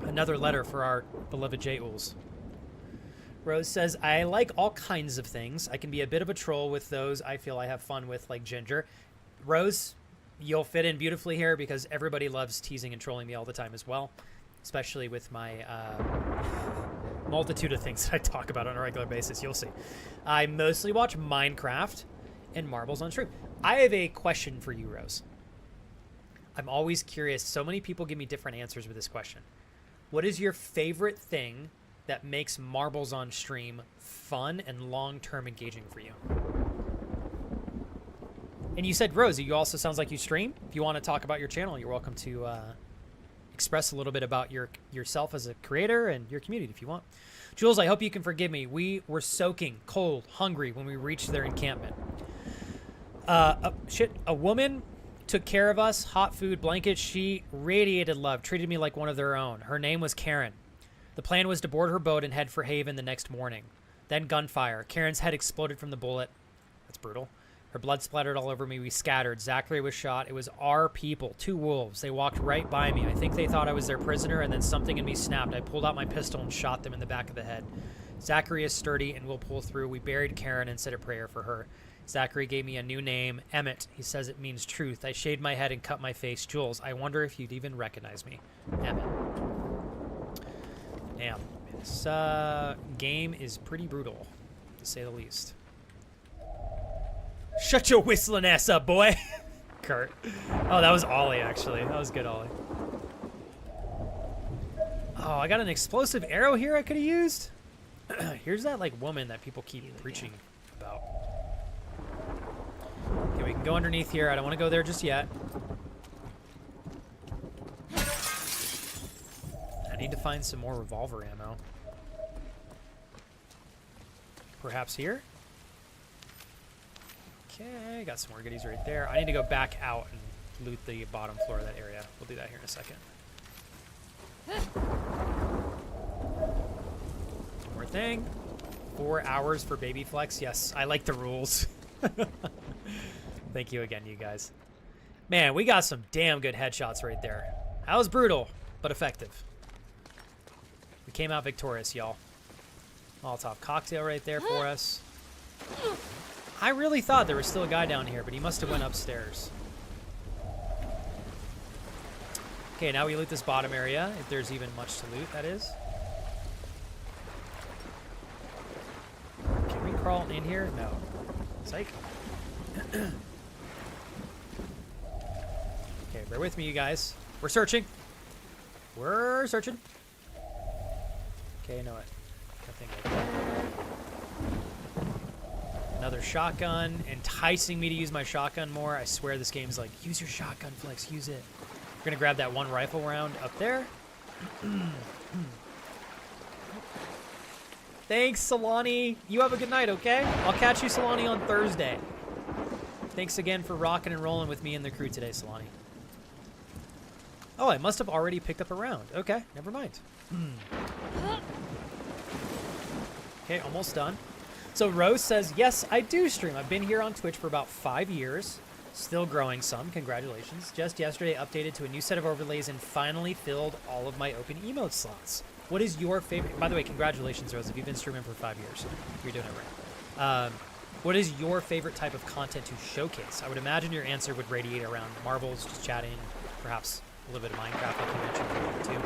Another letter for our beloved J-Ools. Rose says, I like all kinds of things. I can be a bit of a troll with those I feel I have fun with, like Ginger. Rose, you'll fit in beautifully here because everybody loves teasing and trolling me all the time as well. Especially with my multitude of things that I talk about on a regular basis. You'll see. I mostly watch Minecraft and marbles on stream. I have a question for you, Rose. I'm always curious. So many people give me different answers with this question. What is your favorite thing that makes marbles on stream fun and long-term engaging for you? And you said, Rose, you also sounds like you stream. If you want to talk about your channel, you're welcome to express a little bit about yourself as a creator and your community if you want. Jules, I hope you can forgive me. We were soaking cold, hungry when we reached their encampment. A woman took care of us, hot food, blankets. She radiated love, treated me like one of their own. Her name was Karen. The plan was to board her boat and head for Haven the next morning. Then gunfire. Karen's head exploded from the bullet. That's brutal. Her blood splattered all over me. We scattered. Zachary was shot. It was our people, 2 wolves. They walked right by me. I think they thought I was their prisoner, and then something in me snapped. I pulled out my pistol and shot them in the back of the head. Zachary is sturdy and will pull through. We buried Karen and said a prayer for her. Zachary gave me a new name, Emmett. He says it means truth. I shaved my head and cut my face. Jules, I wonder if you'd even recognize me. Emmett. Damn. This game is pretty brutal, to say the least. Shut your whistling ass up, boy. Kurt. Oh, that was Ollie, actually. That was good, Ollie. Oh, I got an explosive arrow here I could have used. Here's that, like, woman that people keep preaching about. Okay, we can go underneath here. I don't want to go there just yet. I need to find some more revolver ammo. Perhaps here? Okay, got some more goodies right there. I need to go back out and loot the bottom floor of that area. We'll do that here in a second. One more thing. 4 hours for baby flex. Yes, I like the rules. Thank you again, you guys. Man, we got some damn good headshots right there. That was brutal, but effective. We came out victorious, y'all. Molotov cocktail right there for us. I really thought there was still a guy down here, but he must have went upstairs. Okay, now we loot this bottom area, if there's even much to loot, that is. crawl in here? No. Psych. Okay, bear with me, you guys. We're searching. We're searching. Okay, no, nothing like that. Another shotgun, enticing me to use my shotgun more. I swear this game's like, use your shotgun, Flex, use it. We're gonna grab that one rifle round up there. Thanks, Solani. You have a good night, okay? I'll catch you, Solani, on Thursday. Thanks again for rocking and rolling with me and the crew today, Solani. Oh, I must have already picked up a round. Okay, never mind. Okay, almost done. So Rose says, yes, I do stream. I've been here on Twitch for about 5 years. Still growing some. Congratulations. Just yesterday updated to a new set of overlays and finally filled all of my open emote slots. What is your favorite? By the way, congratulations, Rose. If you've been streaming for 5 years, you're doing it right. What is your favorite type of content to showcase? I would imagine your answer would radiate around marbles, just chatting, perhaps a little bit of Minecraft like you mentioned earlier too.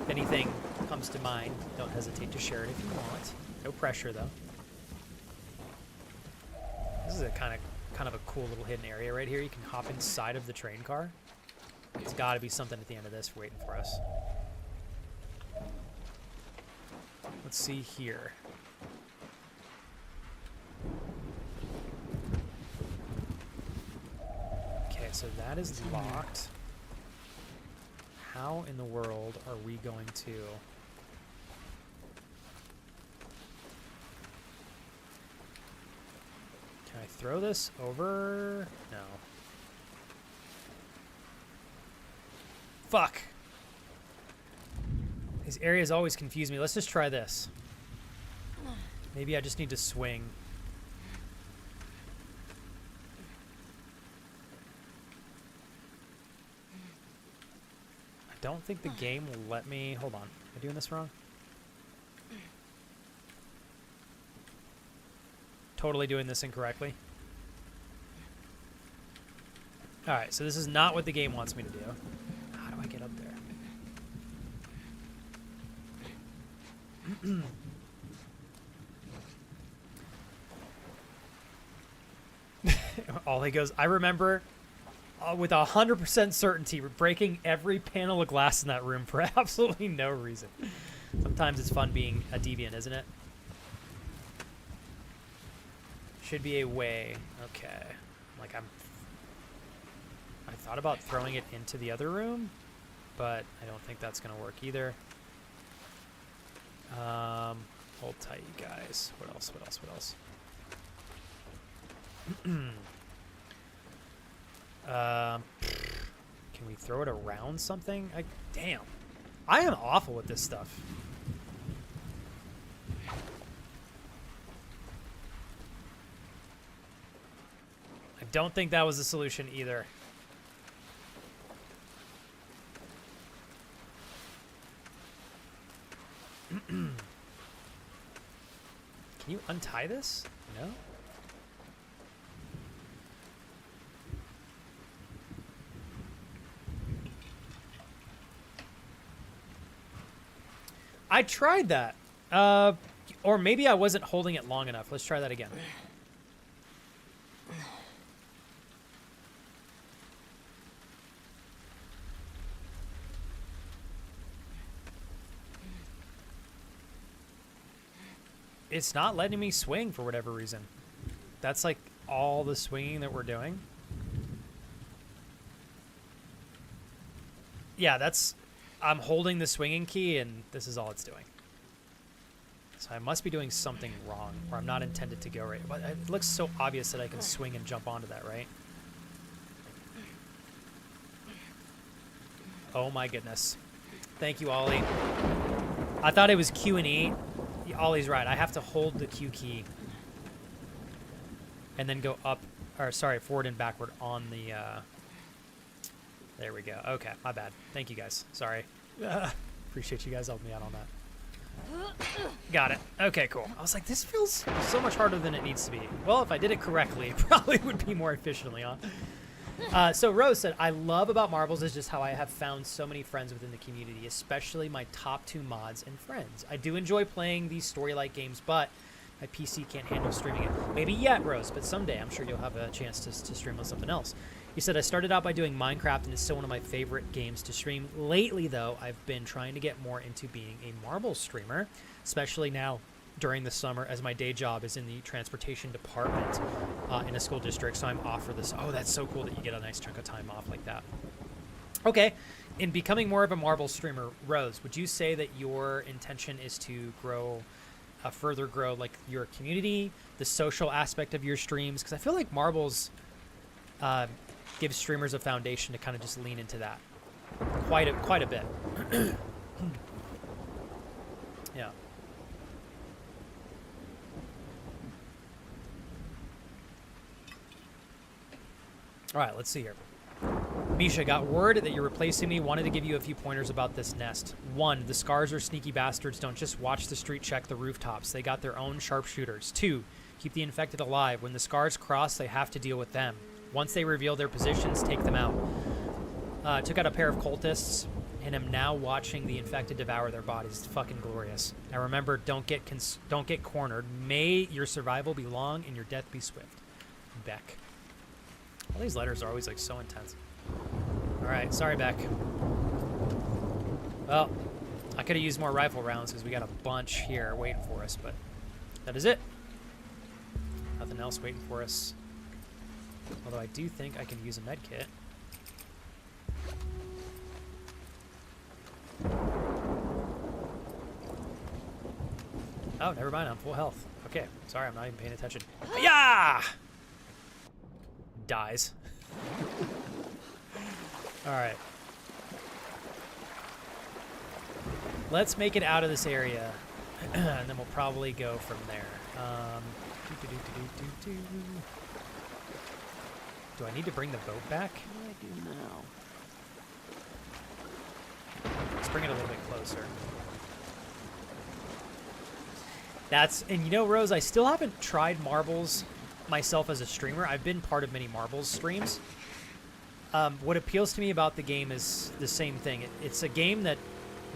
If anything comes to mind, don't hesitate to share it if you want. No pressure though. This is a kind of a cool little hidden area right here. You can hop inside of the train car. It's got to be something at the end of this waiting for us. Let's see here. Okay, so that is locked. How in the world are we going to... Can I throw this over? No. Fuck! These areas always confuse me. Let's just try this. Maybe I just need to swing. I don't think the game will let me... Hold on. Am I doing this wrong? Totally doing this incorrectly. Alright, so this is not what the game wants me to do. How do I get up there? Ollie goes, I remember with 100% certainty breaking every panel of glass in that room for absolutely no reason. Sometimes it's fun being a deviant, isn't it? Should be a way. Okay. Like I thought about throwing it into the other room, but I don't think that's gonna work either. Hold tight, you guys. What else? What else? What else? Can we throw it around something? Damn. I am awful with this stuff. I don't think that was the solution either. Can you untie this? No? I tried that. Or maybe I wasn't holding it long enough. Let's try that again. It's not letting me swing for whatever reason. That's like all the swinging that we're doing. Yeah, that's... I'm holding the swinging key and this is all it's doing. So I must be doing something wrong or I'm not intended to go right. But it looks so obvious that I can swing and jump onto that, right? Oh my goodness. Thank you, Ollie. I thought it was Q and E. Ollie's right. I have to hold the Q key and then go up, or sorry, forward and backward on the, there we go. Okay, my bad. Thank you guys. Sorry. Appreciate you guys helping me out on that. Got it. Okay, cool. I was like, this feels so much harder than it needs to be. Well, if I did it correctly, it probably would be more efficiently on. So Rose said, I love about Marbles is just how I have found so many friends within the community, especially my top 2 mods and friends. I do enjoy playing these story-like games, but My PC can't handle streaming it. Maybe yet, Rose, but someday I'm sure you'll have a chance to stream on something else. You said, I started out by doing Minecraft, and it's still one of my favorite games to stream. Lately, though, I've been trying to get more into being a marble streamer, especially now during the summer, as my day job is in the transportation department in a school district, so I'm off for this. Oh, that's so cool that you get a nice chunk of time off like that. Okay, in becoming more of a marble streamer, Rose, would you say that your intention is to grow, further grow like your community, the social aspect of your streams? Because I feel like marbles give streamers a foundation to kind of just lean into that quite a bit. Yeah. All right, let's see here. Misha, got word that you're replacing me. Wanted to give you a few pointers about this nest. 1, the scars are sneaky bastards. Don't just watch the street check the rooftops. They got their own sharpshooters. 2, keep the infected alive. When the scars cross, they have to deal with them. Once they reveal their positions, take them out. Took out a pair of cultists, and am now watching the infected devour their bodies. It's fucking glorious. Now remember, don't get cornered. May your survival be long and your death be swift. Beck. All these letters are always like so intense. All right, sorry, Beck. Well, I could have used more rifle rounds because we got a bunch here waiting for us, but that is it. Nothing else waiting for us. Although I do think I can use a med kit. Oh, never mind. I'm full health. Okay, sorry, I'm not even paying attention. Yeah! Dies. All right. Let's make it out of this area, and then we'll probably go from there. Do I need to bring the boat back? What do I do now? Let's bring it a little bit closer. And you know, Rose, I still haven't tried marbles myself as a streamer. I've been part of many marbles streams. What appeals to me about the game is the same thing. It's a game that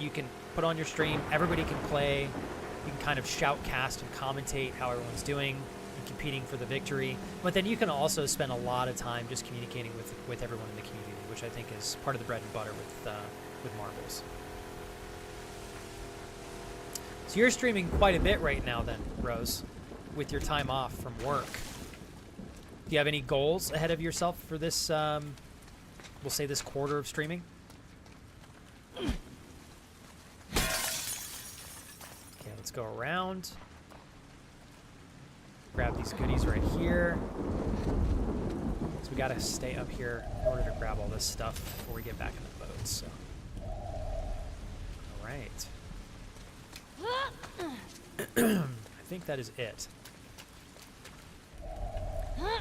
you can put on your stream. Everybody can play. You can kind of shoutcast and commentate how everyone's doing and competing for the victory. But then you can also spend a lot of time just communicating with everyone in the community, which I think is part of the bread and butter with marbles. So you're streaming quite a bit right now then, Rose, with your time off from work. Do you have any goals ahead of yourself for this, we'll say this quarter of streaming? Okay, let's go around. Grab these goodies right here. So we gotta stay up here in order to grab all this stuff before we get back in the boat, so. All right. I think that is it.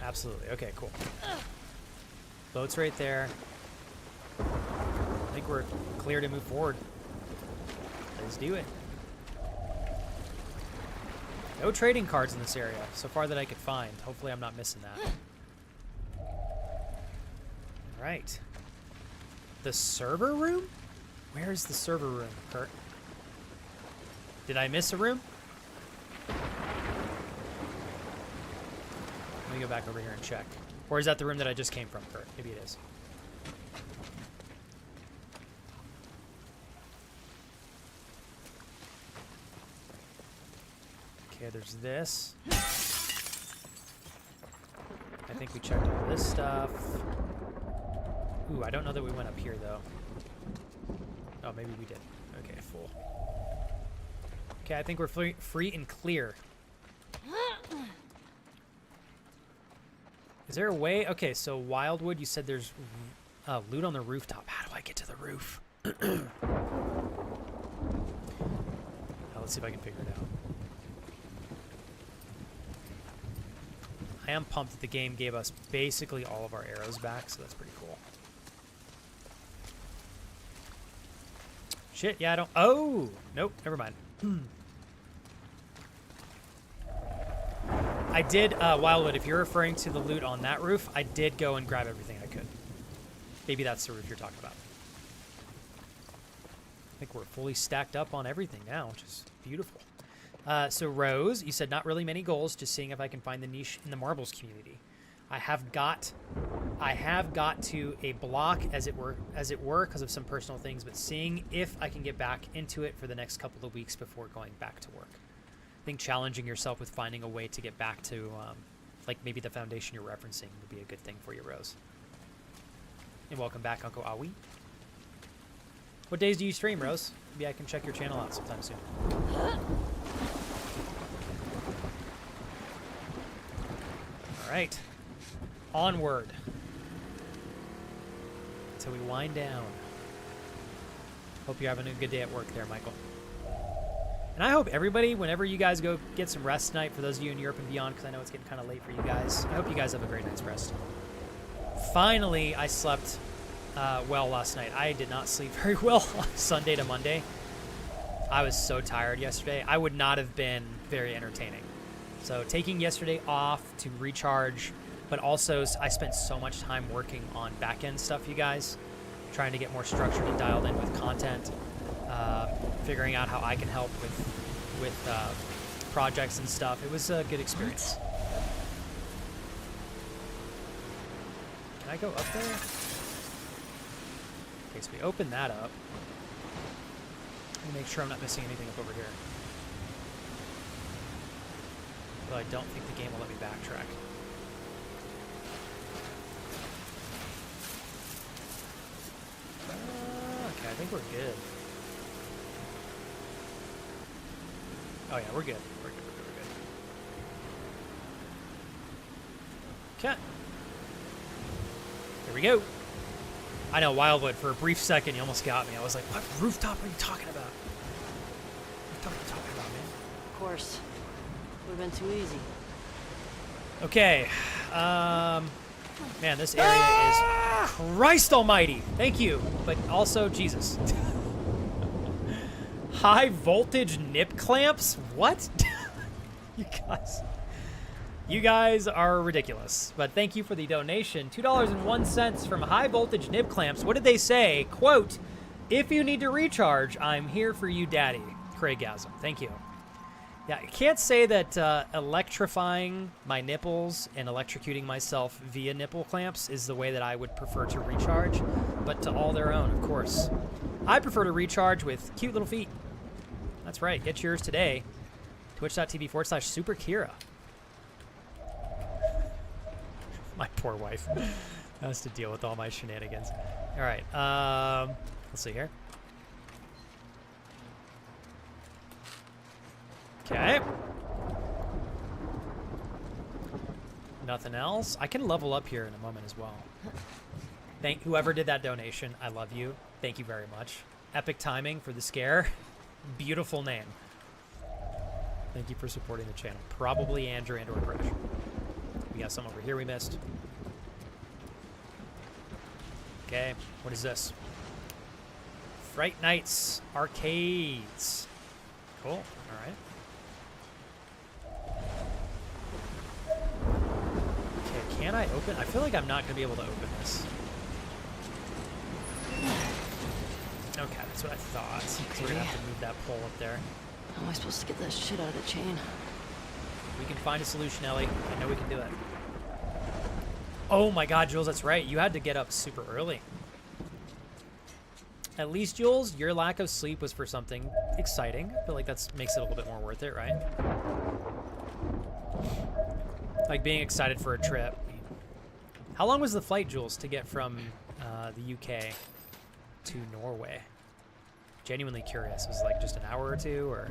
Absolutely. Okay, cool. Boat's right there. I think we're clear to move forward. Let's do it. No trading cards in this area, so far that I could find. Hopefully I'm not missing that. All right. The server room? Where is the server room, Kurt? Did I miss a room? Let me go back over here and check. Or is that the room that I just came from, Kurt? Maybe it is. Okay, there's this. I think we checked all this stuff. Ooh, I don't know that we went up here, though. Oh, maybe we did. Okay, full. Okay, I think we're free and clear. Is there a way? Okay, so Wildwood, you said there's loot on the rooftop. How do I get to the roof? Let's see if I can figure it out. I am pumped that the game gave us basically all of our arrows back, so that's pretty cool. Shit, yeah, I don't... Oh! Nope, never mind. I did, Wildwood, if you're referring to the loot on that roof, I did go and grab everything I could. Maybe that's the roof you're talking about. I think we're fully stacked up on everything now, which is beautiful. So Rose, you said not really many goals, just seeing if I can find the niche in the marbles community. I have got to a block, as it were, because of some personal things, but seeing if I can get back into it for the next couple of weeks before going back to work. I think challenging yourself with finding a way to get back to, like maybe the foundation you're referencing would be a good thing for you, Rose. And welcome back, Uncle Awi. What days do you stream, Rose? Maybe I can check your channel out sometime soon. All right. Onward. Until we wind down. Hope you're having a good day at work there, Michael. And I hope everybody, whenever you guys go get some rest tonight, for those of you in Europe and beyond, because I know it's getting kind of late for you guys, I hope you guys have a great night's rest. Finally, I slept well last night. I did not sleep very well Sunday to Monday. I was so tired yesterday. I would not have been very entertaining. So taking yesterday off to recharge, but also I spent so much time working on back-end stuff, you guys, trying to get more structured and dialed in with content, figuring out how I can help with projects and stuff. It was a good experience. Can I go up there? Okay, so we open that up. Let me make sure I'm not missing anything up over here. Though I don't think the game will let me backtrack. Okay, I think we're good. Oh yeah, we're good. We're good. Okay. Here we go. I know, Wildwood, for a brief second, you almost got me. I was like, what rooftop are you talking about? What are you talking about, man? Of course. Would have been too easy. Okay. Man, this area is Christ almighty. Thank you. But also, Jesus. High voltage nip clamps? What? You guys are ridiculous. But thank you for the donation. $2.01 from High Voltage Nip Clamps. What did they say? Quote, if you need to recharge, I'm here for you, Daddy. Craigasm. Thank you. Yeah, I can't say that electrifying my nipples and electrocuting myself via nipple clamps is the way that I would prefer to recharge, but to all their own, of course. I prefer to recharge with cute little feet. That's right. Get yours today. Twitch.tv/SuperKira. My poor wife has to deal with all my shenanigans. All right. Let's see here. Okay. Nothing else. I can level up here in a moment as well. Thank whoever did that donation. I love you. Thank you very much. Epic timing for the scare. Beautiful name. Thank you for supporting the channel. Probably Andrew and or Crash. We got some over here we missed. Okay, what is this? Fright Nights Arcades. Cool, all right. Okay, can I open? I feel like I'm not gonna be able to open this. Okay, that's what I thought. So we're gonna have to move that pole up there. How am I supposed to get that shit out of the chain? We can find a solution, Ellie. I know we can do it. Oh my god, Jules, that's right. You had to get up super early. At least, Jules, your lack of sleep was for something exciting. I feel like that makes it a little bit more worth it, right? Like being excited for a trip. How long was the flight, Jules, to get from the UK to Norway? Genuinely curious. Was it like just an hour or two, or?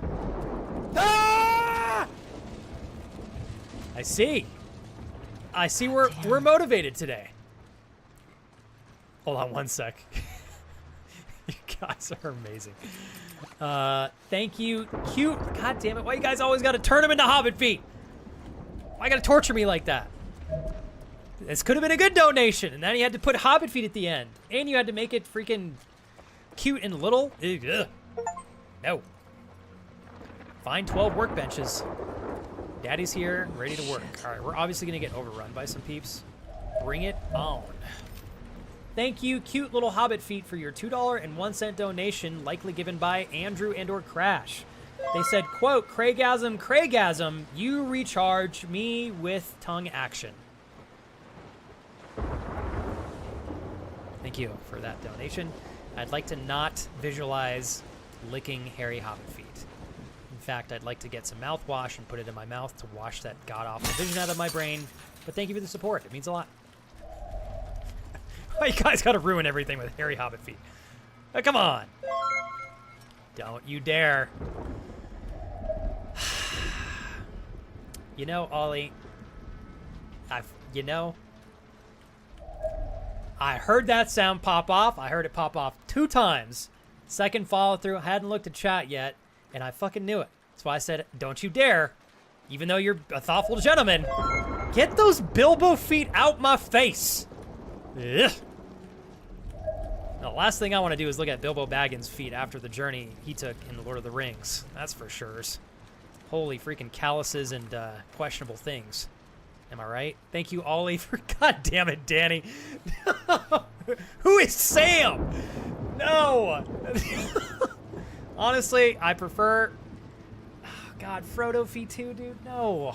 Ah! I see. I see we're motivated today. Hold on one sec. You guys are amazing. Thank you. Cute. God damn it. Why you guys always got to turn them into Hobbit feet? Why you got to torture me like that? This could have been a good donation, and then you had to put Hobbit feet at the end. And you had to make it freaking cute and little. Ugh. No. Find 12 workbenches. Daddy's here, ready to work. All right, we're obviously going to get overrun by some peeps. Bring it on. Thank you, cute little Hobbit feet, for your $2.01 donation, likely given by Andrew and or Crash. They said, quote, Craigasm, Craigasm, you recharge me with tongue action. Thank you for that donation. I'd like to not visualize licking hairy hobbit feet. In fact, I'd like to get some mouthwash and put it in my mouth to wash that god-awful vision out of my brain. But thank you for the support. It means a lot. Why you guys gotta ruin everything with hairy hobbit feet? Oh, come on. Don't you dare. You know, Ollie, I heard that sound pop off. I heard it pop off 2 times. Second follow through, I hadn't looked at chat yet, and I fucking knew it. That's why I said, don't you dare. Even though you're a thoughtful gentleman, get those Bilbo feet out my face. Ugh. The last thing I want to do is look at Bilbo Baggins' feet after the journey he took in The Lord of the Rings. That's for sure. Holy freaking calluses and questionable things. Am I right? Thank you, Ollie, for... God damn it, Danny. Who is Sam? No. Honestly, I prefer... Oh, God, Frodo feet too, dude? No.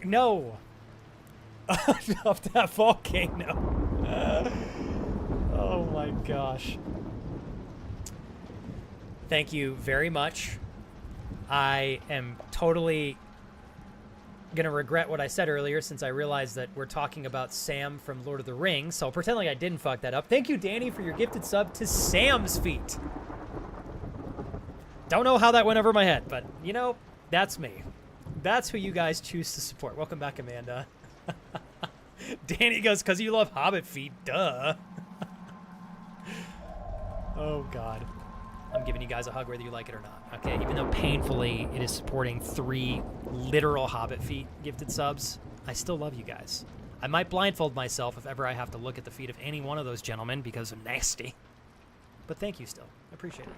No. Off that volcano. Oh my gosh. Thank you very much. I am totally gonna regret what I said earlier since I realized that we're talking about Sam from Lord of the Rings, so I'll pretend like I didn't fuck that up. Thank you, Danny, for your gifted sub to Sam's feet. Don't know how that went over my head, but, you know, that's me. That's who you guys choose to support. Welcome back, Amanda. Danny goes, because you love Hobbit feet, duh. Oh, God. I'm giving you guys a hug whether you like it or not, okay? Even though painfully it is supporting 3 literal Hobbit feet gifted subs, I still love you guys. I might blindfold myself if ever I have to look at the feet of any one of those gentlemen because they're nasty. But thank you still. I appreciate it.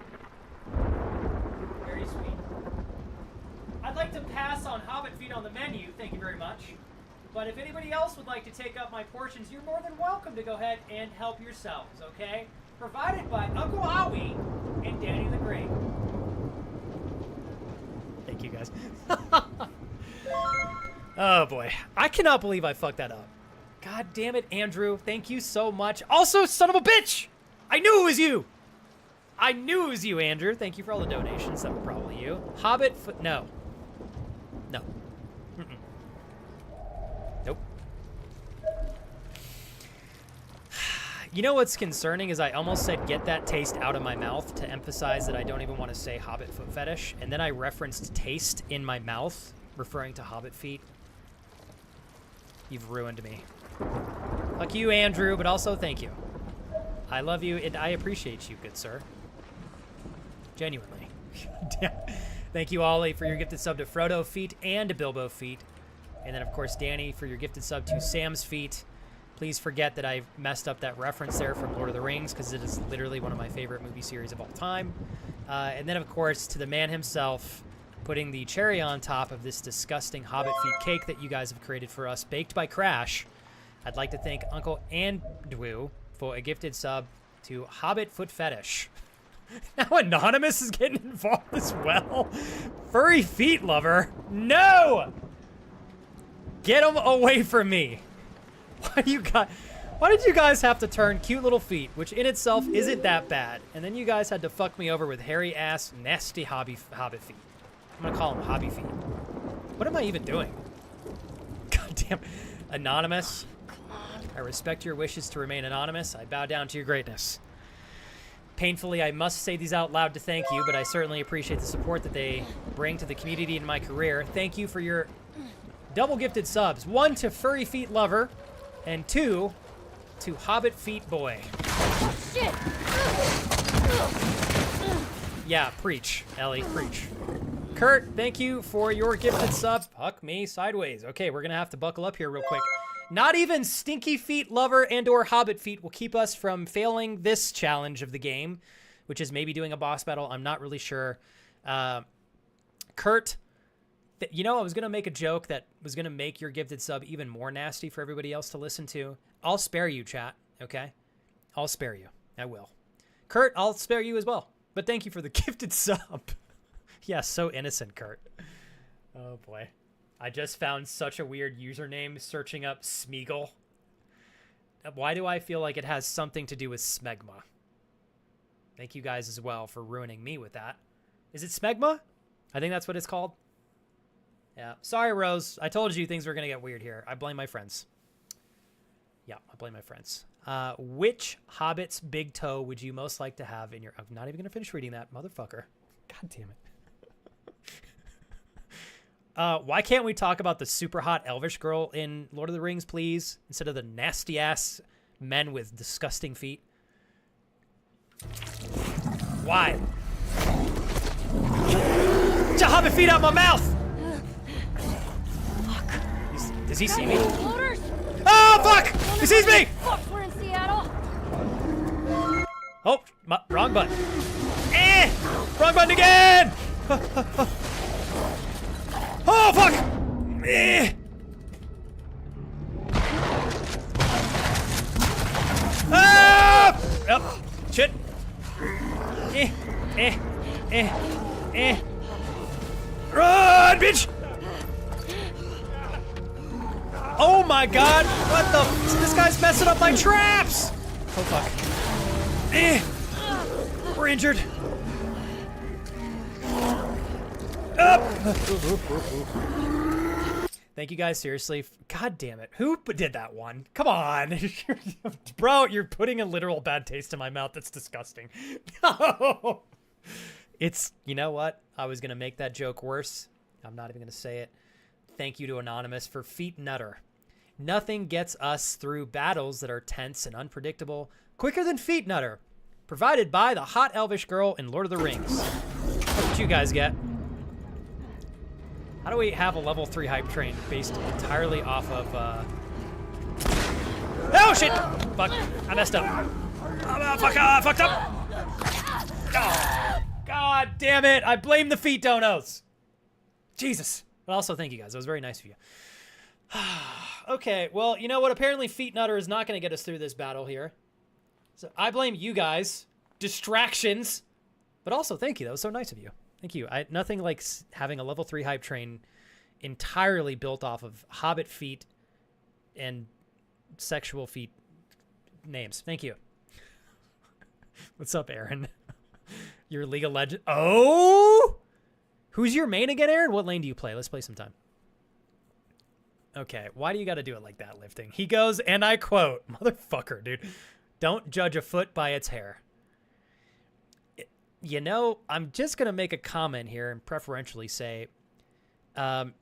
Very sweet. I'd like to pass on Hobbit feet on the menu, thank you very much. But if anybody else would like to take up my portions, you're more than welcome to go ahead and help yourselves, okay? Provided by Uncle Owie and Danny the Great. Thank you, guys. Oh, boy. I cannot believe I fucked that up. God damn it, Andrew. Thank you so much. Also, son of a bitch! I knew it was you! I knew it was you, Andrew. Thank you for all the donations. That were probably you. Hobbit foot... No. No. Mm-mm. Nope. You know what's concerning is I almost said get that taste out of my mouth to emphasize that I don't even want to say Hobbit foot fetish, and then I referenced taste in my mouth, referring to Hobbit feet. You've ruined me. Fuck you, Andrew, but also thank you. I love you, and I appreciate you, good sir. Genuinely. Thank you, Ollie, for your gifted sub to Frodo feet and to Bilbo feet. And then, of course, Danny for your gifted sub to Sam's feet. Please forget that I messed up that reference there from Lord of the Rings, because it is literally one of my favorite movie series of all time. And then, of course, to the man himself, putting the cherry on top of this disgusting Hobbit feet cake that you guys have created for us, baked by Crash. I'd like to thank Uncle Andrew for a gifted sub to Hobbit Foot Fetish. Now Anonymous is getting involved as well. Furry feet lover. No! Get them away from me. Why did you guys have to turn cute little feet, which in itself isn't that bad, and then you guys had to fuck me over with hairy ass, nasty hobbit feet. I'm gonna call them hobby feet. What am I even doing? Goddamn. Anonymous. I respect your wishes to remain anonymous. I bow down to your greatness. Painfully, I must say these out loud to thank you, but I certainly appreciate the support that they bring to the community and my career. Thank you for your double gifted subs. 1 to Furry Feet Lover, and 2 to Hobbit Feet Boy. Oh, shit! Yeah, preach, Ellie, preach. Kurt, thank you for your gifted sub. Fuck me sideways. Okay, we're gonna have to buckle up here real quick. Not even Stinky Feet Lover and or Hobbit Feet will keep us from failing this challenge of the game, which is maybe doing a boss battle. I'm not really sure. Kurt, you know, I was going to make a joke that was going to make your gifted sub even more nasty for everybody else to listen to. I'll spare you, chat, okay? I'll spare you. I will. Kurt, I'll spare you as well. But thank you for the gifted sub. Yeah, so innocent, Kurt. Oh boy. I just found such a weird username searching up Smeagol. Why do I feel like it has something to do with smegma? Thank you guys as well for ruining me with that. Is it smegma? I think that's what it's called. Yeah. Sorry, Rose. I told you things were going to get weird here. I blame my friends. Yeah, I blame my friends. Which Hobbit's big toe would you most like to have in your... I'm not even going to finish reading that, motherfucker. God damn it. Why can't we talk about the super hot elvish girl in Lord of the Rings, please? Instead of the nasty-ass men with disgusting feet. Why? Get your hobbit feet out my mouth! Does he see me? Oh, fuck! He sees me! Fuck, we're in Seattle. Oh, wrong button. Wrong button again! Oh, fuck! Ah! Oh, shit. Run, bitch! Oh my god! What the? This guy's messing up my traps! Oh fuck. We're injured. Up! Thank you guys, seriously. God damn it. Who did that one? Come on. Bro, you're putting a literal bad taste in my mouth. That's disgusting. No! It's, you know what? I was going to make that joke worse. I'm not even going to say it. Thank you to Anonymous for Feet Nutter. Nothing gets us through battles that are tense and unpredictable quicker than Feet Nutter. Provided by the hot elvish girl in Lord of the Rings. That's what you guys get. How do we have a level 3 hype train based entirely off of, Oh, shit! Fuck. I messed up. Fucked up! Oh, God damn it! I blame the feet donos! Jesus. But also, thank you guys. That was very nice of you. Okay, well, you know what? Apparently Feet Nutter is not going to get us through this battle here. So I blame you guys. Distractions. But also, thank you. That was so nice of you. Thank you. Nothing like having a level 3 hype train entirely built off of hobbit feet and sexual feet names. Thank you. What's up, Aaron? Your League of Legends. Oh! Who's your main again, Aaron? What lane do you play? Let's play sometime. Okay, why do you got to do it like that, lifting? He goes, and I quote, motherfucker, dude, don't judge a foot by its hair. You know, I'm just going to make a comment here and preferentially say, you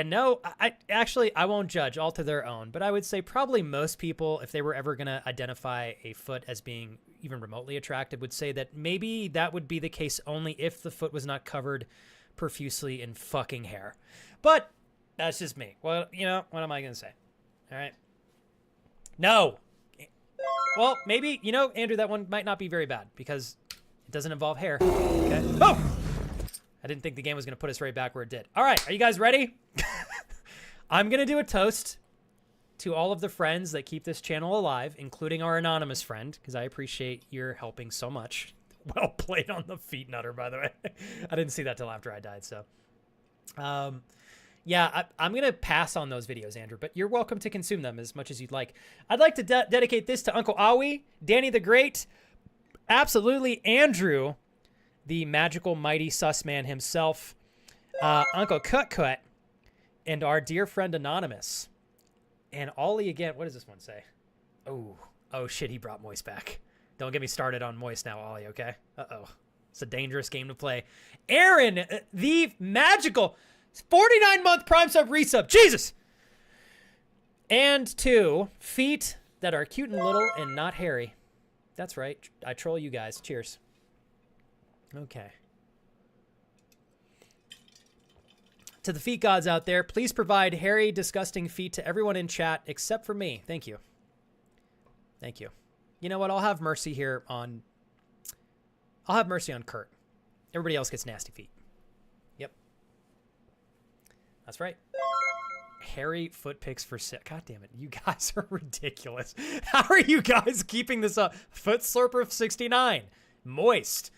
know, I won't judge, all to their own, but I would say probably most people, if they were ever going to identify a foot as being even remotely attractive, would say that maybe that would be the case only if the foot was not covered profusely in fucking hair. But that's just me. Well, you know, what am I going to say? All right. No. Well, maybe, you know, Andrew, that one might not be very bad because it doesn't involve hair. Okay. Oh! I didn't think the game was going to put us right back where it did. All right. Are you guys ready? I'm going to do a toast to all of the friends that keep this channel alive, including our anonymous friend, because I appreciate your helping so much. Well played on the Feet Nutter, by the way. I didn't see that till after I died, so. Yeah, I'm going to pass on those videos, Andrew, but you're welcome to consume them as much as you'd like. I'd like to dedicate this to Uncle Awi, Danny the Great, absolutely Andrew, the magical, mighty Sussman himself, Uncle Cut, and our dear friend Anonymous. And Ollie again, what does this one say? Oh shit, he brought Moist back. Don't get me started on Moist now, Ollie, okay? Uh-oh. It's a dangerous game to play. Aaron, the magical 49-month Prime Sub resub. Jesus! And 2 feet that are cute and little and not hairy. That's right. I troll you guys. Cheers. Okay. To the feet gods out there, please provide hairy, disgusting feet to everyone in chat except for me. Thank you. Thank you. You know what? I'll have mercy here on... I'll have mercy on Kurt. Everybody else gets nasty feet. Yep. That's right. Hairy foot pics for sale. God damn it. You guys are ridiculous. How are you guys keeping this up? Foot Slurper of 69. Moist.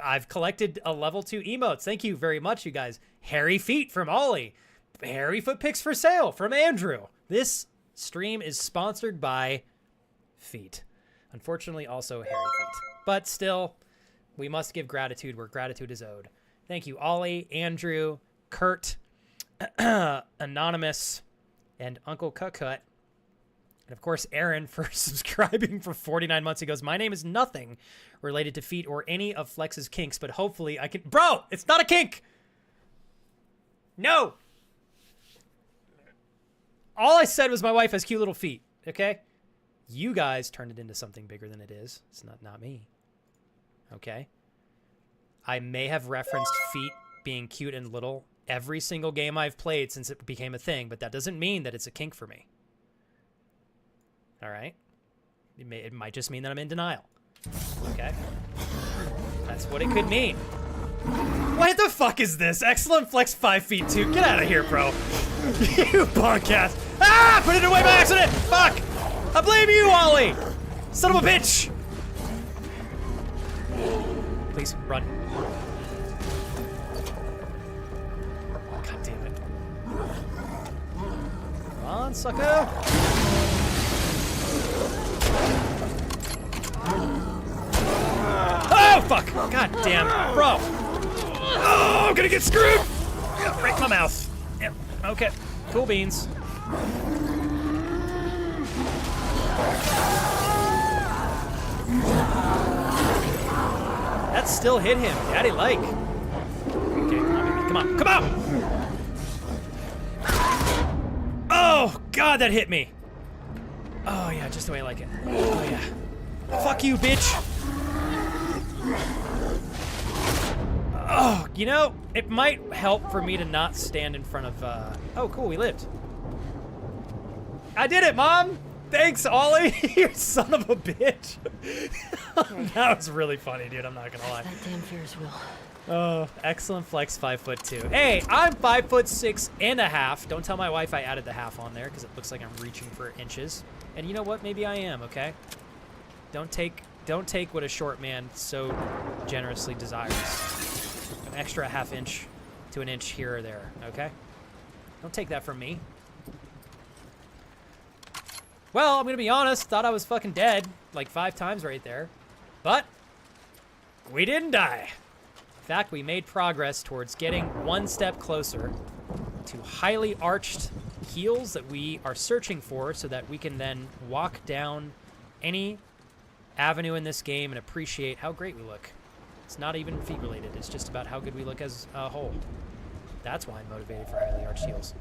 I've collected a level 2 emotes. Thank you very much, you guys. Hairy feet from Ollie. Hairy foot pics for sale from Andrew. This stream is sponsored by feet. Unfortunately, also hairy feet. But still, we must give gratitude where gratitude is owed. Thank you, Ollie, Andrew, Kurt, Anonymous, and Uncle Cutcut. And of course, Aaron for subscribing for 49 months. He goes, my name is nothing related to feet or any of Flex's kinks, but hopefully I can... Bro, it's not a kink! No! All I said was my wife has cute little feet, okay? You guys turned it into something bigger than it is. It's not me. Okay? I may have referenced feet being cute and little every single game I've played since it became a thing, but that doesn't mean that it's a kink for me. All right? It might just mean that I'm in denial. Okay? That's what it could mean. What the fuck is this? Excellent flex 5 feet 2. Get out of here, bro. You punk ass. Ah! Put it away by accident! Fuck! I blame you, Ollie! Son of a bitch! Please, run. God damn it. Come on, sucker! Oh, fuck! God damn, bro! Oh, I'm gonna get screwed! Right in my mouth. Yep, okay. Cool beans. That still hit him. Daddy like. Okay, come on, baby. Come on. Come on! Oh, God, that hit me. Oh, yeah, just the way I like it. Oh, yeah. Fuck you, bitch. Oh, you know, it might help for me to not stand in front of, Oh, cool, we lived. I did it, Mom! Thanks, Ollie! You son of a bitch! That was really funny, dude, I'm not gonna lie. That damn Ferris wheel. Oh, excellent flex 5'2". Hey, I'm 5'6.5". Don't tell my wife I added the half on there, because it looks like I'm reaching for inches. And you know what? Maybe I am, okay? Don't take what a short man so generously desires. An extra ½ inch to an inch here or there, okay? Don't take that from me. Well, I'm gonna be honest, thought I was fucking dead like 5 times right there. But we didn't die. In fact, we made progress towards getting one step closer to highly arched heels that we are searching for so that we can then walk down any avenue in this game and appreciate how great we look. It's not even feet related. It's just about how good we look as a whole. That's why I'm motivated for highly arched heels.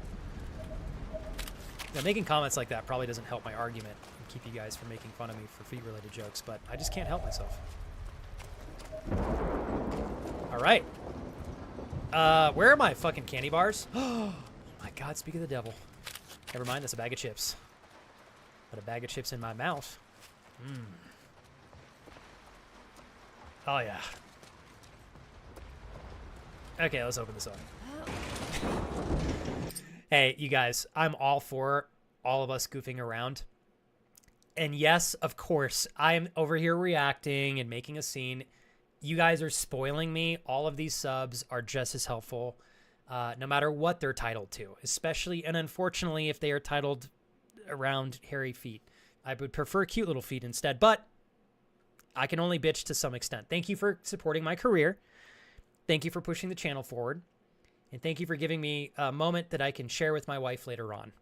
Now, making comments like that probably doesn't help my argument and keep you guys from making fun of me for feet related jokes, but I just can't help myself. All right. Where are my fucking candy bars? Oh my God, speak of the devil. Never mind, that's a bag of chips. But a bag of chips in my mouth. Mmm. Oh, yeah. Okay, let's open this up. Hey, you guys, I'm all for all of us goofing around. And yes, of course, I'm over here reacting and making a scene. You guys are spoiling me. All of these subs are just as helpful, no matter what they're titled to, especially and unfortunately if they are titled around hairy feet. I would prefer cute little feet instead, but I can only bitch to some extent. Thank you for supporting my career. Thank you for pushing the channel forward. And thank you for giving me a moment that I can share with my wife later on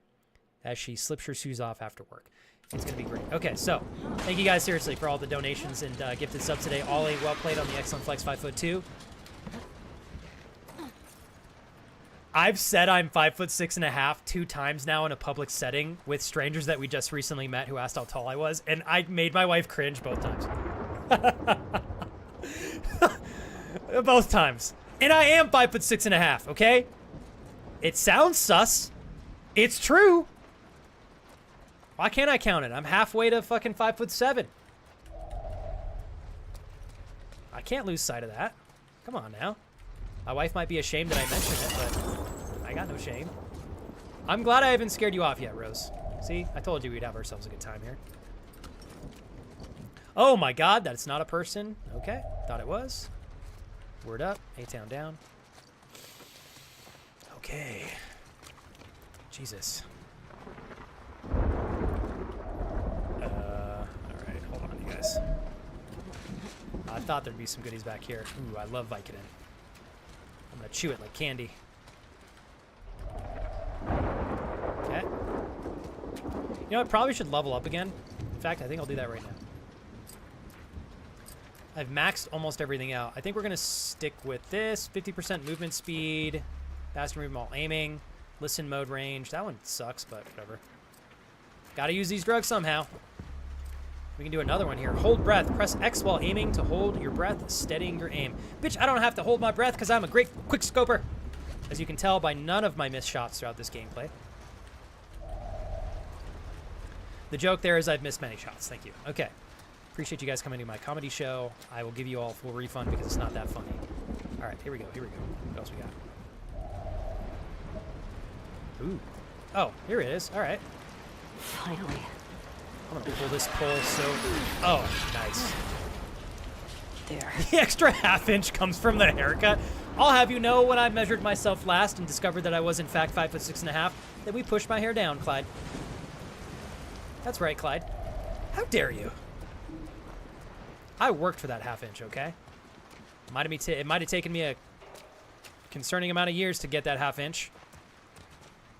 as she slips her shoes off after work. It's going to be great. Okay, so thank you guys seriously for all the donations and gifted subs today. Ollie, well played on the excellent flex 5'2". I've said I'm 5'6.5" 2 times now in a public setting with strangers that we just recently met who asked how tall I was, and I made my wife cringe both times. Both times. And I am 5'6.5", okay? It sounds sus. It's true. Why can't I count it? I'm halfway to fucking 5'7". I can't lose sight of that. Come on now. My wife might be ashamed that I mentioned it, but I got no shame. I'm glad I haven't scared you off yet, Rose. See, I told you we'd have ourselves a good time here. Oh my God, that's not a person. Okay, thought it was. Word up. A-Town down. Okay. Jesus. Alright, hold on, you guys. I thought there'd be some goodies back here. Ooh, I love Vicodin. I'm gonna chew it like candy. Okay. You know, I probably should level up again. In fact, I think I'll do that right now. I've maxed almost everything out. I think we're gonna stick with this. 50% movement speed, faster movement while aiming, listen mode range. That one sucks, but whatever. Gotta use these drugs somehow. We can do another one here. Hold breath. Press X while aiming to hold your breath, steadying your aim. Bitch, I don't have to hold my breath because I'm a great quick scoper. As you can tell by none of my missed shots throughout this gameplay. The joke there is I've missed many shots. Thank you. Okay. Appreciate you guys coming to my comedy show. I will give you all a full refund because it's not that funny. All right, here we go. Here we go. What else we got? Ooh. Oh, here it is. All right. Finally. I'm going to pull this pole so... Oh, nice. There. The extra half-inch comes from the haircut. I'll have you know when I measured myself last and discovered that I was, in fact, 5'6½", that we pushed my hair down, Clyde. That's right, Clyde. How dare you? I worked for that half-inch, okay? It might have taken me a concerning amount of years to get that half-inch,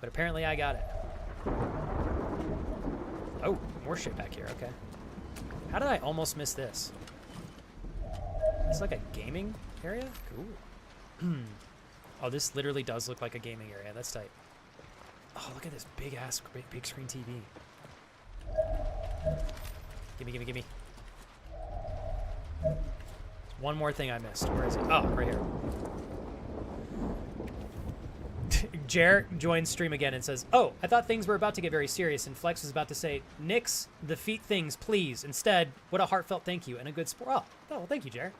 but apparently I got it. Oh, more shit back here, okay. How did I almost miss this? It's like a gaming area? Cool. Oh, this literally does look like a gaming area. That's tight. Oh, look at this big-ass, big screen TV. Gimme, gimme, gimme. One more thing I missed. Where is it? Oh, right here. Jer joins stream again and says, "Oh, I thought things were about to get very serious," and Flex was about to say, "Nix, defeat things, please." Instead, what a heartfelt thank you and a good sport. Oh, well, thank you, Jer.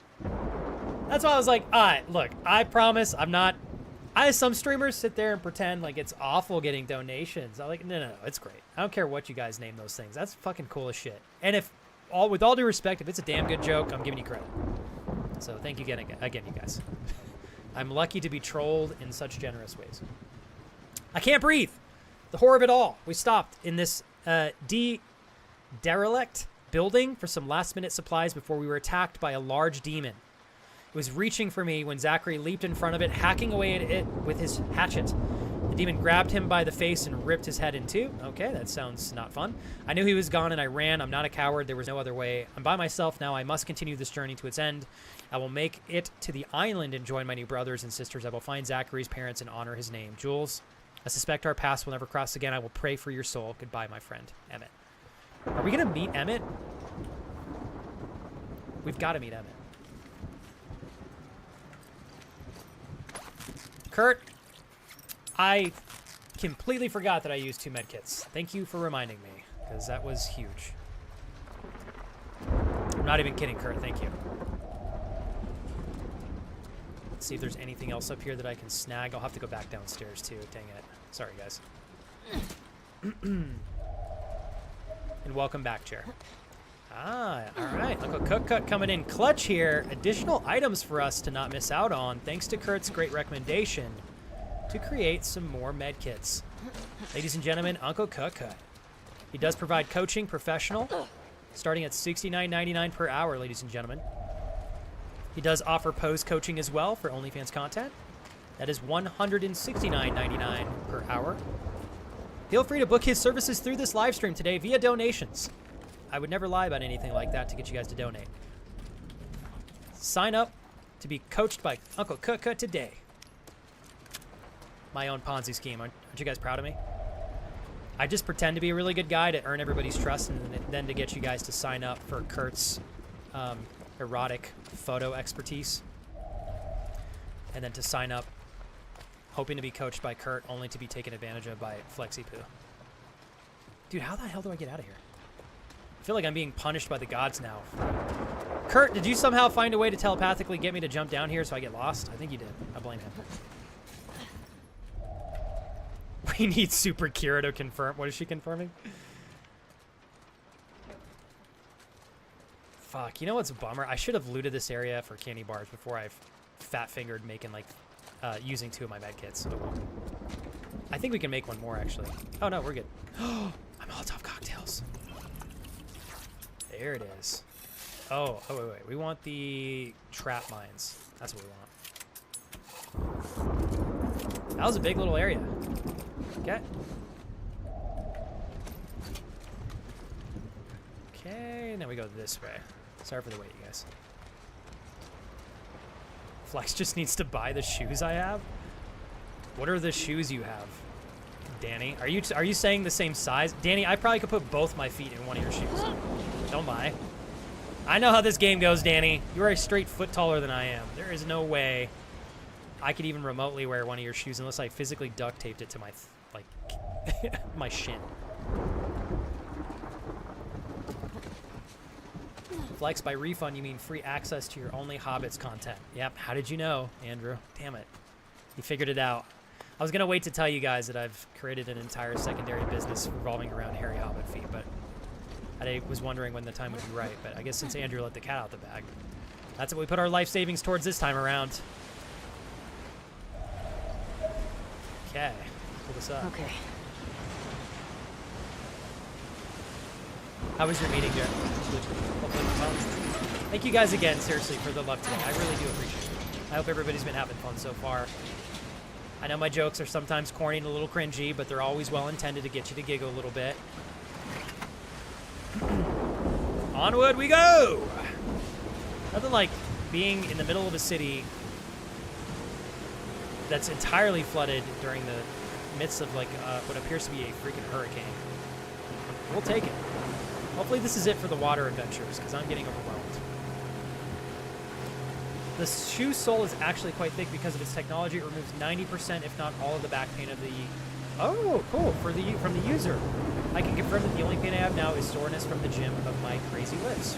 That's why I was like, all right, look, I promise I'm not... some streamers sit there and pretend like it's awful getting donations. I'm like, no, it's great. I don't care what you guys name those things. That's fucking cool as shit. And with all due respect, if it's a damn good joke, I'm giving you credit. So thank you again, you guys. I'm lucky to be trolled in such generous ways. I can't breathe. The horror of it all. We stopped in this derelict building for some last-minute supplies before we were attacked by a large demon. It was reaching for me when Zachary leaped in front of it, hacking away at it with his hatchet. The demon grabbed him by the face and ripped his head in two. Okay, that sounds not fun. I knew he was gone and I ran. I'm not a coward. There was no other way. I'm by myself now. I must continue this journey to its end. I will make it to the island and join my new brothers and sisters. I will find Zachary's parents and honor his name. Jules, I suspect our paths will never cross again. I will pray for your soul. Goodbye, my friend, Emmett. Are we going to meet Emmett? We've got to meet Emmett. Kurt, I completely forgot that I used 2 medkits. Thank you for reminding me, because that was huge. I'm not even kidding, Kurt. Thank you. Let's see if there's anything else up here that I can snag. I'll have to go back downstairs, too. Dang it. Sorry, guys. And welcome back, Chair. Ah, all right. Uncle Cook coming in clutch here. Additional items for us to not miss out on, thanks to Kurt's great recommendation to create some more med kits. Ladies and gentlemen, Uncle Cook. He does provide coaching, professional, starting at $69.99 per hour, ladies and gentlemen. He does offer pose coaching as well for OnlyFans content. That is $169.99 per hour. Feel free to book his services through this live stream today via donations. I would never lie about anything like that to get you guys to donate. Sign up to be coached by Uncle Cook today. My own Ponzi scheme. Aren't you guys proud of me? I just pretend to be a really good guy to earn everybody's trust and then to get you guys to sign up for Kurt's erotic photo expertise. And then to sign up hoping to be coached by Kurt only to be taken advantage of by FlexiPoo. Dude, how the hell do I get out of here? I feel like I'm being punished by the gods now. Kurt, did you somehow find a way to telepathically get me to jump down here so I get lost? I think you did. I blame him. We need Super Kira to confirm. What is she confirming? Fuck, you know what's a bummer? I should have looted this area for candy bars before I fat-fingered making like using 2 of my med kits. Oh, well. I think we can make one more actually. Oh no, we're good. Oh, my Molotov cocktails. There it is. Oh, wait. We want the trap mines. That's what we want. That was a big little area. Okay. Okay, now we go this way. Sorry for the wait, you guys. Flex just needs to buy the shoes I have. What are the shoes you have, Danny? Are you saying the same size? Danny, I probably could put both my feet in one of your shoes. Don't lie. I know how this game goes, Danny. You are a straight foot taller than I am. There is no way I could even remotely wear one of your shoes unless I physically duct taped it to my, like, my shin. Flex, by refund, you mean free access to your only Hobbits content. Yep, how did you know, Andrew? Damn it. You figured it out. I was going to wait to tell you guys that I've created an entire secondary business revolving around Harry Hobbit feet, but I was wondering when the time would be right. But I guess since Andrew let the cat out the bag, that's what we put our life savings towards this time around. Okay, pull this up. Okay. How was your meeting, Jared? Thank you guys again, seriously, for the love today. I really do appreciate it. I hope everybody's been having fun so far. I know my jokes are sometimes corny and a little cringy, but they're always well intended to get you to giggle a little bit. Onward we go! Nothing like being in the middle of a city that's entirely flooded during the midst of like what appears to be a freaking hurricane. We'll take it. Hopefully this is it for the water adventures, because I'm getting overwhelmed. The shoe sole is actually quite thick because of its technology. It removes 90%, if not all, of the back pain of the... Oh, cool. From the user. I can confirm that the only pain I have now is soreness from the gym of my crazy lips.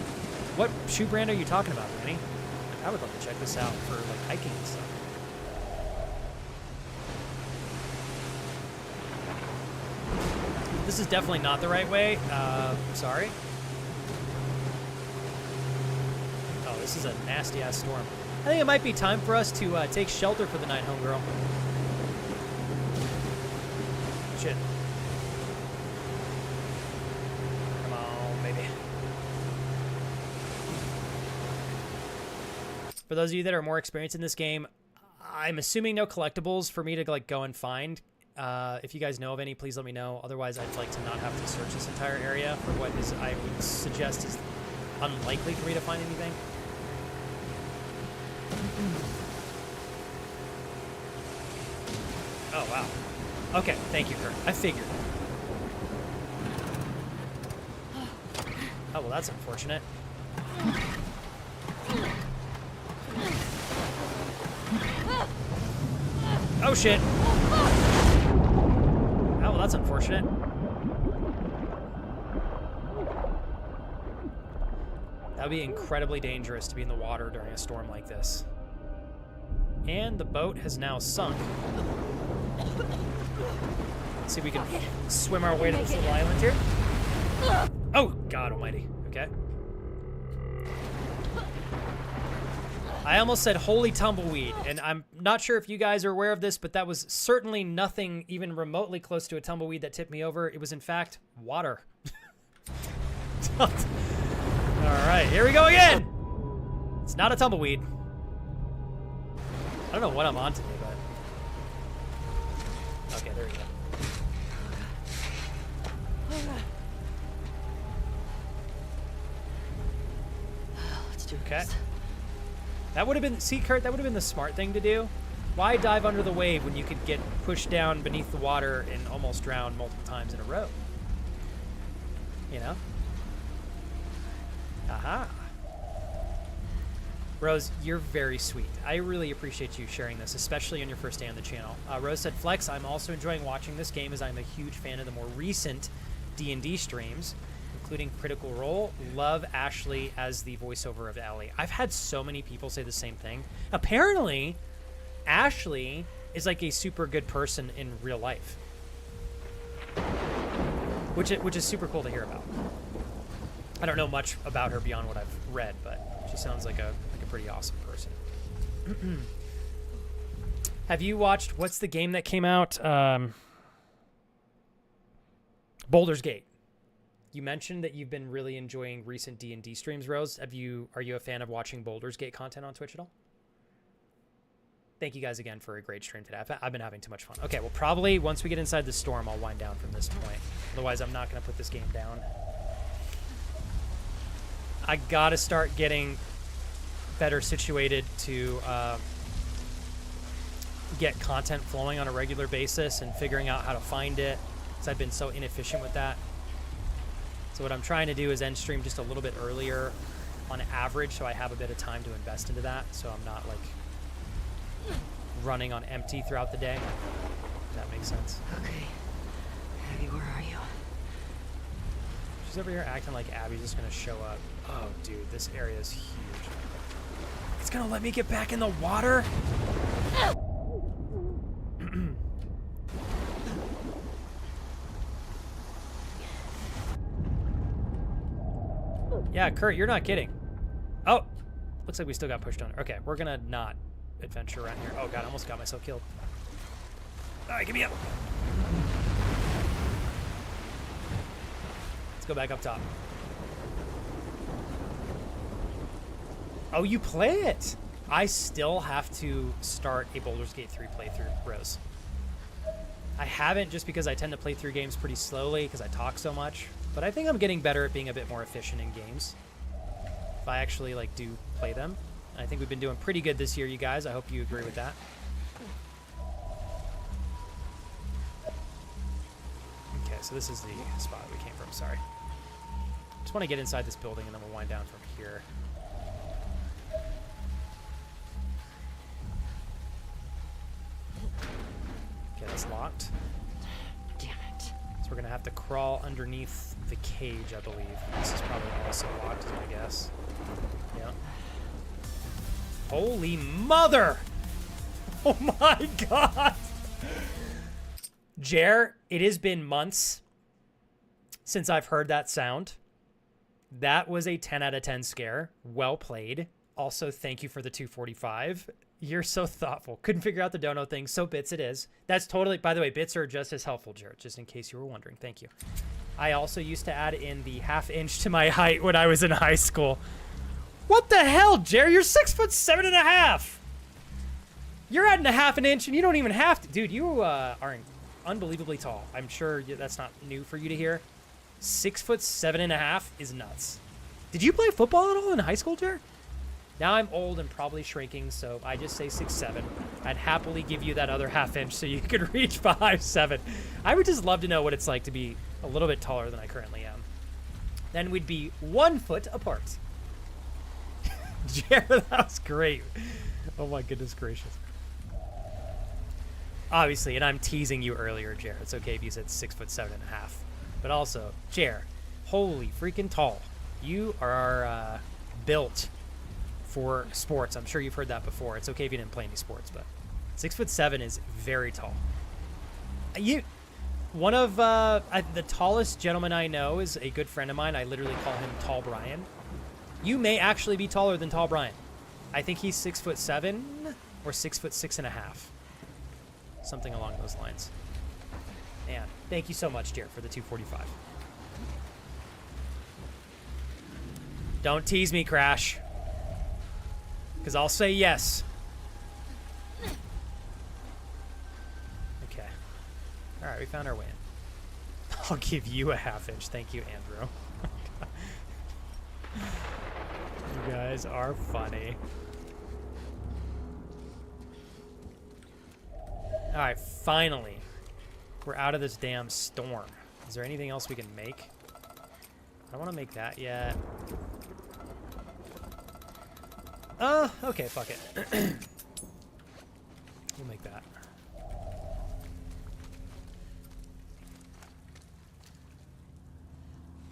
What shoe brand are you talking about, Danny? I would love to check this out for like hiking and stuff. This is definitely not the right way. Sorry. Oh, this is a nasty-ass storm. I think it might be time for us to take shelter for the night, homegirl. Shit. Come on, baby. For those of you that are more experienced in this game, I'm assuming no collectibles for me to like go and find. If you guys know of any, please let me know. Otherwise, I'd like to not have to search this entire area for what is, I would suggest, is unlikely for me to find anything. Oh, wow. Okay, thank you, Kurt. I figured. Oh, well, that's unfortunate. Oh, shit. Oh, well, that's unfortunate. That would be incredibly dangerous to be in the water during a storm like this. And the boat has now sunk. Let's see if we can swim our way to this little island here. Oh, God almighty. Okay. I almost said holy tumbleweed, and I'm not sure if you guys are aware of this, but that was certainly nothing even remotely close to a tumbleweed that tipped me over. It was, in fact, water. All right, here we go again. It's not a tumbleweed. I don't know what I'm on today, but... Okay, there we go. Let's do Okay. this. That would have been... See, Kurt, that would have been the smart thing to do. Why dive under the wave when you could get pushed down beneath the water and almost drown multiple times in a row? You know? Aha. Rose, you're very sweet. I really appreciate you sharing this, especially on your first day on the channel. Rose said, Flex, I'm also enjoying watching this game as I'm a huge fan of the more recent D&D streams, including Critical Role. Love Ashley as the voiceover of Ellie. I've had so many people say the same thing. Apparently, Ashley is like a super good person in real life, which is super cool to hear about. I don't know much about her beyond what I've read, but she sounds like a pretty awesome person. Have you watched, what's the game that came out? Baldur's Gate. You mentioned that you've been really enjoying recent D&D streams, Rose. Are you a fan of watching Baldur's Gate content on Twitch at all? Thank you guys again for a great stream today. I've been having too much fun. Okay, well, probably once we get inside the storm, I'll wind down from this point. Otherwise, I'm not going to put this game down. I got to start getting better situated to get content flowing on a regular basis and figuring out how to find it, because I've been so inefficient with that. So what I'm trying to do is end stream just a little bit earlier on average, so I have a bit of time to invest into that, so I'm not like running on empty throughout the day. If that makes sense. Okay. Abby, where are you? She's over here acting like Abby's just gonna show up. Oh, dude, this area is huge. It's gonna let me get back in the water? Yeah, Kurt, you're not kidding. Oh, looks like we still got pushed under. Okay, we're gonna not adventure around here. Oh god, I almost got myself killed. All right, give me up. Let's go back up top. Oh, you play it. I still have to start a Baldur's Gate 3 playthrough, Rose. I haven't, just because I tend to play through games pretty slowly because I talk so much. But I think I'm getting better at being a bit more efficient in games. If I actually like do play them. I think we've been doing pretty good this year, you guys. I hope you agree with that. Okay, so this is the spot we came from, sorry. Just want to get inside this building and then we'll wind down from here. Okay, that's locked. Damn it. So we're gonna have to crawl underneath the cage, I believe. This is probably also locked, is my guess. Yeah. Holy mother! Oh my god! Jer, it has been months since I've heard that sound. That was a 10 out of 10 scare. Well played. Also, thank you for the 245. You're so thoughtful. Couldn't figure out the dono thing, so bits it is. That's totally, by the way, bits are just as helpful, Jared, just in case you were wondering. Thank you. I also used to add in the ½ inch to my height when I was in high school. What the hell, Jared? You're 6'7.5". You're adding ½ an inch and you don't even have to. Dude, you are unbelievably tall. I'm sure that's not new for you to hear. 6'7.5" is nuts. Did you play football at all in high school, Jared? Now I'm old and probably shrinking, so I just say 6'7". I'd happily give you that other ½ inch so you could reach 5'7". I would just love to know what it's like to be a little bit taller than I currently am. Then we'd be 1 foot apart. Jared, that was great. Oh my goodness gracious. Obviously, and I'm teasing you earlier, Jared. It's okay if you said 6'7.5". But also, Jared, holy freaking tall. You are built for sports. I'm sure you've heard that before. It's okay if you didn't play any sports, but 6'7" is very tall. One of the tallest gentlemen I know is a good friend of mine. I literally call him Tall Brian. You may actually be taller than Tall Brian. I think he's 6'7" or 6'6.5". Something along those lines. Man, thank you so much, Jared, for the 245. Don't tease me, Crash. Because I'll say yes. Okay. All right, we found our way in. I'll give you a ½ inch. Thank you, Andrew. You guys are funny. All right, finally. We're out of this damn storm. Is there anything else we can make? I don't want to make that yet. Okay, fuck it. We'll make that.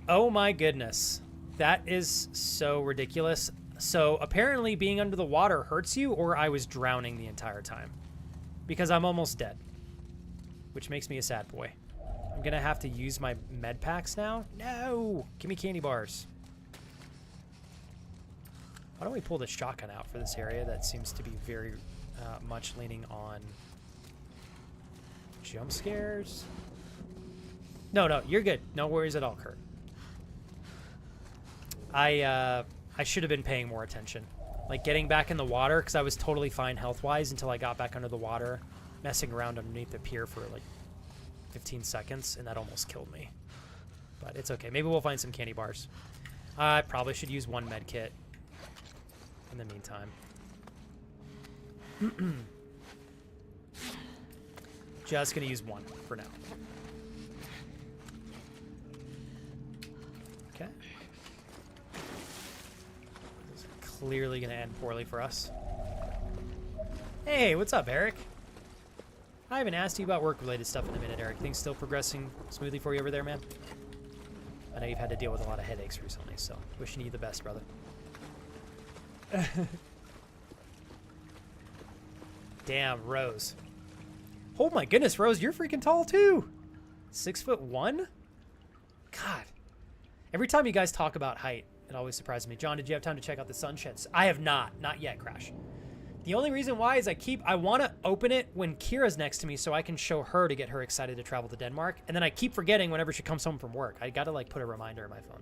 Oh my goodness. That is so ridiculous. So apparently being under the water hurts you, or I was drowning the entire time. Because I'm almost dead. Which makes me a sad boy. I'm gonna have to use my med packs now? No! Give me candy bars. Why don't we pull the shotgun out for this area that seems to be very much leaning on jump scares? No, you're good. No worries at all, Kurt. I should have been paying more attention. Like getting back in the water, because I was totally fine health-wise until I got back under the water, messing around underneath the pier for like 15 seconds, and that almost killed me. But it's okay. Maybe we'll find some candy bars. I probably should use one med kit in the meantime. Just gonna use one for now. Okay. This is clearly gonna end poorly for us. Hey, what's up, Eric? I haven't asked you about work-related stuff in a minute, Eric. Things still progressing smoothly for you over there, man? I know you've had to deal with a lot of headaches recently, so wishing you the best, brother. Damn, Rose. Oh my goodness, Rose, you're freaking tall too. 6'1"? God. Every time you guys talk about height, it always surprises me. John, did you have time to check out the sunsheds? I have not. Not yet, Crash. The only reason why is I want to open it when Kira's next to me so I can show her to get her excited to travel to Denmark. And then I keep forgetting whenever she comes home from work. I got to like put a reminder in my phone.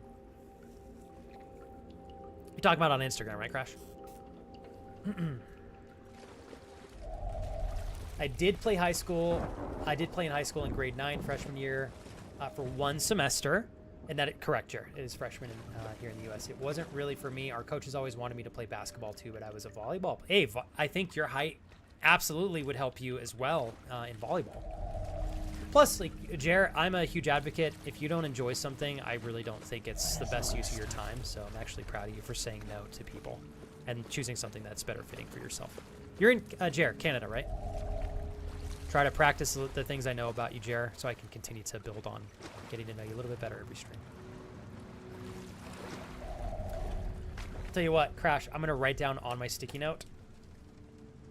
You're talking about on Instagram, right, Crash? I did play high school. I did play in high school in grade 9 freshman year for 1 semester. And that, correct, Jer, it is freshman here in the U.S. It wasn't really for me. Our coaches always wanted me to play basketball too, but I was a volleyball. Hey, I think your height absolutely would help you as well in volleyball. Plus, like, Jer, I'm a huge advocate. If you don't enjoy something, I really don't think it's the best use of your time. So I'm actually proud of you for saying no to people and choosing something that's better fitting for yourself. You're in, Jer, Canada, right? Try to practice the things I know about you, Jer, so I can continue to build on getting to know you a little bit better every stream. I'll tell you what, Crash, I'm going to write down on my sticky note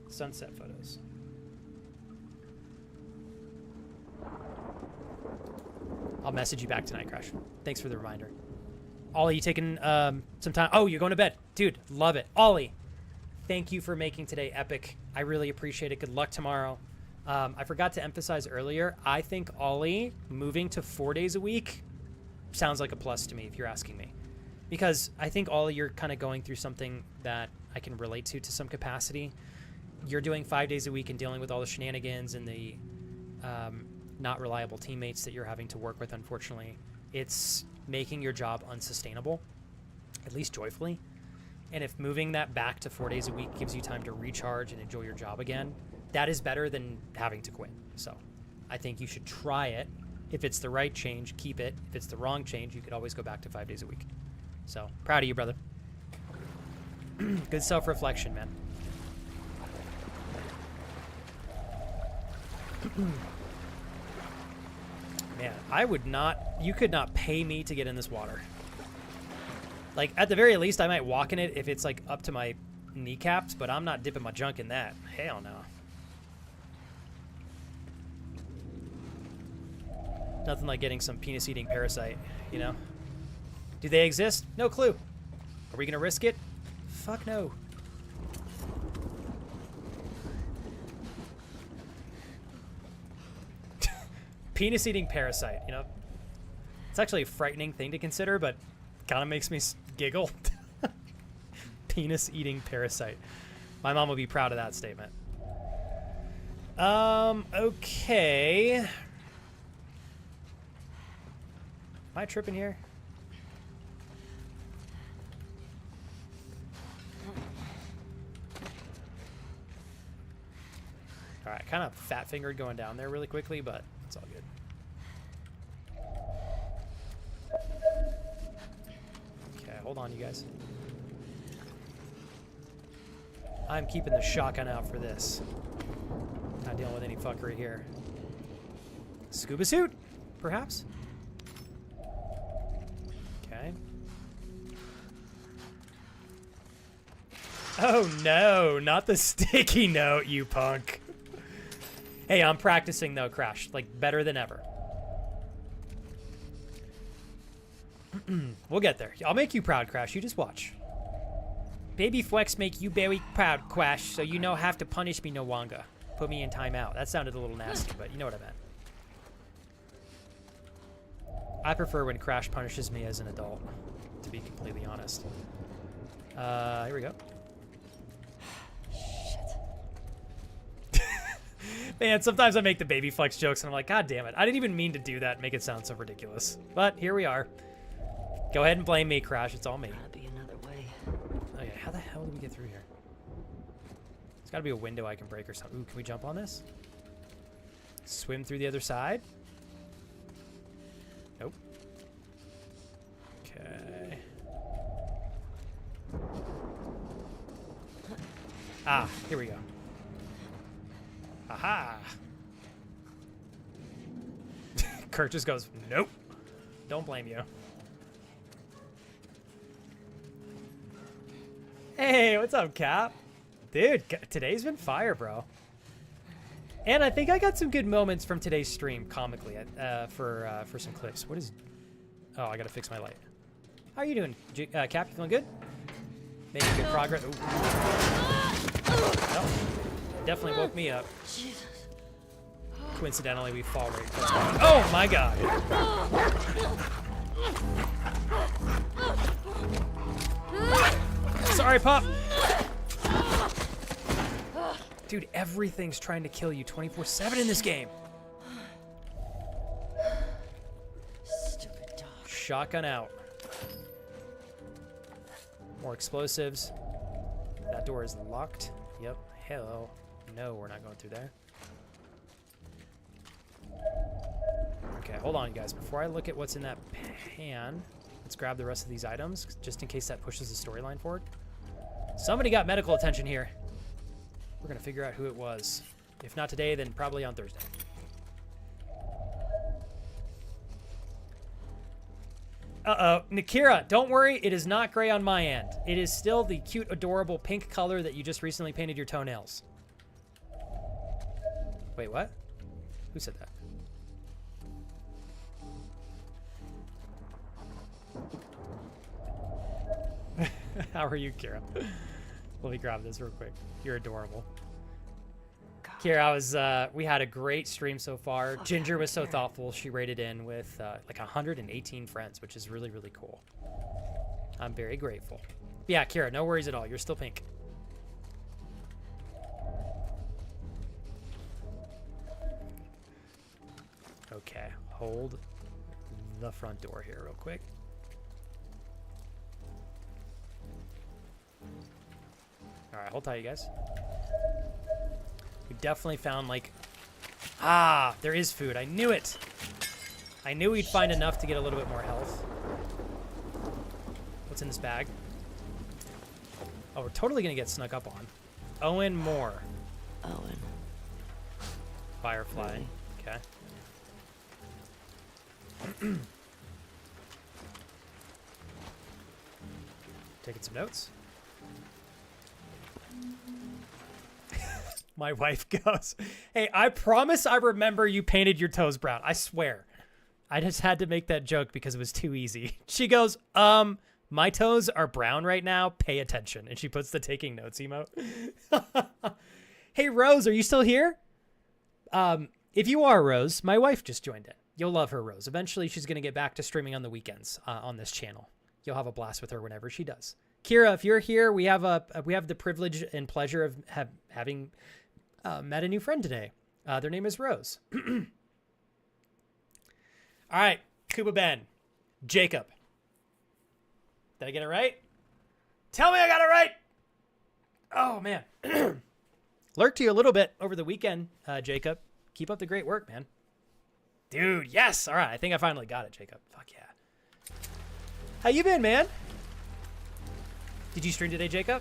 sunset photos. I'll message you back tonight, Crash. Thanks for the reminder. Ollie, you taking some time? Oh, you're going to bed. Dude, love it. Ollie, thank you for making today epic. I really appreciate it. Good luck tomorrow. I forgot to emphasize earlier, I think Ollie moving to 4 days a week sounds like a plus to me if you're asking me. Because I think, Ollie, you're kind of going through something that I can relate to some capacity. You're doing 5 days a week and dealing with all the shenanigans and the not reliable teammates that you're having to work with, unfortunately. It's making your job unsustainable, at least joyfully. And if moving that back to 4 days a week gives you time to recharge and enjoy your job again, that is better than having to quit. So I think you should try it. If it's the right change, keep it. If it's the wrong change, you could always go back to 5 days a week. So proud of you, brother. Good self-reflection, man. Man, I would not, you could not pay me to get in this water. Like, at the very least, I might walk in it if it's, like, up to my kneecaps, but I'm not dipping my junk in that. Hell no. Nothing like getting some penis-eating parasite, you know? Do they exist? No clue. Are we gonna risk it? Fuck no. Penis-eating parasite, you know? It's actually a frightening thing to consider, but kind of makes me giggle. Penis-eating parasite. My mom would be proud of that statement. Okay. Am I tripping here? All right, kind of fat-fingered going down there really quickly, but it's all good. Okay, hold on, you guys. I'm keeping the shotgun out for this. Not dealing with any fuckery here. Scuba suit, perhaps? Okay. Oh no, not the sticky note, you punk. Hey, I'm practicing though, Crash. Like, better than ever. We'll get there. I'll make you proud, Crash. You just watch. Baby flex make you very proud, Crash, so you know have to punish me no longer. Put me in timeout. That sounded a little nasty, but you know what I meant. I prefer when Crash punishes me as an adult, to be completely honest. Here we go. Man, sometimes I make the baby flex jokes and I'm like, God damn it. I didn't even mean to do that and make it sound so ridiculous. But here we are. Go ahead and blame me, Crash. It's all me. Gotta be another way. Okay, how the hell do we get through here? There's gotta be a window I can break or something. Ooh, can we jump on this? Swim through the other side? Nope. Okay. Ah, here we go. Aha! Kurt just goes, nope. Don't blame you. Hey, what's up, Cap? Dude, today's been fire, bro. And I think I got some good moments from today's stream, comically, for some clips. What is... Oh, I gotta fix my light. How are you doing, Cap? You feeling good? Making good progress. Ooh. Well, definitely woke me up. Jesus. Coincidentally, we fall right close by. Oh my god! Sorry, Pop! Dude, everything's trying to kill you 24/7 in this game. Stupid dog. Shotgun out. More explosives. That door is locked. Yep. Hello. No, we're not going through there. Okay, hold on, guys. Before I look at what's in that pan, let's grab the rest of these items, just in case that pushes the storyline forward. Somebody got medical attention here. We're going to figure out who it was. If not today, then probably on Thursday. Uh-oh. Nakira, don't worry. It is not gray on my end. It is still the cute, adorable pink color that you just recently painted your toenails. Wait, what? Who said that? How are you, Kira? Let me grab this real quick. You're adorable. God. Kira, we had a great stream so far. Ginger was so thoughtful. She rated in with like 118 friends, which is really, really cool. I'm very grateful. Yeah, Kira, no worries at all. You're still pink. Okay, hold the front door here real quick. All right, hold tight, you guys. We definitely found, like... Ah, there is food. I knew it. I knew we'd find enough to get a little bit more health. What's in this bag? Oh, we're totally going to get snuck up on. Owen Moore. Owen. Firefly. Really? Okay. Taking some notes. My wife goes, hey, I promise I remember you painted your toes brown. I swear. I just had to make that joke because it was too easy. She goes, my toes are brown right now. Pay attention. And she puts the taking notes emote. Hey, Rose, are you still here? If you are, Rose, my wife just joined in. You'll love her, Rose. Eventually, she's going to get back to streaming on the weekends on this channel. You'll have a blast with her whenever she does. Kira, if you're here, we have the privilege and pleasure of having met a new friend today. Their name is Rose. All right, Kuba Ben, Jacob. Did I get it right? Tell me I got it right. Oh man, lurked you a little bit over the weekend, Jacob. Keep up the great work, man. Dude, yes. All right, I think I finally got it, Jacob. Fuck yeah. How you been, man? Did you stream today, Jacob?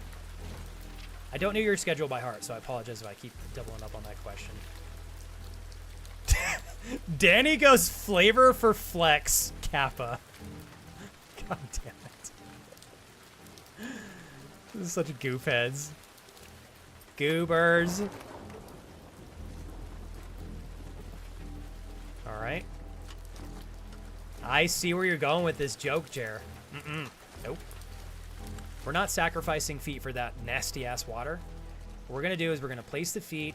I don't know your schedule by heart, so I apologize if I keep doubling up on that question. Danny goes flavor for flex, Kappa. God damn it. This is such goof heads. Goobers. All right. I see where you're going with this joke, Jer. Nope. We're not sacrificing feet for that nasty-ass water. What we're going to do is we're going to place the feet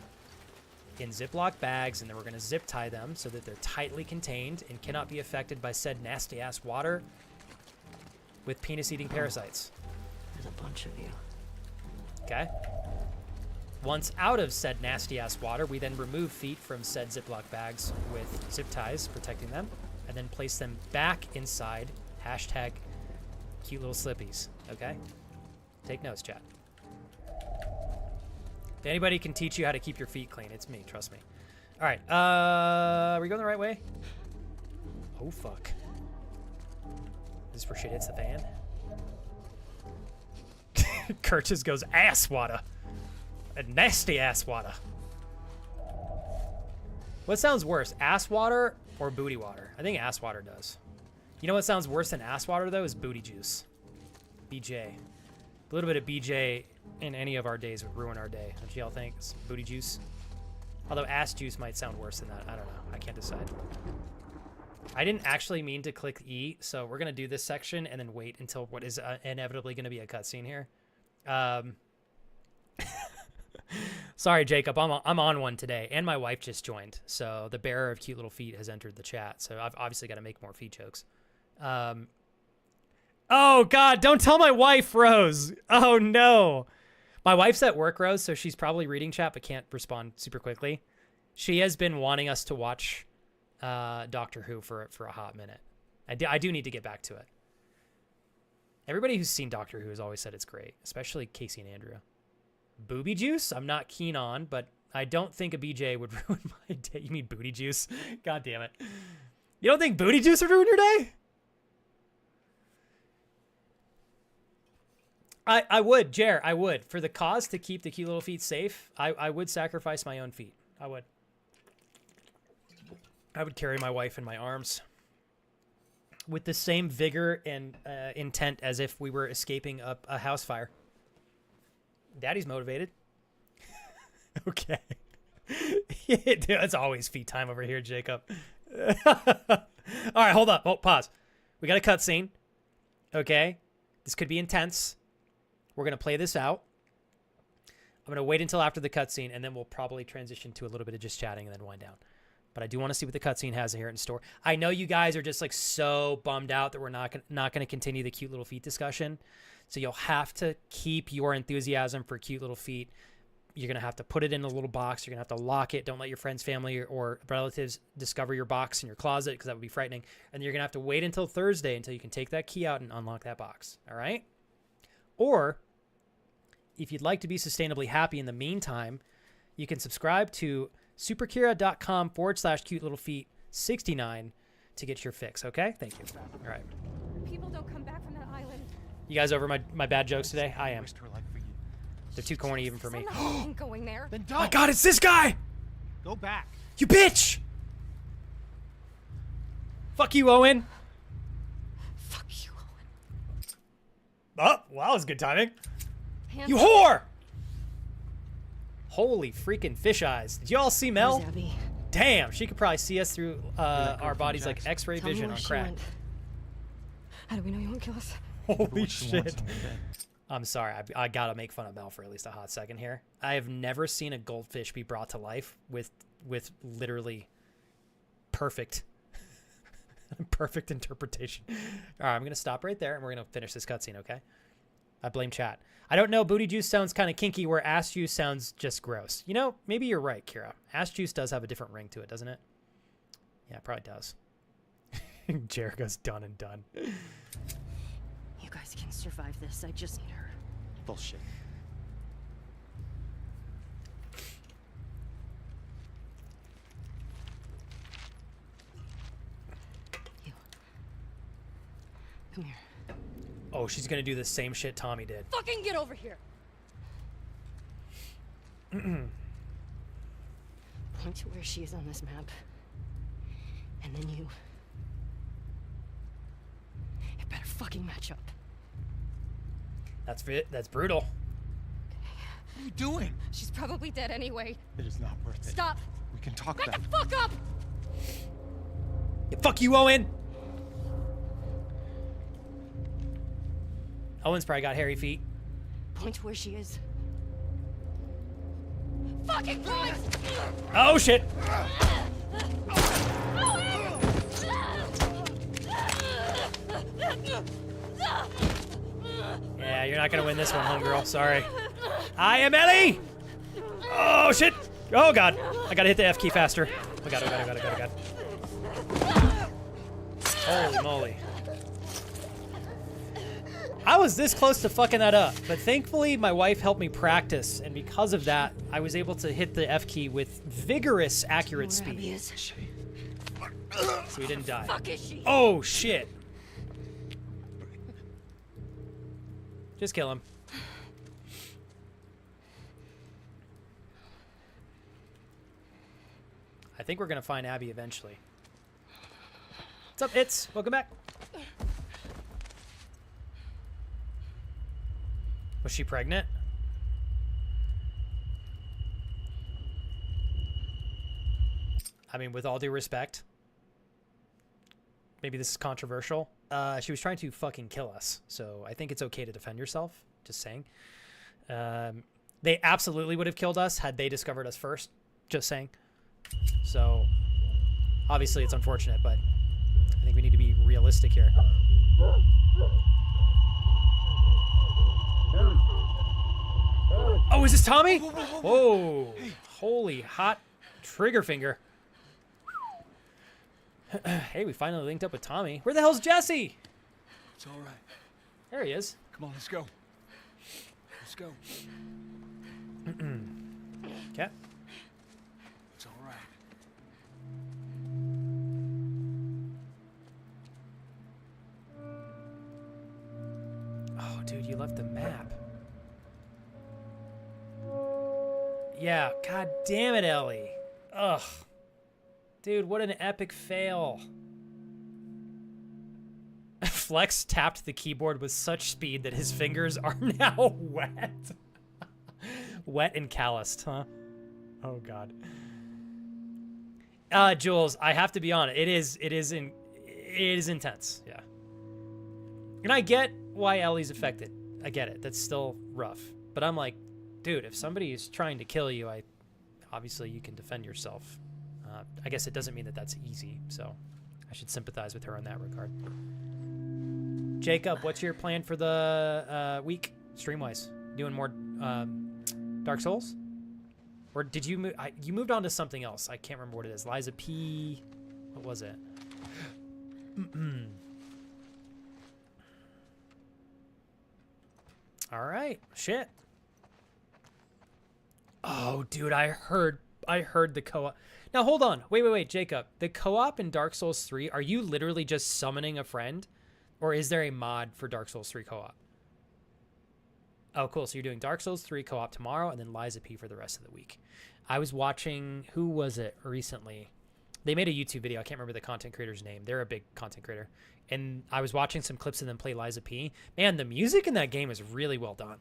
in Ziploc bags, and then we're going to zip tie them so that they're tightly contained and cannot be affected by said nasty-ass water with penis-eating parasites. There's a bunch of you. Okay? Once out of said nasty-ass water, we then remove feet from said Ziploc bags with zip ties protecting them, and then place them back inside hashtag cute little slippies, okay? Take notes, chat. If anybody can teach you how to keep your feet clean, it's me, trust me. All right, are we going the right way? Oh, fuck. Is this where shit hits the fan? Kurt just goes, ass water. A nasty ass water. What sounds worse, ass water or booty water? I think ass water does. You know what sounds worse than ass water, though, is booty juice. BJ. A little bit of BJ in any of our days would ruin our day. Don't y'all think? It's booty juice. Although ass juice might sound worse than that. I don't know. I can't decide. I didn't actually mean to click E, so we're going to do this section and then wait until what is inevitably going to be a cutscene here. Sorry, Jacob. I'm on one today, and my wife just joined. So the bearer of cute little feet has entered the chat. So I've obviously got to make more feet jokes. Oh, God, don't tell my wife, Rose. Oh, no. My wife's at work, Rose, so she's probably reading chat but can't respond super quickly. She has been wanting us to watch Doctor Who for a hot minute. I do need to get back to it. Everybody who's seen Doctor Who has always said it's great, especially Casey and Andrew. Booby juice, I'm not keen on, but I don't think a BJ would ruin my day. You mean booty juice? God damn it. You don't think booty juice would ruin your day? I would, Jer, I would. For the cause to keep the cute little feet safe, I would sacrifice my own feet. I would. I would carry my wife in my arms with the same vigor and intent as if we were escaping a house fire. Daddy's motivated. Okay. Dude, it's always feet time over here, Jacob. All right, hold up. Oh, pause. We got a cutscene. Okay. This could be intense. We're going to play this out. I'm going to wait until after the cutscene, and then we'll probably transition to a little bit of just chatting and then wind down. But I do want to see what the cutscene has here in store. I know you guys are just like so bummed out that we're not going to continue the cute little feet discussion. So you'll have to keep your enthusiasm for cute little feet. You're going to have to put it in a little box. You're going to have to lock it. Don't let your friends, family, or relatives discover your box in your closet because that would be frightening. And you're going to have to wait until Thursday until you can take that key out and unlock that box. All right? Or if you'd like to be sustainably happy in the meantime, you can subscribe to superkira.com/cute little feet 69 to get your fix. Okay? Thank you. All right. People don't come back from that island. You guys over my bad jokes today? I am. They're too corny even for me. I'm not going there. Then Oh my don't. God, it's this guy! Go back. You bitch! Fuck you, Owen. Fuck you, Owen. Oh, well, that was good timing. Hands You whore! Holy freaking fish eyes. Did you all see Mel? Where's Abby? Damn, she could probably see us through our from bodies like Jackson. X-ray Tell me vision where on she crack. went. How do we know you won't kill us? Holy shit. I'm sorry. I gotta make fun of Mel for at least a hot second here. I have never seen a goldfish be brought to life with literally perfect perfect interpretation. All right, I'm gonna stop right there and we're gonna finish this cutscene, okay? I blame chat. I don't know. Booty juice sounds kind of kinky, where ass juice sounds just gross. You know, maybe you're right, Kira. Ass juice does have a different ring to it, doesn't it? Yeah, it probably does. Jericho's done and done. You guys can survive this. I just need her. Bullshit. You. Come here. Oh, she's gonna do the same shit Tommy did. fucking get over here. Point to where she is on this map. And then you better fucking match up. That's brutal. What are you doing? She's probably dead anyway. It is not worth it. Stop. We can talk Back about the it. fuck up. Yeah, fuck you, Owen. Owen's probably got hairy feet. Point to where she is. Fucking point! Oh shit! Yeah, you're not gonna win this one, homegirl. Sorry. I am Ellie! Oh shit! Oh god! I gotta hit the F key faster. Oh god, oh god, oh god, oh god, oh god. Holy moly. I was this close to fucking that up, but thankfully my wife helped me practice, and because of that, I was able to hit the F key with vigorous, accurate speed. So we didn't die. Fuck is she? Oh shit! Just kill him. I think we're gonna find Abby eventually. What's up, It's? Welcome back. Was she pregnant? I mean, with all due respect, maybe this is controversial. She was trying to fucking kill us, so I think it's okay to defend yourself. Just saying. They absolutely would have killed us had they discovered us first. Just saying. So, obviously it's unfortunate, but I think we need to be realistic here. Oh, is this Tommy? Whoa. Holy hot trigger finger. Hey, we finally linked up with Tommy. Where the hell's Jesse? It's all right. There he is. Come on, let's go. Let's go. Okay. It's all right. Oh, dude, you left the map. Yeah, god damn it, Ellie. Ugh. Dude, what an epic fail. Flex tapped the keyboard with such speed that his fingers are now wet. Wet and calloused, huh? Oh god. Jules, I have to be honest. It is intense, yeah. And I get why Ellie's affected. I get it. That's still rough. But I'm like, dude, if somebody is trying to kill you, obviously you can defend yourself. I guess it doesn't mean that that's easy, so I should sympathize with her in that regard. Jacob, what's your plan for the week, stream-wise? Doing more Dark Souls? Or did you move? You moved on to something else. I can't remember what it is. Liza P. What was it? All right. Shit. Oh, dude, I heard the co-op. Now, hold on. Wait, Jacob. The co-op in Dark Souls 3, are you literally just summoning a friend? Or is there a mod for Dark Souls 3 co-op? Oh, cool. So you're doing Dark Souls 3 co-op tomorrow and then Liza P for the rest of the week. I was watching, who was it recently? They made a YouTube video. I can't remember the content creator's name. They're a big content creator. And I was watching some clips of them play Liza P. Man, the music in that game is really well done.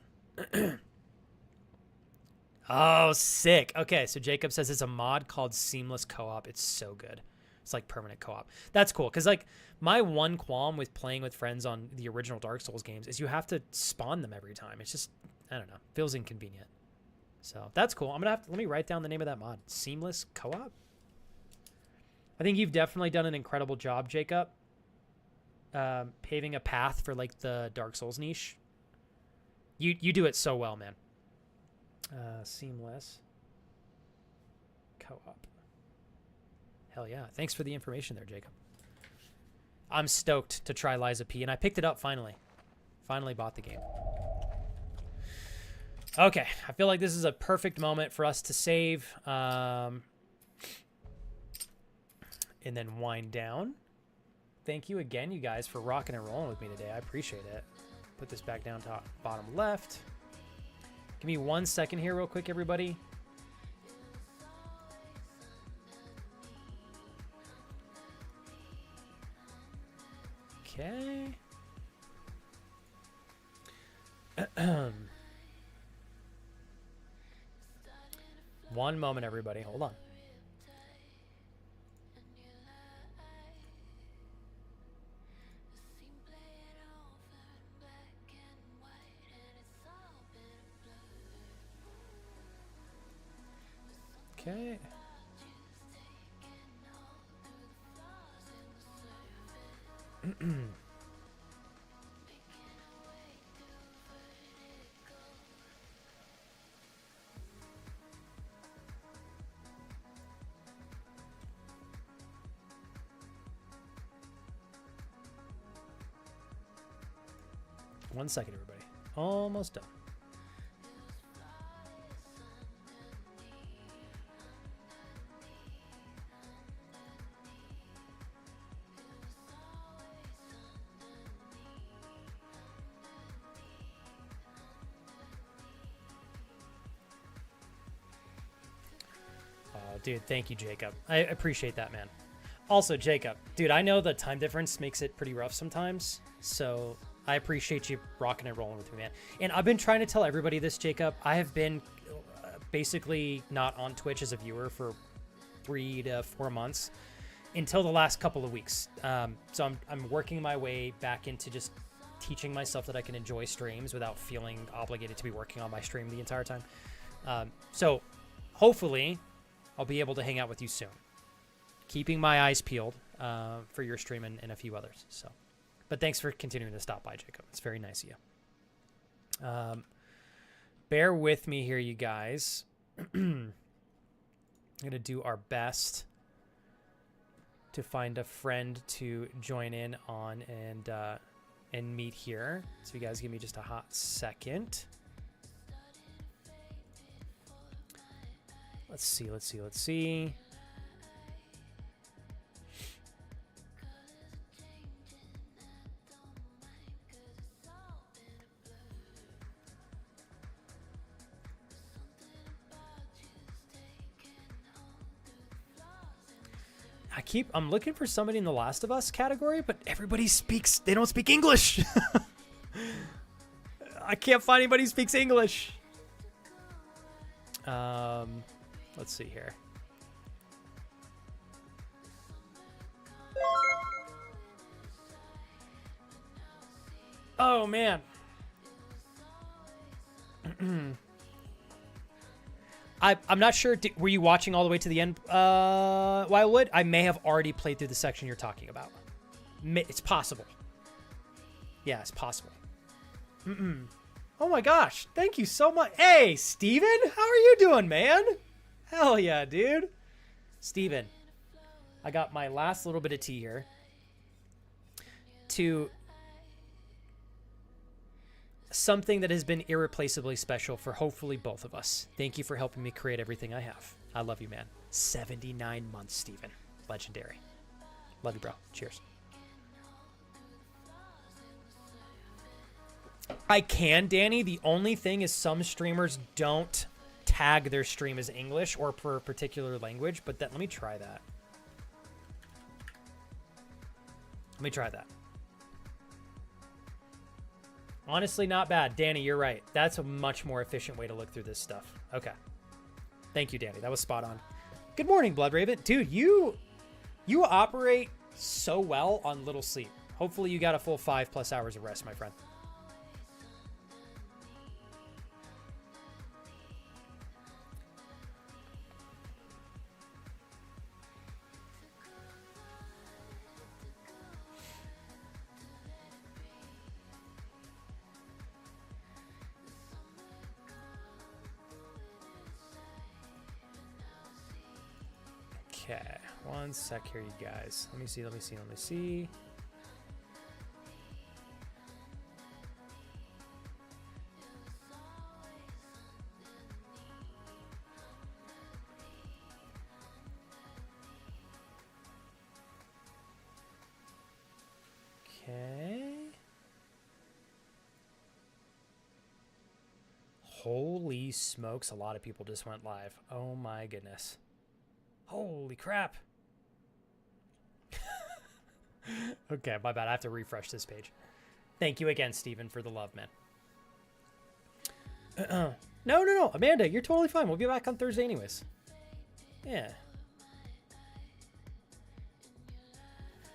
Oh, sick. Okay, so Jacob says it's a mod called Seamless Co-op. It's so good. It's like permanent co-op. That's cool, because like my one qualm with playing with friends on the original Dark Souls games is you have to spawn them every time. It's just, I don't know, feels inconvenient. So that's cool. I'm gonna let me write down the name of that mod. Seamless Co-op. I think you've definitely done an incredible job, Jacob, paving a path for like the Dark Souls niche. You do it so well, man. Seamless Co-op. Hell yeah. Thanks for the information there, Jacob. I'm stoked to try Liza P, and I picked it up finally. Finally bought the game. Okay, I feel like this is a perfect moment for us to save and then wind down. Thank you again, you guys, for rocking and rolling with me today. I appreciate it. Put this back down top, bottom left. Give me 1 second here real quick, everybody. Okay. One moment, everybody. Hold on. Okay. One second, everybody. Almost done. Dude, thank you, Jacob. I appreciate that, man. Also, Jacob, dude, I know the time difference makes it pretty rough sometimes, so I appreciate you rocking and rolling with me, man. And I've been trying to tell everybody this, Jacob. I have been basically not on Twitch as a viewer for 3 to 4 months until the last couple of weeks. So I'm working my way back into just teaching myself that I can enjoy streams without feeling obligated to be working on my stream the entire time. So hopefully I'll be able to hang out with you soon. Keeping my eyes peeled for your stream and a few others. So, but thanks for continuing to stop by, Jacob. It's very nice of you. Bear with me here, you guys. I'm going to do our best to find a friend to join in on and meet here. So you guys give me just a hot second. Let's see. I'm looking for somebody in the Last of Us category, but they don't speak English. I can't find anybody who speaks English. Let's see here. Oh, man. I'm not sure. Were you watching all the way to the end, Wildwood? I may have already played through the section you're talking about. It's possible. Yeah, it's possible. Oh my gosh. Thank you so much. Hey, Steven. How are you doing, man? Hell yeah, dude. Steven, I got my last little bit of tea here to something that has been irreplaceably special for hopefully both of us. Thank you for helping me create everything I have. I love you, man. 79 months, Steven. Legendary. Love you, bro. Cheers. I can, Danny. The only thing is some streamers don't tag their stream as English or per a particular language, but let me try that. Let me try that. Honestly, not bad. Danny, you're right. That's a much more efficient way to look through this stuff. Okay. Thank you, Danny. That was spot on. Good morning, Bloodraven. Dude, you operate so well on little sleep. Hopefully you got a full 5+ hours of rest, my friend. Okay, one sec here, you guys. Let me see. Okay. Holy smokes, a lot of people just went live. Oh my goodness. Holy crap. Okay, my bad. I have to refresh this page. Thank you again, Steven, for the love, man. No. Amanda, you're totally fine. We'll be back on Thursday anyways. Yeah.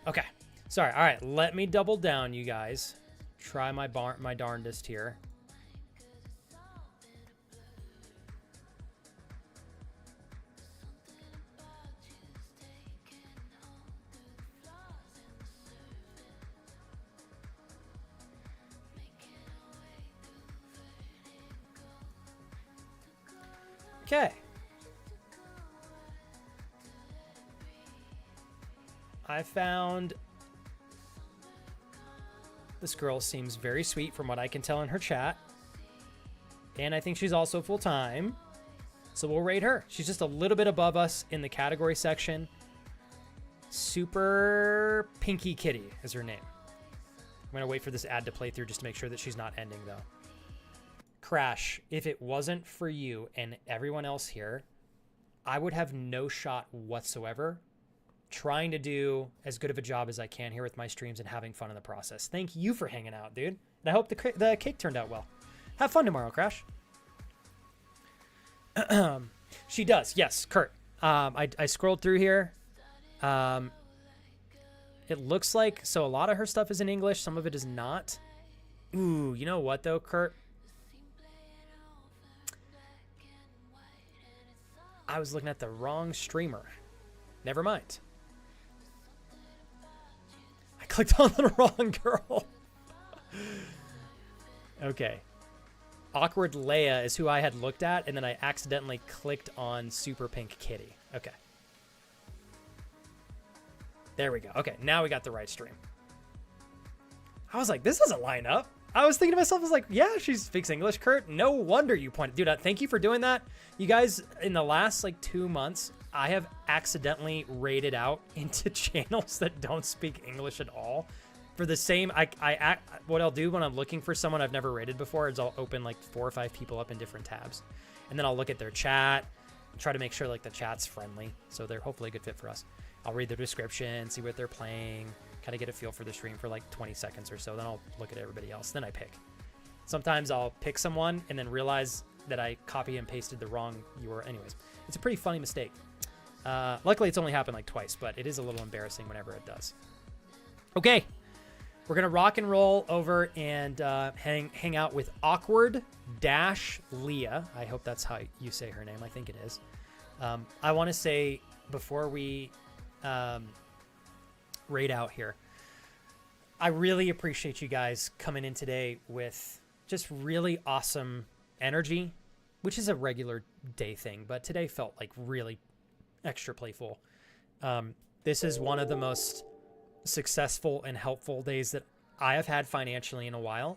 Okay. Sorry. All right. Let me double down, you guys. Try my darndest here. Okay. I found this girl seems very sweet from what I can tell in her chat. And I think she's also full-time. So we'll rate her. She's just a little bit above us in the category section. Super Pinky Kitty is her name. I'm going to wait for this ad to play through just to make sure that she's not ending, though. Crash, if it wasn't for you and everyone else here, I would have no shot whatsoever trying to do as good of a job as I can here with my streams and having fun in the process. Thank you for hanging out, dude. And I hope the cake turned out well. Have fun tomorrow, Crash. She does. Yes, Kurt. I scrolled through here. It looks like, so a lot of her stuff is in English. Some of it is not. Ooh, you know what though, Kurt? I was looking at the wrong streamer. Never mind. I clicked on the wrong girl. Okay. Awkward Leia is who I had looked at, and then I accidentally clicked on Super Pink Kitty. Okay. There we go. Okay, now we got the right stream. I was like, this doesn't line up. I was thinking to myself, I was like, yeah, she speaks English, Kurt. No wonder you pointed. Dude, thank you for doing that. You guys, in the last like 2 months, I have accidentally raided out into channels that don't speak English at all. For the same, what I'll do when I'm looking for someone I've never rated before is I'll open like 4 or 5 people up in different tabs. And then I'll look at their chat, try to make sure like the chat's friendly. So they're hopefully a good fit for us. I'll read their description, see what they're playing, kind of get a feel for the stream for like 20 seconds or so. Then I'll look at everybody else. Then I pick. Sometimes I'll pick someone and then realize that I copy and pasted the wrong URL. Anyways, it's a pretty funny mistake. Luckily, it's only happened like twice, but it is a little embarrassing whenever it does. Okay. We're going to rock and roll over and hang out with Awkward-Leah. I hope that's how you say her name. I think it is. I want to say before we raid out here, I really appreciate you guys coming in today with just really awesome energy, which is a regular day thing, but today felt like really extra playful. This is one of the most successful and helpful days that I have had financially in a while,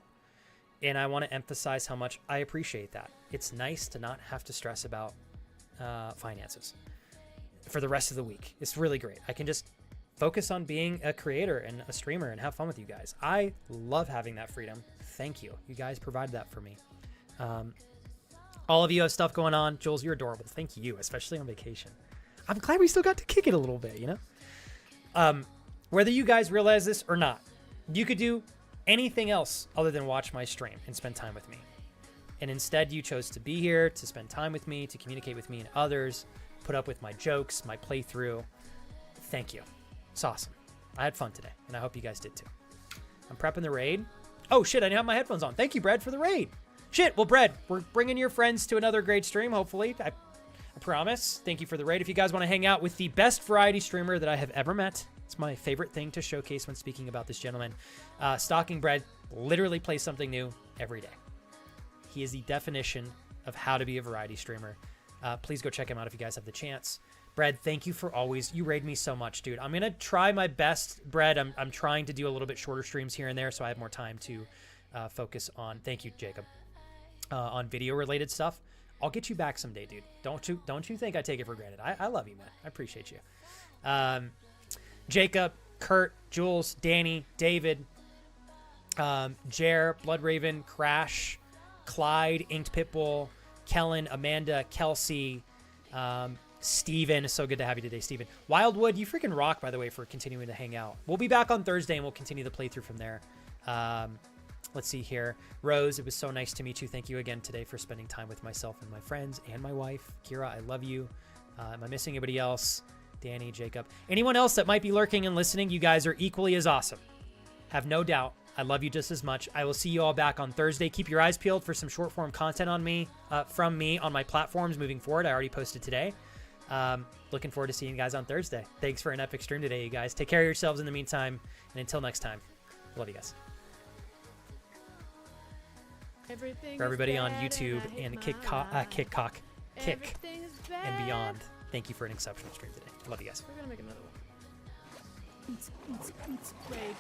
and I want to emphasize how much I appreciate that. It's nice to not have to stress about finances for the rest of the week. It's really great. I can just focus on being a creator and a streamer and have fun with you guys. I love having that freedom. Thank you. You guys provided that for me. All of you have stuff going on. Jules, you're adorable. Thank you, especially on vacation. I'm glad we still got to kick it a little bit, you know? Whether you guys realize this or not, you could do anything else other than watch my stream and spend time with me. And instead, you chose to be here, to spend time with me, to communicate with me and others, put up with my jokes, my playthrough. Thank you. It's awesome. I had fun today, and I hope you guys did too. I'm prepping the raid. Oh, shit, I didn't have my headphones on. Thank you, Brad, for the raid. Shit, well, Brad, we're bringing your friends to another great stream, hopefully. I promise. Thank you for the raid. If you guys want to hang out with the best variety streamer that I have ever met, it's my favorite thing to showcase when speaking about this gentleman. Stalking Bread literally plays something new every day. He is the definition of how to be a variety streamer. Please go check him out if you guys have the chance. Bread, thank you for always. You raid me so much, dude. I'm going to try my best, Bread. I'm trying to do a little bit shorter streams here and there so I have more time to focus on, thank you, Jacob, on video-related stuff. I'll get you back someday, dude. Don't you think I take it for granted. I love you, man. I appreciate you. Jacob, Kurt, Jules, Danny, David, Jer, Bloodraven, Crash, Clyde, Inked Pitbull, Kellen, Amanda, Kelsey, Steven. So good to have you today, Steven. Wildwood, you freaking rock, by the way, for continuing to hang out. We'll be back on Thursday, and we'll continue the playthrough from there. Let's see here. Rose, it was so nice to meet you. Thank you again today for spending time with myself and my friends and my wife. Kira, I love you. Am I missing anybody else? Danny, Jacob. Anyone else that might be lurking and listening, you guys are equally as awesome. Have no doubt. I love you just as much. I will see you all back on Thursday. Keep your eyes peeled for some short form content on me, from me on my platforms moving forward. I already posted today. Looking forward to seeing you guys on Thursday. Thanks for an epic stream today, you guys. Take care of yourselves in the meantime. And until next time, love you guys. For everybody on YouTube and Kickcock, kick Everything's and bad. beyond. Thank you for an exceptional stream today. Love you guys. We're gonna make another one. Wait.